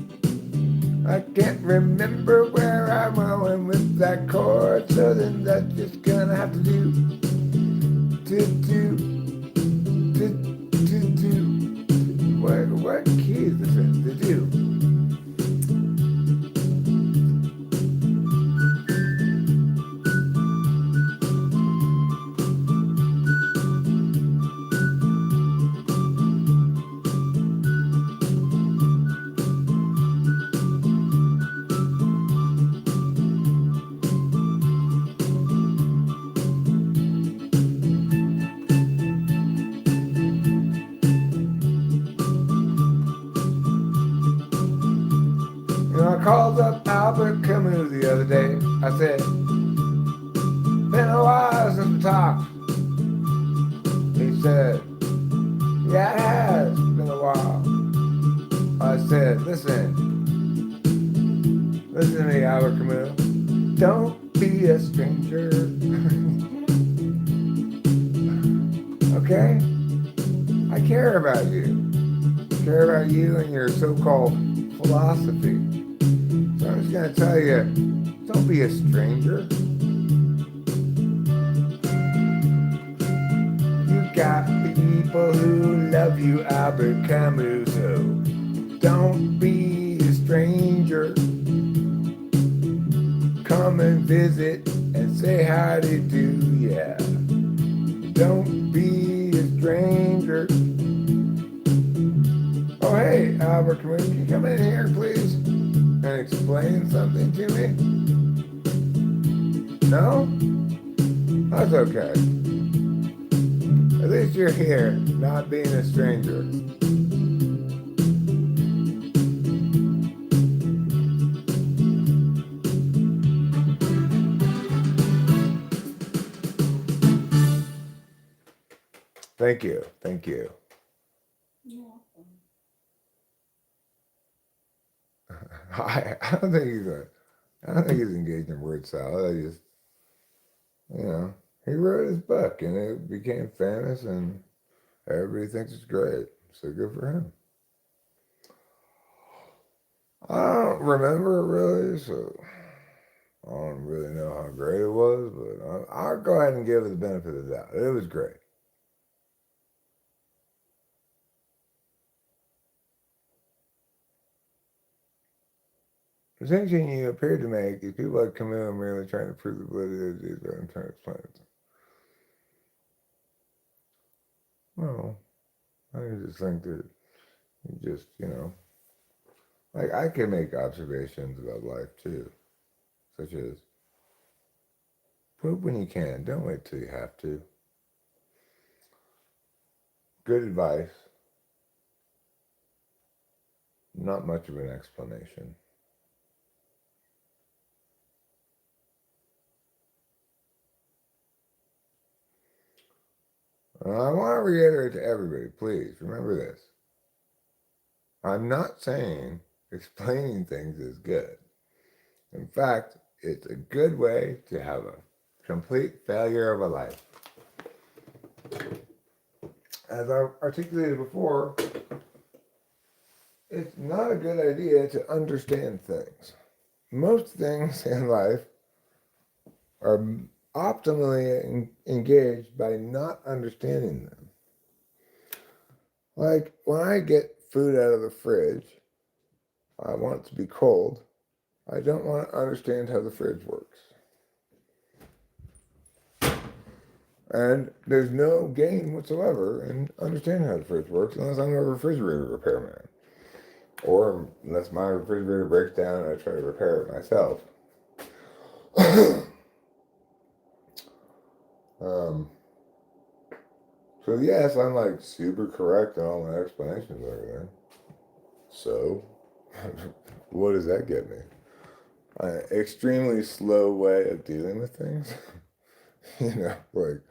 I can't remember where I'm going with that chord, so then that's just gonna have to do. What key is this in? To do. I called up Albert Camus the other day. I said, been a while since we talked. He said, yeah, it has been a while. I said, listen to me, Albert Camus. Don't be a stranger. Okay? I care about you. I care about you and your so-called philosophy. So I'm just going to tell you, don't be a stranger. You got people who love you, Albert Camus, so don't be a stranger. Come and visit and say how to do, yeah. Don't be a stranger. Oh, hey, Albert Camus, can you come in here, please? And explain something to me? No? That's okay. At least you're here, not being a stranger. Thank you. Thank you. Yeah. I don't think I don't think he's engaged in word salad. I just, you know, he wrote his book and it became famous and everybody thinks it's great. So good for him. I don't remember really, so I don't really know how great it was, but I'll go ahead and give it the benefit of the doubt. It was great. The distinction you appeared to make is people that come in merely trying to prove the validity of these, but I'm trying to explain it. Well, I just think that you just, like I can make observations about life too, such as poop when you can, don't wait till you have to. Good advice, not much of an explanation. I want to reiterate to everybody, please remember this. I'm not saying explaining things is good. In fact, it's a good way to have a complete failure of a life. As I articulated before, it's not a good idea to understand things. Most things in life are optimally engaged by not understanding them. Like when I get food out of the fridge, I want it to be cold. I don't want to understand how the fridge works. And there's no gain whatsoever in understanding how the fridge works unless I'm a refrigerator repairman. Or unless my refrigerator breaks down and I try to repair it myself. So yes, I'm like super correct in all my explanations and everything. So, what does that get me? An extremely slow way of dealing with things? Like,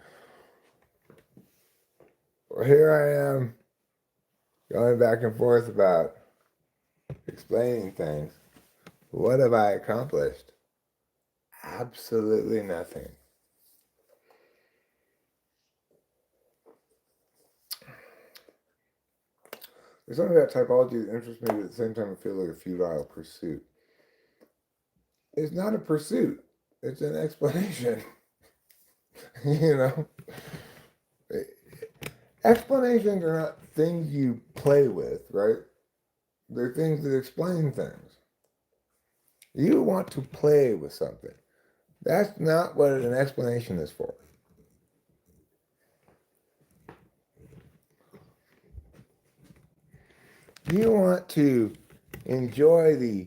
here I am going back and forth about explaining things. What have I accomplished? Absolutely nothing. There's something about typology that interests me, but at the same time it feels like a futile pursuit. It's not a pursuit. It's an explanation. Explanations are not things you play with, right? They're things that explain things. You want to play with something. That's not what an explanation is for. You want to enjoy the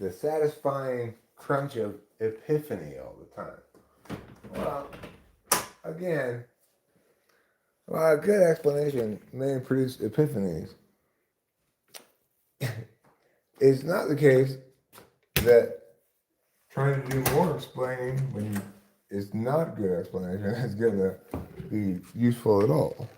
satisfying crunch of epiphany all the time. Well, again, while a good explanation may produce epiphanies, it's not the case that trying to do more explaining when it's not a good explanation is going to be useful at all.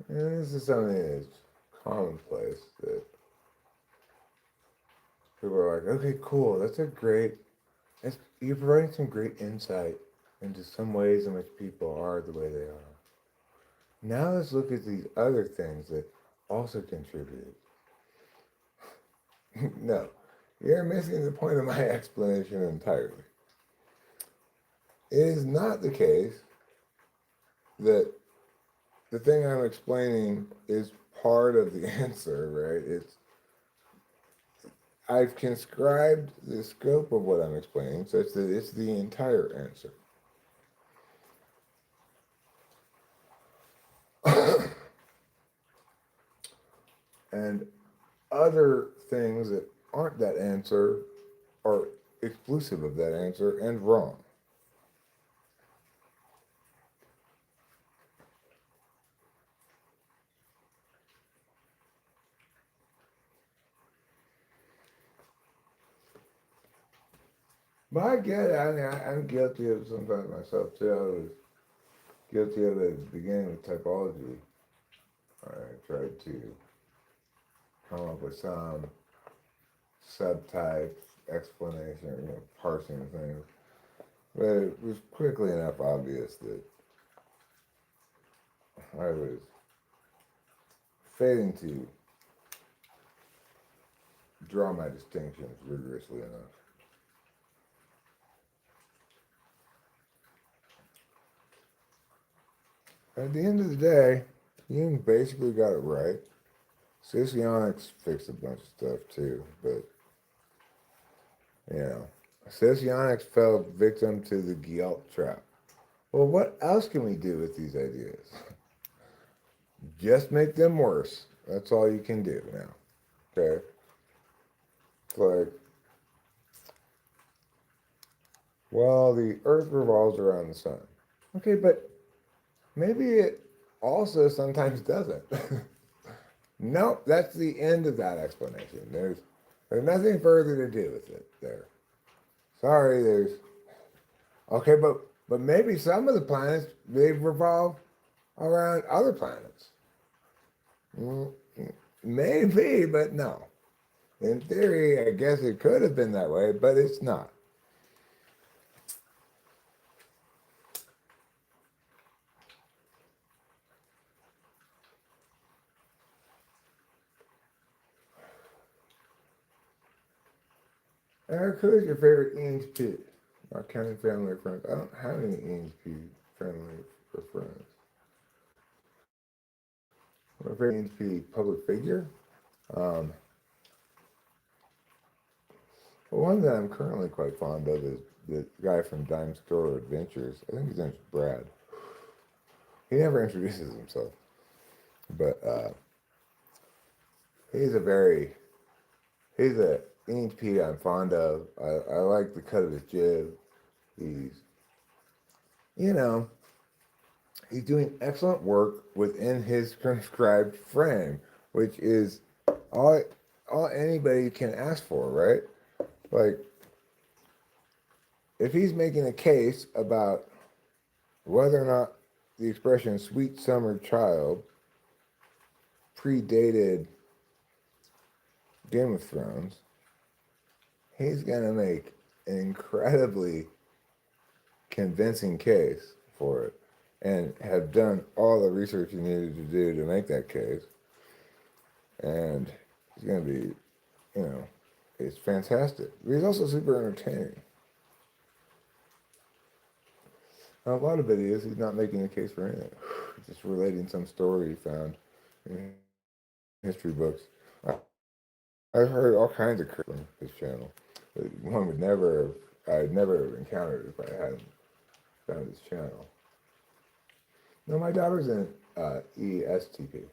And this is something that's commonplace that people are like, okay, cool, you're providing some great insight into some ways in which people are the way they are. Now let's look at these other things that also contribute. No, you're missing the point of my explanation entirely. It is not the case that the thing I'm explaining is part of the answer, right? I've conscribed the scope of what I'm explaining such that it's the entire answer. And other things that aren't that answer are exclusive of that answer and wrong. But I get it. I mean, I'm guilty of it sometimes myself too. I was guilty of it at the beginning with typology. I tried to come up with some subtypes, explanation, parsing things. But it was quickly enough obvious that I was failing to draw my distinctions rigorously enough. At the end of the day, Jung basically got it right. Science fixed a bunch of stuff too, but Science fell victim to the guilt trap. Well, what else can we do with these ideas? Just make them worse. That's all you can do now. Okay? It's like, well, the earth revolves around the sun. Okay, but maybe it also sometimes doesn't. Nope, that's the end of that explanation. There's nothing further to do with it there. Sorry, there's okay, but maybe some of the planets they revolve around other planets. Mm, Maybe, but no. In theory, I guess it could have been that way, but it's not. Eric, who's your favorite ENTP? Not counting family or friends. I don't have any ENTP family or friends. My favorite ENTP public figure? Um, well, one that I'm currently quite fond of is the guy from Dime Store Adventures. I think his name's Brad. He never introduces himself, but he's a very he's a ENTP I'm fond of. I like the cut of his jib. He's you know he's doing excellent work within his prescribed frame, which is all all anybody can ask for, right? Like if he's making a case about whether or not the expression "sweet summer child" predated Game of Thrones, he's gonna make an incredibly convincing case for it and have done all the research he needed to do to make that case. And he's gonna be, it's fantastic. But he's also super entertaining. Now, a lot of it is he's not making a case for anything. He's just relating some story he found in history books. I've heard all kinds of crap on his channel. But one would never I'd never have encountered if I hadn't found his channel. No, my daughter's in ESTP.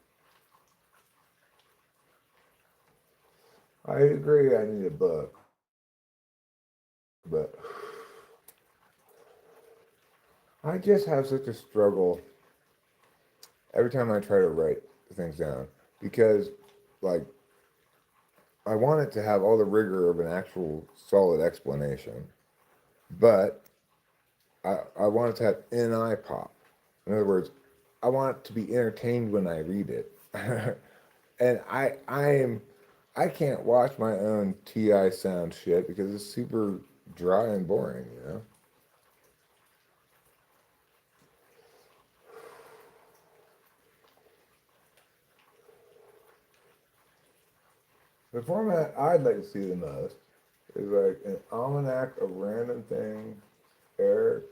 I agree I need a book, but I just have such a struggle every time I try to write things down because, like, I want it to have all the rigor of an actual solid explanation, but I want it to have NI pop. In other words, I want it to be entertained when I read it. And I can't watch my own TI sound shit because it's super dry and boring. The format I'd like to see the most is like an almanac of random things Eric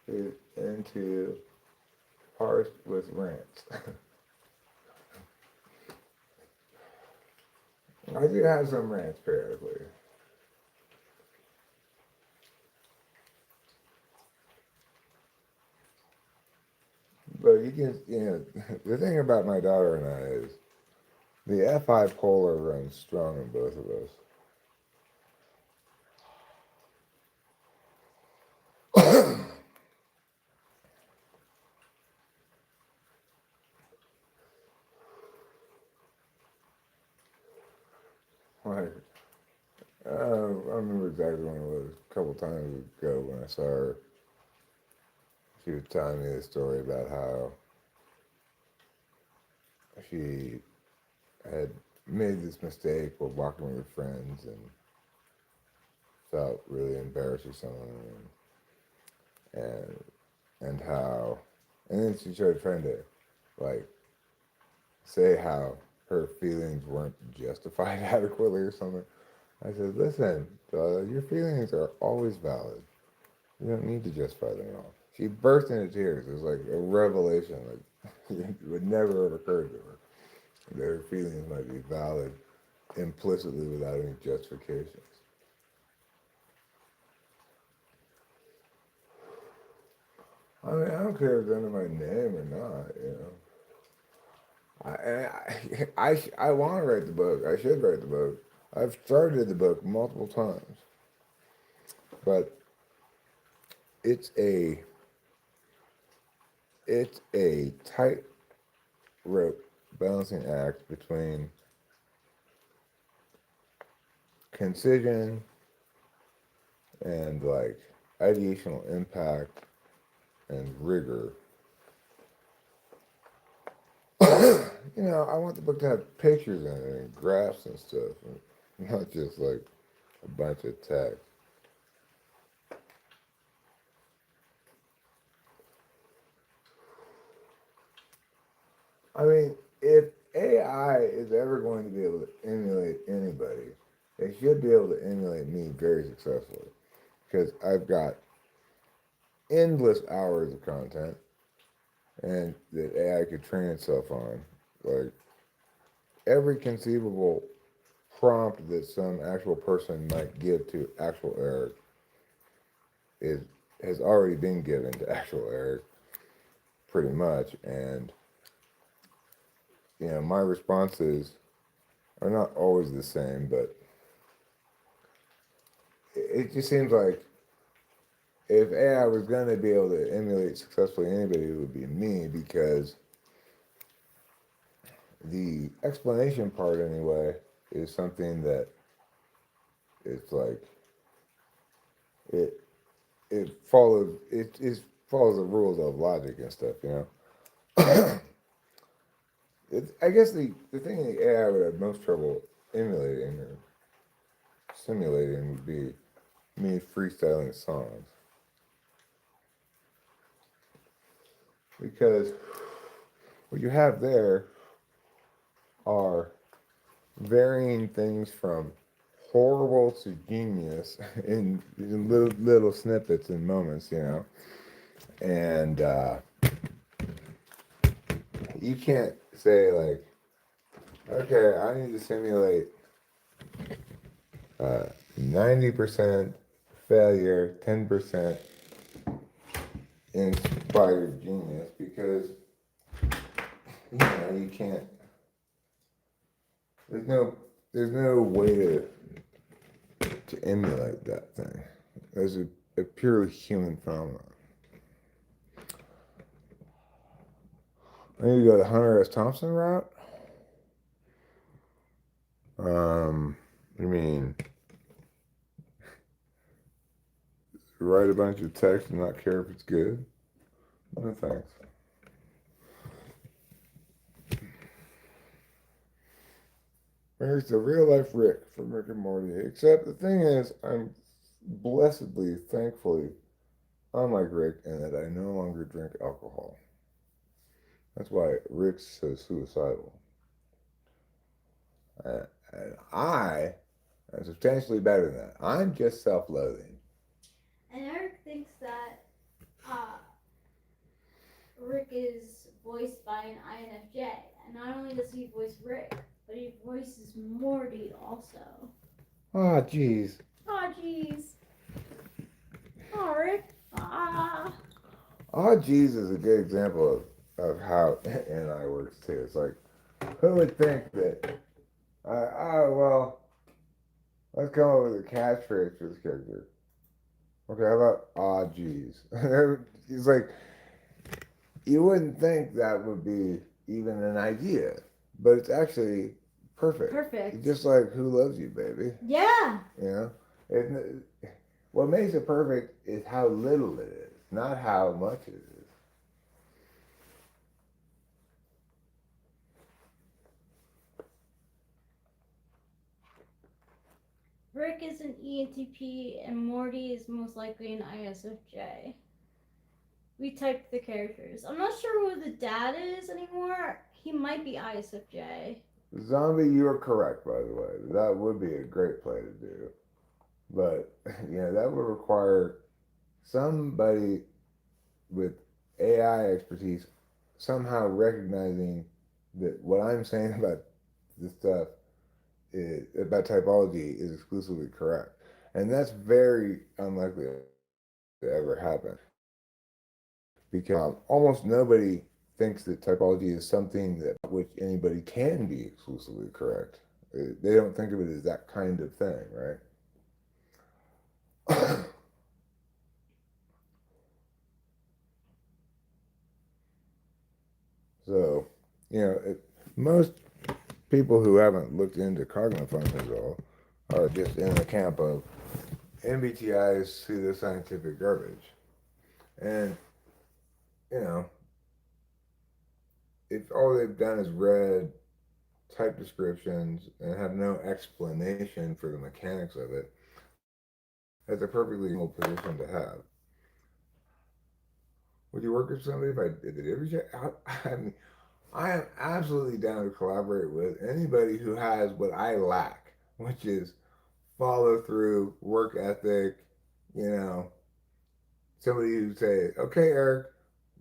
is into parsed with rants. I do have some rants periodically. But the thing about my daughter and I is the FI polar runs strong in both of us. Like, don't remember exactly when it was. A couple times ago when I saw her, she was telling me the story about how she had made this mistake while walking with her friends and felt really embarrassed with someone and how and then she started trying to like say how her feelings weren't justified adequately or something. I said, listen, your feelings are always valid. You don't need to justify them at all. She burst into tears. It was like a revelation. Like it would never have occurred to her that her feelings might be valid implicitly without any justifications. I mean, I don't care if it's under my name or not, you know. I want to write the book. I should write the book. I've started the book multiple times, but it's a tightrope balancing act between concision and like ideational impact and rigor. You know, I want the book to have pictures in it and graphs and stuff, and not just like a bunch of text. I mean, if AI is ever going to be able to emulate anybody, they should be able to emulate me very successfully because I've got endless hours of content and that AI could train itself on. Like every conceivable prompt that some actual person might give to actual Eric is has already been given to actual Eric pretty much, and you know my responses are not always the same, but it just seems like if AI was going to be able to emulate successfully anybody, it would be me because the explanation part anyway is something that it's like it it follows the rules of logic and stuff, you know. I guess the thing the AI would have most trouble emulating or simulating would be me freestyling songs because what you have there are varying things from horrible to genius in little snippets and moments, you know. And you can't say like, okay, I need to simulate 90% failure, 10% inspired genius because you know you can't. There's no way to emulate that thing. There's a purely human phenomenon. I need to go the Hunter S. Thompson route. I mean, write a bunch of text and not care if it's good. No thanks. Here's the real life Rick from Rick and Morty. Except the thing is, I'm blessedly, thankfully, unlike Rick, in that I no longer drink alcohol. That's why Rick's so suicidal. And I am substantially better than that. I'm just self-loathing. And Eric thinks that Rick is voiced by an INFJ. And not only does he voice Rick, but he voices Morty also. Ah, jeez. Aw, jeez. Aw, Rick. Ah. Ah, jeez is a good example of how NI works too. It's like, who would think that, well, let's come up with a catchphrase for this character. Okay, how about, ah, jeez? It's like, you wouldn't think that would be even an idea, but it's actually perfect. Perfect. It's just like Who Loves You, Baby? Yeah. You know? it, what makes it perfect is how little it is, not how much it is. Rick is an ENTP and Morty is most likely an ISFJ. We typed the characters. I'm not sure who the dad is anymore. He might be ISFJ. Zombie, you are correct, by the way. That would be a great play to do. But, that would require somebody with AI expertise somehow recognizing that what I'm saying about this stuff about typology is exclusively correct. And that's very unlikely to ever happen because almost nobody thinks that typology is something that which anybody can be exclusively correct. They don't think of it as that kind of thing, right? So, most people who haven't looked into cognitive functions at all are just in the camp of MBTI's pseudoscientific garbage. And, you know, if all they've done is read type descriptions and have no explanation for the mechanics of it, that's a perfectly normal position to have. Would you work with somebody if I did everything? I mean, I am absolutely down to collaborate with anybody who has what I lack, which is follow through, work ethic, you know, somebody who say, okay, Eric,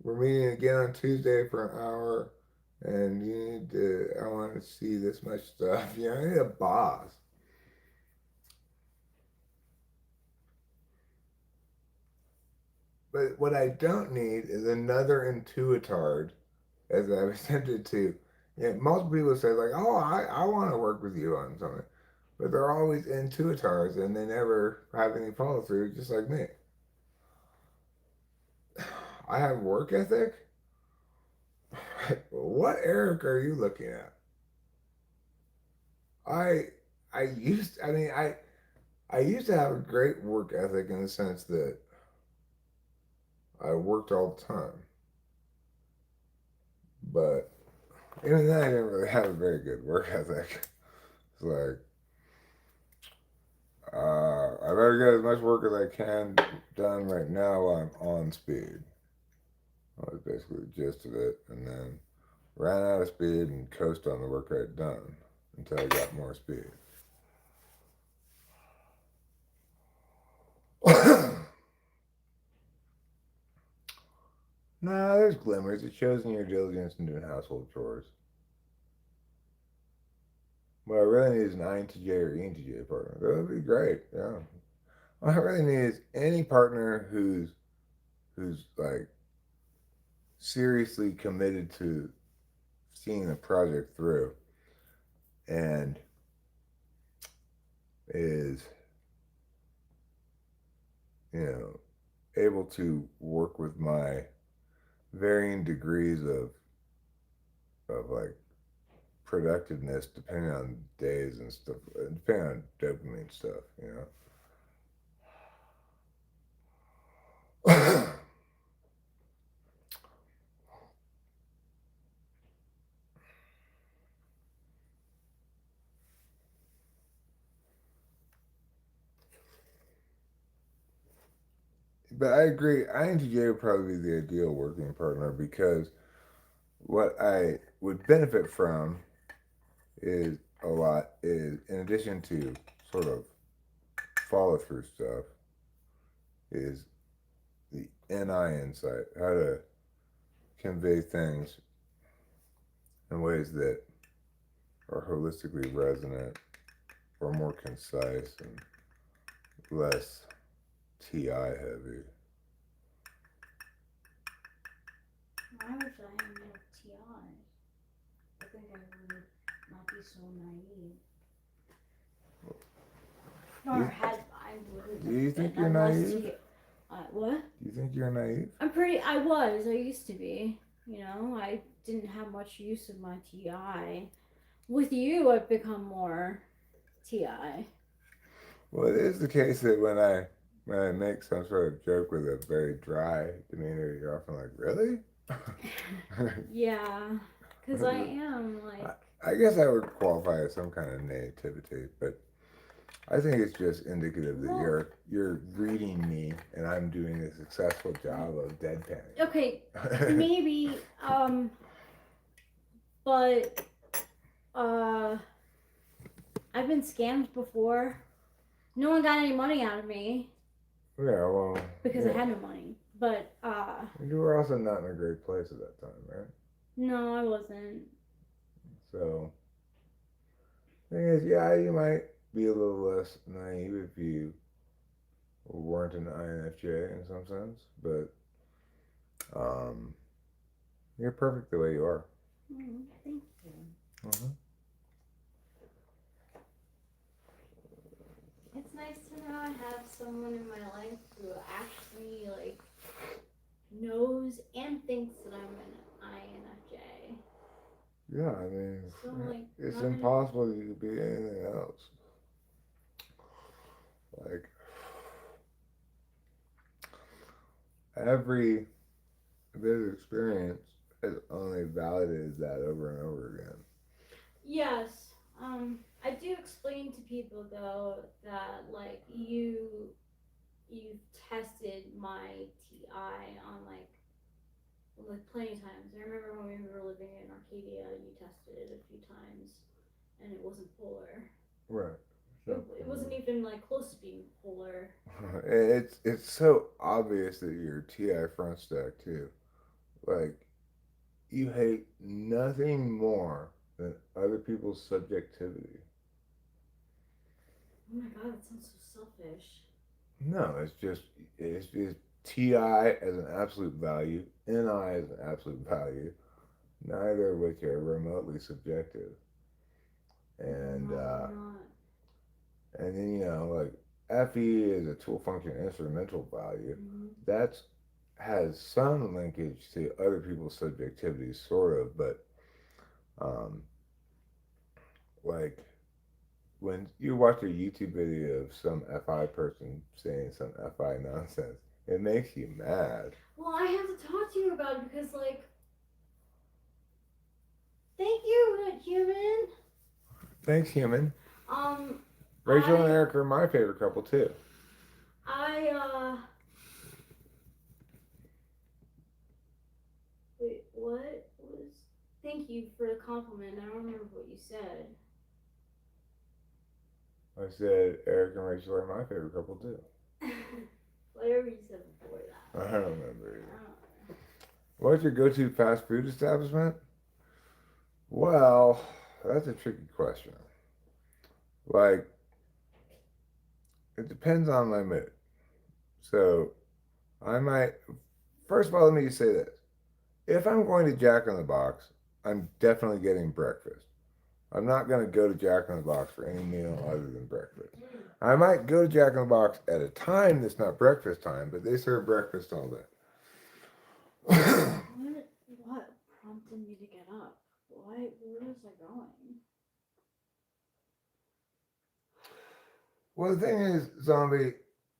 we're meeting again on Tuesday for an hour and you need to, I want to see this much stuff. I need a boss. But what I don't need is another intuitard, as I've attempted to. Most people say, like, oh, I want to work with you on something. But they're always intuitards and they never have any follow through, just like me. I have work ethic? What Eric are you looking at? I I used to have a great work ethic in the sense that I worked all the time. But even then I didn't really have a very good work ethic. It's like I better get as much work as I can done right now while I'm on speed. That was basically the gist of it. And then ran out of speed and coasted on the work I'd done until I got more speed. Nah, there's glimmers. It shows in your diligence in doing household chores. What I really need is an INTJ or ENTJ partner. That would be great. Yeah. What I really need is any partner who's like seriously committed to seeing the project through and is you know able to work with my varying degrees of like productiveness depending on days and stuff, depending on dopamine stuff, But I agree. INTJ would probably be the ideal working partner because what I would benefit from is a lot is in addition to sort of follow through stuff is the NI insight, how to convey things in ways that are holistically resonant or more concise and less TI heavy. I wish I had more TI. I think I would not be so naive. Or had I wouldn't. Do you think been you're unless naive? what? Do you think you're naive? I used to be. I didn't have much use of my TI. With you, I've become more TI. Well, it is the case that when I make some sort of joke with a very dry demeanor, you're often like, "Really?" Yeah, because I am like, I guess I would qualify as some kind of nativity, but I think it's just indicative that Well- you're reading me and I'm doing a successful job of deadpanning. okay, maybe, but I've been scammed before. No one got any money out of me Yeah, well, because yeah. I had no money. But You were also not in a great place at that time, right? no, I wasn't. So, thing is, yeah, you might be a little less naive if you weren't an INFJ in some sense, but um, you're perfect the way you are. Thank you. Mm-hmm. It's nice to know I have someone in my life who actually like knows and thinks that I'm an INFJ. Yeah, I mean, So like, it's not gonna- impossible you could be anything else. Like, every bit of experience has only validated that over and over again. Yes. I do explain to people though that like you've tested my TI on like plenty of times. I remember when we were living in Arcadia, you tested it a few times, and it wasn't polar. Right. It wasn't even like close to being polar. It's so obvious that you're TI front stack too. Like, you hate nothing more than other people's subjectivity. Oh my god, that sounds so selfish. No, it's TI as an absolute value, NI as an absolute value, neither of which are remotely subjective. And No, uh, I'm not. and then like FE is a tool function instrumental value. Mm-hmm. That's has some linkage to other people's subjectivity, sort of, but um, like when you watch a YouTube video of some FI person saying some FI nonsense, it makes you mad. Well, I have to talk to you about it because, like, thank you, human. Thanks, human. Um, Rachel and I, Eric are my favorite couple too. I, wait, what was? Thank you for the compliment. I don't remember what you said. I said Eric and Rachel are my favorite couple too. Whatever you said before that. I don't remember either. I don't know. What's your go-to fast food establishment? Well, that's a tricky question. Like, it depends on my mood. So, I might. First of all, let me just say this: if I'm going to Jack in the Box, I'm definitely getting breakfast. I'm not going to go to Jack in the Box for any meal other than breakfast. I might go to Jack in the Box at a time that's not breakfast time, but they serve breakfast all day. What prompted me to get up? Where was I going? Well, the thing is, Zombie,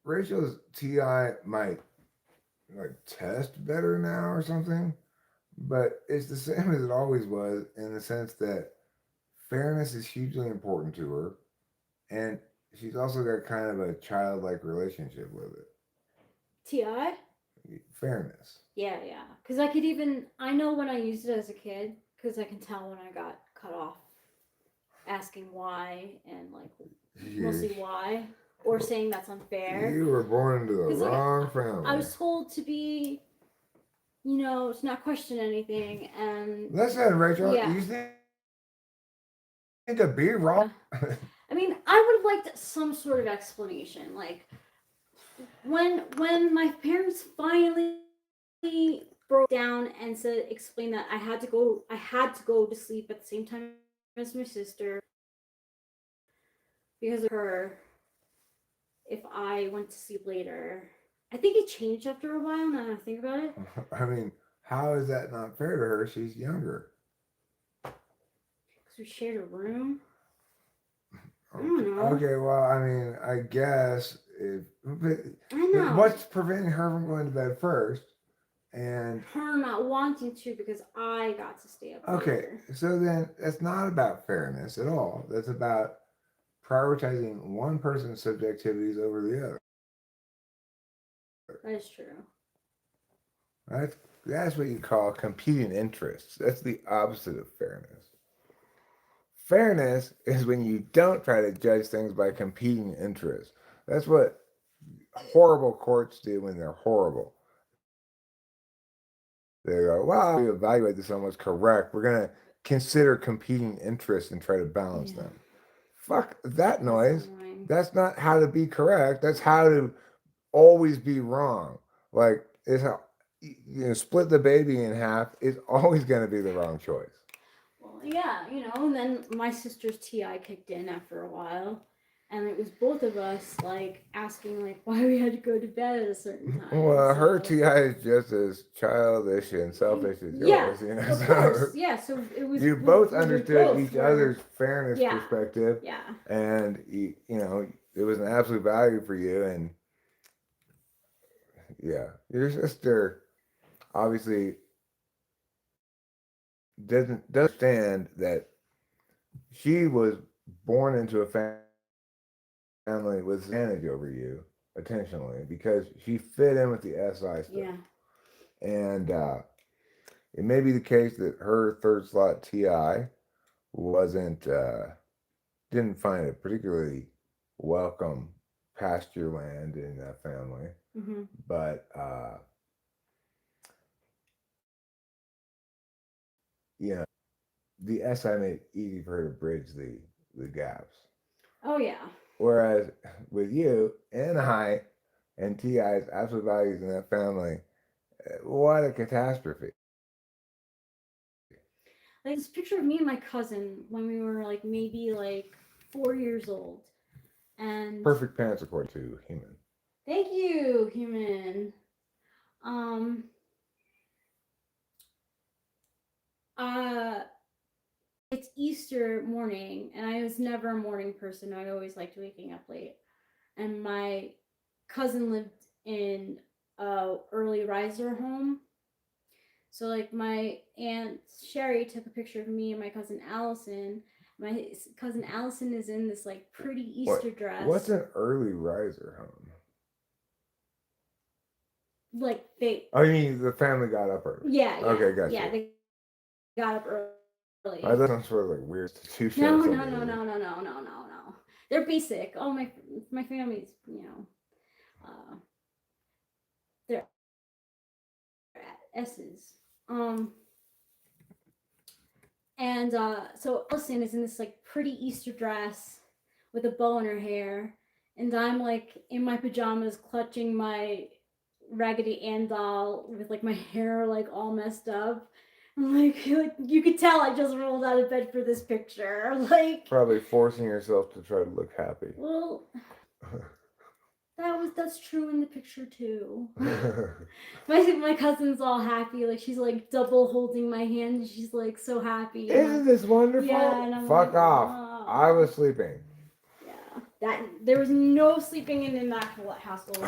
Rachel's TI might like test better now or something, but it's the same as it always was in the sense that fairness is hugely important to her, and she's also got kind of a childlike relationship with it. TI? Fairness. Yeah. Because I know when I used it as a kid, because I can tell when I got cut off asking why and like mostly why, or saying that's unfair. You were born into the 'Cause, like, wrong family. I was told to be, to not question anything, and Listen, Rachel, Yeah. you need to be wrong. I mean, I would have liked some sort of explanation, like when my parents finally broke down and explained that I had to go to sleep at the same time as my sister because of her. If I went to sleep later, I think it changed after a while. Now that I think about it, I mean, how is that not fair to her? She's younger. because we shared a room. I don't know. Okay, well, I mean, I guess but I know. what's preventing her from going to bed first? And Her not wanting to because I got to stay up okay, later. so then that's not about fairness at all. That's about prioritizing one person's subjectivities over the other. That is true. That's what you call competing interests. That's the opposite of fairness. Fairness is when you don't try to judge things by competing interests. That's what horrible courts do when they're horrible. They go, well, we evaluate this on what's correct. We're going to consider competing interests and try to balance them. Fuck that noise. That's not how to be correct. That's how to always be wrong. Like, it's how, split the baby in half is always going to be the wrong choice. Well, yeah, and then my sister's TI kicked in after a while. And it was both of us, like, asking, like, why we had to go to bed at a certain time. Well, so. her TI is just as childish and selfish as yours. Yeah, of course. Yeah, so it was... You both understood each other's fairness perspective. Yeah. And, it was an absolute value for you. And, yeah, your sister obviously doesn't understand that she was born into a family with advantage over you, intentionally, because she fit in with the SI stuff. Yeah. And it may be the case that her third slot TI didn't find it particularly welcome pasture land in that family. Mm-hmm. But, the SI made it easy for her to bridge the gaps. Oh, yeah. Whereas with you and I and TI's absolute values in that family, what a catastrophe. Like this picture of me and my cousin when we were like maybe like 4 years old. And Perfect pants according to Human. Thank you, Human. It's Easter morning, and I was never a morning person. I always liked waking up late. And my cousin lived in a early riser home. So like my aunt Sherry took a picture of me and my cousin Allison. My cousin Allison is in this like pretty Easter dress. What's an early riser home? Like they. Oh, you mean the family got up early? Yeah. Okay, gotcha. Yeah, they got up early. I thought it was like weird institution. No. They're basic. Oh my family's they're S's. And so Allison is in this like pretty Easter dress with a bow in her hair, and I'm like in my pajamas clutching my Raggedy Ann doll with like my hair like all messed up. Like you could tell I just rolled out of bed for this picture. Like probably forcing yourself to try to look happy. Well, that's true in the picture too. my cousin's all happy, like she's like double holding my hand, and she's like so happy. Isn't this wonderful? Yeah, and I'm Fuck like, off. oh. I was sleeping. Yeah, there was no sleeping in that household.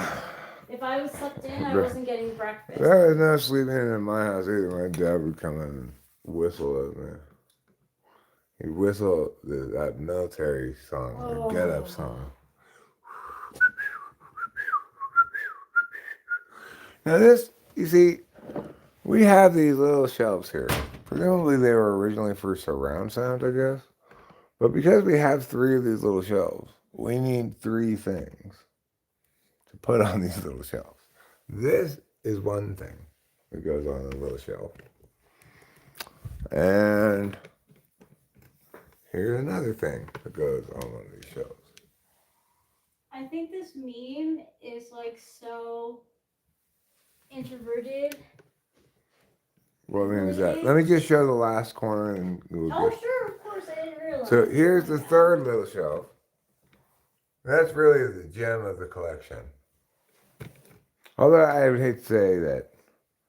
If I was slept in, I wasn't getting breakfast. There was no sleeping in my house either. My dad would come in and whistle at me. He'd whistle that military song, the get up song. Now this, you see, we have these little shelves here. Presumably they were originally for surround sound, I guess. But because we have 3 of these little shelves, we need 3 things to put on these little shelves. This is one thing that goes on a little shelf. And here's another thing that goes on one of these shelves. I think this meme is like so introverted. What meme is that? Let me just show the last corner and we'll Sure, of course, I didn't realize. So here's the third little shelf. That's really the gem of the collection. Although I would hate to say that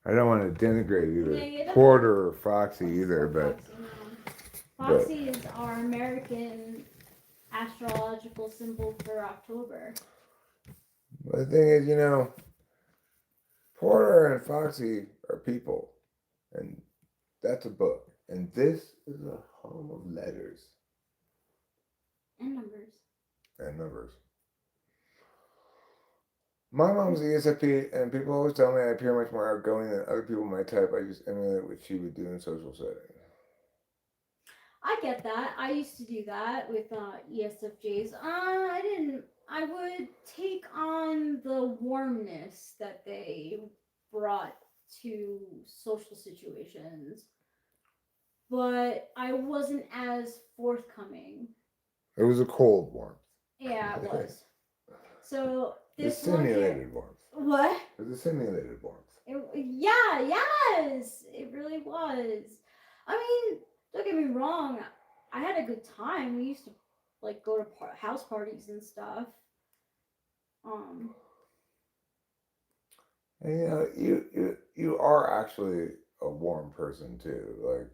I don't want to denigrate either Porter or Foxy either, but Foxy is our American astrological symbol for October. But the thing is, Porter and Foxy are people, and that's a book, and this is a home of letters And numbers. and numbers. My mom's ESFP, and people always tell me I appear much more outgoing than other people my type. I just emulate what she would do in social settings. I get that. I used to do that with ESFJs. I didn't. I would take on the warmness that they brought to social situations, but I wasn't as forthcoming. It was a cold warmth. Yeah, it was. So The this one here- simulated warmth. What? It was a simulated warmth. Yeah, yes, it really was. I mean, don't get me wrong. I had a good time. We used to like go to house parties and stuff. And you are actually a warm person too. Like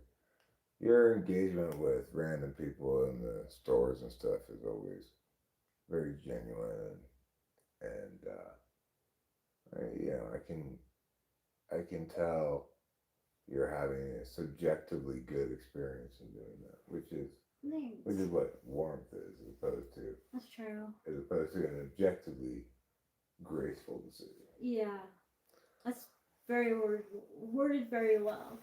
your engagement with random people in the stores and stuff is always very genuine, and I can tell you're having a subjectively good experience in doing that, which is Thanks. what warmth is, That's true. as opposed to an objectively graceful decision. Yeah, that's very worded very well.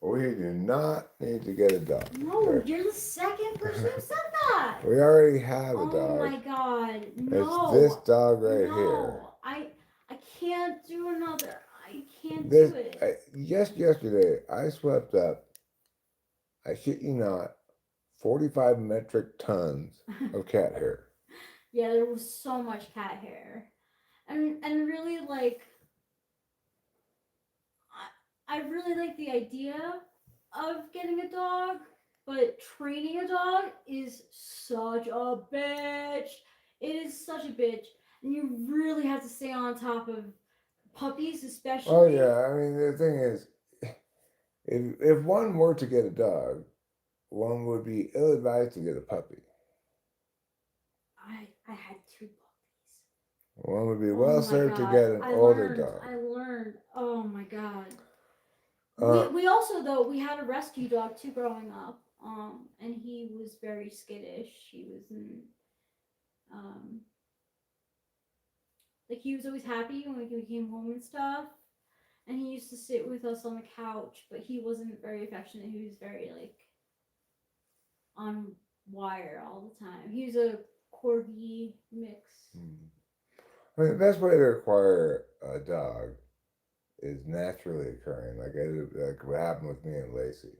We do not need to get a dog. No, you're the second person who said that. We already have a Oh dog. my god, no. It's this dog right no, here. I can't do another. I can't This do it. just yesterday I swept up, I shit you not, 45 metric tons of cat hair. Yeah, there was so much cat hair, and really like I really like the idea of getting a dog, but training a dog is such a bitch. It is such a bitch, and you really have to stay on top of puppies, especially. Oh yeah, I mean the thing is, if one were to get a dog, one would be ill-advised to get a puppy. I had 2 puppies. One would be Oh well my served to God. get an older learned, dog. I learned. Oh my god. Uh, We also though we had a rescue dog too growing up. And he was very skittish. He was in like he was always happy when we came home and stuff. And he used to sit with us on the couch, but he wasn't very affectionate. He was very like on wire all the time. He was a corgi mix. I mean, the best way to acquire a dog is naturally occurring, like what happened with me and Lacey,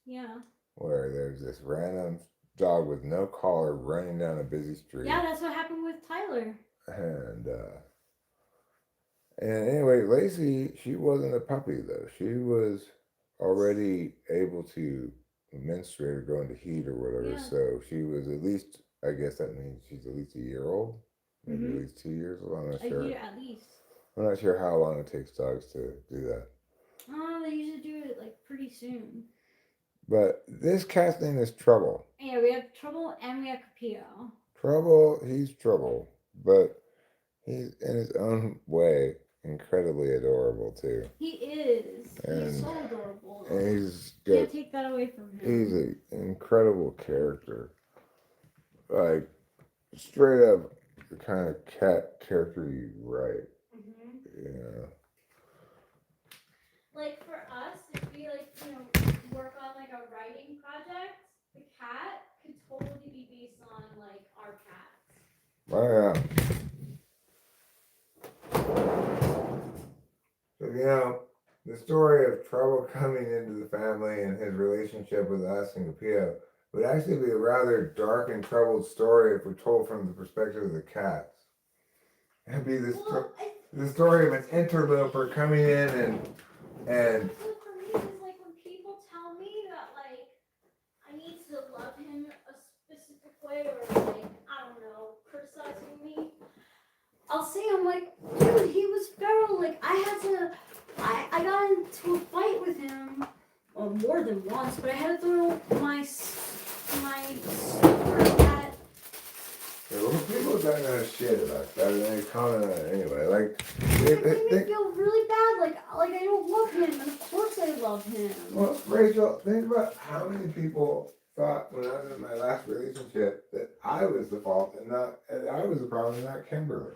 Yeah. where there's this random dog with no collar running down a busy street. Yeah, that's what happened with Tyler. And anyway, Lacey, she wasn't a puppy though. She was already able to menstruate or go into heat or whatever. Yeah. So she was at least, I guess that means she's at least a year old, maybe at least 2 years old. I'm not A sure. year at least. I'm not sure how long it takes dogs to do that. Oh, they usually do it like pretty soon. But this cat's name is Trouble. Yeah, we have Trouble and we have Capito. Trouble, he's trouble, but he's in his own way incredibly adorable too. He is. And- He's so adorable. And he's Can't got, take that away from him. he's an incredible character. Like, straight up the kind of cat character you write. Yeah. Like for us, if we like, work on like a writing project, the cat could totally be based on like our cats. Oh yeah. So the story of Trouble coming into the family and his relationship with us and Capio would actually be a rather dark and troubled story if we're told from the perspective of the cats. It'd be the story of an interloper coming in and For me, it's like when people tell me that like I need to love him a specific way or like I don't know, criticizing me. I'll say I'm like, dude, he was feral. Like I got into a fight with him or more than once, but I had to throw my super at. Yeah, well, people don't know shit about that, and they comment on it anyway. Like, It made me feel really bad. Like I don't love him, and of course I love him. well, Rachel, think about how many people thought when I was in my last relationship that I was the fault and I was the problem, not Kimberly.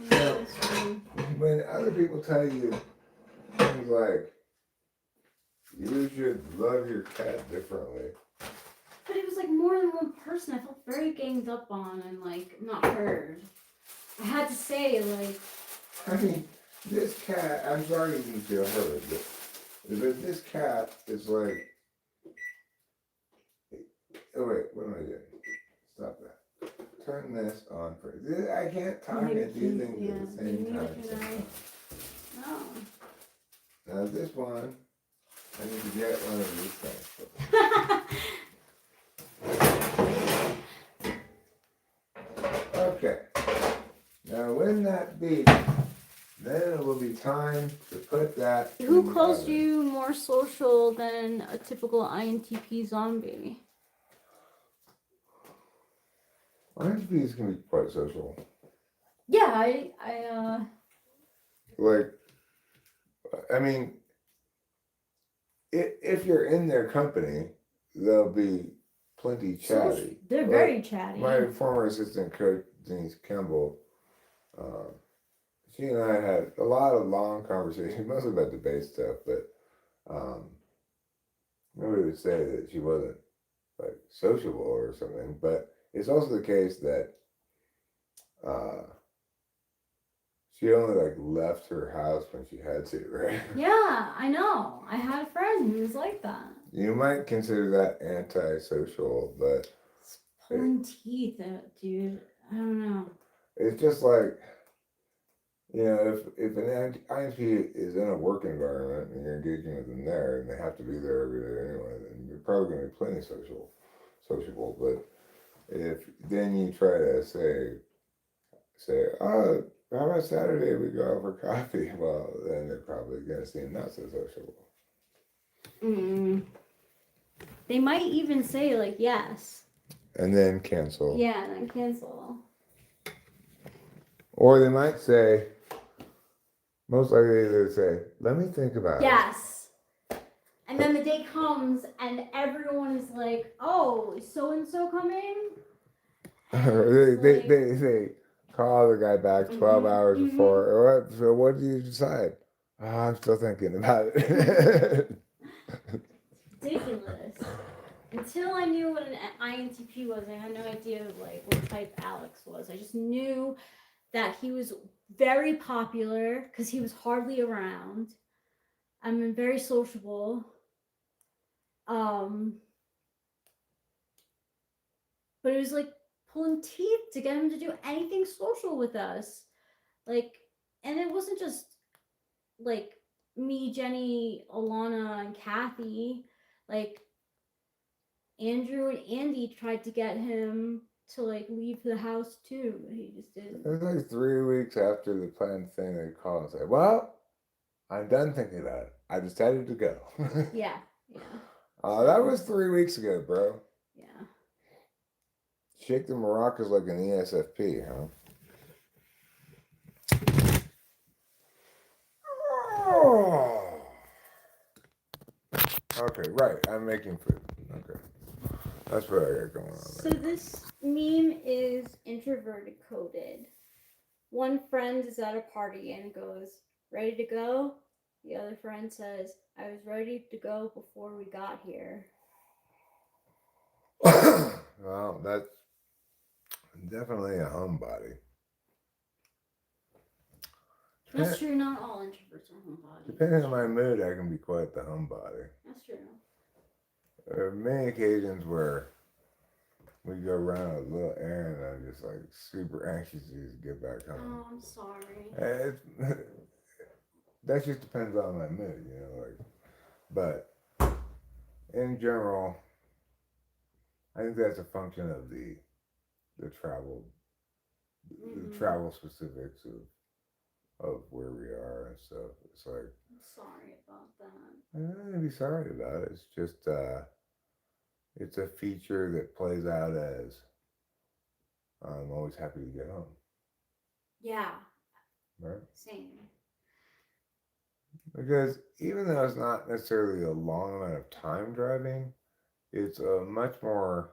So, when other people tell you things like you should love your cat differently, But it was like more than one person. I felt very ganged up on and like not heard. I had to say like, I mean, this cat. I'm sorry you didn't feel heard, but this cat is like. Oh wait, what am I doing? Stop that. Turn this on for. I can't talk and do things at the same time. no. Now this one, I need to get one of these things. Okay. Now when that beeps, then it will be time to put that. Who calls you more social than a typical INTP zombie? INTPs can be quite social. Yeah, Like, I mean, if you're in their company, they'll be plenty chatty. They're very chatty. My former assistant coach, Denise Kimball, she and I had a lot of long conversations, mostly about debate stuff, but nobody would say that she wasn't like sociable or something. But it's also the case that she only like left her house when she had to, right? Yeah, I know. I had a friend who was like that. You might consider that antisocial, but Pulling teeth, dude. I don't know. it's just like, you know, if an INTP is in a work environment and you're engaging with them there and they have to be there every day anyway, then you're probably going to be plenty sociable. But if then you try to say, oh, how about Saturday we go out for coffee? Well, then they're probably going to seem not so sociable. They might even say like yes. And then cancel. Yeah, and then cancel. Or they might say, most likely they would say, let me think about it. Yes. And then the day comes and everyone is like, oh, is so-and-so coming? they call the guy back 12 hours before. What? So what do you decide? Oh, I'm still thinking about it. Ridiculous. Until I knew what an INTP was, I had no idea like what type Alex was. I just knew that he was very popular because he was hardly around. I'm very sociable. But it was like pulling teeth to get him to do anything social with us. Like, and it wasn't just like me, Jenny, Alana, and Kathy. Like, Andrew and Andy tried to get him to like leave the house too, but he just didn't. It was like 3 weeks after the planned thing, they call and say, well, I'm done thinking about it. I decided to go. Yeah. That was 3 weeks ago, bro. Yeah. Shake the maracas like an ESFP, huh? Okay, right. I'm making food. Okay. That's what I got going on So there. this meme is introverted coded. One friend is at a party and goes, ready to go? The other friend says, I was ready to go before we got here. Well, that's definitely a homebody. That's true, not all introverts are homebodies. Depending on my mood, I can be quite the homebody. That's true. There are many occasions where we go around a little errand and I'm just like super anxious to just get back home. Oh, I'm sorry. That just depends on my mood, you know, like, but in general, I think that's a function of the travel, the travel specifics of of where we are and stuff. It's like I'm sorry about that. I'm not gonna be sorry about it. It's just it's a feature that plays out as I'm always happy to get home, Yeah, right? same. Because even though it's not necessarily a long amount of time driving, it's a much more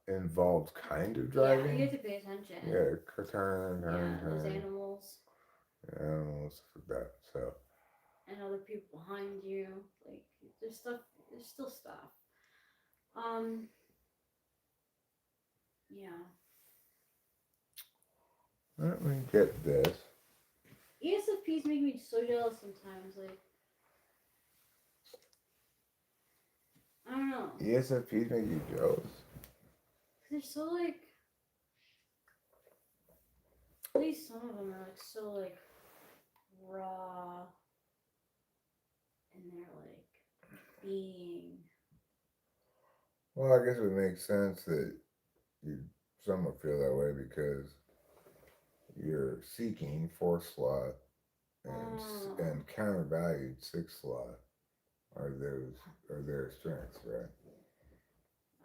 involved kind of Yeah, you driving. have to pay attention. Yeah, turn, Yeah, those turn. animals Yeah, stuff like that. So, and other people behind you. Like there's stuff. There's still stuff. Um. Yeah. let me get this. ESFPs make me so jealous sometimes. Like I don't know. ESFPs make you jealous? They're so like. At least some of them are like so like raw, and they're like being. Well, I guess it makes sense that you somewhat feel that way because you're seeking fourth slot and countervalued sixth slot are their strengths, right?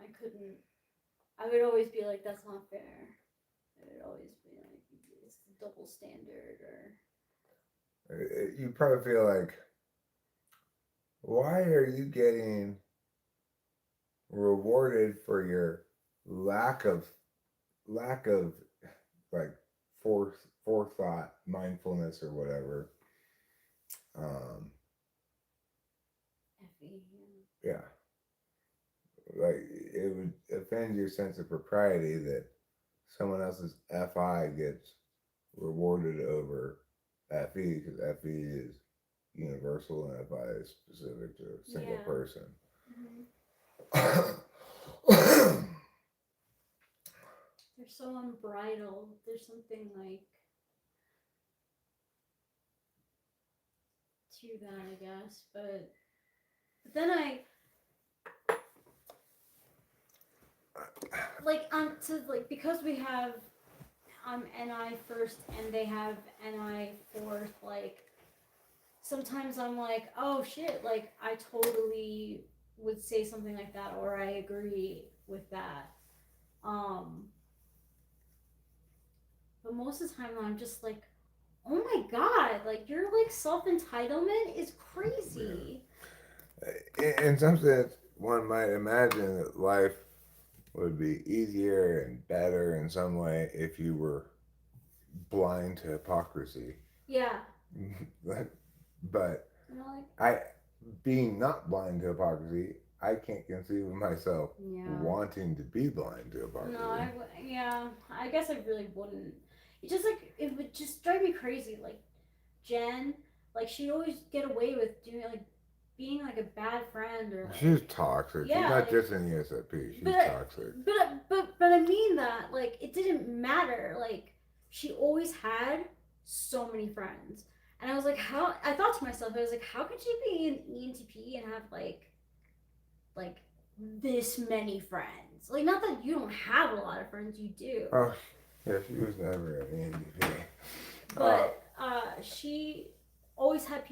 I couldn't. I would always be like, that's not fair. I would always be like, it's a double standard, or You probably feel like, why are you getting rewarded for your lack of like forethought, mindfulness, or whatever? FE. Yeah, like it would offend your sense of propriety that someone else's FI gets rewarded over FE because FE is universal and FI is specific to a single Yeah. person. Mm-hmm. They're so unbridled. There's something like to that, I guess. But then I like to like because we have NI first and they have NI fourth. Like sometimes I'm like, oh shit! Like I totally would say something like that, or I agree with that. Um, but most of the time I'm just like, oh my god, like your like self entitlement is crazy. In some sense, one might imagine that life would be easier and better in some way if you were blind to hypocrisy. Yeah. But You know, like, I, being not blind to hypocrisy, I can't conceive of myself wanting to be blind to hypocrisy. No, I guess I really wouldn't. It just like it would just drive me crazy. Like Jen, like she'd always get away with doing like being like a bad friend or like, she's toxic. Yeah, she's not like, just in ESFP. She's toxic. But I mean that like it didn't matter. Like she always had so many friends, and I was like, how? I thought to myself, I was like, how could she be an ENTP and have like this many friends? Like, not that you don't have a lot of friends, you do. Oh, yeah, she was never an ENTP. But she always had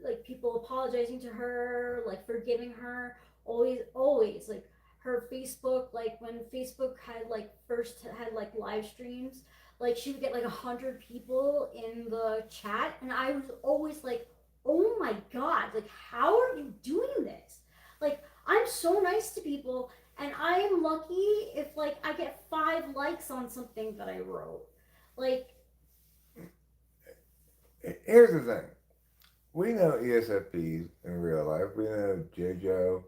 like people apologizing to her, like forgiving her. Always like her Facebook, like when Facebook had like first had like live streams, like she would get like 100 people in the chat, and I was always like, oh my god, like how are you doing this? Like I'm so nice to people, and I am lucky if like I get 5 likes on something that I wrote. Like here's the thing. We know ESFPs in real life. We know JoJo.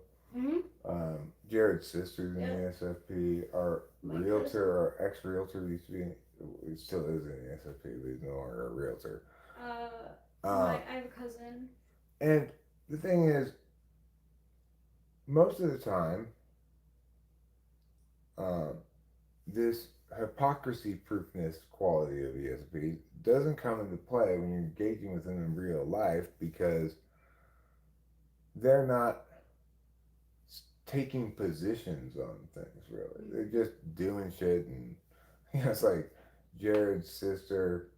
Jared's sister's an ESFP. Our realtor, our ex-realtor used to be, he still is an ESFP, but he's no longer a realtor. I have a cousin. And the thing is, most of the time, this hypocrisy proofness quality of ESFP doesn't come into play when you're engaging with them in real life because they're not taking positions on things really. They're just doing shit, and it's like Jared's sister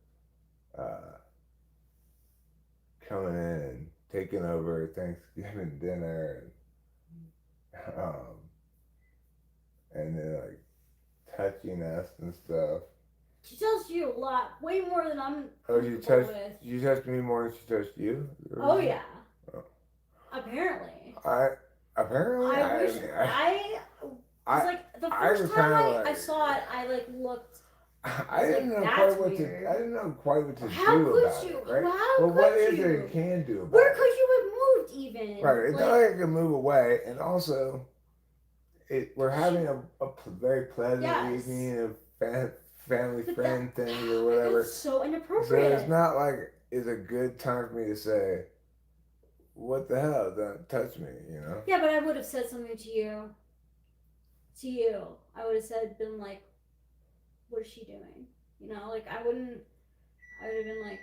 coming in and taking over Thanksgiving dinner and then like touching us and stuff. She tells you a lot, way more than I'm Oh, comfortable with. you touched me more than she touched you? Oh yeah. Oh. Apparently. Apparently I wish I like the I was first time kinda I like- saw it, I like looked. I didn't know that's quite what weird. to. I didn't know quite what to How do could about you? it, right? How But what could is you? it you can do about Where it? could you have moved even? Right, it's not like I can move away, and also, we're having a very pleasant Yes. evening of family But friend things or whatever. That's so So inappropriate. it's not like it's a good time for me to say, "What the hell? Don't touch me," you know? Yeah, but I would have said something to you. I would have been like, what is she doing? You know, like I would have been like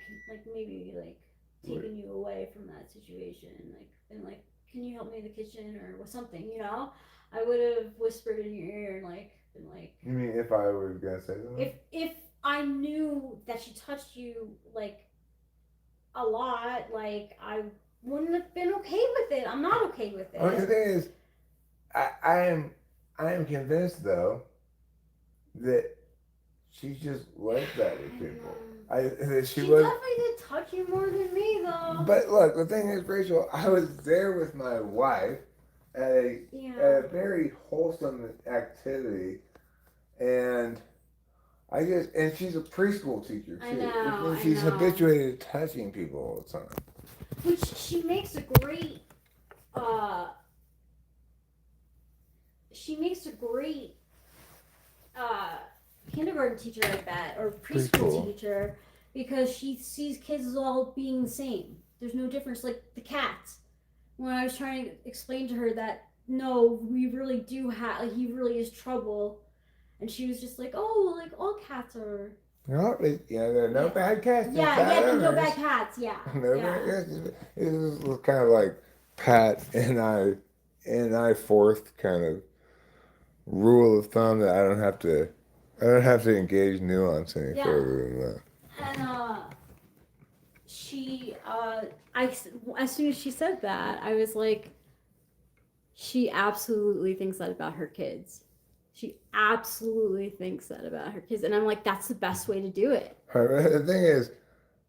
maybe like taking you away from that situation, like been like, can you help me in the kitchen or something, you know? I would have whispered in your ear and like been like, You mean if I was gonna say something? if I knew that she touched you like a lot, like I wouldn't have been okay with it. I'm not okay with I mean, the it. thing is, I am convinced though that she's just like that with people. That She was. definitely did touch you more than me though. But look, the thing is, Rachel, I was there with my wife at a very wholesome activity, and and she's a preschool teacher too. I know, Which means I she's know. habituated to touching people all the time. Which she makes a great kindergarten teacher, I bet, or preschool teacher, because she sees kids as all being the same. There's no difference. Like the cats. When I was trying to explain to her that no, we really do have, like, he really is trouble, and she was just like, oh, like all cats are. No, there are no bad cats. There's no bad cats. Yeah. No yeah. bad cats. It was kind of like Pat and I fourth kind of rule of thumb that I don't have to engage nuance any further than that. And as soon as she said that, I was like, she absolutely thinks that about her kids. She absolutely thinks that about her kids, and I'm like, that's the best way to do it. The thing is,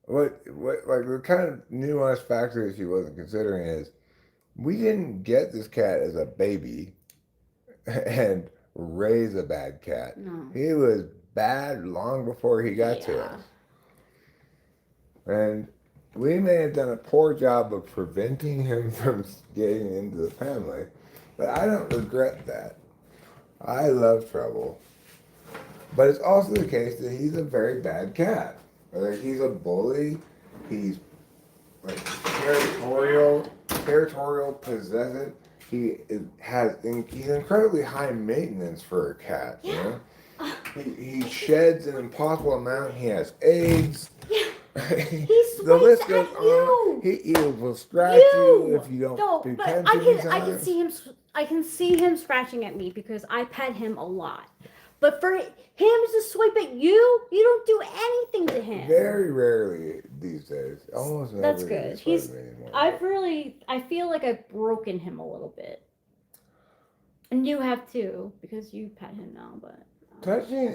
what like the kind of nuanced factor she wasn't considering is, we didn't get this cat as a baby and raise a bad cat. No. He was bad long before he got to us. And we may have done a poor job of preventing him from getting into the family, but I don't regret that. I love trouble. But it's also the case that he's a very bad cat. Like, he's a bully. He's like territorial, possessive. He's incredibly high maintenance for a cat. You know? He sheds an impossible amount. He has AIDS. Yeah. The list goes on. He will scratch you if you don't be but I can see him scratching at me because I pet him a lot. But for him to swipe at you, you don't do anything to him. Very rarely these days. Almost never. That's good. I feel like I've broken him a little bit. And you have too, because you pet him now, but touching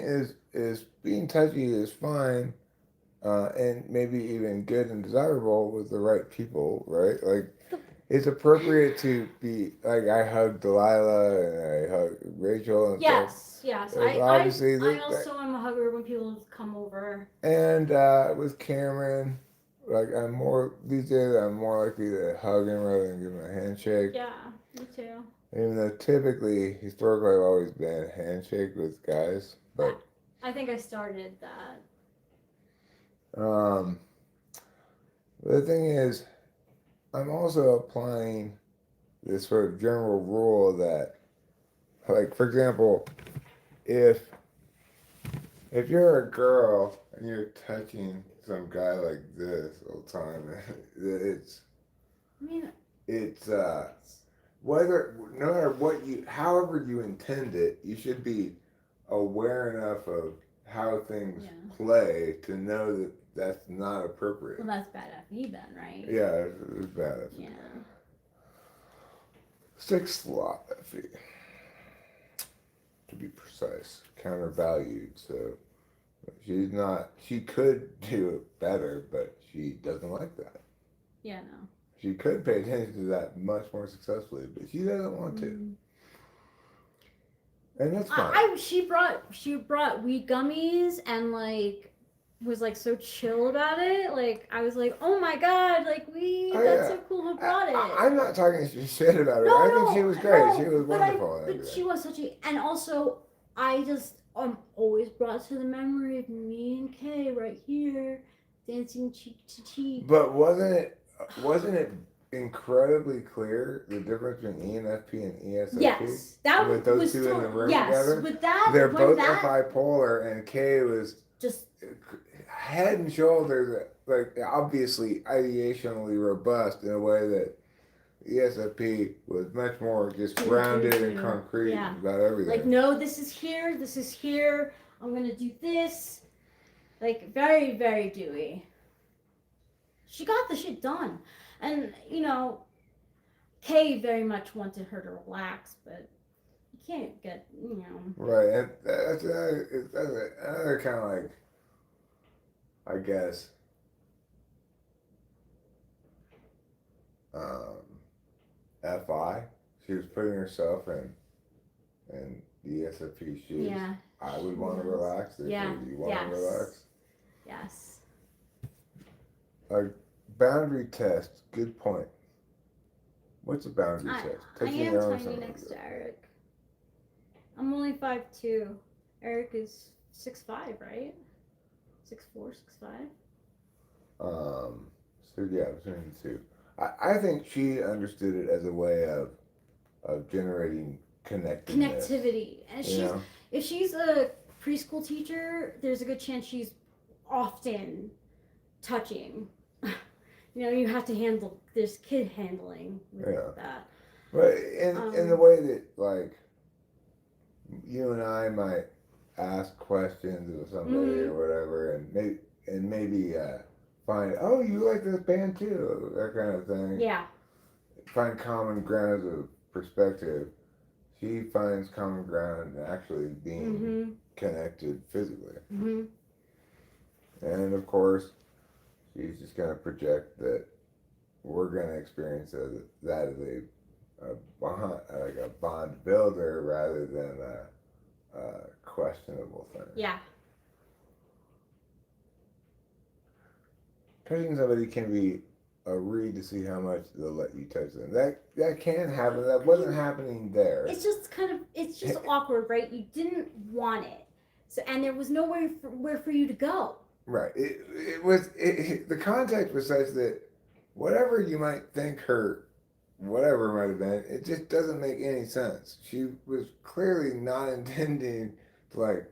is being touchy is fine. And maybe even good and desirable with the right people, right? Like, it's appropriate to be like, I hug Delilah and I hug Rachel and yes. I also am a hugger when people come over. And with Cameron, like, these days I'm more likely to hug him rather than give him a handshake. Yeah, me too. Even though historically, I've always been a handshake with guys, but I think I started that. The thing is, I'm also applying this sort of general rule that, like, for example, if you're a girl and you're touching some guy like this all the time, it's no matter however you intend it, you should be aware enough of how things Yeah. play to know that that's not appropriate. Well, that's bad FE then, right? Yeah, it was bad. Yeah. 6 slot FE, to be precise, countervalued. So she's not. She could do it better, but she doesn't like that. Yeah, no. She could pay attention to that much more successfully, but she doesn't want to, and that's fine. She brought weed gummies and like was like so chill about it. Like I was like, oh my god, like weed, Oh, that's yeah. so cool. Who brought it? I'm not talking shit about her. No, I no, think she was great. no, She was but wonderful. and but everything. she was such a, and also I just always brought to the memory of me and Kay right here dancing cheek to cheek. But wasn't it incredibly clear the difference between ENFP and ESFP? Yes, that with those was two in the room yes, together. with that, They're when both that bipolar, and Kay was just head and shoulders, like obviously ideationally robust in a way that ESFP was much more just grounded and concrete Yeah. about everything. like, no, this is here. I'm gonna do this. Like very, very Dewey. She got the shit done, and you know, Kay very much wanted her to relax, but you can't get, you know. Right, and that's another kind of like, I guess, FI. She was putting herself in the ESFP shoes. Yeah. I would want to relax. Yeah. You want Yes. to relax. Yes. A boundary test. Good point. What's a boundary test? I Taking am your own tiny something. next to Eric. I'm only 5'2". Eric is 6'5", right? 6'4", 6'5". So yeah, between the two. I think she understood it as a way of generating connectedness. Connectivity, and if she's a preschool teacher, there's a good chance she's often touching. You know, you have to handle. There's kid handling with that. But in the way that like you and I might ask questions of somebody or whatever, and maybe find, oh, you like this band too, that kind of thing. Yeah. Find common ground as a perspective. She finds common ground in actually being connected physically. And of course, she's just going to project that we're going to experience that as a bond, like a bond builder rather than a questionable thing. Yeah. Touching somebody can be a read to see how much they'll let you touch them. That can happen. That wasn't happening there. It's just it's just awkward, right? You didn't want it, so and there was nowhere for you to go. Right. The context was such that whatever you might think whatever might have been, it just doesn't make any sense. She was clearly not intending to like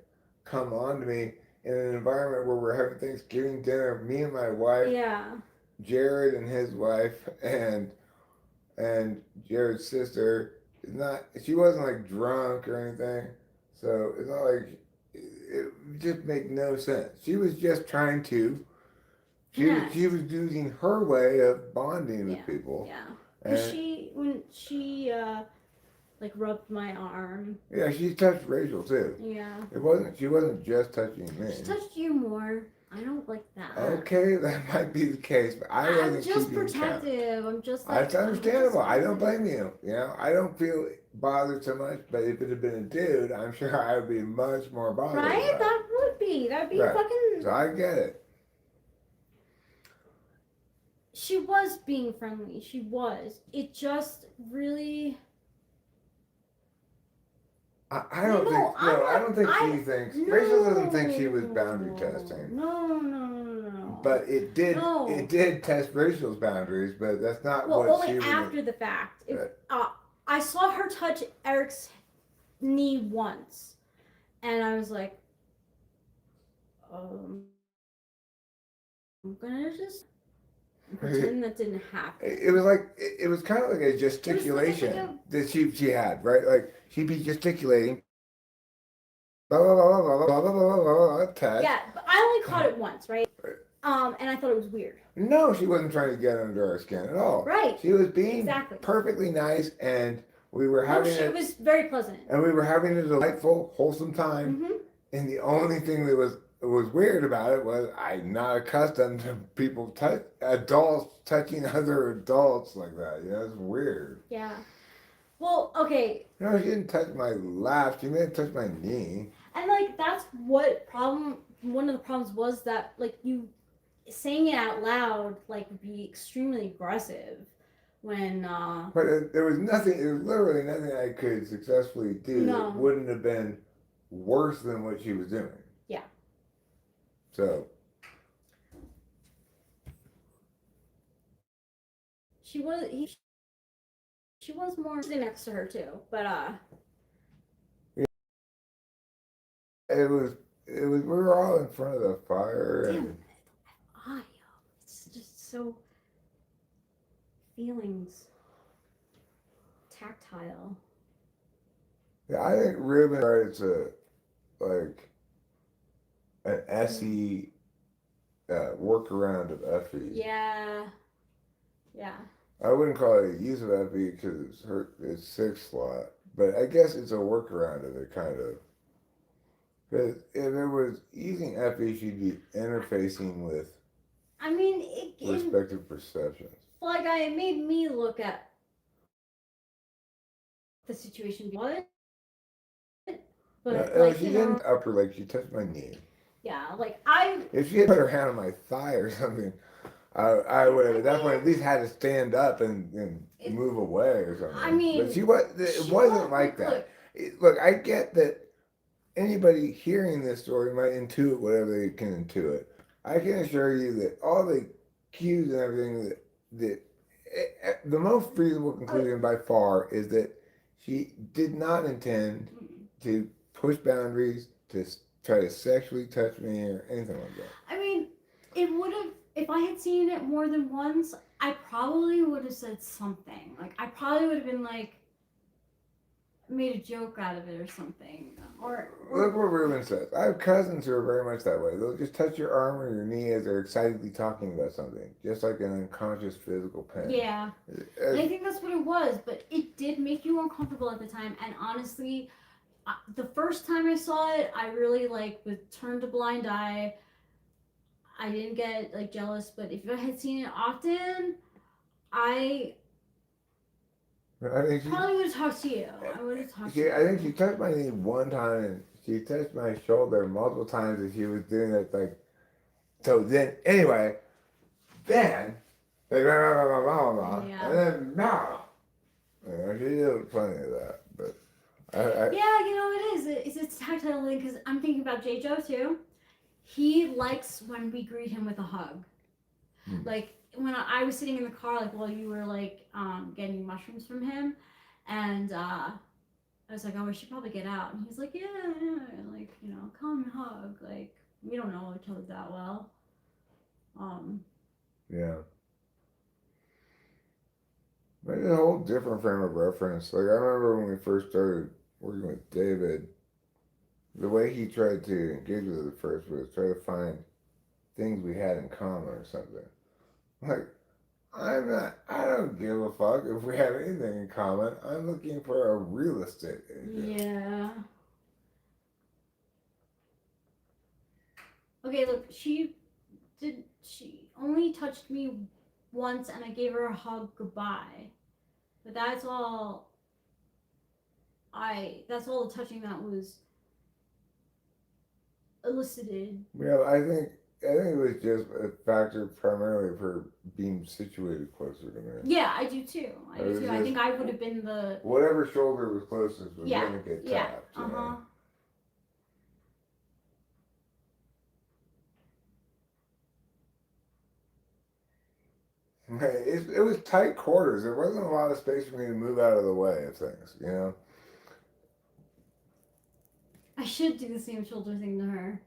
come on to me in an environment where we're having Thanksgiving dinner, me and my wife, Jared and his wife, and Jared's sister. She wasn't like drunk or anything, so it's not like it just make no sense. She was just trying to. She was using her way of bonding with people. Yeah. And when she like rubbed my arm. Yeah, she touched Rachel too. Yeah. She wasn't just touching me. She touched you more. I don't like that. Okay, that might be the case, but I'm just protective. I'm just like, that's understandable. I don't blame you. You know, I don't feel bothered so much, but if it had been a dude, I'm sure I would be much more bothered. Right? That'd be fucking. So I get it. She was being friendly. She was. It just really. I don't think she thinks. Rachel doesn't think she was boundary testing. No. But it did. No. It did test Rachel's boundaries, but that's not well, what only she was. after the fact. I saw her touch Eric's knee once, and I was like, I'm gonna just pretend that didn't happen. It was kind of like a gesticulation that she had, right? Like she'd be gesticulating, blah blah blah blah blah blah blah blah blah text. Yeah, but I only caught it once, right? And I thought it was weird. No, she wasn't trying to get under our skin at all. Right. She was being Exactly. perfectly nice, and we were No, having it was very pleasant. and we were having a delightful, wholesome time. Mm-hmm. And the only thing that was weird about it was I'm not accustomed to people adults touching other adults like that. You know, it's weird. Yeah. Well, okay. No, she didn't touch my lap. She may have touched my knee. And like that's what problem. One of the problems was that like you saying it out loud like would be extremely aggressive when. But there was nothing. There was literally nothing I could successfully do No. that wouldn't have been worse than what she was doing. Yeah. So She was she was more sitting next to her too, but it was we were all in front of the fire damn, and it's just so feelings tactile. yeah, I think Ruben tried to like an SE workaround of Effie. Yeah. I wouldn't call it a use of Effie because it's 6 slot, but I guess it's a workaround of it kind of. Because if it was using Effie, she'd be interfacing with I mean, it respective perceptions. like it made me look at the situation. What? But like She you didn't know, upper leg. She touched my knee. yeah, like I. If she had put her hand on my thigh or something, I would have at that point at least had to stand up and move away or something. I mean, but it wasn't like that. Look, I get that anybody hearing this story might intuit whatever they can intuit. I can assure you that all the cues and everything the most reasonable conclusion by far is that she did not intend to push boundaries, to try to sexually touch me or anything like that. I mean, it would have if I had seen it more than once. I probably would have said something. Like I probably would have been like made a joke out of it or something. Or look what Ruben says. I have cousins who are very much that way. They'll just touch your arm or your knee as they're excitedly talking about something, just like an unconscious physical pain. yeah, and I think that's what it was. But it did make you uncomfortable at the time. And honestly, the first time I saw it, I really like turned a blind eye. I didn't get like jealous, but if I had seen it often, I think probably would have talked to you. I would have talked to you. I think she touched my knee one time and she touched my shoulder multiple times and she was doing that like so then anyway then like blah, blah, blah, blah, blah, Yeah. and then no. You know, she did plenty of that. But Yeah, you know it is. It's a tactile thing because I'm thinking about J. Joe too. He likes when we greet him with a hug. Like when I was sitting in the car, like while you were like getting mushrooms from him, and I was like, oh, we should probably get out. And he's like, yeah, like you know, come and hug. Like we don't know each other that well. yeah. But it's a whole different frame of reference. Like I remember when we first started working with David, the way he tried to engage with us at first was try to find things we had in common or something. Like, I don't give a fuck if we have anything in common. I'm looking for a real estate agent. Yeah. Okay, look, she only touched me once and I gave her a hug goodbye. But that's all the touching that was elicited. Yeah, I think it was just a factor primarily for being situated closer to me. Yeah, I do too. I Just, think I would have been the whatever shoulder was closest was Yeah, going to get yeah, tapped. You know? It was tight quarters. There wasn't a lot of space for me to move out of the way of things, you know? I should do the same shoulder thing to her.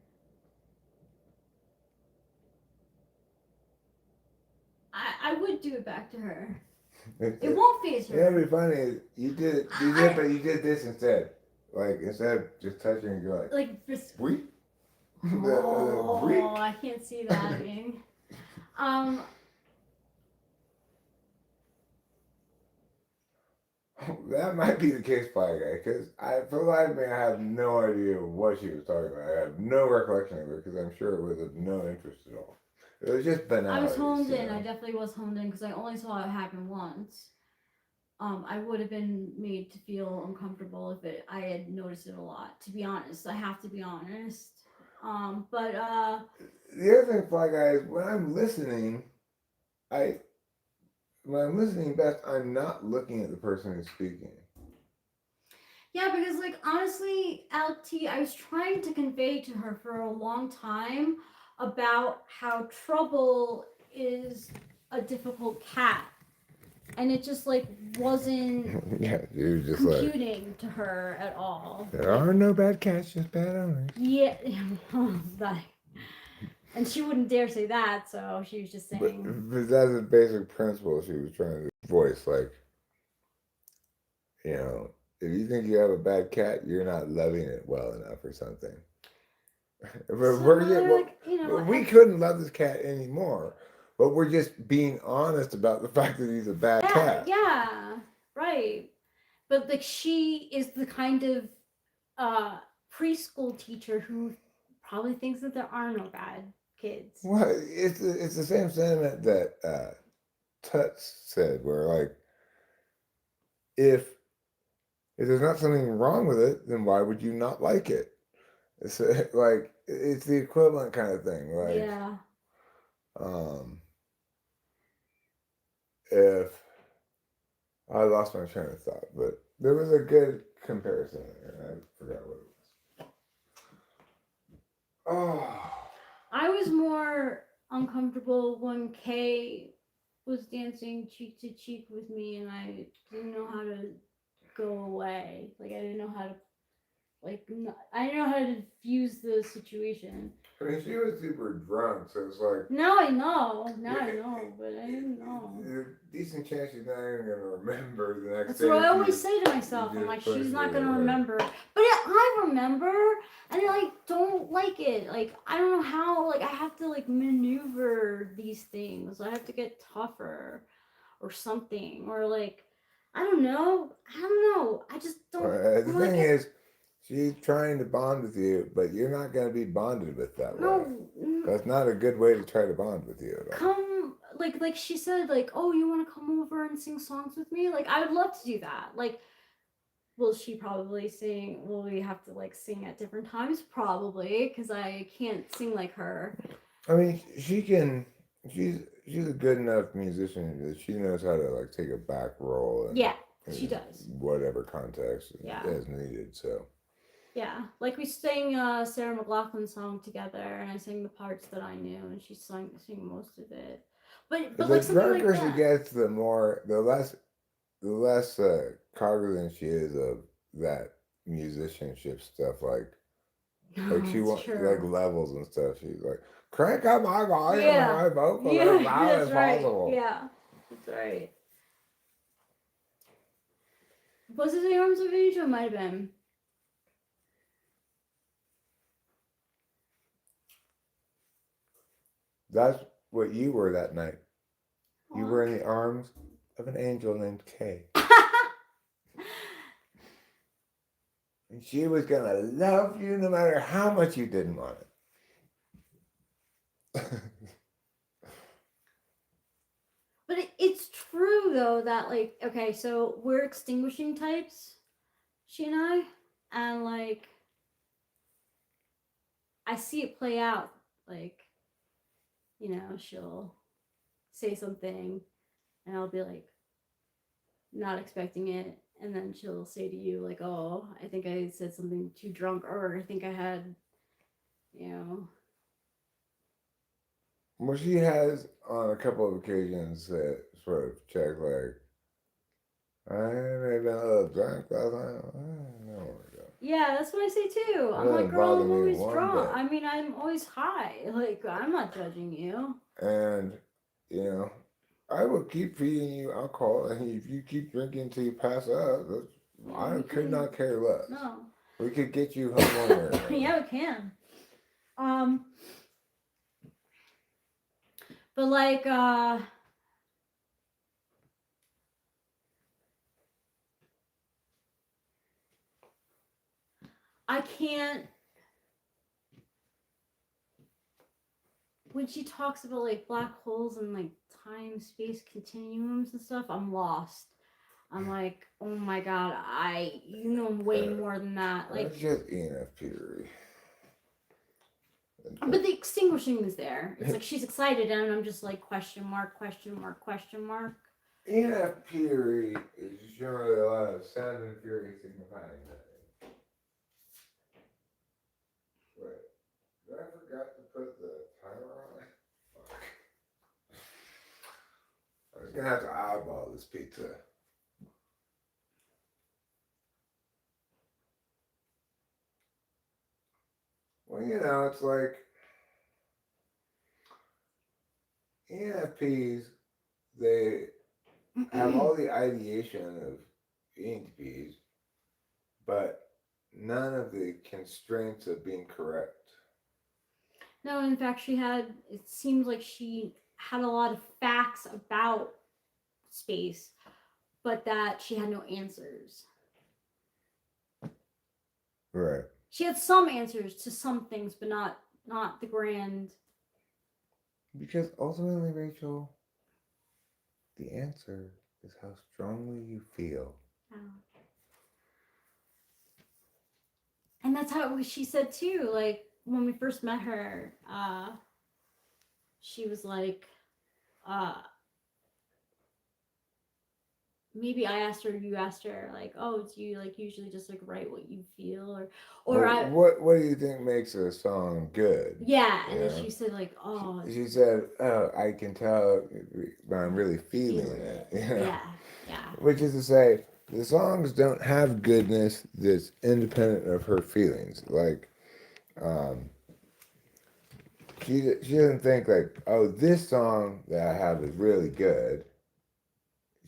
I would do it back to her. It won't phase her. Yeah, it'd be funny. You did it, but you did this instead. Like instead of just touching, you go like, "Weep." Oh, I can't see that being. That might be the case, Fly Guy, because for the life of me, I have no idea what she was talking about. I have no recollection of it because I'm sure it was of no interest at all. It was just banalities. I was honed you in. know? I definitely was honed in because I only saw it happen once. I would have been made to feel uncomfortable if I had noticed it a lot. To be honest, I have to be honest. But The other thing, Fly Guy, is I when I'm listening best, I'm not looking at the person who's speaking. yeah, because like honestly, LT, I was trying to convey to her for a long time about how Trouble is a difficult cat, and it just like wasn't Yeah, you're just computing to her at all. there are no bad cats, just bad owners. Yeah, like, and she wouldn't dare say that, so she was just But, saying. but that's the basic principle she was trying to voice. Like, you know, if you think you have a bad cat, you're not loving it well enough or something. We couldn't love this cat anymore, but we're just being honest about the fact that he's a bad cat. Yeah, right. But like she is the kind of preschool teacher who probably thinks that there are no bad kids. Well, it's the same sentiment that Tuts said, where like, if there's not something wrong with it, then why would you not like it? It's like it's the equivalent kind of thing. Like, Yeah. If I lost my train of thought, but there was a good comparison there. I forgot what it was. Oh. I was more uncomfortable when Kay was dancing cheek to cheek with me and I didn't know how to go away. Like I didn't know how to I didn't know how to diffuse the situation. I mean, she was super drunk, so it's like. Now I know. Now I know, but I didn't know. There's a decent chance she's not even going to remember the next That's day. what I always say to myself. I'm like, she's not going to remember. But I remember, and I like don't like it. Like, I don't know how, like, I have to like maneuver these things. I have to get tougher or something. Or like, I don't know. I just don't. The thing is, she's trying to bond with you, but you're not going to be bonded with that way. That's not a good way to try to bond with you at all. Like she said, like, oh, you want to come over and sing songs with me? Like, I would love to do that. Like, will she probably sing? Will we have to like sing at different times? Probably, because I can't sing like her. I mean, she can. She's a good enough musician that she knows how to like take a back role. And, yeah, she does. Whatever context as needed. So. Yeah, like we sang Sarah McLachlan's song together, and I sang the parts that I knew, and she sang most of it. But the like drunker like she gets, the less cognizant she is of that musicianship stuff. Like she wants like levels and stuff. She's like, crank up my volume and my vocal as loud as possible. Yeah, that's right. Was it the Arms of Asia? Might have been. That's what you were that night. You were in the arms of an angel named Kay. And she was going to love you no matter how much you didn't want it. But it's true, though, that, like, okay, so we're extinguishing types, she and like, I see it play out, like, you know, she'll say something, and I'll be, like, not expecting it, and then she'll say to you, like, oh, I think I said something too drunk, or I think I had, you know. Well, she has, on a couple of occasions, sort of checked, like, I may have been a little drunk last night. Yeah, that's what I say too. I'm like, girl, I'm always drunk. I mean, I'm always high. Like, I'm not judging you. And, you know, I will keep feeding you alcohol, and if you keep drinking until you pass out, I could not care less. No. We could get you homeowner. Yeah, we can. But like, I can't. When she talks about like black holes and like time space continuums and stuff, I'm lost. I'm like, oh my god, you know way more than that. Like, That's just ENFP. but the extinguishing is there. It's like she's excited, and I'm just like question mark, question mark, question mark. ENFP is generally a lot of sound and fury signifying nothing. Wait, did I forgot to put the timer on? Fuck. I was gonna have to eyeball this pizza. Well, it's like ENFPs, they have all the ideation of ENTPs, but none of the constraints of being correct. No, in fact, it seems like she had a lot of facts about space, but that she had no answers. Right. She had some answers to some things, but not the grand. Because ultimately, Rachel, the answer is how strongly you feel. And that's how she said too. Like when we first met her, she was like, maybe I asked her, you asked her, like, oh, do you like usually just like write what you feel, What do you think makes a song good? Yeah, and then she said like, oh, she said, oh, I can tell, but I'm really feeling it. Yeah. Which is to say, the songs don't have goodness that's independent of her feelings. Like, she doesn't think like, oh, this song that I have is really good.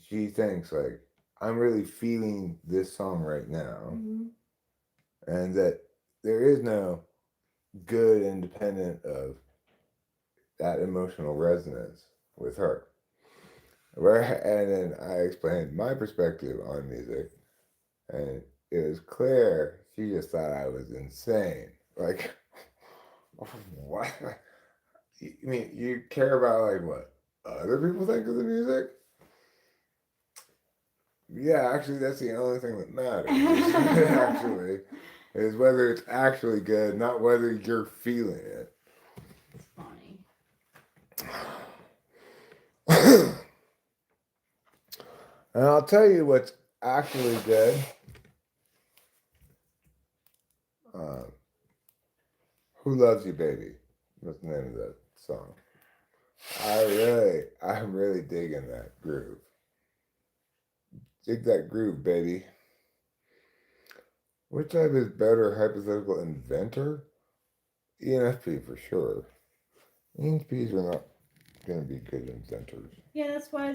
She thinks like, I'm really feeling this song right now, and that there is no good independent of that emotional resonance with her. And then I explained my perspective on music, and it was clear she just thought I was insane. Like, what? You mean you care about like what other people think of the music? Yeah, actually, that's the only thing that matters. Actually, is whether it's actually good, not whether you're feeling it. It's funny. And I'll tell you what's actually good. Who Loves You, Baby? What's the name of that song? I'm really digging that groove. Dig that groove, baby. Which type is better, hypothetical inventor? ENFP for sure. ENFPs are not going to be good inventors. Yeah, that's why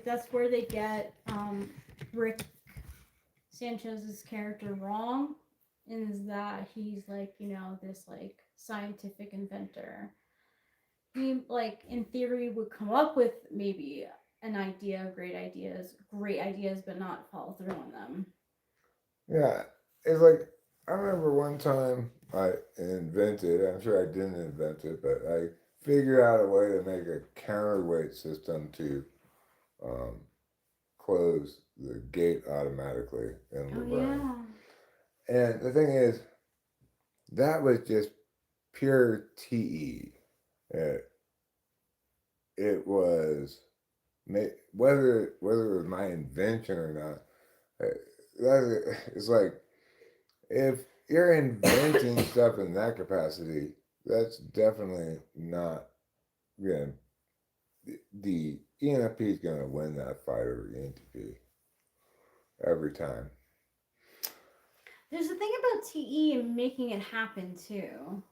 that's where they get Rick Sanchez's character wrong, is that he's like, this like scientific inventor. He like in theory would come up with maybe an idea, great ideas, but not follow through on them. Yeah, it's like I remember one time I invented, I'm sure I didn't invent it, but I figured out a way to make a counterweight system to close the gate automatically in the brain. And the thing is, that was just pure TE. It was, whether it was my invention or not, it's like, if you're inventing stuff in that capacity, that's definitely not, the ENFP is going to win that fight over ENTP every time. There's a thing about TE and making it happen too.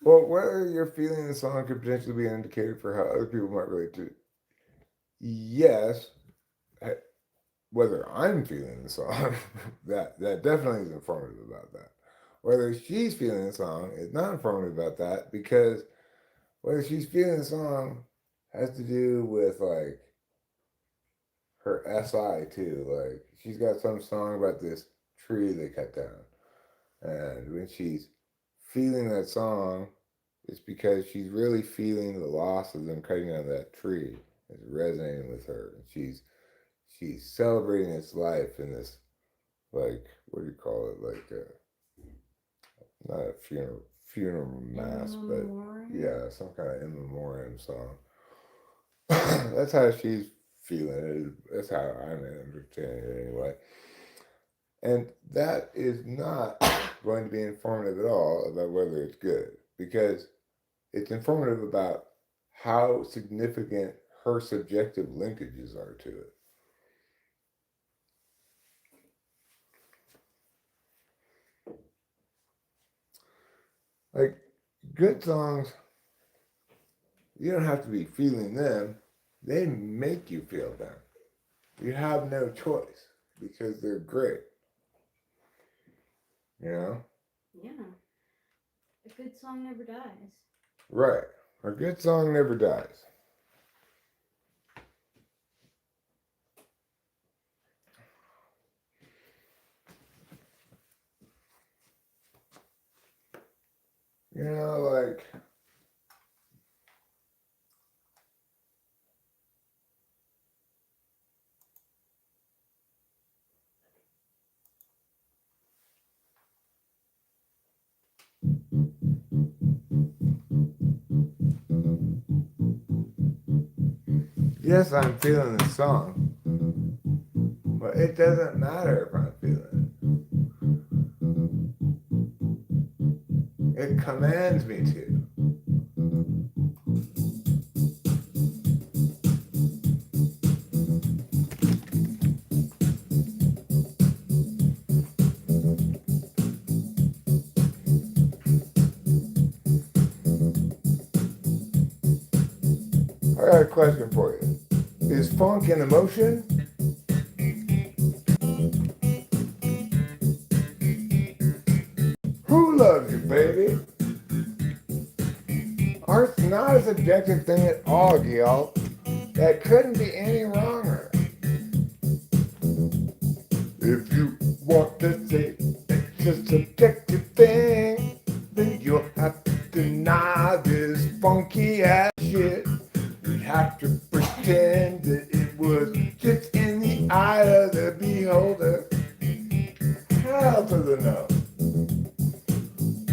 Well, whether you're feeling the song could potentially be an indicator for how other people might relate to it. Yes, whether I'm feeling the song, that definitely is informative about that. Whether she's feeling the song is not informative about that, because whether she's feeling the song has to do with like her SI too. Like she's got some song about this tree they cut down. And when she's feeling that song, it's because she's really feeling the loss of them cutting down that tree. It's resonating with her. And she's celebrating its life in this, like, what do you call it? Like not a funeral mass, but yeah, some kind of in memoriam song. That's how she's feeling it. That's how I'm understanding it anyway. And that is not going to be informative at all about whether it's good, because it's informative about how significant her subjective linkages are to it. Like, good songs, you don't have to be feeling them. They make you feel them. You have no choice because they're great. You know? Yeah. A good song never dies. Right. A good song never dies. You know, like, yes, I'm feeling the song, but it doesn't matter if I'm feeling it. It commands me to. I got a question for you. Is funk an emotion? Who loves you, baby? Art's not a subjective thing at all, y'all. That couldn't be any wronger. If you want to say it's a subjective thing, then you'll have to deny this funky ass shit. We have to pretend that it was just in the eye of the beholder. Hell to the no.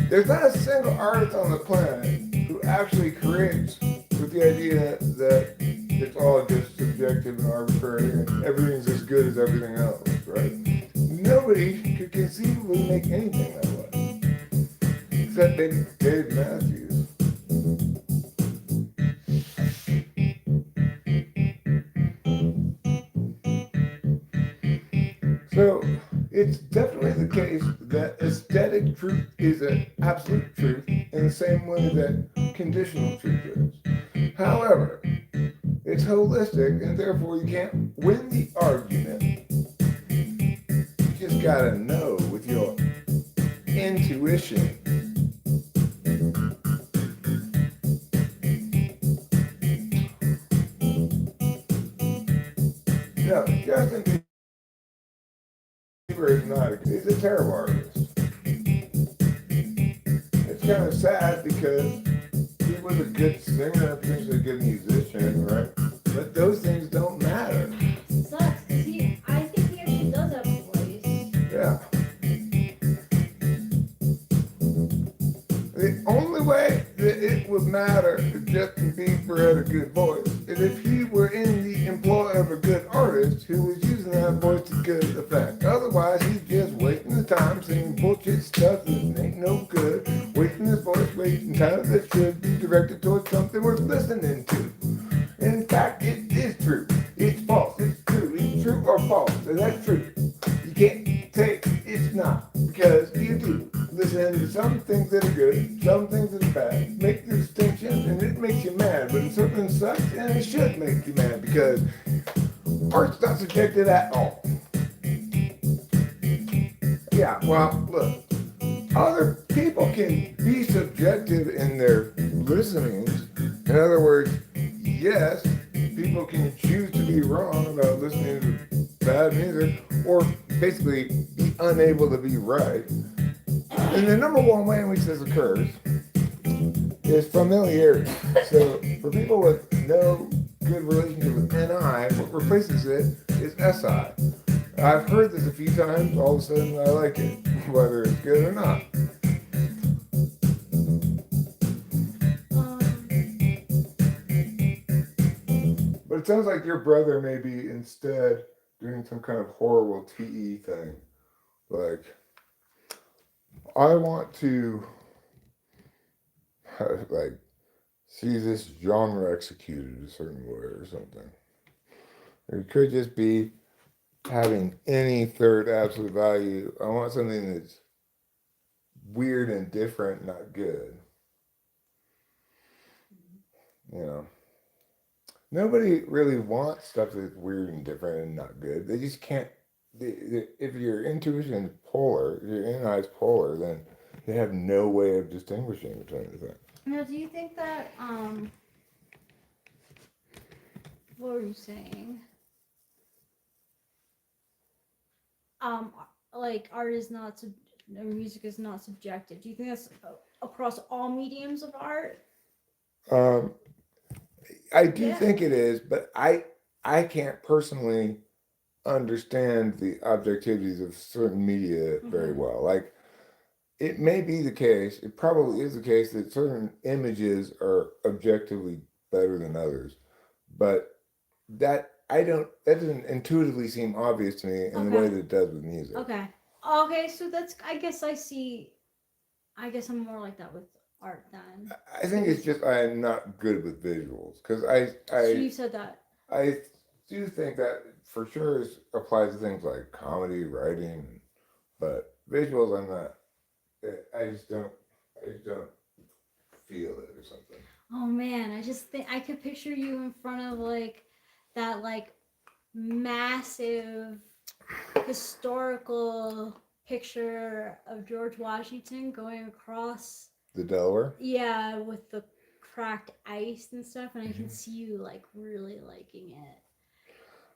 There's not a single artist on the planet who actually creates with the idea that it's all just subjective and arbitrary and everything's as good as everything else, right? Nobody could conceivably make anything that way, except maybe Dave Matthews. So it's definitely the case that aesthetic truth is an absolute truth in the same way that conditional truth is. However, it's holistic and therefore you can't win the argument. You just gotta know with your intuition. No, Justin Bieber is not he's a terrible artist. It's kind of sad because he was a good singer, potentially a good musician, right? But those things don't matter. It sucks because I think he actually does have a voice. Yeah. The only way that it would matter if Justin Bieber had a good voice is if he were in the employ of a good artist who was using that voice to good effect. Otherwise, he's just wasting the time singing bullshit stuff that ain't no good, wasting his voice, wasting time that should be directed towards something worth listening to. In fact, it is true. It's false. It's true. It's true or false. And that's true. You can't say it's not, because you do. Listen to some things that are good, some things that are bad. Make the distinction, and it makes you mad. But something sucks, and it should make you mad, because Art's not subjective at all. Yeah, well, look, other people can be subjective in their listenings. In other words, yes, people can choose to be wrong about listening to bad music, or basically be unable to be right. And the number one way in which this occurs is familiarity. So for people with no good relationship with NI, what replaces it is SI. I've heard this a few times, all of a sudden I like it, whether it's good or not. But it sounds like your brother may be instead doing some kind of horrible TE thing. Like, I want to like see this genre executed a certain way or something. It could just be having any third absolute value. I want something that's weird and different, not good. You know, nobody really wants stuff that's weird and different and not good. They just can't. If your intuition is polar, if your inner eye is polar, then they have no way of distinguishing between the things. Now, do you think that what were you saying? Like art is not or music is not subjective. Do you think that's across all mediums of art? I do Yeah. think it is, but I can't personally understand the objectivities of certain media very well. Like, it may be the case, it probably is the case that certain images are objectively better than others, but that doesn't intuitively seem obvious to me in the way that it does with music. Okay, so that's, I guess I'm more like that with art then. I think it's just I am not good with visuals, because So you said that. I do think that for sure applies to things like comedy, writing, but visuals I'm not. I just don't feel it or something. Oh man, I just think I could picture you in front of like that like massive historical picture of George Washington going across The Delaware? Yeah, with the cracked ice and stuff, and I can see you like really liking it.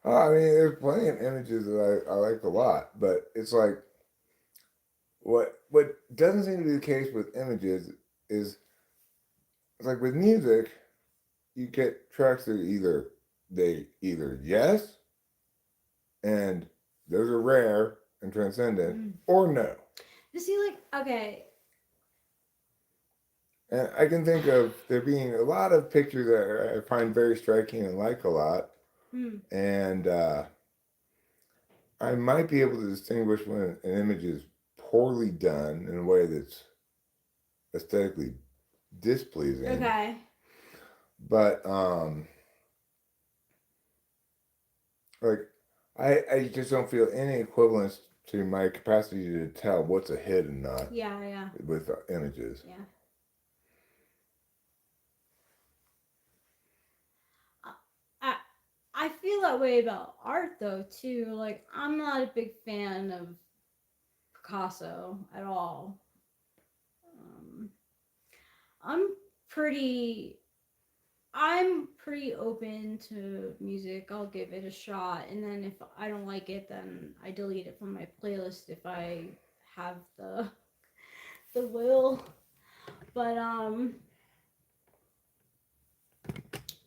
Oh, I mean, there's plenty of images that I like a lot, but it's like what doesn't seem to be the case with images is like with music, you get tracks that either yes, and those are rare and transcendent, or no. You see, like, okay. And I can think of there being a lot of pictures that I find very striking and like a lot. And I might be able to distinguish when an image is poorly done in a way that's aesthetically displeasing. Okay. But like I just don't feel any equivalence to my capacity to tell what's a hit and not. Yeah. With images. Yeah. I feel that way about art though too. Like, I'm not a big fan of Picasso at all. I'm pretty open to music. I'll give it a shot, and then if I don't like it, then I delete it from my playlist if I have the will. But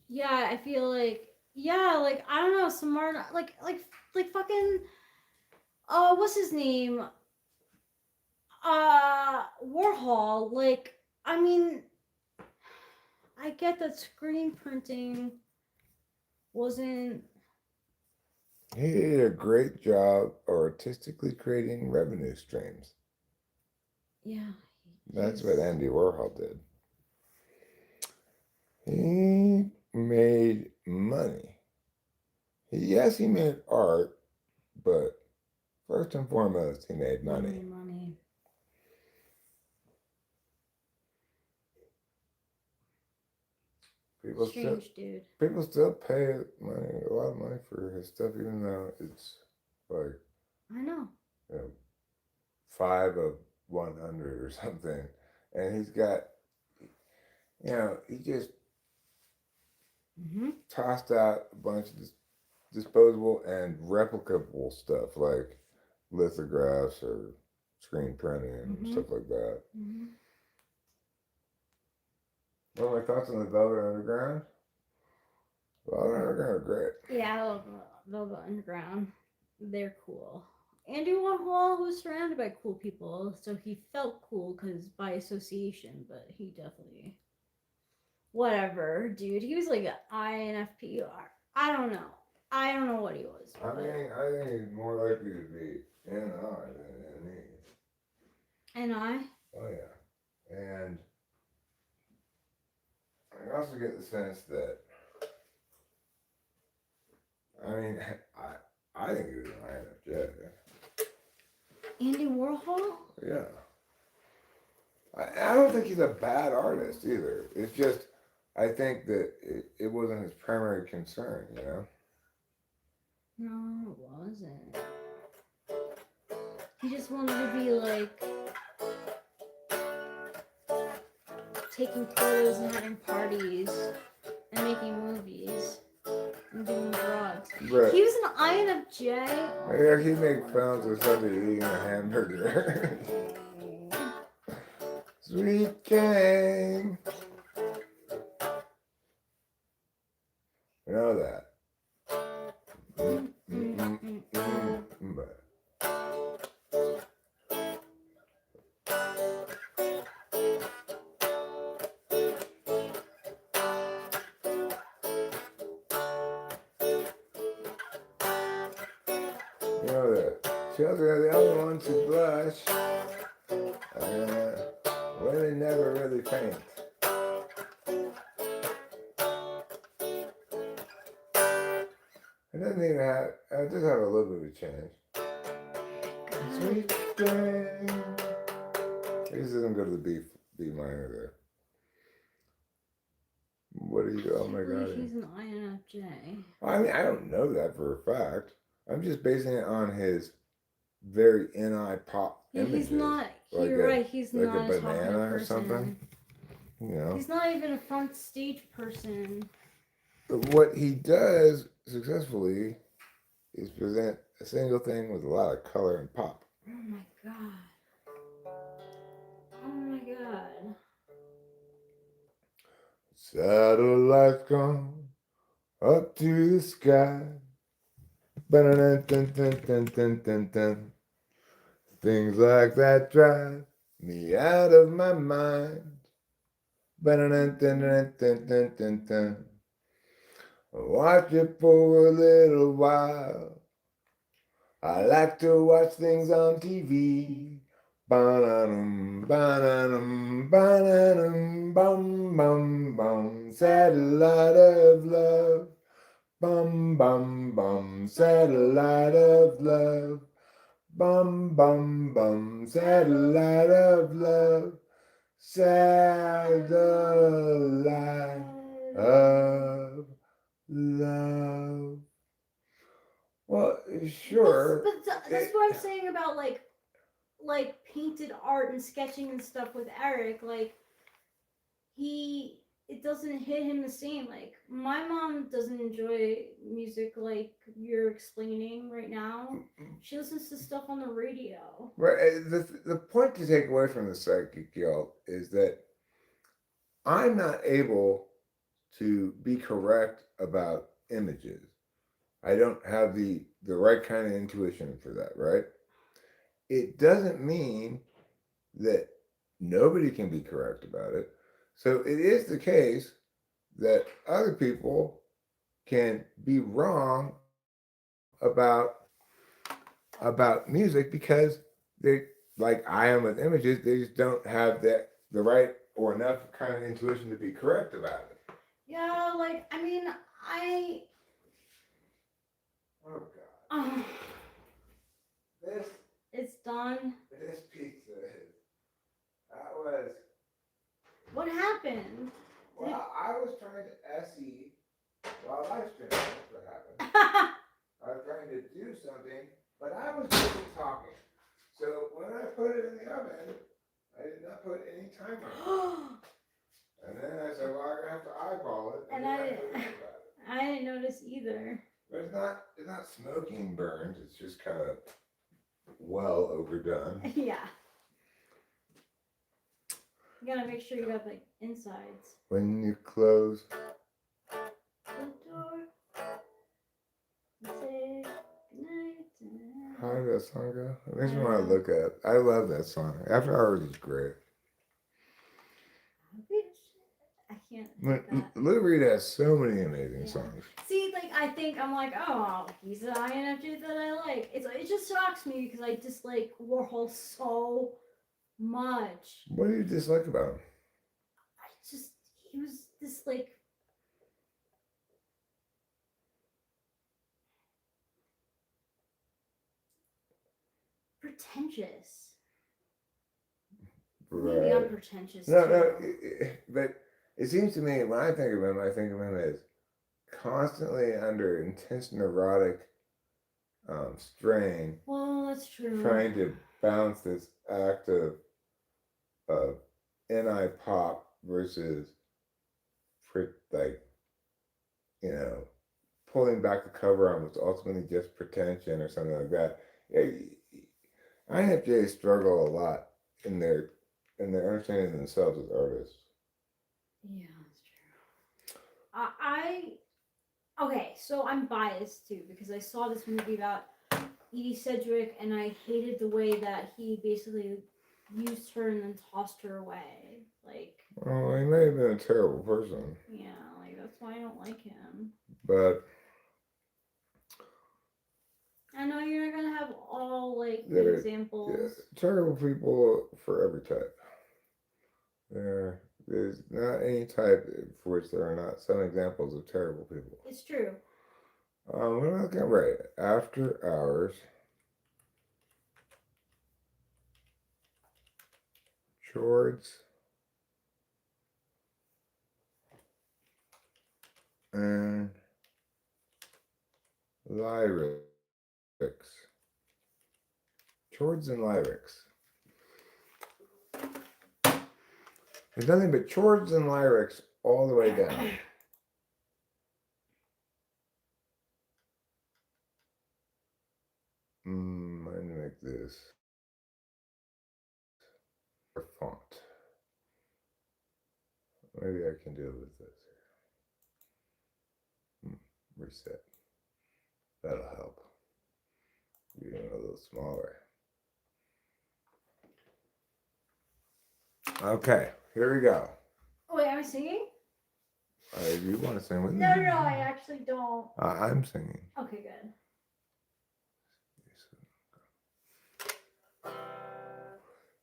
yeah, I feel like like I don't know, some art like fucking what's his name? Warhol. Like, I mean, I get that screen printing wasn't. He did a great job artistically creating revenue streams. Yeah. That's what Andy Warhol did. He made money. Yes, he made art, but first and foremost, he made money. People still Strange dude. people still pay money, a lot of money for his stuff, even though it's like I know. you know, 5 of 100 or something. And he's got, he just Mm-hmm. tossed out a bunch of disposable and replicable stuff like lithographs or screen printing and Mhm. stuff like that. Mm-hmm. What are my thoughts on the Velvet Underground? Velvet Underground are great. Yeah, I love Velvet Underground. They're cool. Andy Warhol was surrounded by cool people, so he felt cool because by association, but he definitely. Whatever, dude. He was like an INFP. I don't know. I don't know what he was. I think he's more likely to be NI than NE. And I? Oh yeah, and I also get the sense that I think he was an INFJ. Andy Warhol? Yeah. I don't think he's a bad artist either. It's just I think that it wasn't his primary concern, No, it wasn't. He just wanted to be like taking photos and having parties and making movies and doing drugs. But He was an INFJ. yeah, he made films of somebody eating a hamburger. Sweet game. You know that. But you know that children are the only ones who blush. Women never really faint. It doesn't even have. It does have a little bit of change. Sweet thing. This doesn't go to the B minor there. What are you? Oh my god. He's an INFJ. I don't know that for a fact. I'm just basing it on his very NI pop Yeah, images. he's not. Like You're a- right. He's like not a a talkative banana or person. something. He's not even a front stage person. But what he does successfully is present a single thing with a lot of color and pop. Oh my god. Oh my god. Satellites gone up to the sky. Ba-dun-dun-dun-dun-dun-dun-dun. Things like that drive me out of my mind. Ba-dun-dun-dun-dun-dun-dun-dun. Watch it for a little while. I like to watch things on TV. Ba-da-dum, ba-da-dum, ba-da-dum, bum, bum, bum. Satellite of love. Bum, bum, bum. Satellite of love. Bum, bum, bum. Satellite of love. Satellite of love. Well, sure. But that's what I'm saying about like painted art and sketching and stuff with Eric. Like it doesn't hit him the same. Like my mom doesn't enjoy music like you're explaining right now. She listens to stuff on the radio. Right. The point to take away from the psychic guilt is that I'm not able to be correct about images. I don't have the right kind of intuition for that, right? It doesn't mean that nobody can be correct about it. So it is the case that other people can be wrong about music because they, like I am with images, they just don't have the right or enough kind of intuition to be correct about it. Yeah, like I mean, Oh God. This It's done. pizza that was What happened? well, I I was trying to SE while live streaming. That's what happened. I was trying to do something, but I was busy talking. So when I put it in the oven, I did not put any timer. And then I said, well, I'm gonna have to eyeball it. And then I have to didn't- think about it. I didn't notice either. But it's not smoking burns. It's just kind of well overdone. Yeah. You gotta make sure you got the insides. When you close, The door. Say goodnight. how did that song go? It makes me want to look at. I love that song. After Hours is great. I can't. When, do that. Lou Reed has so many amazing Yeah. songs. See, like I'm like, oh, he's an INFJ that I like. It just shocks me because I dislike Warhol so much. What do you dislike about him? He was this like pretentious. Maybe I'm pretentious No, too. but it seems to me when I think of him as constantly under intense neurotic strain, Well, that's true. trying to balance this act of NI pop versus like, you know, pulling back the cover on what's ultimately just pretension or something like that. Yeah, INFJs struggle a lot in their understanding themselves as artists. Yeah, that's true. Okay, so I'm biased too because I saw this movie about Edie Sedgwick and I hated the way that he basically used her and then tossed her away. Like, Oh, he may have been a terrible person, yeah, like that's why I don't like him. but I know you're not gonna have all like Yeah, the yeah, examples. terrible people for every type. There's not any type for which there are not some examples of terrible people. It's true. We're not looking right. After Hours. Chords. And lyrics. Chords and lyrics. There's nothing but chords and lyrics all the way down. I'm going to make this a font. Maybe I can do it with this. Reset. That'll help. Getting a little smaller. Okay, here we go. Oh, wait, am I singing? You want to sing with me? No, I actually don't. I'm singing. Okay, good.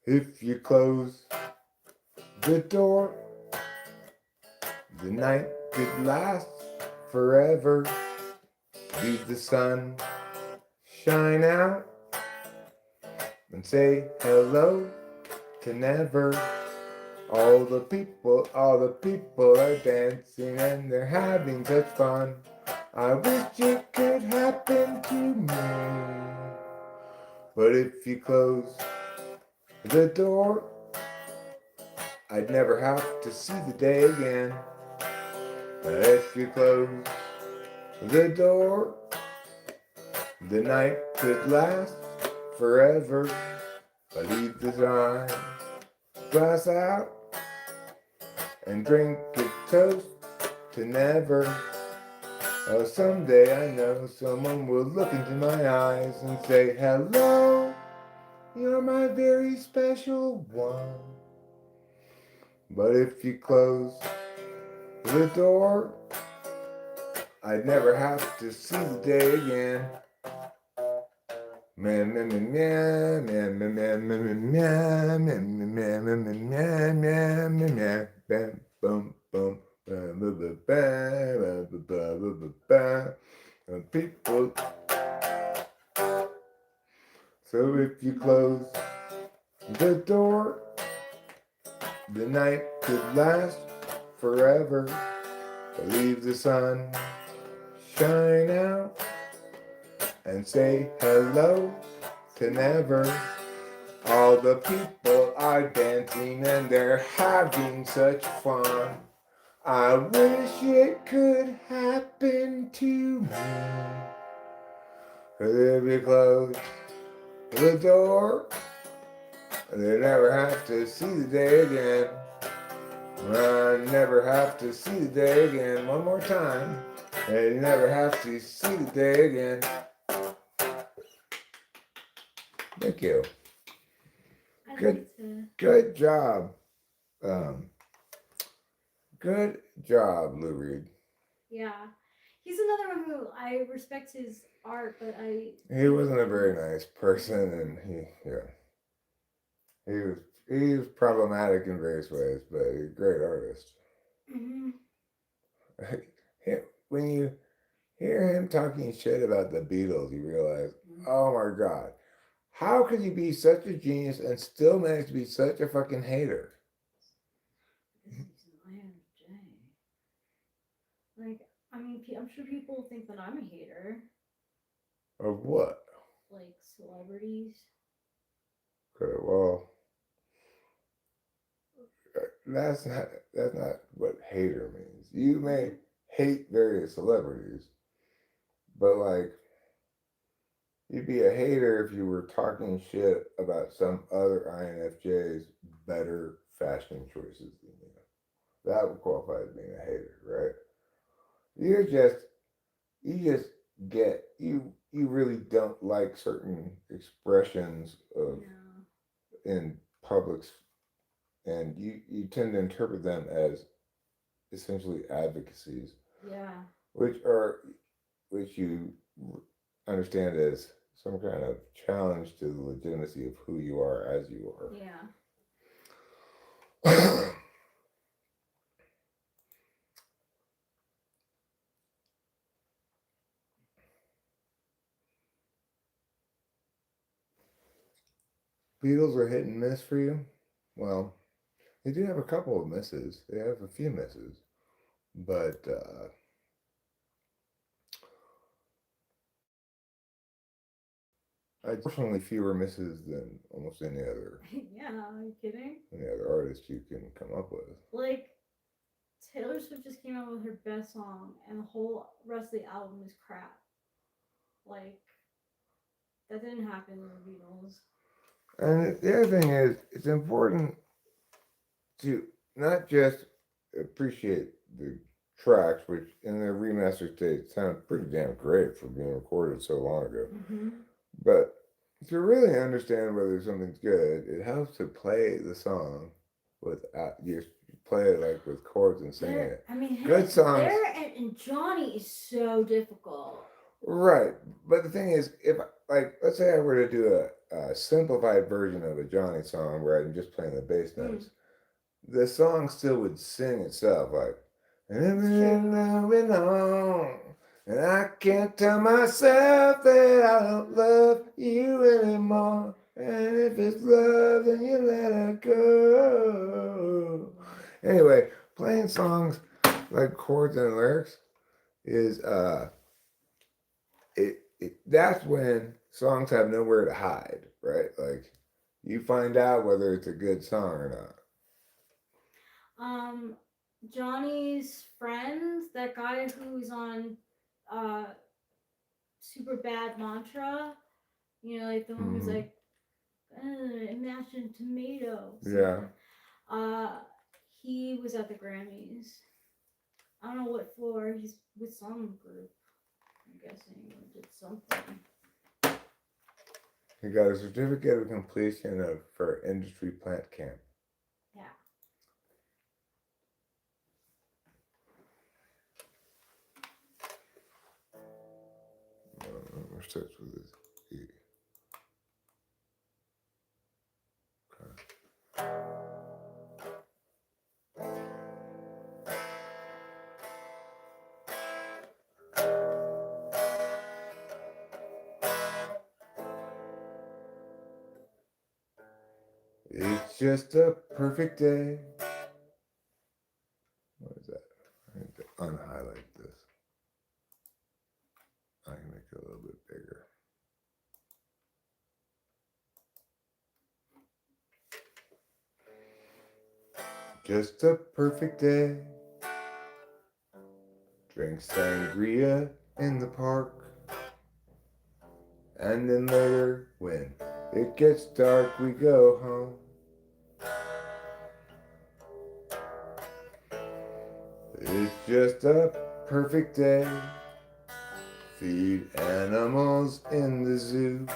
If you close the door, the night could last forever. Leave the sun shine out and say hello to never. All the people are dancing and they're having such fun. I wish it could happen to me. But if you close the door, I'd never have to see the day again. But if you close the door, the night could last forever. I leave the time glass out and drink a toast to never. Oh, someday I know someone will look into my eyes and say, hello, you're my very special one. But if you close the door, I'd never have to see the day again. Man, man, man, man, man, man, man, man, man, man, man, man, man, man, man, bam, boom, boom, bam, bam, bam, bam, bam, bam, people. So if you close the door, the night could last forever. leave the sun shine out and say hello to never. All the people are dancing and they're having such fun. I wish it could happen to me. If you close the door, they never have to see the day again. I never have to see the day again. One more time. They never have to see the day again. Thank you. I'd Good. like to. Good job. Good job, Lou Reed. Yeah. He's another one who I respect his art, but He wasn't a very nice person, and he was problematic in various ways, but he's a great artist. Mm-hmm. When you hear him talking shit about the Beatles, you realize, oh my God, how could you be such a genius and still manage to be such a fucking hater? Like, I mean, I'm sure people think that I'm a hater. Of what? Like celebrities. Well, that's not what hater means. You may hate various celebrities, but like, you'd be a hater if you were talking shit about some other INFJ's better fashion choices than you. That would qualify as being a hater, right? You just get you really don't like certain expressions of in publics, and you tend to interpret them as essentially advocacies, Yeah. which you understand as some kind of challenge to the legitimacy of who you are as you are. Yeah. Beatles are hit and miss for you? Well, they do have a couple of misses. They have a few misses. But unfortunately fewer misses than almost any other Yeah, are you kidding? artist you can come up with. Like, Taylor Swift just came out with her best song, and the whole rest of the album is crap. Like, that didn't happen to the Beatles. And the other thing is, it's important to not just appreciate the tracks, which in their remastered state sound pretty damn great for being recorded so long ago. Mm-hmm. But to really understand whether something's good, it helps to play the song without you play it like with chords and sing it. I mean, Good songs. There and Johnny is so difficult. Right, but the thing is, if like let's say I were to do a simplified version of a Johnny song where I'm just playing the bass notes, the song still would sing itself like, and moving on, and I can't tell myself that I don't love you anymore, and if it's love, then you let it go. Anyway, playing songs like chords and lyrics is that's when songs have nowhere to hide, right? Like you find out whether it's a good song or not. Johnny's friends, that guy who's on Super Bad Mantra, you know, like the one who's like, imagine tomato. Yeah. He was at the Grammys. I don't know what for. He's with some group, I'm guessing, or did something. He got a certificate of completion for industry plant camp. Yeah. Starts with this E. It's just a perfect day. What is that? unhighlight this. I can make it a little bit bigger. Just a perfect day. Drink sangria in the park. And then later, when it gets dark, we go home. It's just a perfect day. Feed animals in the zoo.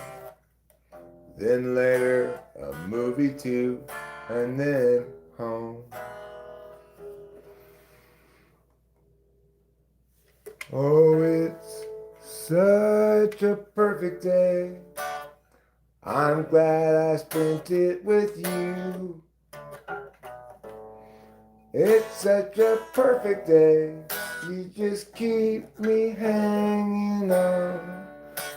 Then later, a movie too. And then home. Oh, it's such a perfect day. I'm glad I spent it with you. It's such a perfect day. You just keep me hanging on.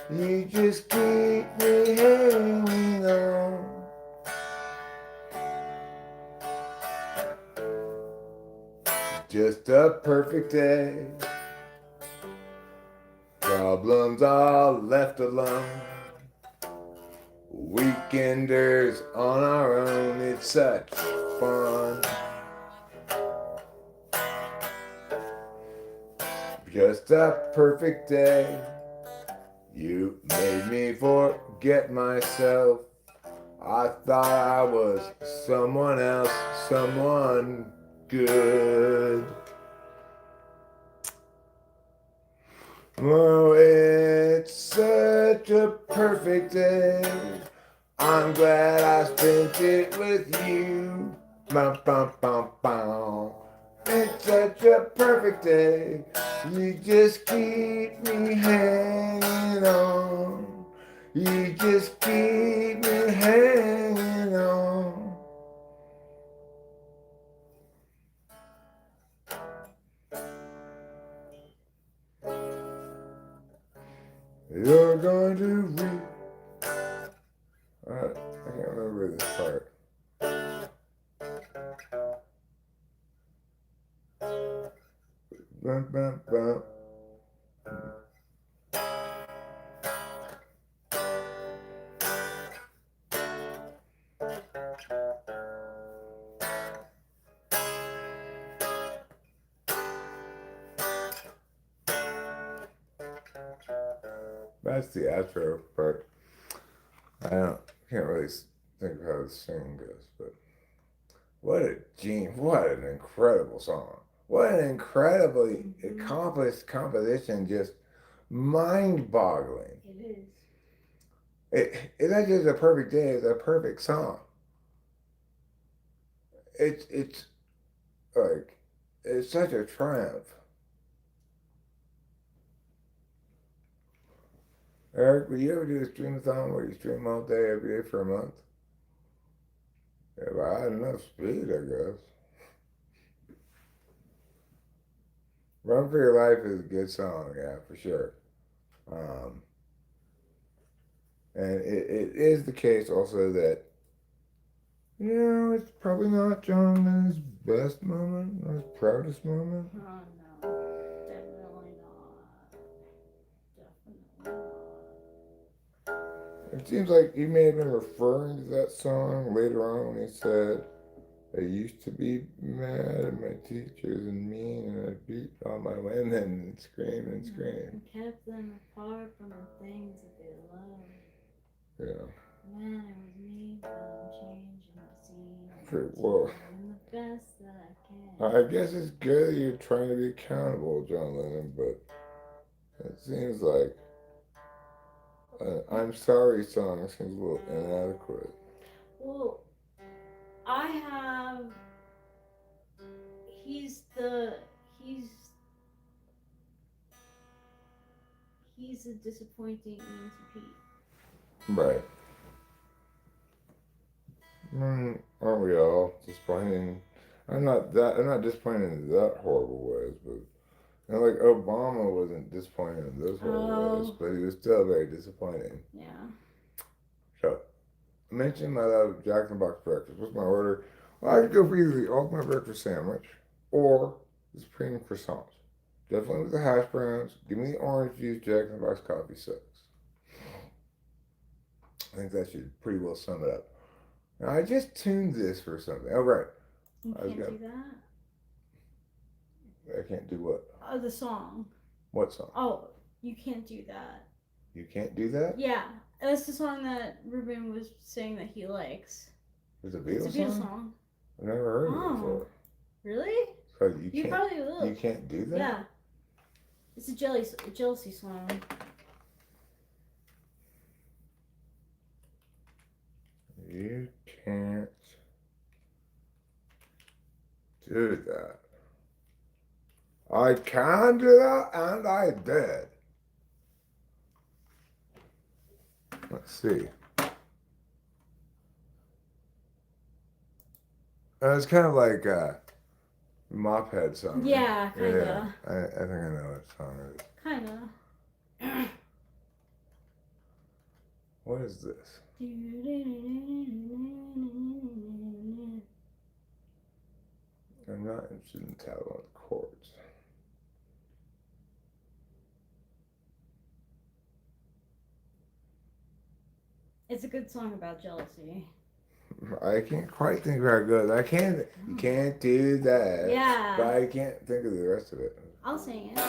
You just keep me hanging on. Just a perfect day. Problems all left alone. Weekenders on our own. It's such fun. Just a perfect day. You made me forget myself. I thought I was someone else, someone good. Oh, it's such a perfect day. I'm glad I spent it with you. Bum, bum, bum, bum. It's such a perfect day. You just keep me hanging on. You just keep me hanging on. You're going to read. I can't remember this part. Bum, bum, bum. That's the outro part. Can't really think of how the singing goes, but what an incredible song. What an incredibly accomplished composition, just mind-boggling. It is. It's not just a perfect day, it's a perfect song. It's like, it's such a triumph. Eric, will you ever do a stream-a-thon where you stream all day, every day for a month? If I had enough speed, I guess. Run for Your Life is a good song, yeah, for sure. And it is the case also that, it's probably not John Lennon's best moment, or his proudest moment. Oh no, definitely not. Definitely not. It seems like he may have been referring to that song later on when he said, I used to be mad at my teachers and mean, and I beat all my women and scream and scream. And kept them apart from the things that they loved. Yeah. Man, it was me, but I'm changing the scene. Pretty well. Doing the best that I can. I guess it's good that you're trying to be accountable, John Lennon, but it seems like an I'm Sorry song seems a little inadequate. Well, I have. He's a disappointing Ian to Pete. Right. Aren't we all disappointing? I'm not disappointed in that horrible ways, but like Obama wasn't disappointing in those horrible ways, but he was still very disappointing. Yeah. So, I mentioned my love of Jack in the Box breakfast. What's my order? Well, I could go for either the ultimate breakfast sandwich or the supreme croissant. Definitely with the hash browns. Give me the orange juice, Jack in the Box coffee sucks. I think that should pretty well sum it up. Now, I just tuned this for something. Oh, right. You I've can't got- do that. I can't do what? Oh, the song. What song? Oh, you can't do that. You can't do that? Yeah, that's the song that Ruben was saying that he likes. It's a It's a Beatles Beatles song? song. I've never heard of Oh. it before. Really? So You probably will. you can't do that? Yeah. It's a jealousy song. You can't do that. I can do that, and I did. Let's see. It's kind of like a Mophead song. right? Yeah, kinda. Yeah, I think I know what song it is. Kinda. What is this? I'm not interested in telling the chords. It's a good song about jealousy. I can't quite think of how it goes. You can't do that. Yeah. But I can't think of the rest of it. I'll sing it.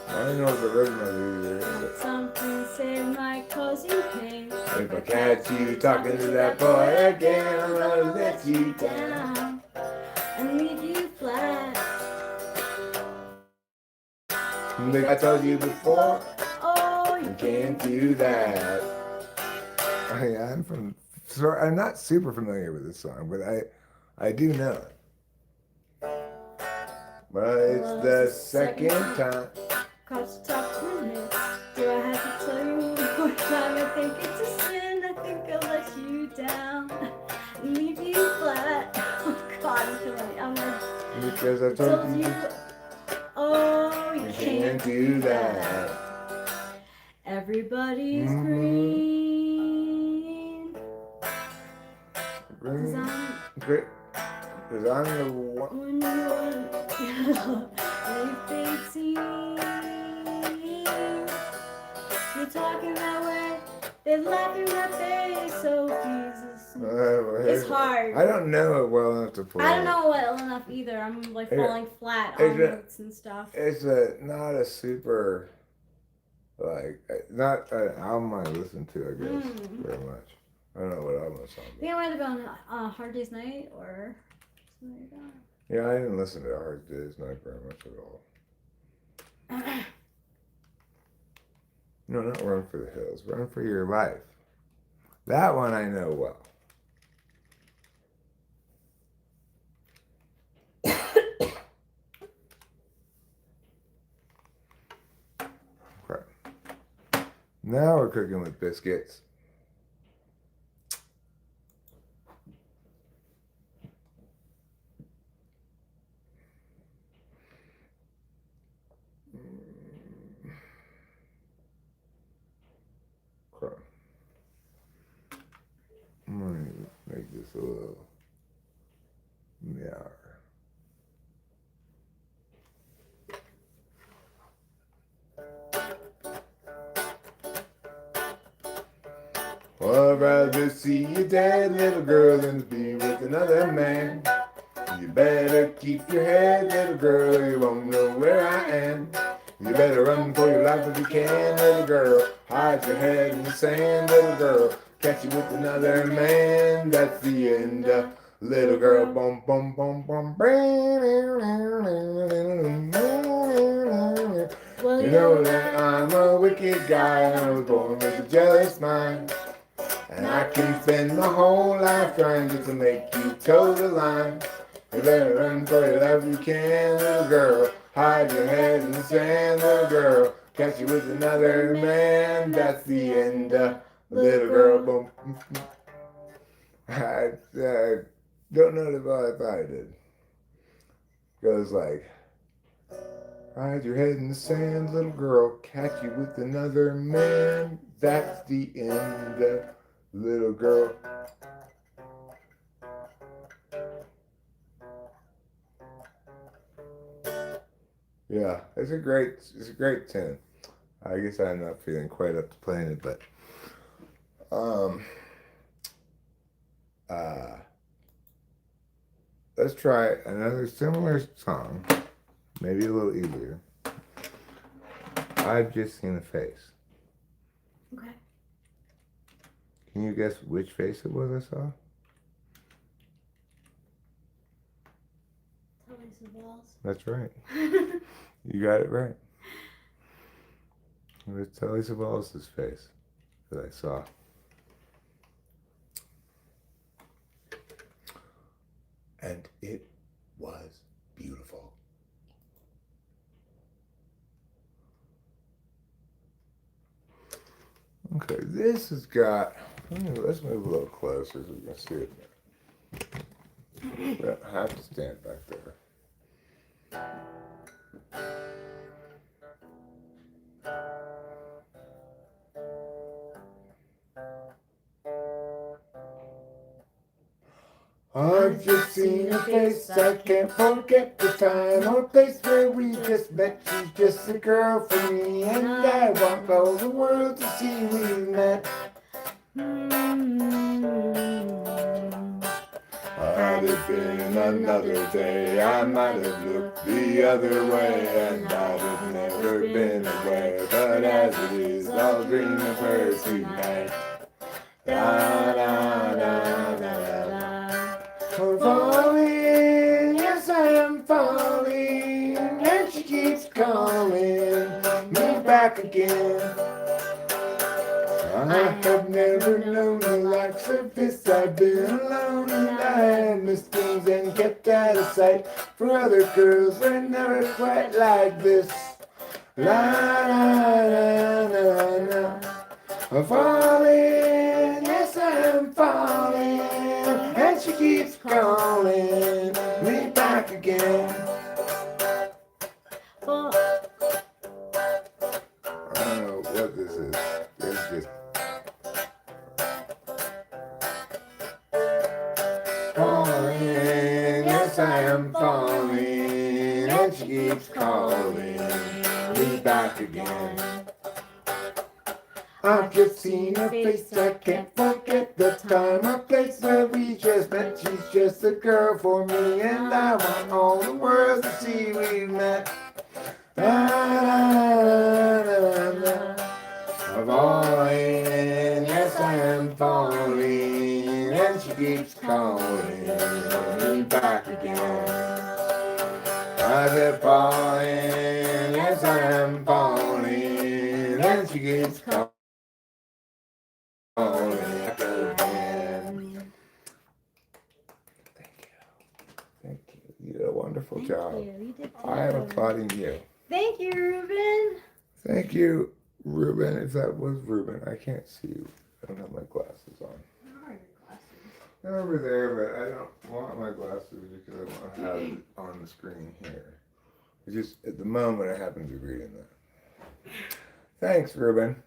I don't know what the rhythm of it is. Something say might cause you pain. If I catch you talking to that boy again, I'm gonna let you down. Down and leave you flat. I told you before, Oh, you can't do that. I'm not super familiar with this song, but I do know it. But it's the second time. Cause talk minutes. Do I have to tell you one more time? I think it's a sin. I think I'll let you down. Leave you flat. Oh God, I'm killing me. I'm like, Because I told you. Oh, you you can't can't do that. Everybody's Mhm. green. Cause I'm Great. Because I'm the one. when you're you're talking that way, they laugh in my face, so Jesus. It's hard. I don't know it well enough to play. I don't know well enough either. I'm like falling flat on notes and stuff. It's not a super, not an album I listen to, I guess, very much. I don't know what album it's on. I think I might have been on Hard Day's Night or something like that. Yeah, I didn't listen to Hard Day's Night very much at all. No, not Run for the Hills. Run for Your Life. That one I know well. Okay. Now we're cooking with biscuits. Okay. I'm gonna make this a little mirror. Well, I'd rather see you dead, little girl, than to be with another man. You better keep your head, little girl, you won't know where I am. You better run for your life if you can, little girl. Hide your head in the sand, little girl. Catch you with another man, that's the end. Little girl, bum bum bum bum. Well, You know that I'm a wicked guy, and I was born with a jealous mind. And I can spend my whole life trying just to make you toe the line. You better run for your life if you can, little girl. Hide your head in the sand, little girl. Catch you with another man, that's the end. Little girl, boom. I don't know if I thought I did. Goes like, Hide your head in the sand, little girl. Catch you with another man. That's the end of little girl. Yeah, it's a great tune. I guess I'm not feeling quite up to playing it, but um, uh, let's try another similar song, maybe a little easier. I've just seen a face. Okay. Can you guess which face it was I saw? Telly Savalas. That's right. You got it right. It was Telly Savalas' face that I saw. And it was beautiful. Okay, this has got. Let's move a little closer so we can see it. We don't have to stand back there. I've just seen a face, I can't forget the time or place where we just met. She's just a girl for me, and I want all the world to see we met. Had it been another day, I might have looked the other way, and I'd have never been aware. But as it is, I'll dream of her tonight. Da da da da da. I'm falling, yes I am falling, and she keeps calling me back again. I have never known the likes of this. I've been alone and I have missed things and kept out of sight. For other girls, they're never quite like this. La la la la la. I'm falling, yes I am falling, and she keeps calling me back again. Oh, I don't know what this is. It's just falling, yes I am falling, and she keeps calling me back again. I've just seen her face, I can't forget the time or place where we just met. She's just a girl for me, and I want all the world to see we met. La la la la la. I'm falling, yes I am falling, and she keeps calling me back again. I've been falling, yes I am falling, and she keeps calling back again. Thank you. You did a wonderful thank job. you. You did too. I am applauding you. Thank you, Ruben. Thank you, Ruben. If that was Ruben, I can't see you. I don't have my glasses on. Where are your glasses? They're over there, but I don't want my glasses because I want to have it on the screen here. It's just at the moment I happen to be reading that. Thanks, Ruben.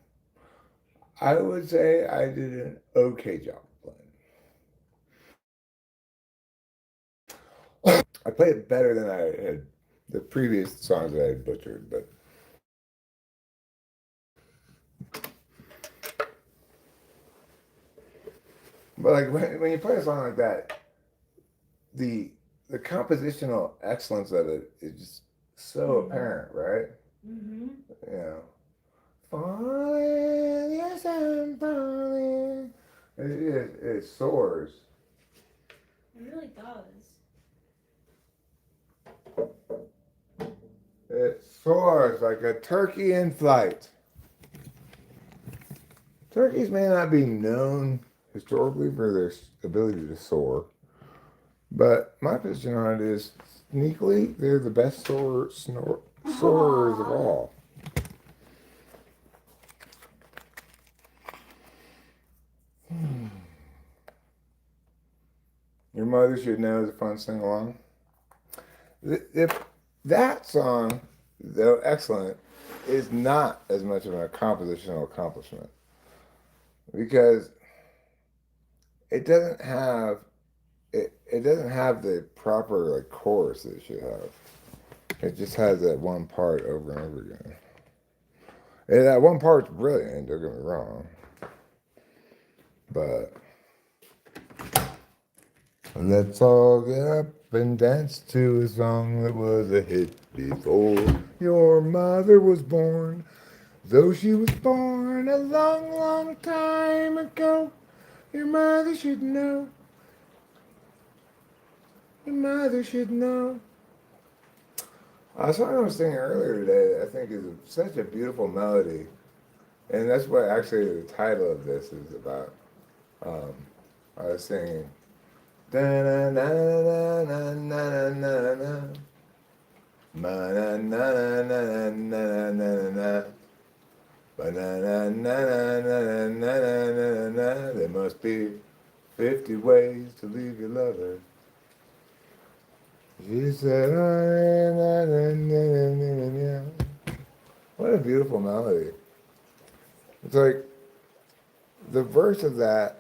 I would say I did an okay job playing. I played it better than I had the previous songs that I had butchered, but like when you play a song like that, the compositional excellence of it is just so apparent, right? Mm-hmm. You know, falling, yes I'm falling. It soars. It really does. It soars like a turkey in flight. Turkeys may not be known historically for their ability to soar, but my position on it is sneakily they're the best soarers of all. Your mother should know is a fun sing along. If that song, though excellent, is not as much of a compositional accomplishment because it doesn't have it doesn't have the proper like chorus it should have. It just has that one part over and over again. And that one part's brilliant, don't get me wrong. But let's all get up and dance to a song that was a hit before your mother was born. Though she was born a long, long time ago, your mother should know. Your mother should know. A song I was singing earlier today, I think is such a beautiful melody. And that's what actually the title of this is about. I was singing. Da na na na na na na na. Ma na na na na na na na. Ba na na na na na na na na. There must be 50 ways to leave your lover. She said, na na na na na. What a beautiful melody. It's like the verse of that,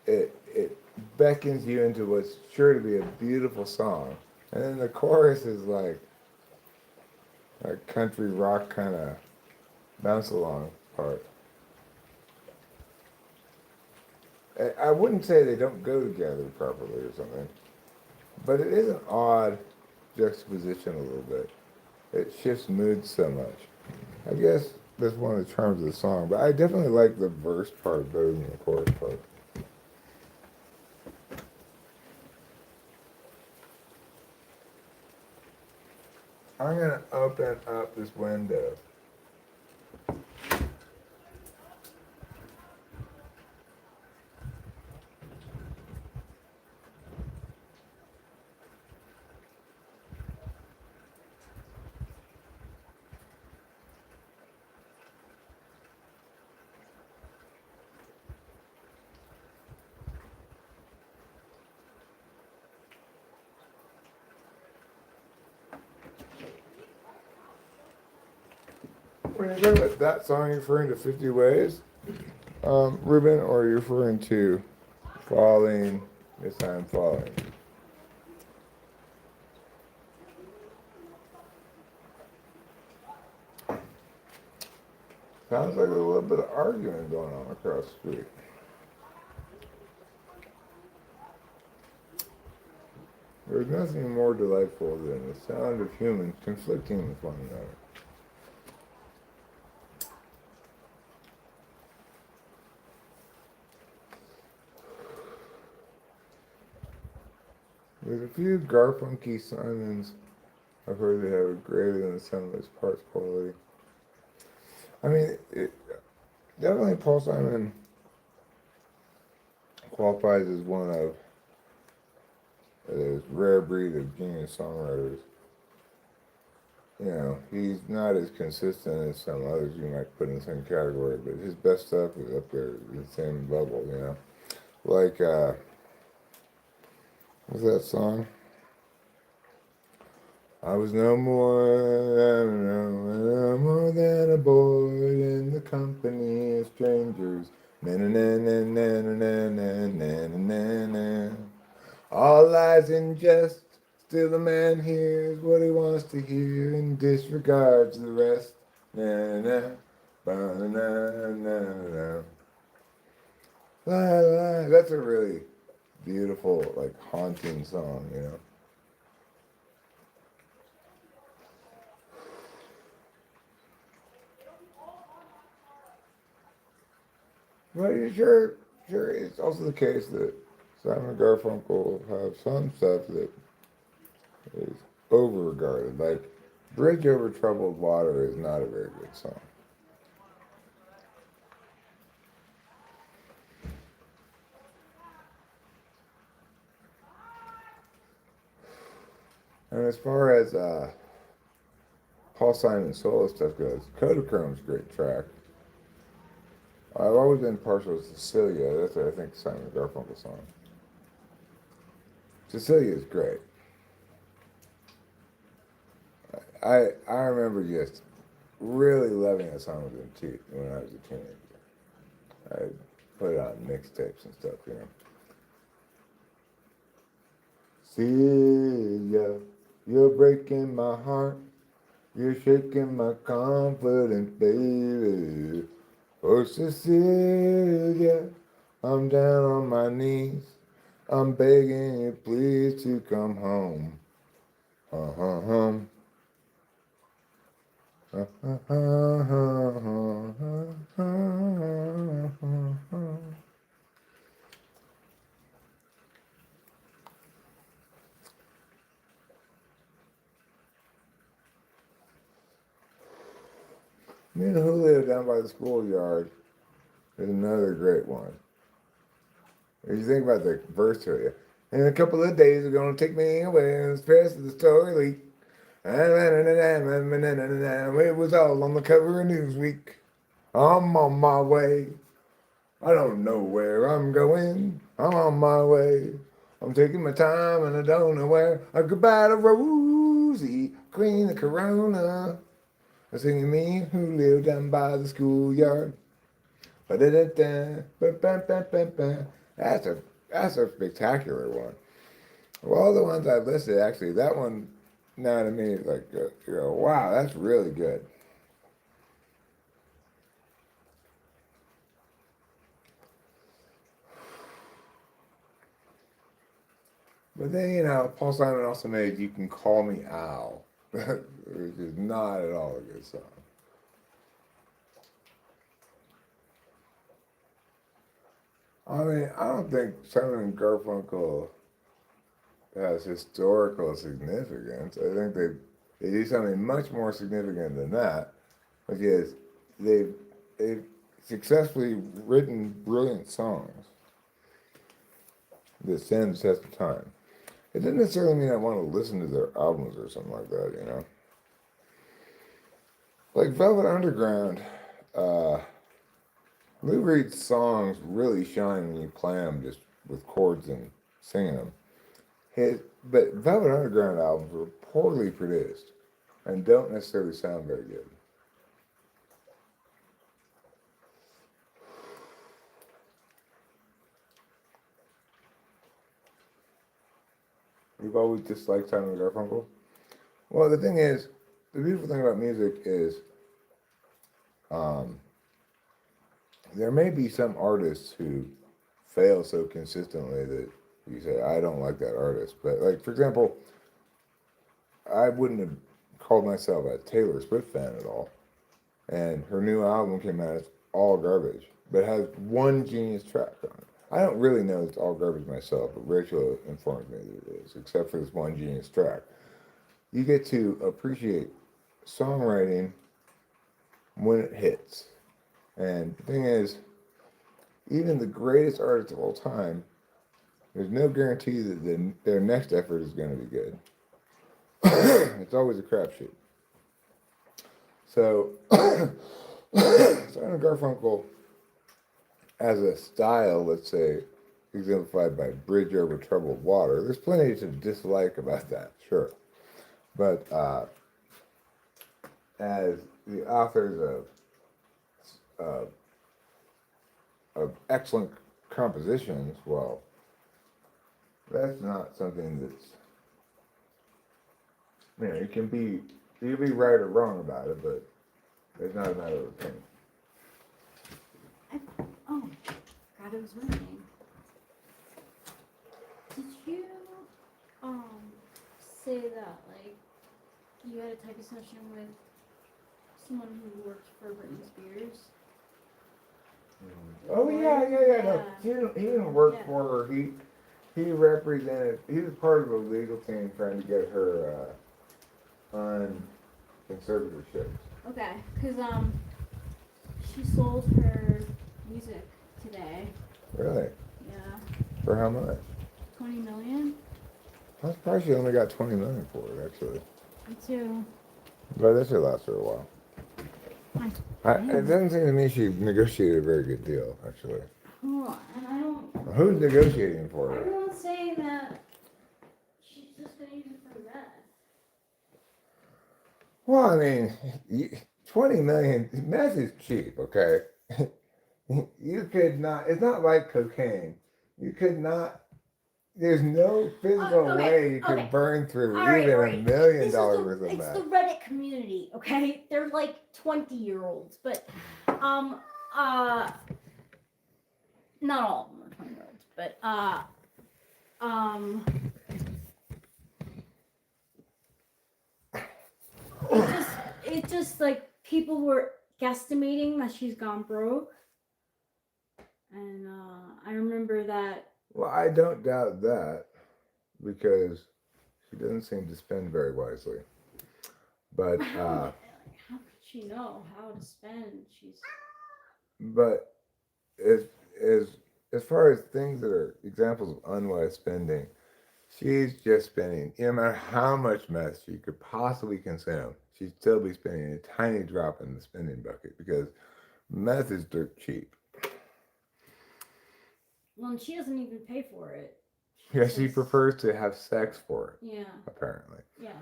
it beckons you into what's sure to be a beautiful song. And then the chorus is like a country rock kind of bounce along part. I wouldn't say they don't go together properly or something, but it is an odd juxtaposition a little bit. It shifts moods so much. I guess that's one of the charms of the song, but I definitely like the verse part better than the chorus part. I'm going to open up this window. When you're talking about that song, you're referring to 50 Ways, Ruben, or you're referring to Falling, Yes I'm Falling? Sounds like a little bit of arguing going on across the street. There's nothing more delightful than the sound of humans conflicting with one another. There's a few Garfunky Simons I've heard that have a greater than the sum of its parts quality. I mean, definitely Paul Simon qualifies as one of those rare breed of genius songwriters. You know, he's not as consistent as some others you might put in the same category, but his best stuff is up there at the same level, you know. Like, what's that song? I was no more than a boy in the company of strangers. Na na na na na na na na na na. All lies in jest. Still the man hears what he wants to hear and disregards the rest. Na na na na na na na. La la. That's a really beautiful, like haunting song, you know. But sure, it's also the case that Simon Garfunkel have some stuff that is over-regarded. Like, Bridge Over Troubled Water is not a very good song. And as far as Paul Simon's solo stuff goes, Kodachrome's a great track. I've always been partial to Cecilia. That's, I think, Simon Garfunkel song. Cecilia is great. I remember just really loving a song when I was a teenager. I put it on mixtapes and stuff, you know. Celia, you're breaking my heart. You're shaking my confidence, baby. Oh, Cecilia, I'm down on my knees. I'm begging you, please, to come home. Uh-huh. Me and Julio down by the schoolyard is another great one. If you think about the verse to it, in a couple of days, they're gonna take me away and stress the story. It was all on the cover of Newsweek. I'm on my way. I don't know where I'm going. I'm on my way. I'm taking my time and I don't know where. A goodbye to Rosie, Queen of Corona. I'm singing me and Julio down by the schoolyard. Ba-da-da-da, ba-ba-ba-ba-ba. That's a spectacular one. Of all the ones I've listed, actually, that one, now to me, is like, you know, wow, that's really good. But then, you know, Paul Simon also made You Can Call Me Al, which is not at all a good song. I mean, I don't think Simon and Garfunkel has historical significance. I think they do something much more significant than that, which is they've successfully written brilliant songs that stand the test of time. It doesn't necessarily mean I want to listen to their albums or something like that, you know. Like Velvet Underground, Lou Reed's songs really shine when you play them just with chords and singing them. But Velvet Underground albums were poorly produced and don't necessarily sound very good. You've always disliked Simon & Garfunkel? Well, the thing is, the beautiful thing about music is there may be some artists who fail so consistently that you say, I don't like that artist. But, like, for example, I wouldn't have called myself a Taylor Swift fan at all. And her new album came out, it's all garbage, but it has one genius track on it. I don't really know it's all garbage myself, but Rachel informed me that it is, except for this one genius track. You get to appreciate songwriting when it hits. And the thing is, even the greatest artists of all time, there's no guarantee that their next effort is going to be good. It's always a crapshoot. So, Simon Garfunkel, as a style, let's say, exemplified by Bridge Over Troubled Water, there's plenty to dislike about that, sure. But as the authors of excellent compositions, well, that's not something that's, you know, you can be right or wrong about it, but it's not a matter of opinion. Oh, God, it was raining. Did you say that like you had a typing session with someone who worked for Britney Spears? Oh yeah. No, he didn't work Yeah. for her. He represented. He was part of a legal team trying to get her on conservatorships. Okay, because she sold her music today. Really? Yeah. For how much? 20 million? I'm surprised she only got 20 million for it, actually. Me too. But that should last her a while. It doesn't seem to me she negotiated a very good deal, actually. Oh, and I don't. Who's negotiating for her? Everyone's saying that she's just gonna use it for the rest. Well, I mean, 20 million, meth is cheap, okay? You could not, it's not like cocaine. You could not, there's no physical Okay, way you could okay. burn through All right, even all $1 right. million This is worth of it's meth. the Reddit community, okay? They're like 20-year-olds, but not all of them are 20-year-olds, but it just like people were guesstimating that she's gone broke, and I remember that. Well, I don't doubt that because she doesn't seem to spend very wisely. But How could she know how to spend? but as as as far as things that are examples of unwise spending, she's just spending. No matter how much meth she could possibly consume, she'd still be spending a tiny drop in the spending bucket because meth is dirt cheap. Well, and she doesn't even pay for it. Yeah, she says- prefers to have sex for it. Yeah, Apparently. yeah.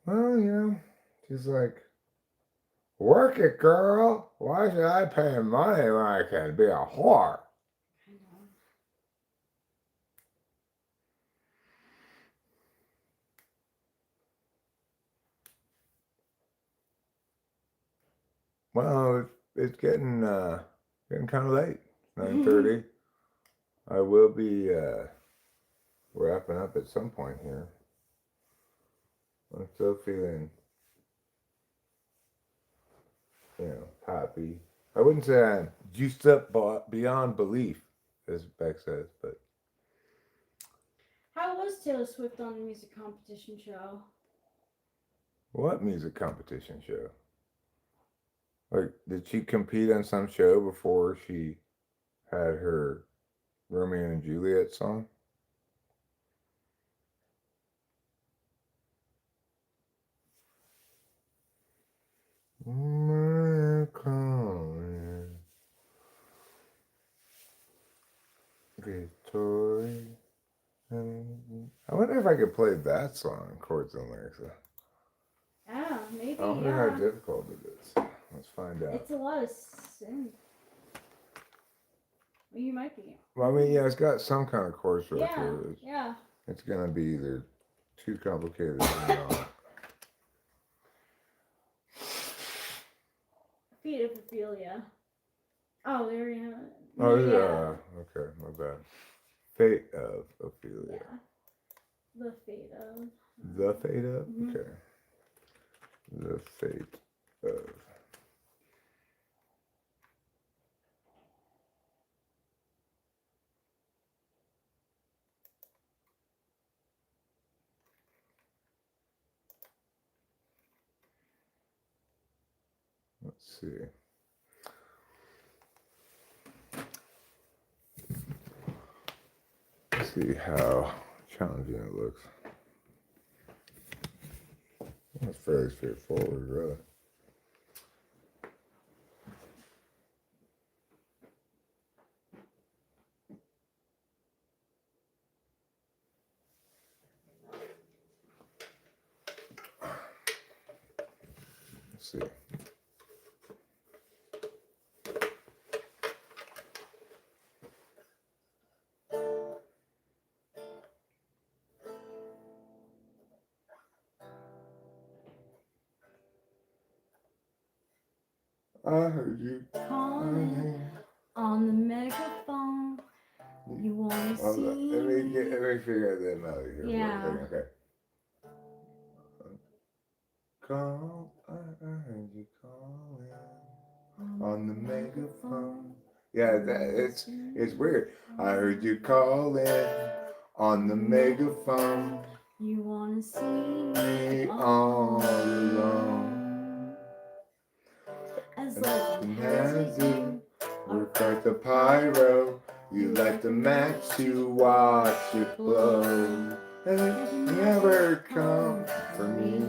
Well, she's like, work it, girl. Why should I pay money when I can be a whore? I know. Well, it's getting kind of late. 9:30. I will be wrapping up at some point here. I'm still feeling, happy. I wouldn't say I'm juiced up beyond belief, as Beck says, but How was Taylor Swift on the music competition show? what music competition show? Like, did she compete on some show before she had her Romeo and Juliet song? Victoria. I wonder if I could play that song, chords and lyrics. Yeah, maybe. I wonder how difficult it is. Let's find out. It's a lot of synth. Well, you might be. Well, I mean, yeah, it's got some kind of chord structure. Yeah. It's gonna be either too complicated or not. Feet of Ophelia. Oh, there you have it. Oh, yeah. Okay, my bad. Fate of Ophelia. Yeah. The fate of. The fate of? Mhm. Okay. The fate of. Let's see. Let's see how challenging it looks. It's fairly straightforward, really. Let's see. I heard you Calling on the megaphone. You wanna Hold see? on. Let me figure out that melody here. Yeah. For a second. Okay. Call, I heard you calling on the megaphone. Yeah, it's weird. I heard you calling on the megaphone. You wanna see Me all alone. As And legend has has you work like the pyro. You light the match to watch it blow. And it never comes for me.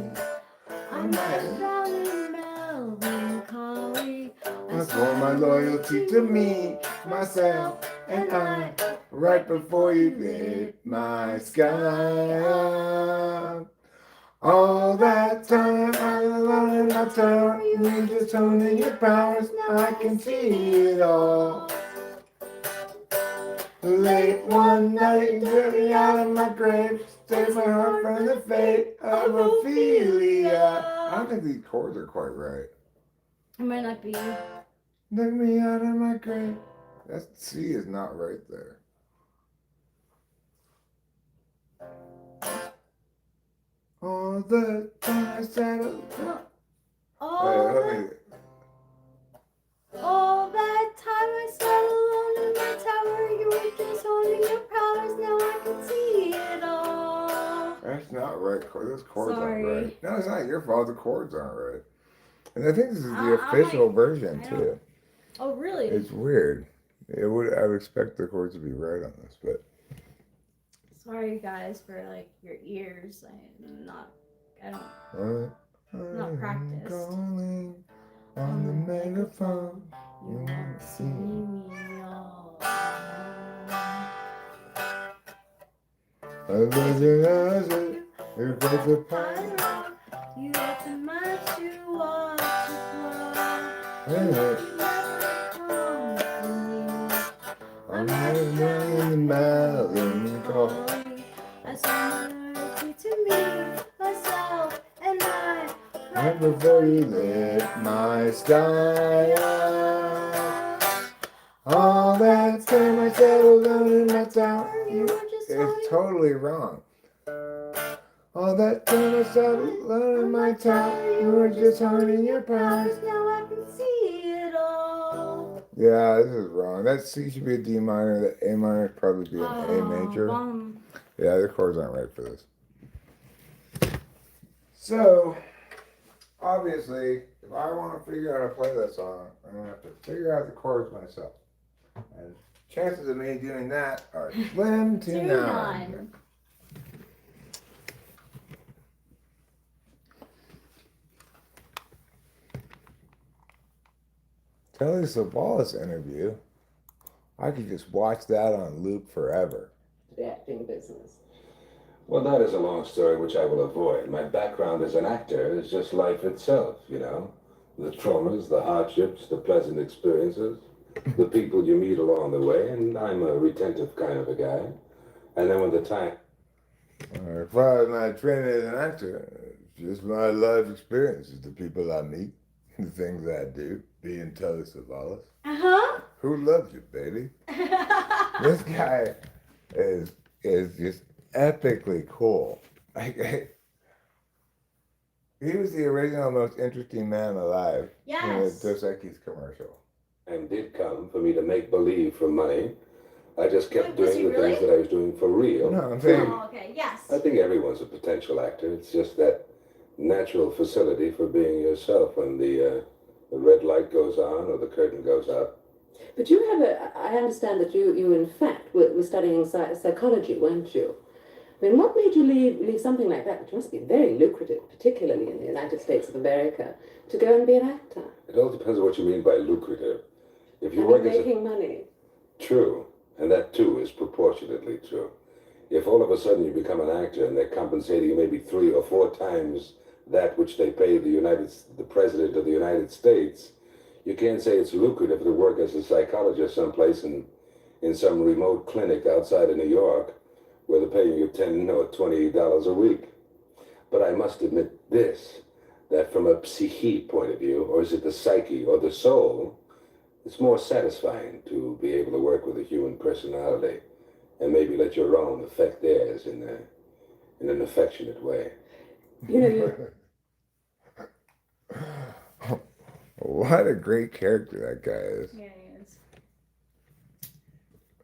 I'm not drowning melancholy. I swore my loyalty to me, myself, and I. Right before you lit my sky up. All that time I was alone in my tower, you were just honing your powers, now I can see it all. Late one night, you took me out of my grave, saved my heart from the fate of Ophelia. I don't think these chords are quite right. It might not be. Took me out of my grave. That C is not right there. All the time I settled. All that time I sat alone in my tower, you were just holding your powers, now I can see it all. That's not right. Those chords Sorry. aren't right. No, it's not your fault. The chords aren't right. And I think this is the I official might- version I too. Oh, really? It's weird. I would expect the chords to be right on this, but Sorry, guys, for like your ears. I don't. Not practiced. Calling on the megaphone. You won't see me all. I was an answer. It was a pine. You have to match to watch it flow. Hey, I'm hiding down in the mountain call. I surrender to me, myself, and I. Right before you lit my sky up. All that time I settled down in my tower. It's totally wrong. All that time I settled down in my tower. You were just honing your powers. Now I can see it all. Yeah, this is wrong. That C should be a D minor. That A minor should probably be an A major. Bum. Yeah, the chords aren't right for this. So, obviously, if I want to figure out how to play that song, I'm going to have to figure out the chords myself. And chances of me doing that are slim to none. Telly Savalas interview, I could just watch that on loop forever. The acting business. Well, that is a long story which I will avoid. My background as an actor is just life itself, you know. The traumas, the hardships, the pleasant experiences, the people you meet along the way, and I'm a retentive kind of a guy. And then when the time... As far as my training as an actor, it's just my life experiences, the people I meet, the things I do, being Telly Savalas. Uh-huh. Who loves you, baby? This guy is just epically cool. Like, he was the original most interesting man alive in the Yes. Dos Equis commercial. And did come for me to make believe for money. I just kept Wait, was doing he the really? things that I was doing for real. No, I'm saying, Oh, okay. Yes. I think everyone's a potential actor. It's just that natural facility for being yourself when the red light goes on or the curtain goes up. But you have I understand that you in fact were studying psychology, weren't you? I mean, what made you leave something like that, which must be very lucrative, particularly in the United States of America, to go and be an actor? It all depends on what you mean by lucrative. If you I work mean, as a... making money. True, and that too is proportionately true. If all of a sudden you become an actor and they're compensating you maybe 3 or 4 times that which they pay the president of the United States, you can't say it's lucrative to work as a psychologist someplace in some remote clinic outside of New York where they're paying you $10 or $20 a week. But I must admit this, that from a psyche point of view, or is it the psyche or the soul, it's more satisfying to be able to work with a human personality and maybe let your own affect theirs in an affectionate way. You know, you what a great character that guy is. Yeah, he is.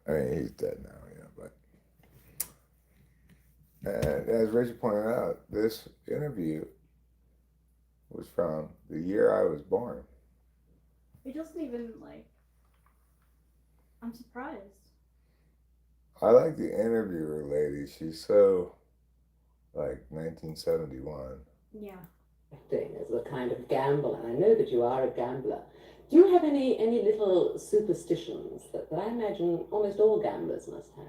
I mean, he's dead now, but... And as Rachel pointed out, this interview was from the year I was born. It doesn't even, like... I'm surprised. I like the interviewer lady. She's so, like, 1971. Yeah. acting as a kind of gamble, and I know that you are a gambler. Do you have any little superstitions that I imagine almost all gamblers must have?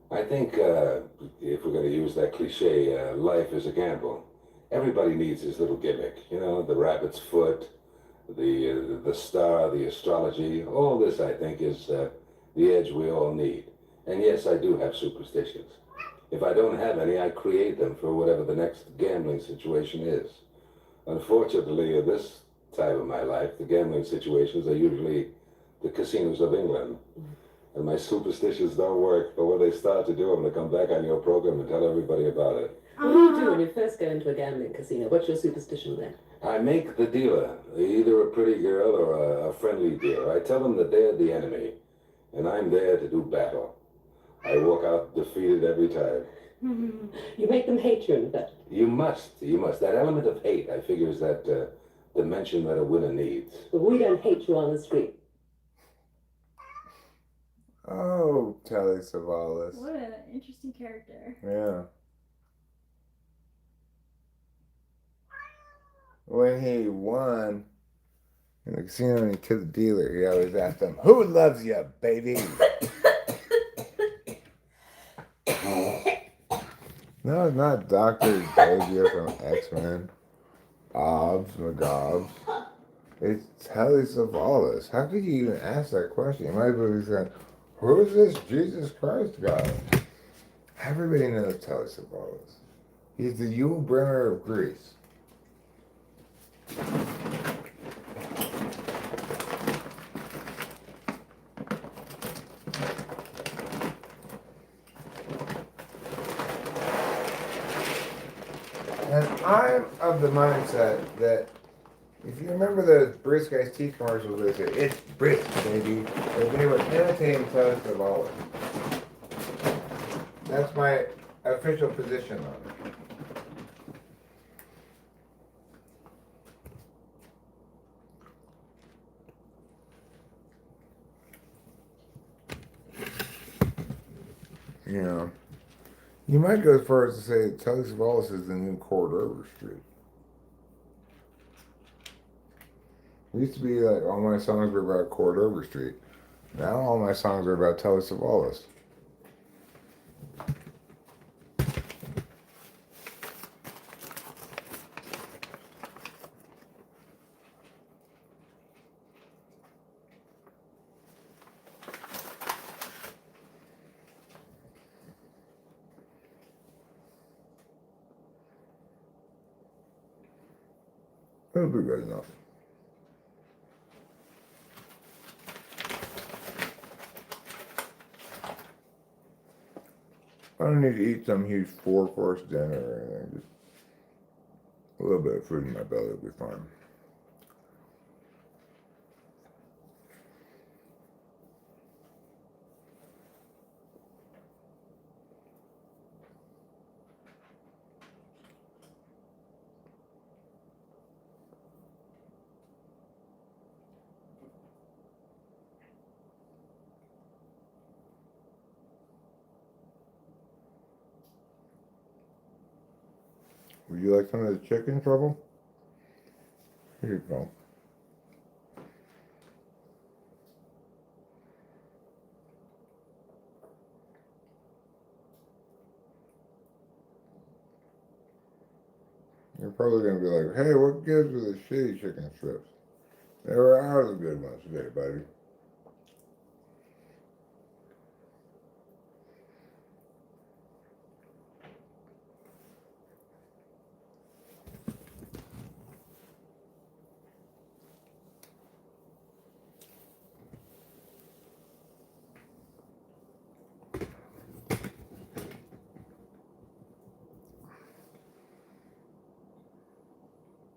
I think if we're going to use that cliche, life is a gamble. Everybody needs his little gimmick. You know, the rabbit's foot, the star, the astrology. All this, I think, is the edge we all need. And yes, I do have superstitions. If I don't have any, I create them for whatever the next gambling situation is. Unfortunately, at this time of my life, the gambling situations are usually the casinos of England. And my superstitions don't work, but when they start to do, I'm going to come back on your program and tell everybody about it. What do you do when you first go into a gambling casino? What's your superstition then? I make the dealer, either a pretty girl or a friendly dealer. I tell them that they're the enemy, and I'm there to do battle. I walk out defeated every time. You make them hate you, in fact. You must. That element of hate, I figure, is that dimension that a winner needs. But we don't hate you on the street. Oh, Telly Savalas. What an interesting character. Yeah. When he won in the casino and he killed the dealer, he always asked him, "Who loves you, baby?" No, it's not Dr. Xavier from X-Men. Obs, McGobs. It's Telly Savalas. How could you even ask that question? You might as well be saying, "Who's this Jesus Christ guy?" Everybody knows Telly Savalas. He's the Yul Brynner of Greece. And I'm of the mindset that if you remember those Brisk Iced Tea commercials, they say, "It's brisk, baby," that they were imitating Telly Savalas. That's my official position on it. You know, you might go as far as to say that Telly Savalas is the new Cord Overstreet. It used to be like all my songs were about Cord Overstreet. Now all my songs are about Telly Savalas. It'll be good enough. I don't need to eat some huge 4-course dinner or anything. Just a little bit of food in my belly will be fine. Would you like some of the chicken, Trouble? Here you go. You're probably going to be like, "Hey, what gives with the shitty chicken strips? They were out of the good ones today, buddy."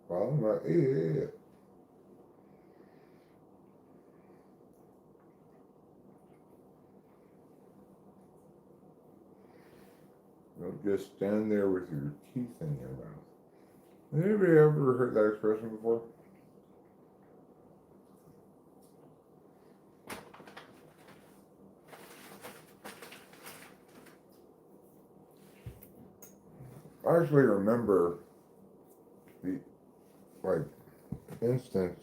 Well, I'm like, yeah. Don't just stand there with your teeth in your mouth. Has anybody ever heard that expression before? I actually remember the instance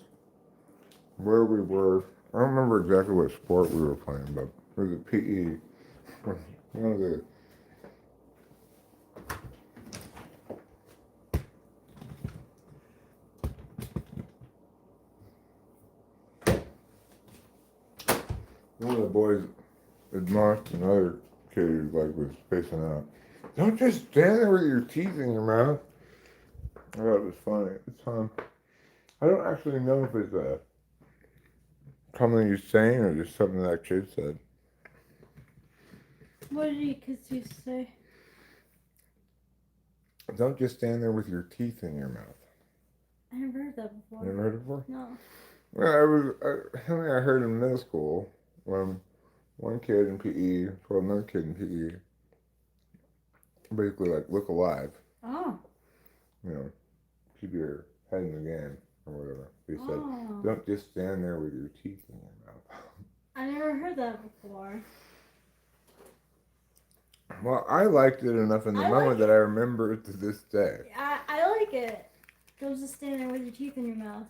where we were. I don't remember exactly what sport we were playing, but it was a PE. One of the boys admonished another kid who like was spacing out. Don't just stand there with your teeth in your mouth. I thought it was funny at the time. I don't actually know if it's a commonly used saying or just something that kid said. What did you kids used to say? Don't just stand there with your teeth in your mouth. I never heard that before. Never heard it before? No. Well, something I heard in middle school when one kid in PE told another kid in PE, basically like, look alive. Oh. You know, keep your head in the game or whatever. He said, Oh. don't just stand there with your teeth in your mouth. I never heard that before. Well, I liked it enough in the I moment like that I remember it to this day. I like it. Don't just stand there with your teeth in your mouth.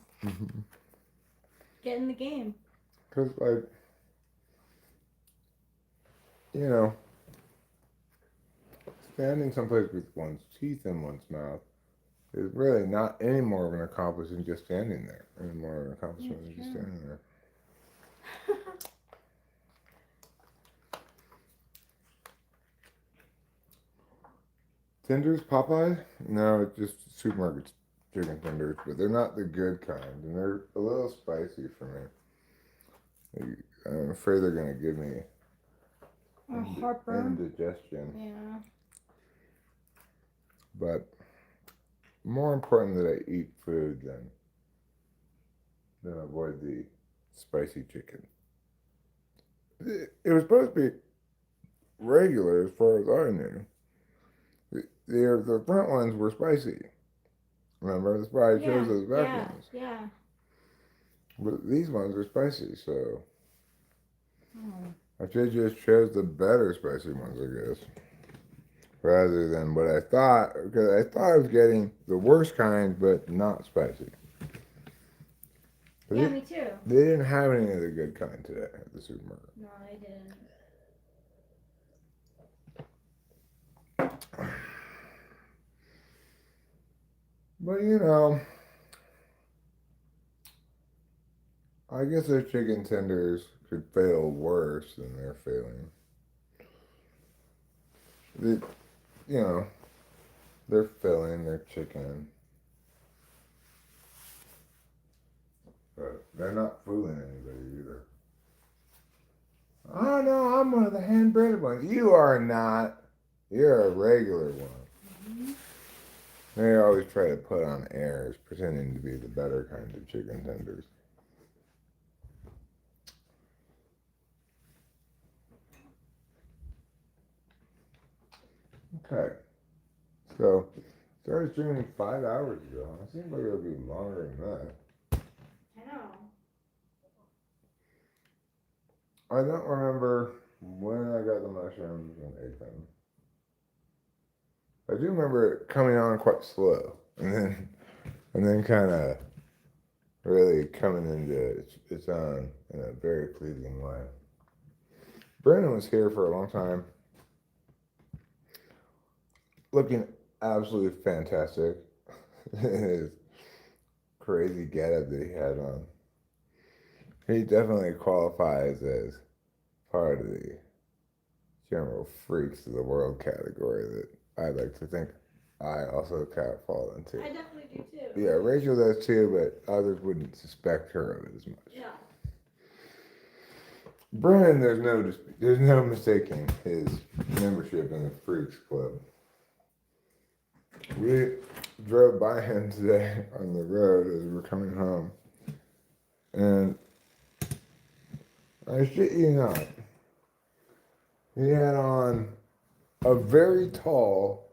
Get in the game. Because, like, you know, standing someplace with one's teeth in one's mouth is really not any more of an accomplishment than just standing there. Any more of an accomplishment than just standing there. Tenders, Popeye? No, it's just supermarket chicken tenders, but they're not the good kind, and they're a little spicy for me. I'm afraid they're gonna give me Heartburn. indigestion. Yeah. But more important that I eat food than avoid the spicy chicken. It was supposed to be regular as far as I knew. The front ones were spicy. Remember? That's why I chose those back ones. Yeah. But these ones are spicy, so Oh. I should just chose the better spicy ones, I guess. Rather than what I thought, because I thought I was getting the worst kind, but not spicy. But Yeah, me too. they didn't have any of the good kind today at the supermarket. No, I didn't. But you know, I guess their chicken tenders could fail worse than they're failing. You know, they're filling their chicken. But they're not fooling anybody either. Oh no, I'm one of the hand breaded ones. You are not. You're a regular one. Mm-hmm. They always try to put on airs, pretending to be the better kind of chicken tenders. Okay. So, started streaming 5 hours ago. It seems like it'll be longer than that. I know. I don't remember when I got the mushrooms and ate them. I do remember it coming on quite slow, and then kind of really coming into its own in a very pleasing way. Brandon was here for a long time, looking absolutely fantastic. His crazy getup that he had on. He definitely qualifies as part of the general freaks of the world category that I like to think I also kind of fall into. I definitely do too. Yeah, Rachel does too, but others wouldn't suspect her of it as much. Yeah. Brian, there's no mistaking his membership in the Freaks Club. We drove by him today on the road as we were coming home, and I shit you not, he had on a very tall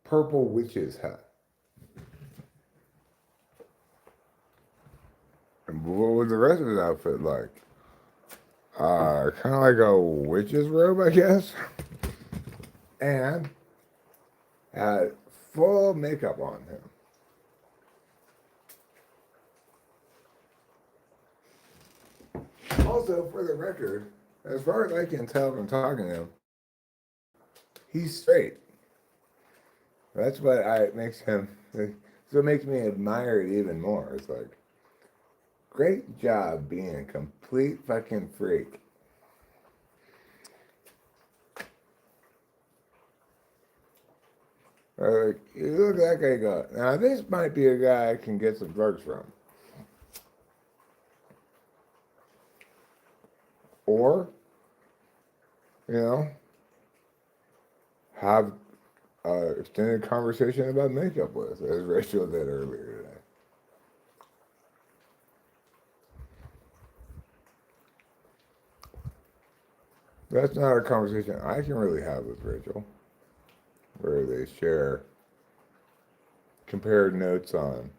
purple witch's hat. And what was the rest of his outfit like? Kind of like a witch's robe, I guess. And had full makeup on him. Also, for the record, as far as I can tell from talking to him, He's straight. That's what makes him. So it makes me admire it even more. It's like, great job being a complete fucking freak. Like, you look at that guy and go, now this might be a guy I can get some drugs from. Or, you know, have an extended conversation about makeup with, as Rachel did earlier today. That's not a conversation I can really have with Rachel, where they share compared notes on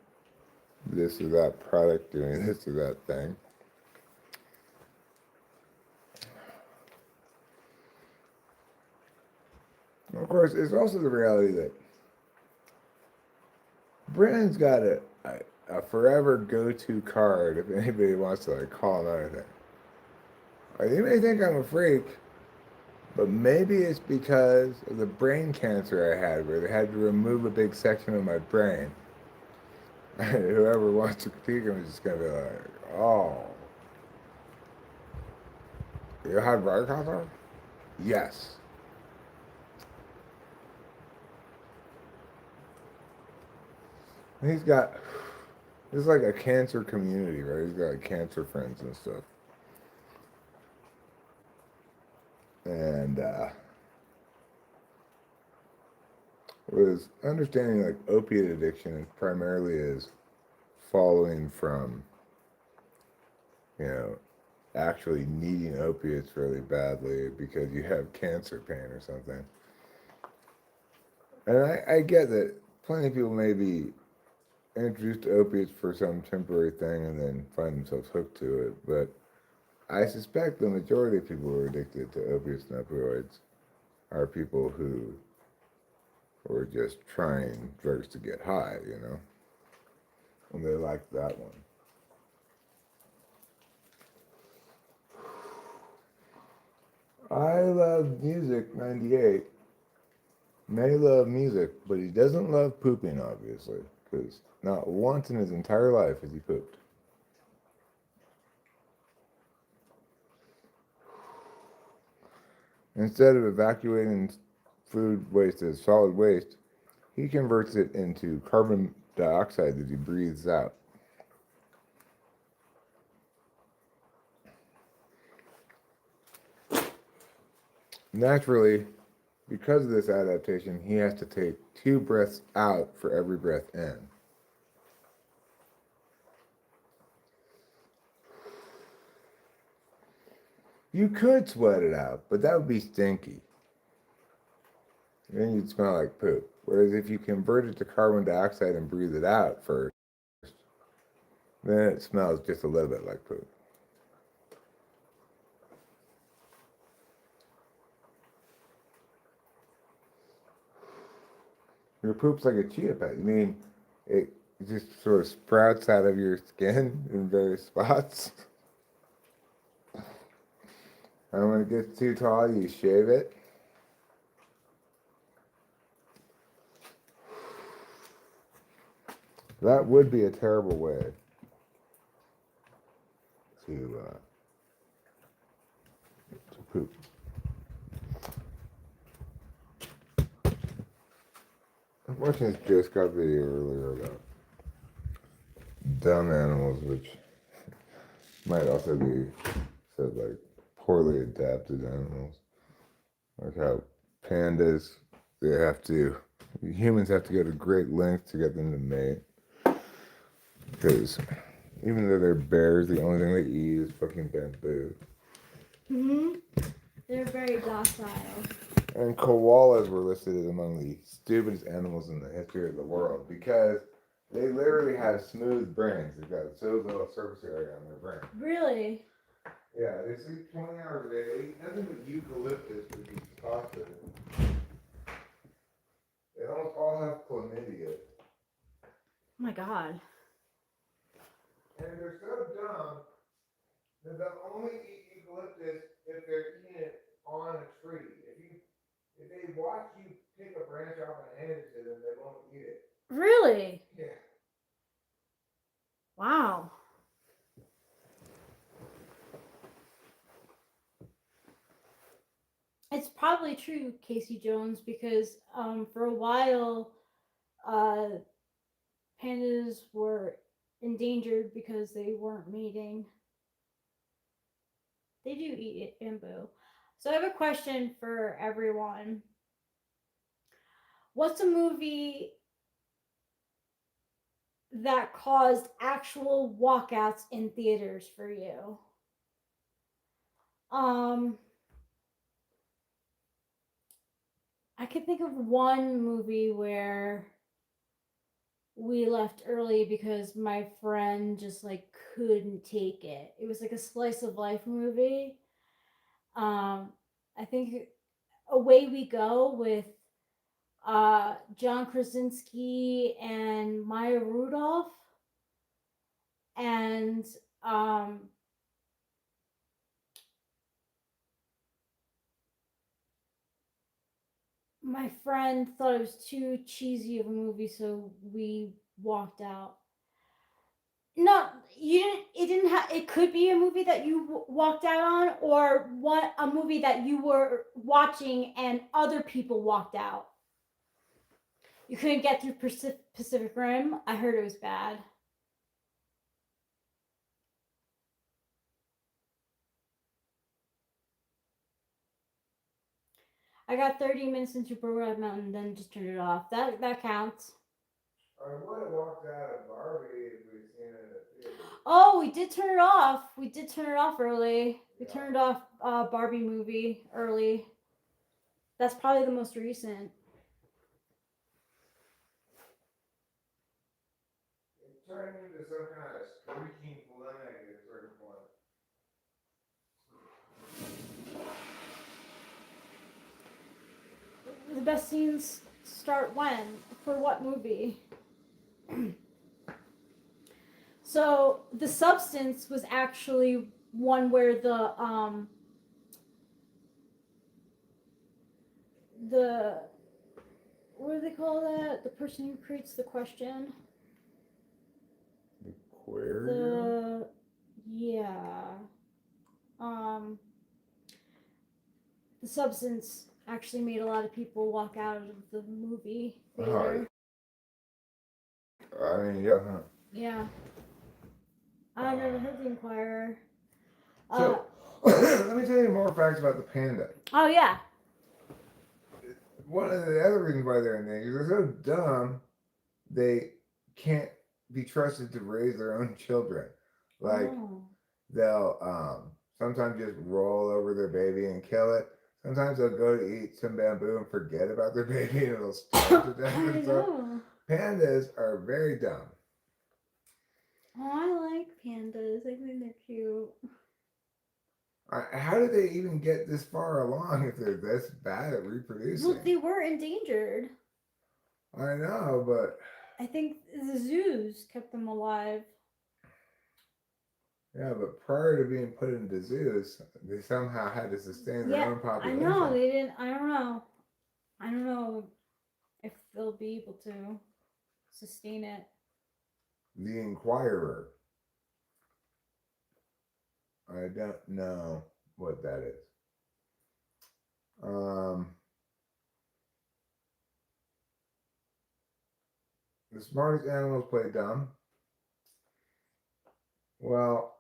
this or that product doing this or that thing. Of course, it's also the reality that Brennan's got a forever go-to card if anybody wants to like call him anything. You may think I'm a freak, but maybe it's because of the brain cancer I had, where they had to remove a big section of my brain. Whoever wants to critique him is just gonna be like, "Oh, you had brain cancer?" Yes. He's got, it's like a cancer community, right? He's got like cancer friends and stuff. And was understanding like opiate addiction primarily is following from, you know, actually needing opiates really badly because you have cancer pain or something. And I get that plenty of people may be introduced to opiates for some temporary thing and then find themselves hooked to it, but I suspect the majority of people who are addicted to opiates and opioids are people who were just trying drugs to get high, you know? And they like that one. I love music, 98. May love music, but he doesn't love pooping, obviously, because not once in his entire life has he pooped. Instead of evacuating food waste as solid waste, he converts it into carbon dioxide that he breathes out. Naturally, because of this adaptation, he has to take 2 breaths out for every breath in. You could sweat it out, but that would be stinky. Then you'd smell like poop. Whereas if you convert it to carbon dioxide and breathe it out first, then it smells just a little bit like poop. Your poop's like a chia pet. You mean it just sort of sprouts out of your skin in various spots? And when it gets too tall, you shave it. That would be a terrible way to poop. I was watching this Joe Scott video earlier about dumb animals, which might also be said like poorly adapted animals. Like how pandas, humans have to go to great lengths to get them to mate. Because even though they're bears, the only thing they eat is fucking bamboo. They're very docile. And koalas were listed as among the stupidest animals in the history of the world because they literally have smooth brains. They've got so little surface area on their brain. Really? Yeah, they sleep 20 hours a day. They eat nothing but eucalyptus to be exhausted. They almost all have chlamydia. Oh my god. And they're so dumb that they'll only eat eucalyptus if they're eating it on a tree. If if they watch you pick a branch off and hand it to them, they won't eat it. Really? Yeah. Wow. It's probably true, Casey Jones, because for a while, pandas were endangered because they weren't mating. They do eat bamboo. So I have a question for everyone. What's a movie that caused actual walkouts in theaters for you? I could think of one movie where we left early because my friend just like couldn't take it. It was like a slice of life movie. I think Away We Go with John Krasinski and Maya Rudolph, and my friend thought it was too cheesy of a movie, so we walked out. No, you didn't. It didn't have. It could be a movie that you walked out on, or a movie that you were watching and other people walked out. You couldn't get through Pacific Rim. I heard it was bad. I got 30 minutes into Brokeback Mountain, and then just turned it off. That counts. I would have walked out of Barbie if we'd seen it in the theater. Oh, we did turn it off. We did turn it off early. We Yeah. turned off Barbie movie early. That's probably the most recent. It turned into some kind of squeaking flag at a certain point. The best scenes start when? For what movie? So The Substance was actually one where the what do they call that? The person who creates the question. The queer. The Substance actually made a lot of people walk out of the movie theater. I mean, yeah. Yeah. I never heard The Inquirer. So, let me tell you more facts about the panda. Oh yeah. One of the other reasons why they're endangered, they're so dumb, they can't be trusted to raise their own children. Like, they'll sometimes just roll over their baby and kill it. Sometimes they'll go to eat some bamboo and forget about their baby and it'll starve to death. I know. Pandas are very dumb. Oh, I like pandas. I think they're cute. How did they even get this far along if they're this bad at reproducing? Well, they were endangered. I know, but I think the zoos kept them alive. yeah, but prior to being put into zoos, they somehow had to sustain their own I population. know they didn't. I don't know. I don't know if they'll be able to sustain it. The Inquirer. I don't know what that is. The smartest animals play dumb. Well,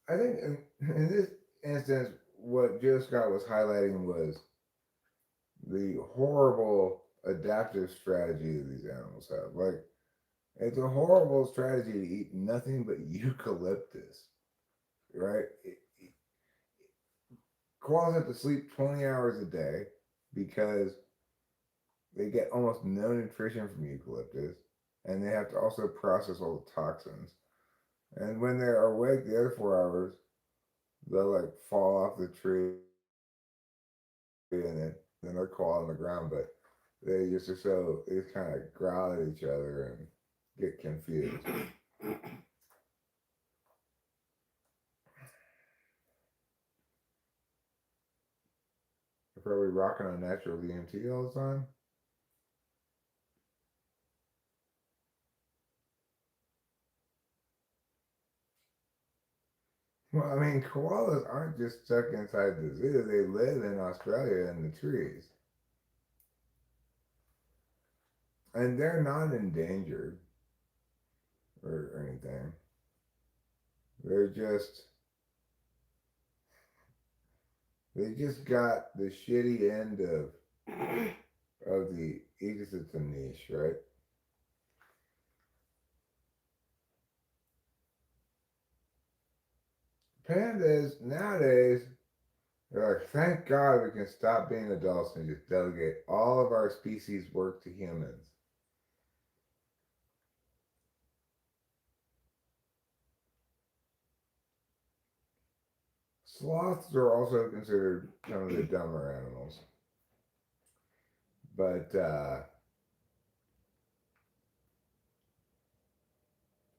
I think in this instance, what Joe Scott was highlighting was the horrible adaptive strategy that these animals have. Like, it's a horrible strategy to eat nothing but eucalyptus, right? Koalas have to sleep 20 hours a day because they get almost no nutrition from eucalyptus, and they have to also process all the toxins. And when they're awake the other 4 hours, they'll like fall off the tree and then they'll crawl on the ground, but they just kind of growl at each other and get confused. probably rocking on natural DMT all the time. Well, I mean, koalas aren't just stuck inside the zoo. They live in Australia in the trees. And they're not endangered or anything. They're just, they just got the shitty end of the ecosystem niche, right? Pandas nowadays, they're like, thank God we can stop being adults and just delegate all of our species work to humans. Sloths are also considered some of the dumber animals. But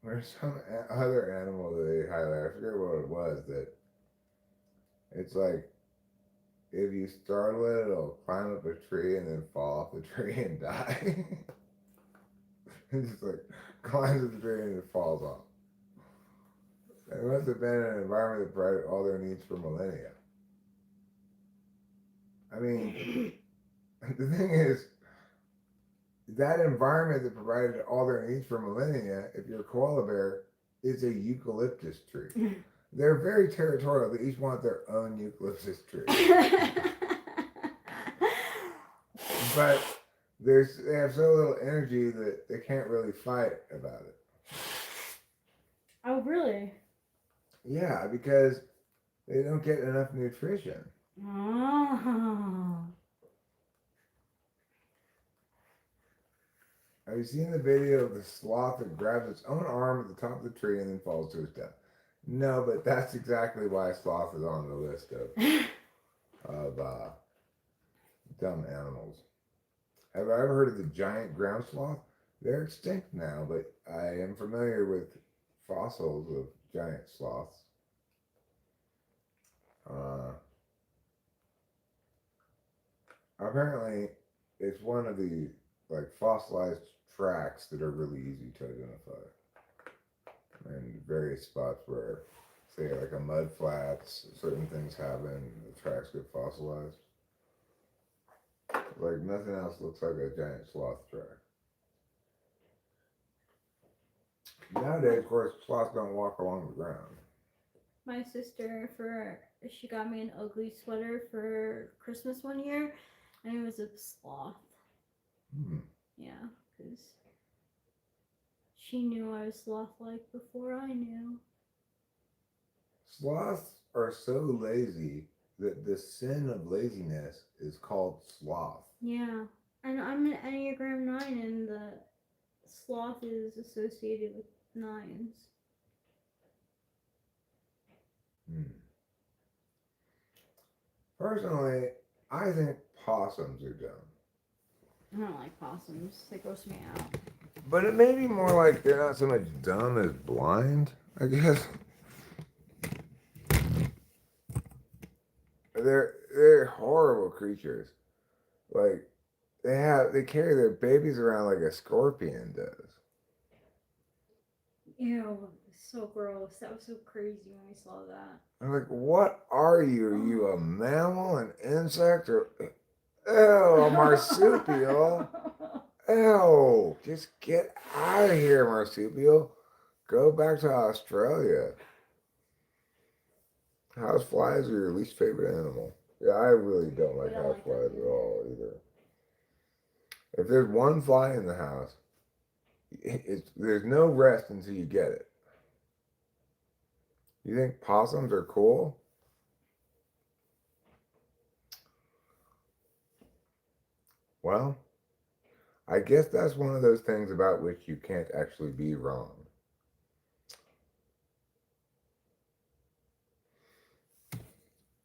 there's some other animal that they highlight. I forget what it was. That it's like if you startle it, it'll climb up a tree and then fall off the tree and die. It just like climbs up the tree and it falls off. It must have been an environment that provided all their needs for millennia. I mean, the thing is, that environment that provided all their needs for millennia, if you're a koala bear, is a eucalyptus tree. They're very territorial. They each want their own eucalyptus tree. But they have so little energy that they can't really fight about it. Oh, really? Yeah, because they don't get enough nutrition. Oh. Have you seen the video of the sloth that grabs its own arm at the top of the tree and then falls to its death? No, but that's exactly why sloth is on the list of dumb animals. Have I ever heard of the giant ground sloth? They're extinct now, but I am familiar with fossils of giant sloths. Apparently, it's one of the like fossilized tracks that are really easy to identify. And various spots where, say, like a mud flats, certain things happen, the tracks get fossilized. Like nothing else looks like a giant sloth track. Nowadays, of course, sloths don't walk along the ground. My sister, she got me an ugly sweater for Christmas one year, and it was a sloth. Yeah, because she knew I was sloth-like before I knew. Sloths are so lazy that the sin of laziness is called sloth. Yeah, and I'm an Enneagram 9, and the sloth is associated with 9s. Personally, I think possums are dumb. I don't like possums. They gross me out. But it may be more like they're not so much dumb as blind, I guess. They're horrible creatures. Like they carry their babies around like a scorpion does. Ew, so gross. That was so crazy when we saw that. I'm like, what are you? Are you a mammal, an insect, or a marsupial? Ew, just get out of here, marsupial. Go back to Australia. Houseflies are your least favorite animal. Yeah, I really don't like houseflies at all either. If there's one fly in the house, there's no rest until you get it. You think possums are cool? Well, I guess that's one of those things about which you can't actually be wrong.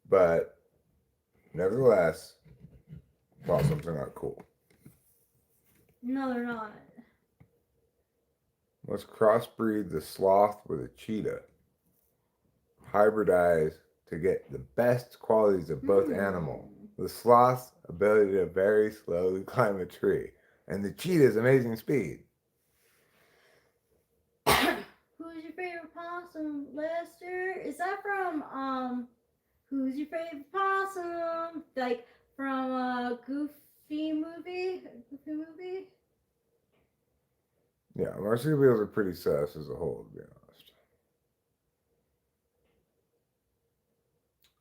But nevertheless, possums are not cool. No, they're not. Let's crossbreed the sloth with a cheetah. Hybridize to get the best qualities of both animals. the sloth's ability to very slowly climb a tree, and the cheetah's amazing speed. Who's your favorite possum, Lester? Is that from Who's your favorite possum? Like from a Goofy movie? Yeah, marsupials are pretty sus as a whole, to be honest.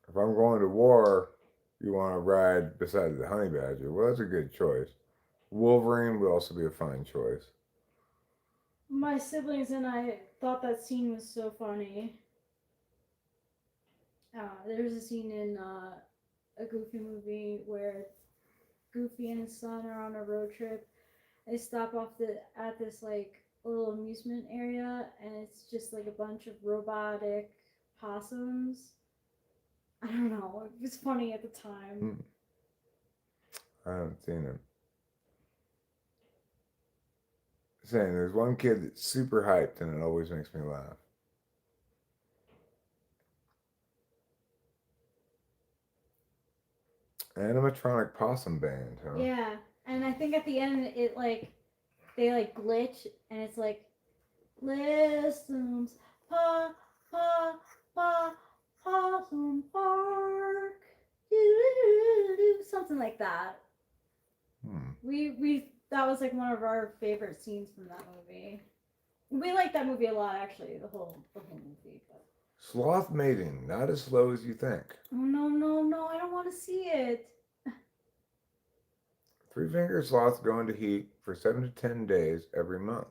If I'm going to war, you want to ride beside the honey badger. Well, that's a good choice. Wolverine would also be a fine choice. My siblings and I thought that scene was so funny. There's a scene in a Goofy movie where Goofy and his son are on a road trip. They stop off at this like little amusement area, and it's just like a bunch of robotic possums. I don't know. It was funny at the time. I haven't seen him. Saying there's one kid that's super hyped and it always makes me laugh. Animatronic possum band, huh? Yeah, and I think at the end they like glitch, and it's like listens possum park, something like that. We that was like one of our favorite scenes from that movie. We like that movie a lot, actually. The whole movie. But... Sloth mating, not as slow as you think. Oh no! I don't want to see it. Three-fingered sloths go into heat for 7 to 10 days every month.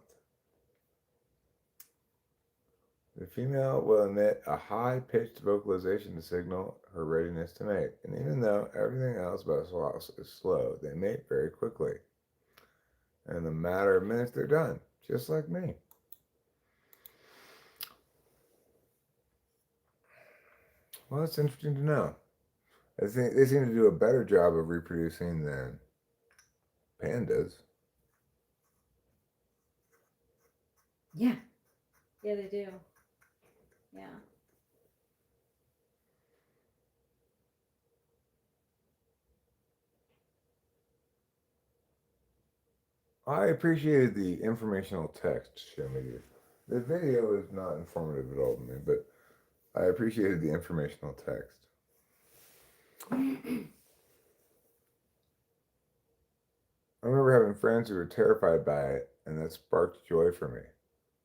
The female will emit a high-pitched vocalization to signal her readiness to mate. And even though everything else about sloths is slow, they mate very quickly. And in a matter of minutes, they're done, just like me. Well, that's interesting to know. I think they seem to do a better job of reproducing than pandas. Yeah, they do. Yeah. I appreciated the informational text show me. The video is not informative at all to me, but I appreciated the informational text. I remember having friends who were terrified by it, and that sparked joy for me.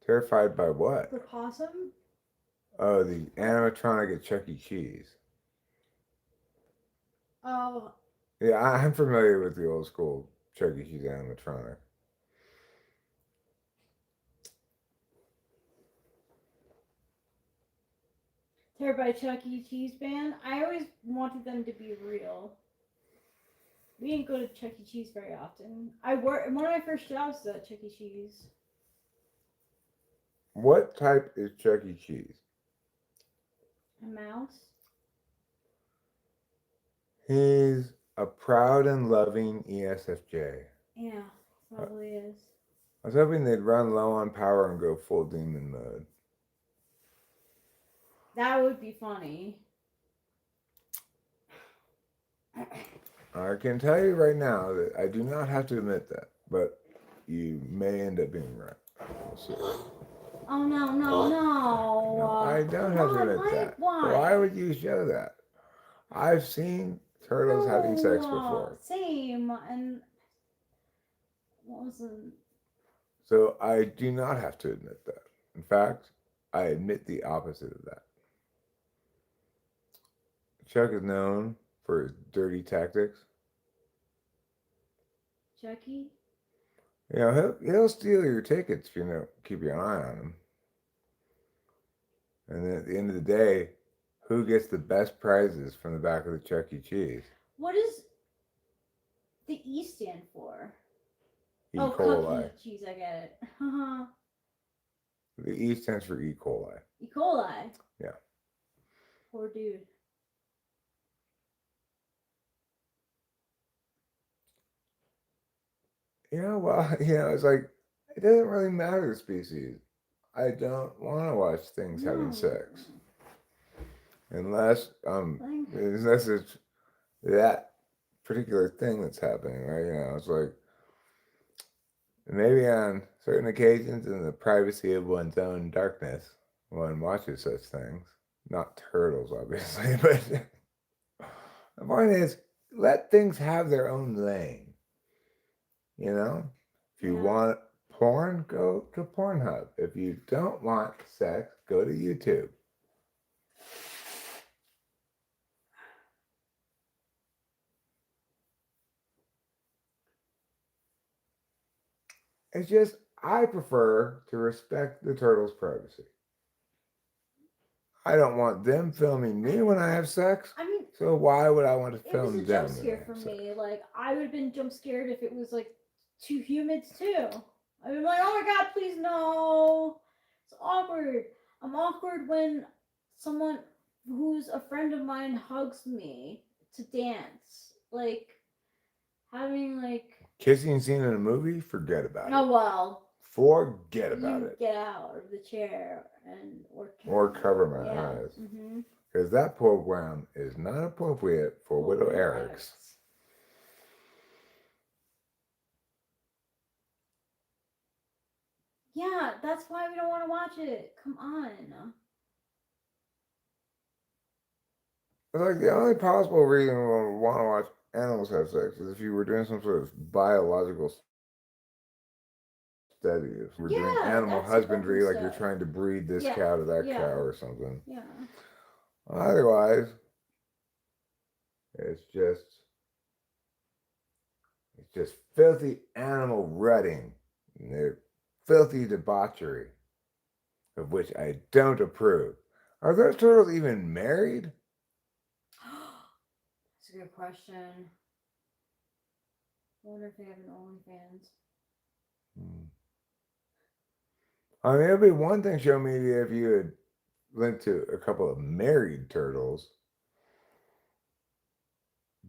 Terrified by what? The possum? Oh, the animatronic at Chuck E. Cheese. Oh. Yeah, I'm familiar with the old school Chuck E. Cheese animatronic. Terrified Chuck E. Cheese band. I always wanted them to be real. We didn't go to Chuck E. Cheese very often. One of my first jobs was at Chuck E. Cheese. What type is Chuck E. Cheese? A mouse? He's a proud and loving ESFJ. Yeah, probably is. I was hoping they'd run low on power and go full demon mode. That would be funny. I can tell you right now that I do not have to admit that, but you may end up being right. We'll see. Oh no! No, I don't have to admit that. Why would you show that? I've seen turtles having sex before. Same, and what was it? So I do not have to admit that. In fact, I admit the opposite of that. Chuck is known for his dirty tactics. Chucky? You know, he'll steal your tickets if you don't keep your eye on him. And then at the end of the day, who gets the best prizes from the back of the Chuck E. Cheese? What does the E stand for? E. Oh, coli. cookie cheese, I get it. The E stands for E. coli. E. coli? Yeah. Poor dude. Yeah, well, it's like, it doesn't really matter the species. I don't want to watch things having sex. Unless it's that particular thing that's happening, right? It's like maybe on certain occasions in the privacy of one's own darkness, one watches such things. Not turtles, obviously, but the point is, let things have their own lane. If you Yeah. want porn, go to Pornhub. If you don't want sex, go to YouTube. It's just, I prefer to respect the turtles' privacy. I don't want them filming me when I have sex. I mean, So why would I want to it was film a them? jump scare for me. Like, I would have been jump scared if it was like two humans too. I'd be like, oh my god, please no. It's awkward. I'm awkward when someone who's a friend of mine hugs me to dance. Like, having like. Kissing scene in a movie? Forget about Oh it. well. Forget about You it. get out of the chair and Or cover my yeah. eyes. Mm-hmm. Because that program is not appropriate for Widow Eric's. Yeah, that's why we don't want to watch it. Come on. It's like the only possible reason we want to watch animals have sex is if you were doing some sort of biological study. If we're doing animal husbandry, like you're trying to breed this cow to that cow or something. Yeah. Otherwise, it's just filthy animal rutting. And they're filthy debauchery, of which I don't approve. Are those turtles even married? That's a good question. I wonder if they have an OnlyFans. I mean, it'd be one thing, show media, if you had linked to a couple of married turtles.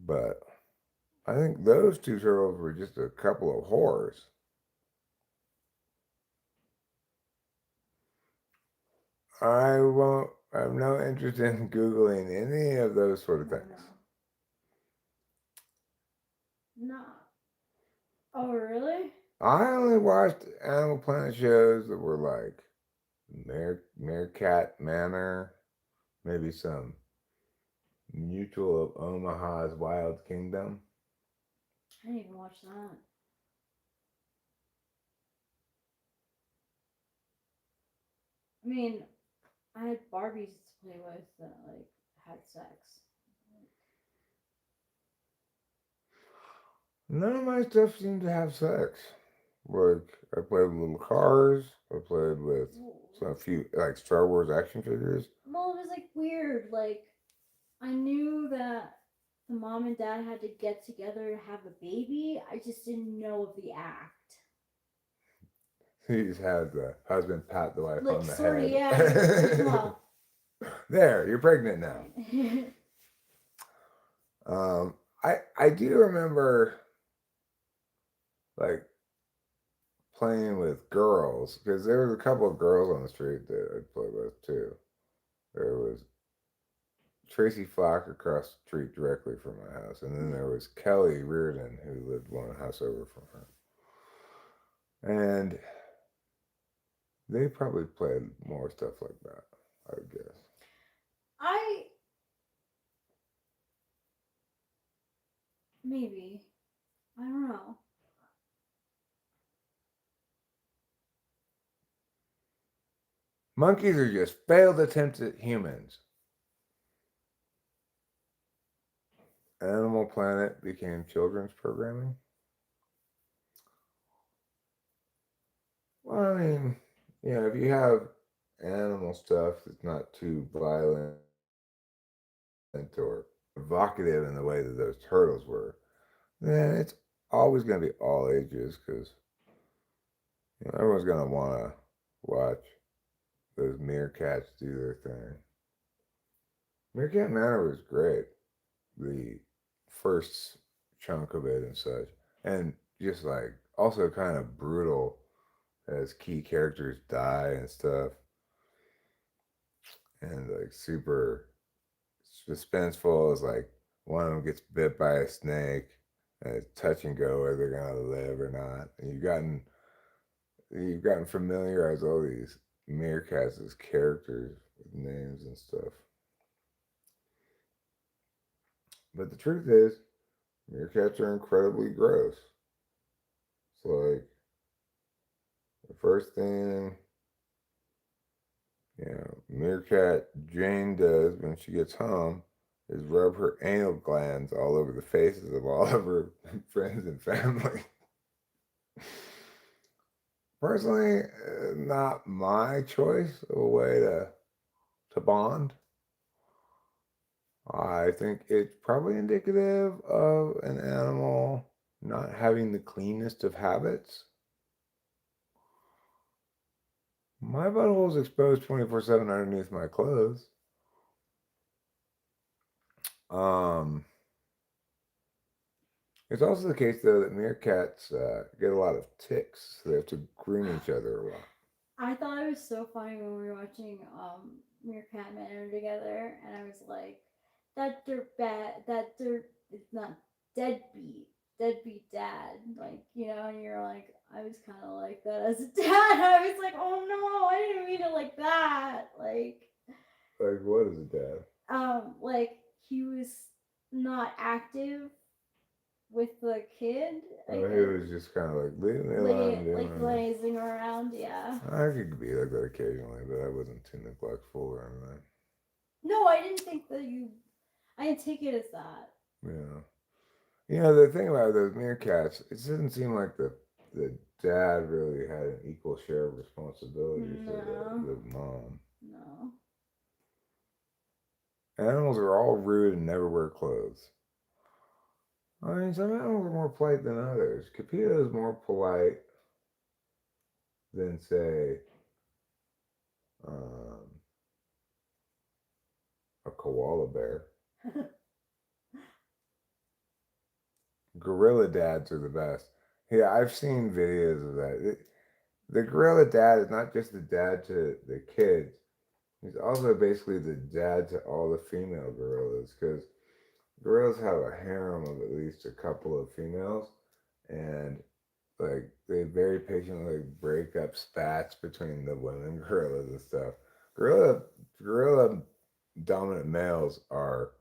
But I think those two turtles were just a couple of whores. I have no interest in Googling any of those sort of things. No. Oh, really? I only watched Animal Planet shows that were like Meerkat Manor, maybe some Mutual of Omaha's Wild Kingdom. I didn't even watch that. I mean, I had Barbies to play with that like had sex. None of my stuff seemed to have sex. Like, I played with little cars. I played with a few, like, Star Wars action figures. Well, it was like weird. Like, I knew that the mom and dad had to get together to have a baby. I just didn't know of the act. He just had the husband pat the wife Like, on the sort of, head. yeah. Well. There, you're pregnant now. I do remember, like, playing with girls, because there was a couple of girls on the street that I'd play with too. There was Tracy Flock across the street directly from my house, and then there was Kelly Reardon, who lived one house over from her. And they probably played more stuff like that, I would guess. Maybe. I don't know. Monkeys are just failed attempts at humans. Animal Planet became children's programming. Well, I mean, if you have animal stuff that's not too violent or evocative in the way that those turtles were, then it's always going to be all ages, because everyone's going to want to watch those meerkats do their thing. Meerkat Manor was great. The first chunk of it and such. And just like also kind of brutal as key characters die and stuff. And like super suspenseful as like one of them gets bit by a snake, and it's touch and go whether they're gonna live or not. And you've gotten familiarized all these meerkats as characters with names and stuff. But the truth is, meerkats are incredibly gross. So like the first thing, meerkat Jane does when she gets home is rub her anal glands all over the faces of all of her friends and family. Personally, not my choice of a way to bond. I think it's probably indicative of an animal not having the cleanest of habits. My butthole is exposed 24/7 underneath my clothes. It's also the case, though, that meerkats get a lot of ticks, so they have to groom each other a lot. I thought it was so funny when we were watching Meerkat Manor together, and I was like, that dirt is not deadbeat dad, like, and you're like, I was kind of like that as a dad. I was like, oh no, I didn't mean it like that, like what is it, Dad? Like he was not active with the kid. He was just kind of like, leave me alone. Like lazing around, yeah. I could be like that occasionally, but I wasn't too neglectful or anything. No, I didn't think that I didn't take it as that. Yeah. The thing about those meerkats, it doesn't seem like the dad really had an equal share of responsibility for the mom. No. Animals are all rude and never wear clothes. I mean, some animals are more polite than others. Capito is more polite than, say, a koala bear. Gorilla dads are the best. Yeah, I've seen videos of that. The gorilla dad is not just the dad to the kids. He's also basically the dad to all the female gorillas, because gorillas have a harem of at least a couple of females, and like they very patiently break up spats between the women gorillas and stuff. Gorilla dominant males are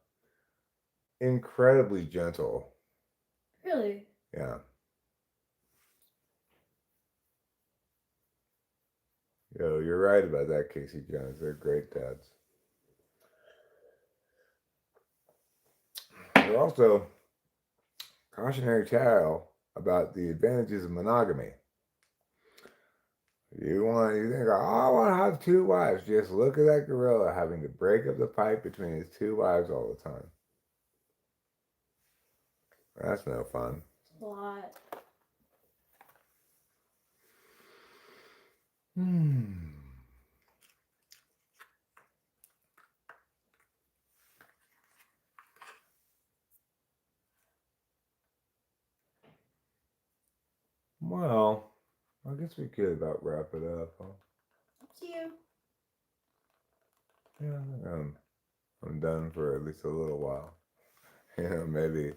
incredibly gentle. Really? Yeah. Yo, you're right about that, Casey Jones. They're great dads. They're also cautionary tale about the advantages of monogamy. You think, oh, I want to have two wives. Just look at that gorilla having to break up the pipe between his two wives all the time. That's no fun. A lot. Well, I guess we could about wrap it up, huh? Up to you. Yeah, I think I'm done for at least a little while. Maybe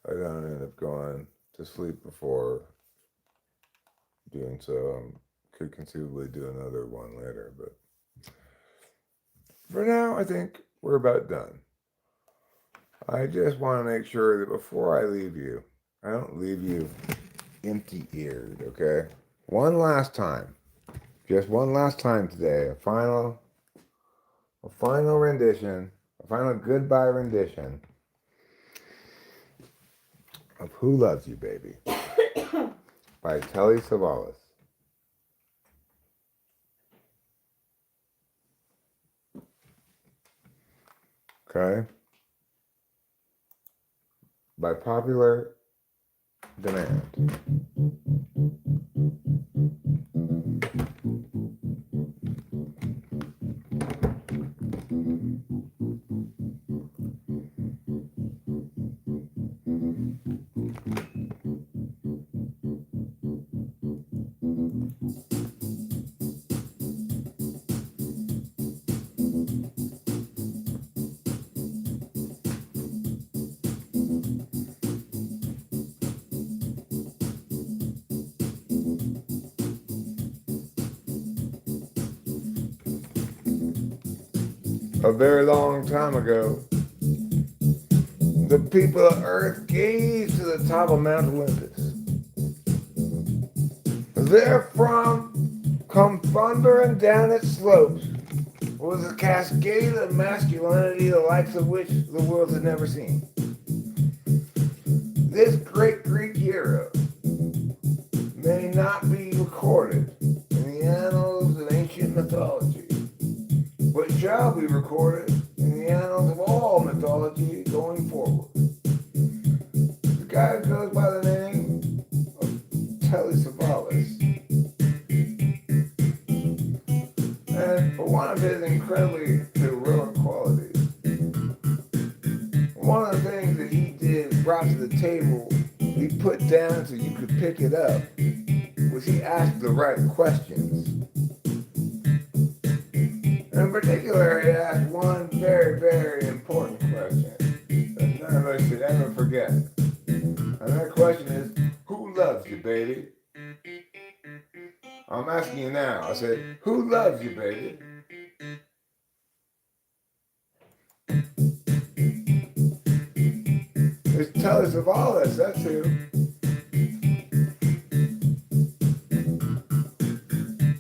I don't end up going to sleep before doing so. Could conceivably do another one later, but for now, I think we're about done. I just want to make sure that before I leave you, I don't leave you empty-eared, okay? One last time. Just one last time today. A final rendition, a final goodbye rendition of Who Loves You, Baby by Telly Savalas. Okay? By popular demand. a very long time ago, the people of Earth gazed to the top of Mount Olympus. Therefrom, come thundering down its slopes was a cascade of masculinity the likes of which the world had never seen. This great Greek hero may not be recorded in the annals of ancient mythology, but shall be recorded in the annals of all mythology going forward. The guy goes by the name of Telesavalis, and for one of his incredibly heroic qualities, one of the things that he brought to the table, he put down so you could pick it up, was he asked the right questions. In particular, he asked one very, very important question that none of us should ever forget. And that question is, who loves you, baby? I'm asking you now. I said, who loves you, baby? It's Telesavalis, that's who.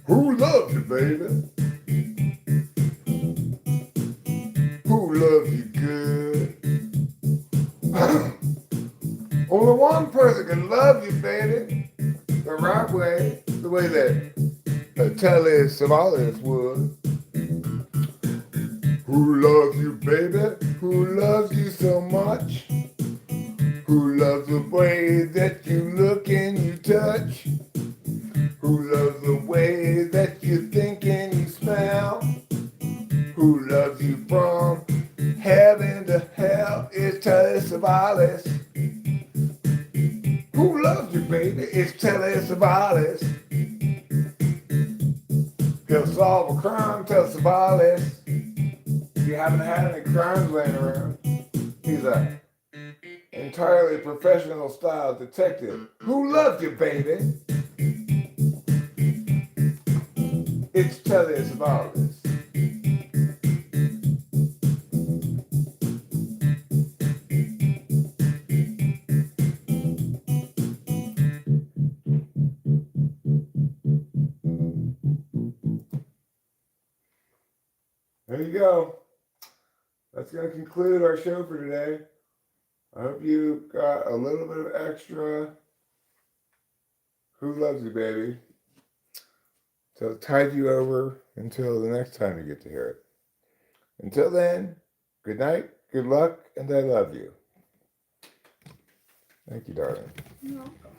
Who loves you, baby? Who loves you good? Only one person can love you, baby, the right way, the way that Telesavalis would. Who loves you, baby? Who loves you so much? Who loves the way that you look and you touch? Who loves the way that you think and you smell? Who loves you from heaven to hell? It's Telesavalis. Who loves you, baby? It's Telesavalis. He'll solve a crime, Telesavalis. If you haven't had any crimes laying around, he's a entirely professional style detective. Who loves you, baby? It's Telesavalis. There you go. That's going to conclude our show for today. I hope you got a little bit of extra Who Loves You, Baby to tide you over until the next time you get to hear it. Until then, good night, good luck, and I love you. Thank you, darling. No.